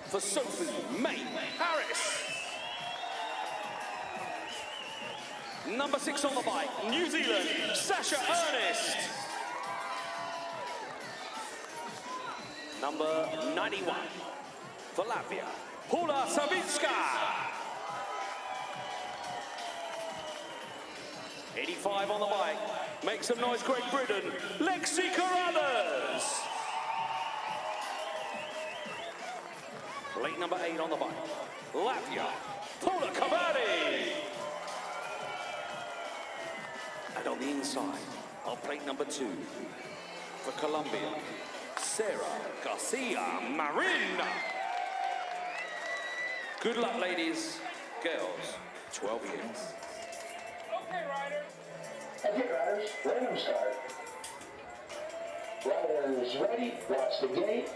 For Sophie May Harris. Number 6 on the bike, New Zealand, Sasha Ernest. Number 91 for Latvia, Paula Savitska. 85 on the bike. Make some noise, Great Britain. Lexi Carruthers. Late number 8 on the bike. Latvia, Paula Kabadi. And on the inside, on plate number 2, for Colombia, Sarah Garcia Marin. Good luck, ladies, girls, 12 years. Okay, riders, random start. Riders ready, watch the gate.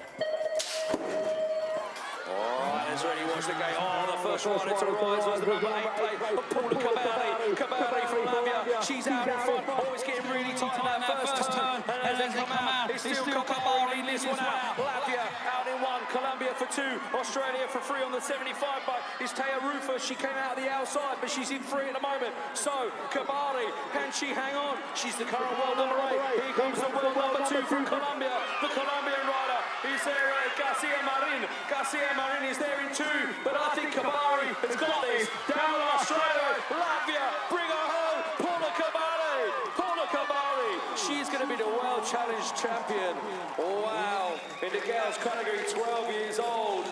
Riders ready, watch the gate. Oh, the first rider to rise was the number 8 plate of Paula Kabadi. Kabadi from Latvia. She's out in front, always getting really tight in that first turn. And as they come out, it's still Kabadi leading this one out. Latvia out in 1, Colombia for 2, Australia for 3 on the 75 bike. It's Taya Rufus. She came out the outside, but she's in 3 at the moment. So, Kabadi, can she hang on? She's the current world number 8. Here comes the world number 2 from Colombia. The Colombian rider is there, Garcia Marin. Garcia Marin is there in 2, but I think Kabari has got this. Down Australia, Latvia, bring her home. Paula Kabari. Paula Kabari. She's going to be the World Challenge champion. Wow. In the girls category, 12 years old.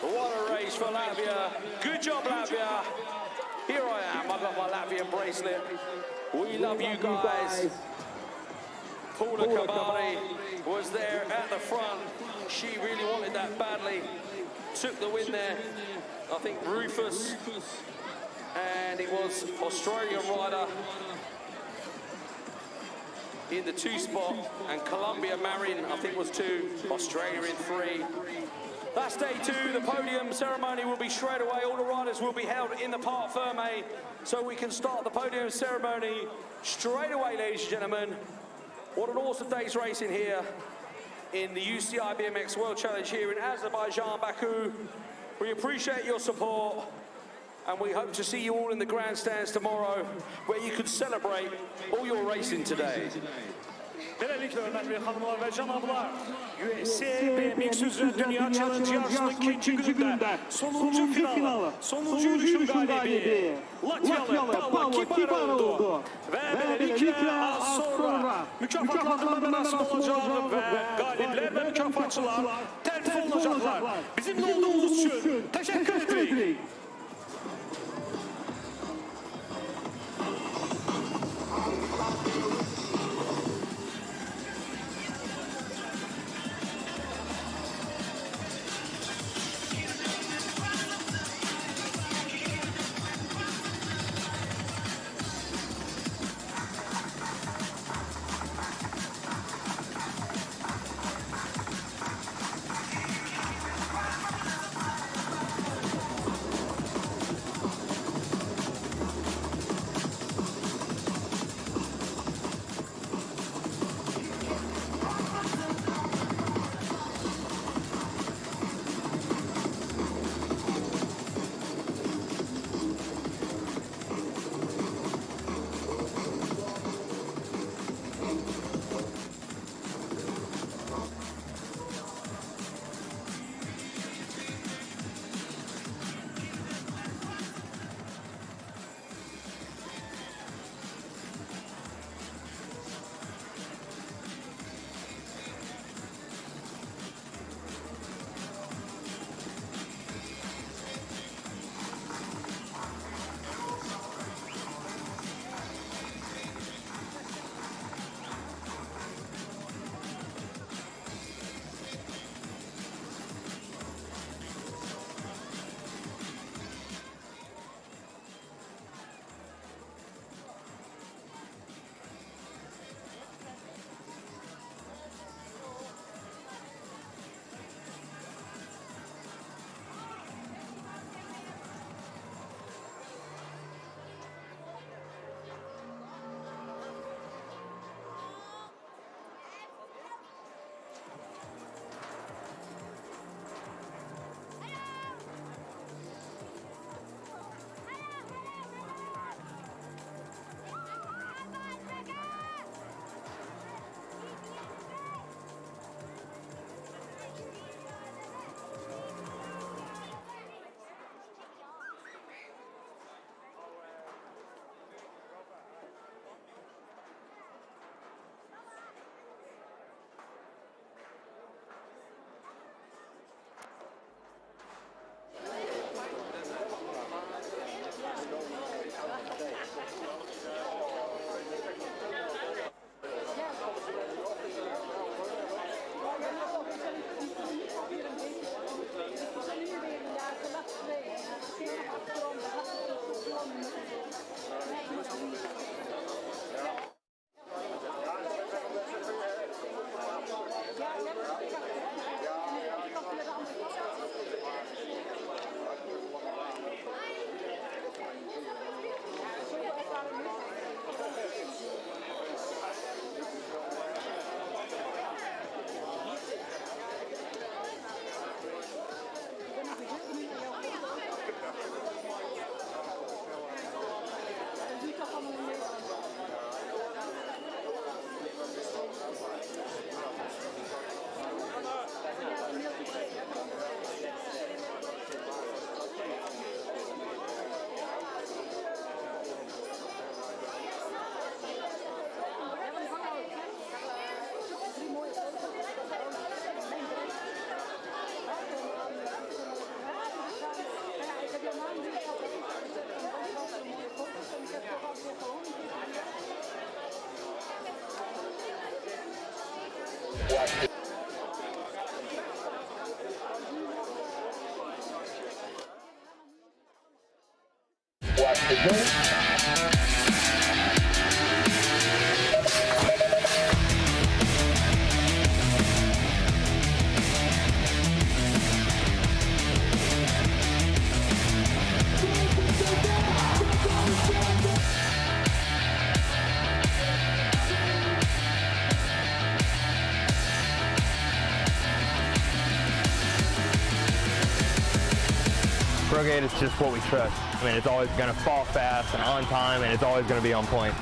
What a race for Latvia. Good job, Latvia. Here I am. I've got my Latvian bracelet. We love you guys. Paula Kabari was there at the front. She really wanted that badly. Took the win there. I think Rufus, and it was Australian rider in the 2 spot, and Colombia Marin, I think, was 2, Australia in 3. That's day 2. The podium ceremony will be straight away. All the riders will be held in the Parc Ferme, so we can start the podium ceremony straight away, ladies and gentlemen. What an awesome day's racing here in the UCI BMX World Challenge here in Azerbaijan, Baku. We appreciate your support, and we hope to see you all in the grandstands tomorrow, where you can celebrate all your racing today. Beləliklə, hörmətli xanımlar və cənablar, UCI BMX üzrə Dünya Challenge yarışının ikinci günündə sonuncu finalı, sonuncu yürüyüşün qalibi Latviyalı Paula Kabari oldu. Və beləliklə az sonra mükafatlandırma mərasimi olacaq və qaliblər və mükafatçılar tərtib olunacaqlar. Bizimlə olduğunuz üçün təşəkkür edirik. Prograde is just what we trust. I mean, it's always going to fall fast and on time, and it's always going to be on point.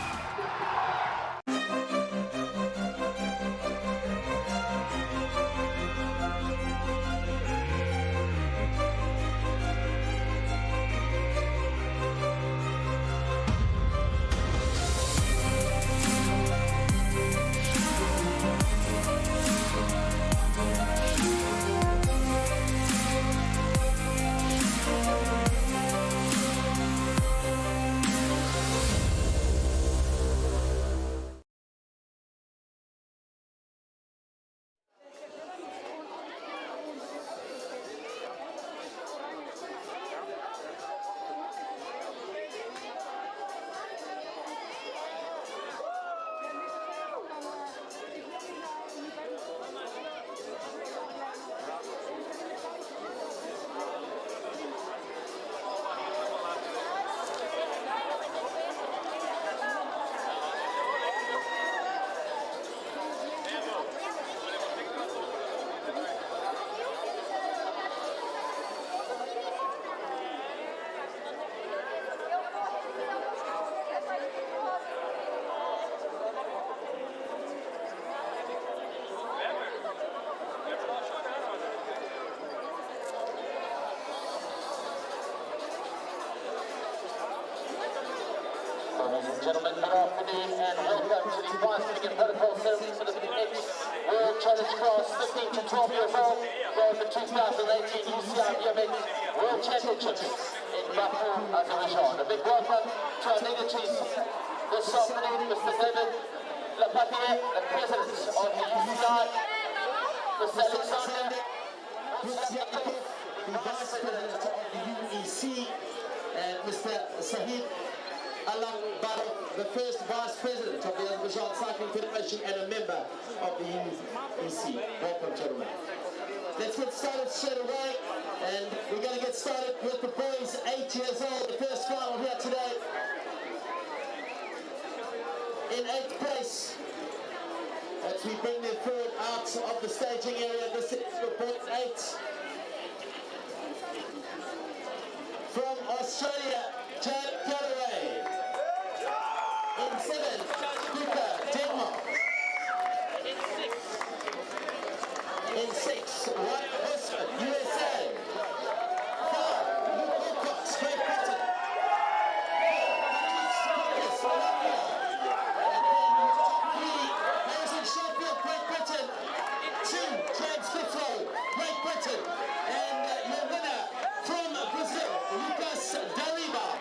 Ladies and gentlemen, good afternoon and welcome to the bicycling and protocol ceremony for the next World Challenge Class 15 to 12 years old for the 2018 UCI World Championships in Baku, Azerbaijan. A big welcome to our dignitaries this afternoon, Mr. David Lapatier, the President of the UCI, Mr. Alexander, the Vice President of the UEC, and Mr. Sahid Alam Baro, the first Vice President of the Azerbaijan Cycling Federation and a member of the UEC. Welcome, gentlemen. Let's get started straight away, and we're going to get started with the boys 8 years old, the first final here today. In 8th place, as we bring them forward out of the staging area, this is report 8. From Australia, Chad Calloway. In 7, Kuka, Denmark. In 6, White Horseman, USA. 5, Luke Wilcox, Great Britain. 4, Slovakia. And then top 3, Harrison Sheffield, Great Britain. 2, James Clifflow, Great Britain. And your winner from Brazil, Lucas Dariba.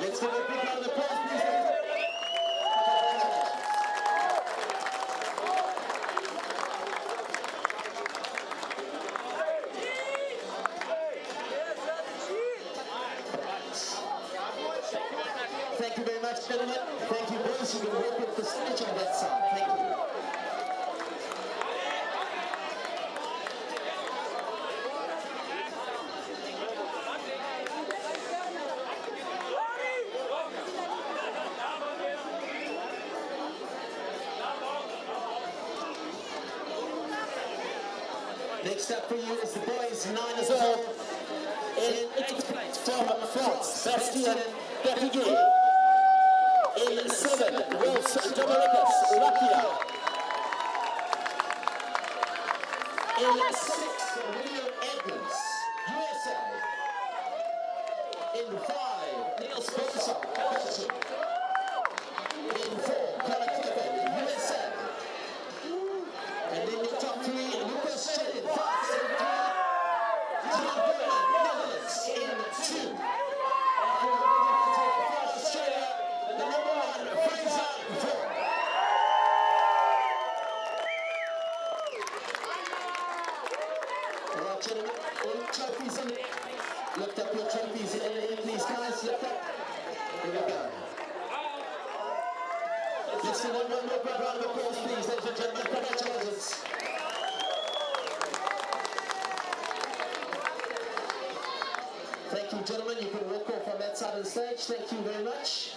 Let's give a big round of applause, please. Thank you very much, gentlemen. Thank you, boys. You can work with the stage on that side. Thank you. Next up for you is the boys 9 years old. In 8th place from France, Bastien Bertiguet. In 7, Wills Dominicus, Latvia. In 6, William Edmonds, USA. In 5, Neil Spencer, Belgium. In 4, Connor Clifford, USA. And in your top 3, Lucas Shedden, France in 3. John Berman, Netherlands in 2. And Australia, the number 1, Fraser 4. right, gentlemen. All trophies in. Lift up your trophies in the air, please, guys. Lift up. Here we go. Let's do one more big round of applause, please, ladies and gentlemen. Congratulations. Thank you, gentlemen. You can walk off on that side of the stage. Thank you very much.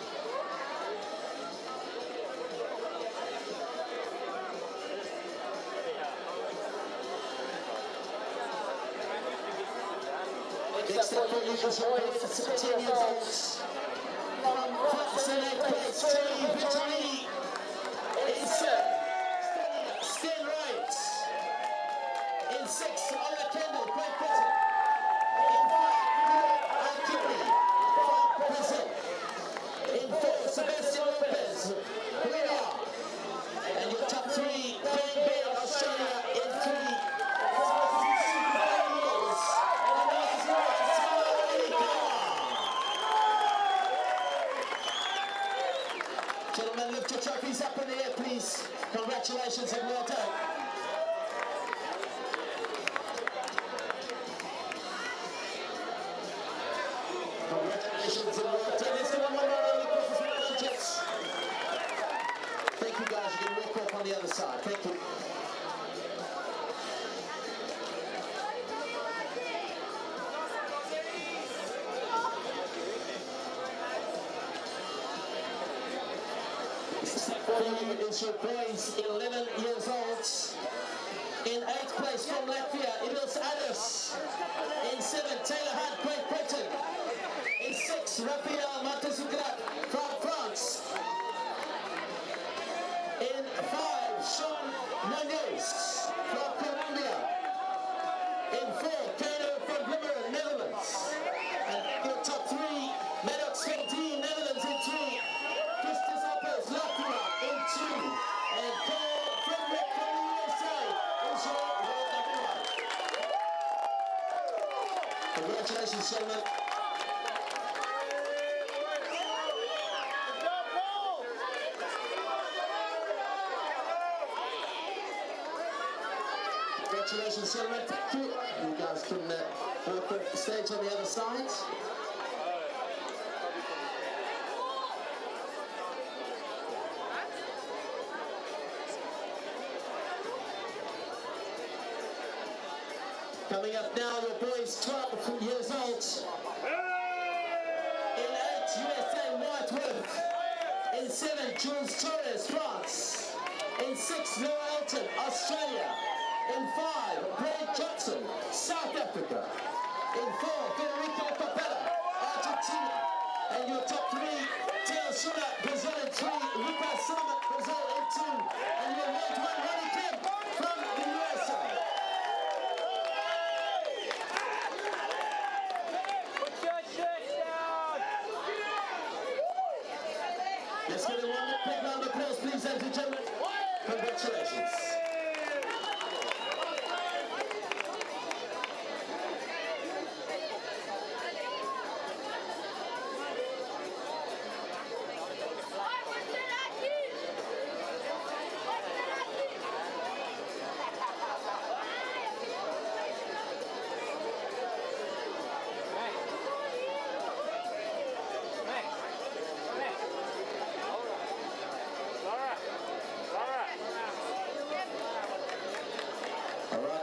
Next up for you, boys, 17 years old. From France in 8th place, Terry Victory. It's Sten Wright. In 6, Ola Kendall, Great Britain. In 5, Akiri from Brazil. In 4, Sebastian Lopez, Korea. And your top 3, Kane Bear, Australia. In 3, gentlemen, lift your trophies up in the air, please. Congratulations and well done. Congratulations and well done. Let's do one more round of applause for the jets. Thank you, guys. You can walk off on the other side. Thank you. Is your boys, 11 years old. In 8th place from Latvia, Idils Adus. In 7, Taylor Hunt, Great Britain. In 6, Rafael Matezugrat from France. In 5, Sean Nunez from Colombia. In 4, Kano from Glimmeren, Netherlands. And your top 3, Maddox from D, Netherlands in 3. Christus Uppers, Latvia in 2. And Paul Frederick from the USA is your world number 1. Congratulations, gentlemen. Congratulations, gentlemen. Thank you. You guys can walk off the stage on the other side. Coming up now, your boys, 12 years old. In 8, USA, Whiteworth. In 7, Jules Torres, France. In 6, Noah Elton, Australia. In 5, Brad Johnson, South Africa. In 4, Federico Capella, Argentina. And your top 3, Teo Shura, Brazil in 3, Lucas Silva, Brazil in 2. And your white one, Ronnie Kim from the USA. Let's get a one big round of applause, please, ladies and gentlemen. Congratulations.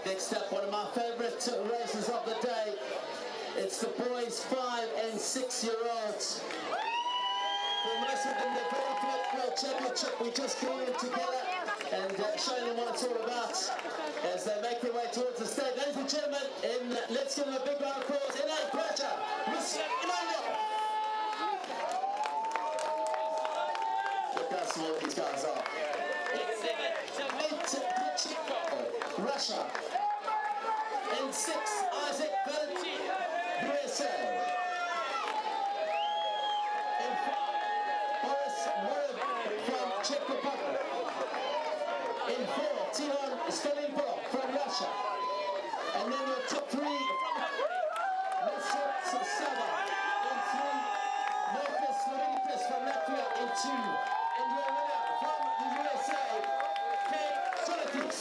Next up, one of my favourite races of the day. It's the boys 5 and 6 year olds. For most of them, they're very good World Championship. We just came in together and showing them what it's all about as they make their way towards the stage. Ladies and gentlemen, let's give them a big round of applause. In 8, pressure, Mr. Emmanuel. Look how small these guys are. In 7, Dmitry Russia. In 6, Isaac Valentin, USA. In 5, Boris Morev from Czech Republic. In 4, Tihon Stolenko from Russia. And then your top 3, Mesut Sava. In 3, Marcus Lorikas from Latvia. In 2, and your winner from the USA, Kate Tolatis.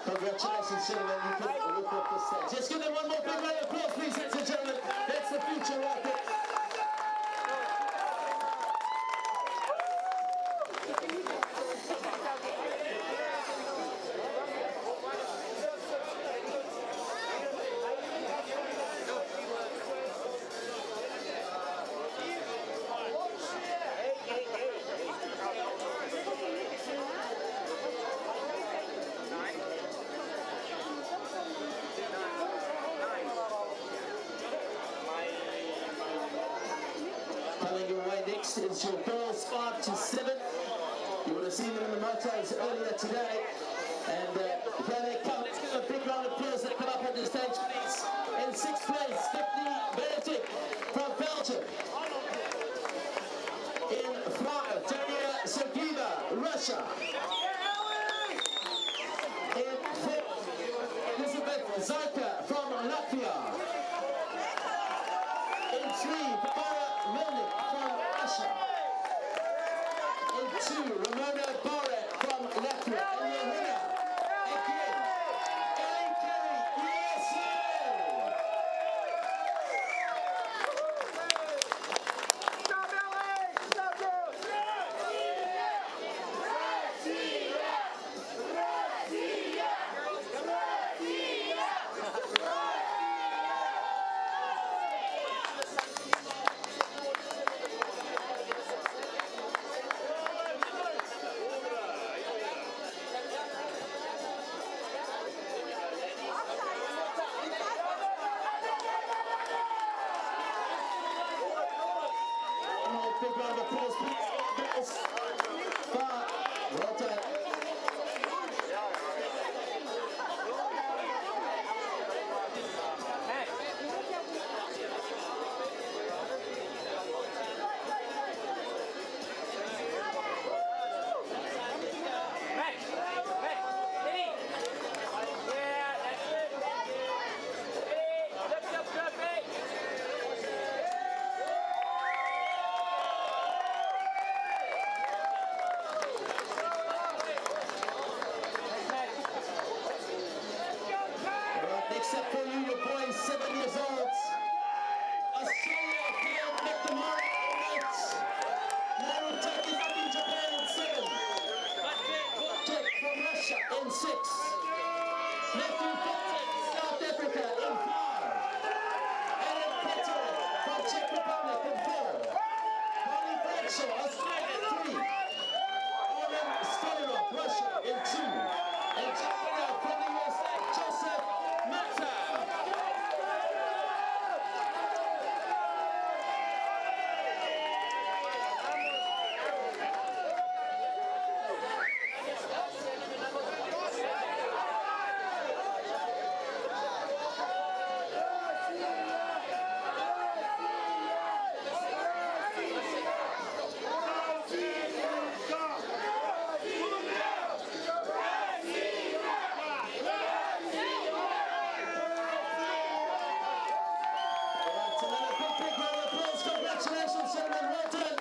Congratulations, gentlemen. You can look off the stage. Let's give them one more big round of applause, please, ladies and gentlemen. That's the future right there. Coming your way next is your girls 5 to 7. You would have seen them in the motos earlier today. And here they come. Let's give a big round of applause that come up on the stage, please. In 6th place, 50 Benedict from Belgium. In 5th, Tania Sergieva, Russia. In 4th, Elizabeth Zarka from Latvia. In 3, Barbara Melnik from Russia. In 2, Ramona Bore from Latvia. And your winner, again, Ellie Kelly, USA! Stop, Ellie! Stop, big round of applause, please. Girls. 5. Well done. Next up for you, your boy is 7 years old. Australia can make the mark right. Narutaki from Japan in 7. Jack from Russia in 6. Matthew Fenton, South Africa in 5. Adam Petro from Czech Republic in 4. Bonnie Bradshaw, Australia 3. Oren Stolarov, Russia in 2. And jumping out from the USA, Joseph Mata. Congratulations, gentlemen. Well done.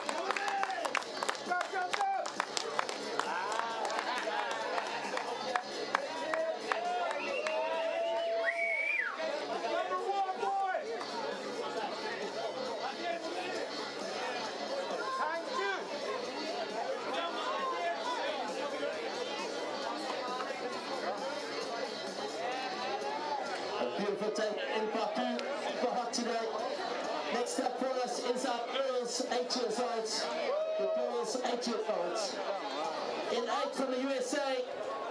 A beautiful day in Baku for hot today. Next up for us is our girls 8 years old. The girls 8 years old. In 8 from the USA,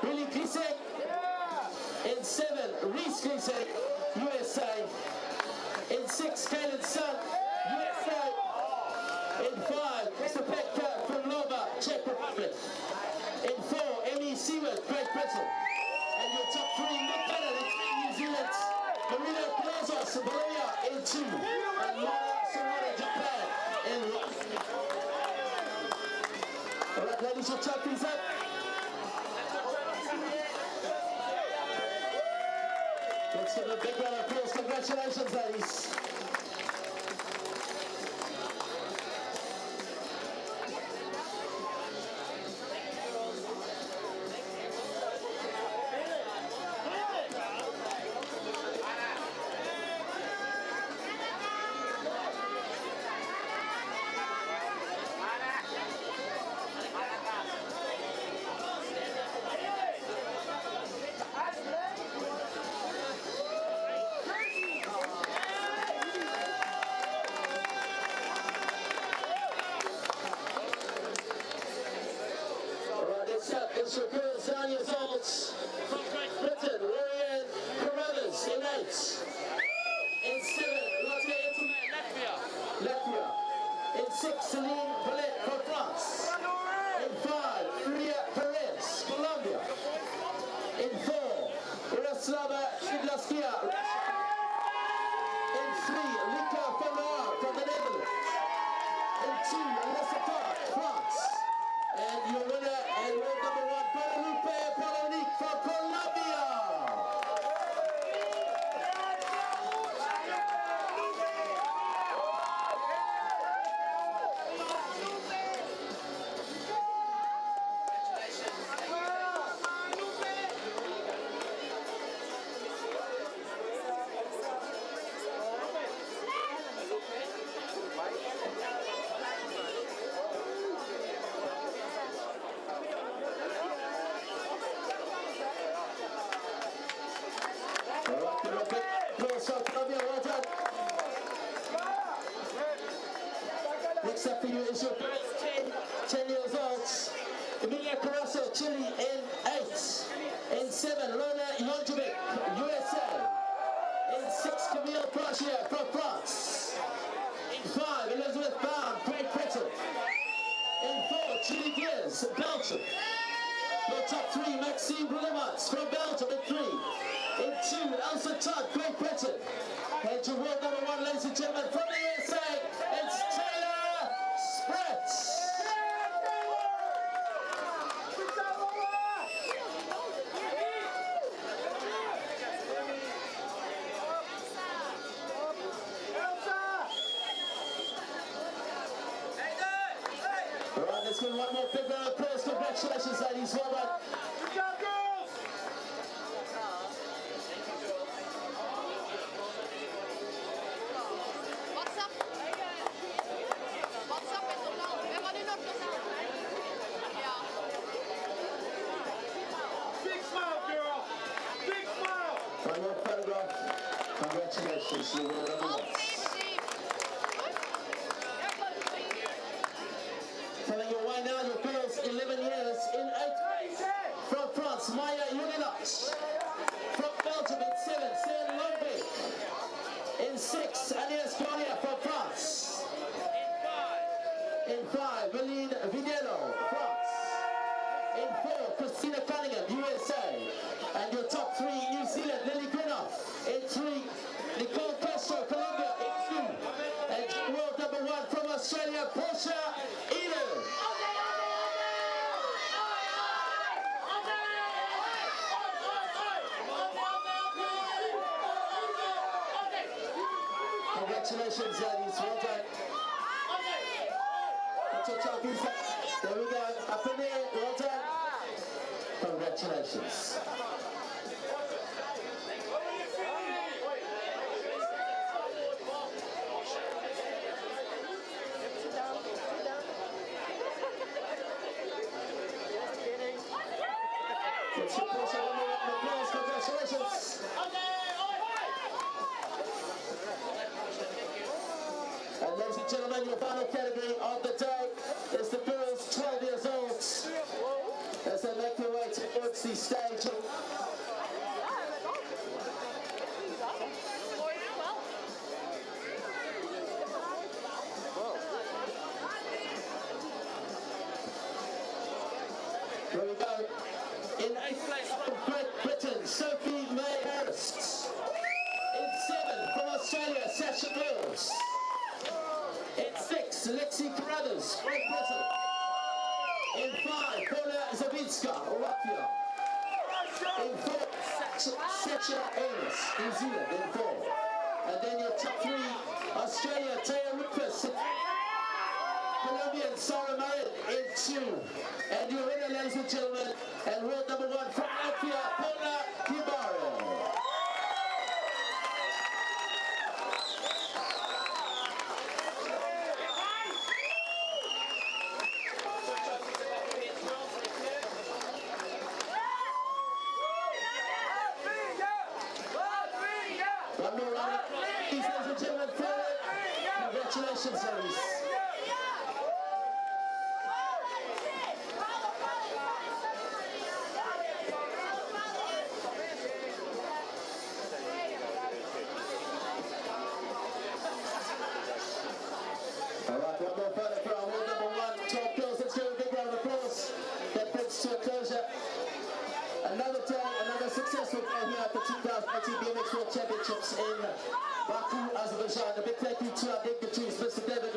Billy Glisek. In 7, Reese Glisek, USA. In 6, Kaylin Sun, USA. In 5, Mr. Petka from Lova, Czech Republic. In 4, Emmy Seward, Great Britain. And your top 3, Nick Cannon in 3, New Zealand. Marina Plazos, Bolivia in 2. And Mara Sonora, Japan in 1. All right, ladies, your trophies up. Let's give a big round of applause. Congratulations, ladies. In 4, Miroslava Shidlaskia. In 3, Rika Fanoir from the Netherlands. In 2, Alyssa Park, France. And your winner and world number 1, Guadalupe Polonique from Colombia. Next up for you is your 10 years old, Emilia Carrasco, Chile in 8. In 7, Lona Jonjovic, USA. In 6, Camille Prachia from France. In 5, Elizabeth Baum, Great Britain. In 4, Julie Gears, Belgium. Your top 3, Maxime Brillemans from Belgium in 3. In 2, Elsa Todd, Great Britain. And your world number 1, ladies and gentlemen, from the USA, it's Taylor Spritz. All right, let's give one more big round of applause. Congratulations, ladies. Well done. Good job, girls. What's up? What's up met elkaar? We hebben nu nog elkaar. Ja. Big smile, girl. Big smile. One more photograph. Congratulations. You're one of the telling you right now, your girls 11 years in 8. From France, Maya Yuninox. From Belgium in 7, Seine Lombe. In 6, Agnès Cornia from France. In 5, Valine Vinello, France. In 4, Christina Cunningham, USA. And your top 3, New Zealand, Lily Grinoff. In 3, Nicole Castro, Colombia. In 2, and world number 1 from Australia, Portia Elu. Congratulations, ladies. Well done. Put your trophies up. There we go. Up in there. Well done. Congratulations. Let's give Portia one more round of applause. Congratulations. And ladies and gentlemen, your final category of the day is the girls 12 years old as they make their way towards the stage. Here we go. In 8th place from Great Britain, Sophie May Harris. In 7, from Australia, Sasha Mills. In 6, Lexi Carruthers, Great Britain. In 5, Paula Zawinska, Latvia. In 4, Sacha Ellis, New Zealand, in 4. And then your top 3, Australia, Taya Rupert. Colombian, Sarah Marin, in 2. And your winner, ladies and gentlemen, and world number 1 from Latvia, Paula Kibara. One more round. Ladies and gentlemen, congratulations, ladies. All right, one more photo for our world number 1 top girls. Let's give a big round of applause. That brings to a closure another day, another BMX World Championships in Baku, Azerbaijan. A big thank you to our dignitaries, Mr. David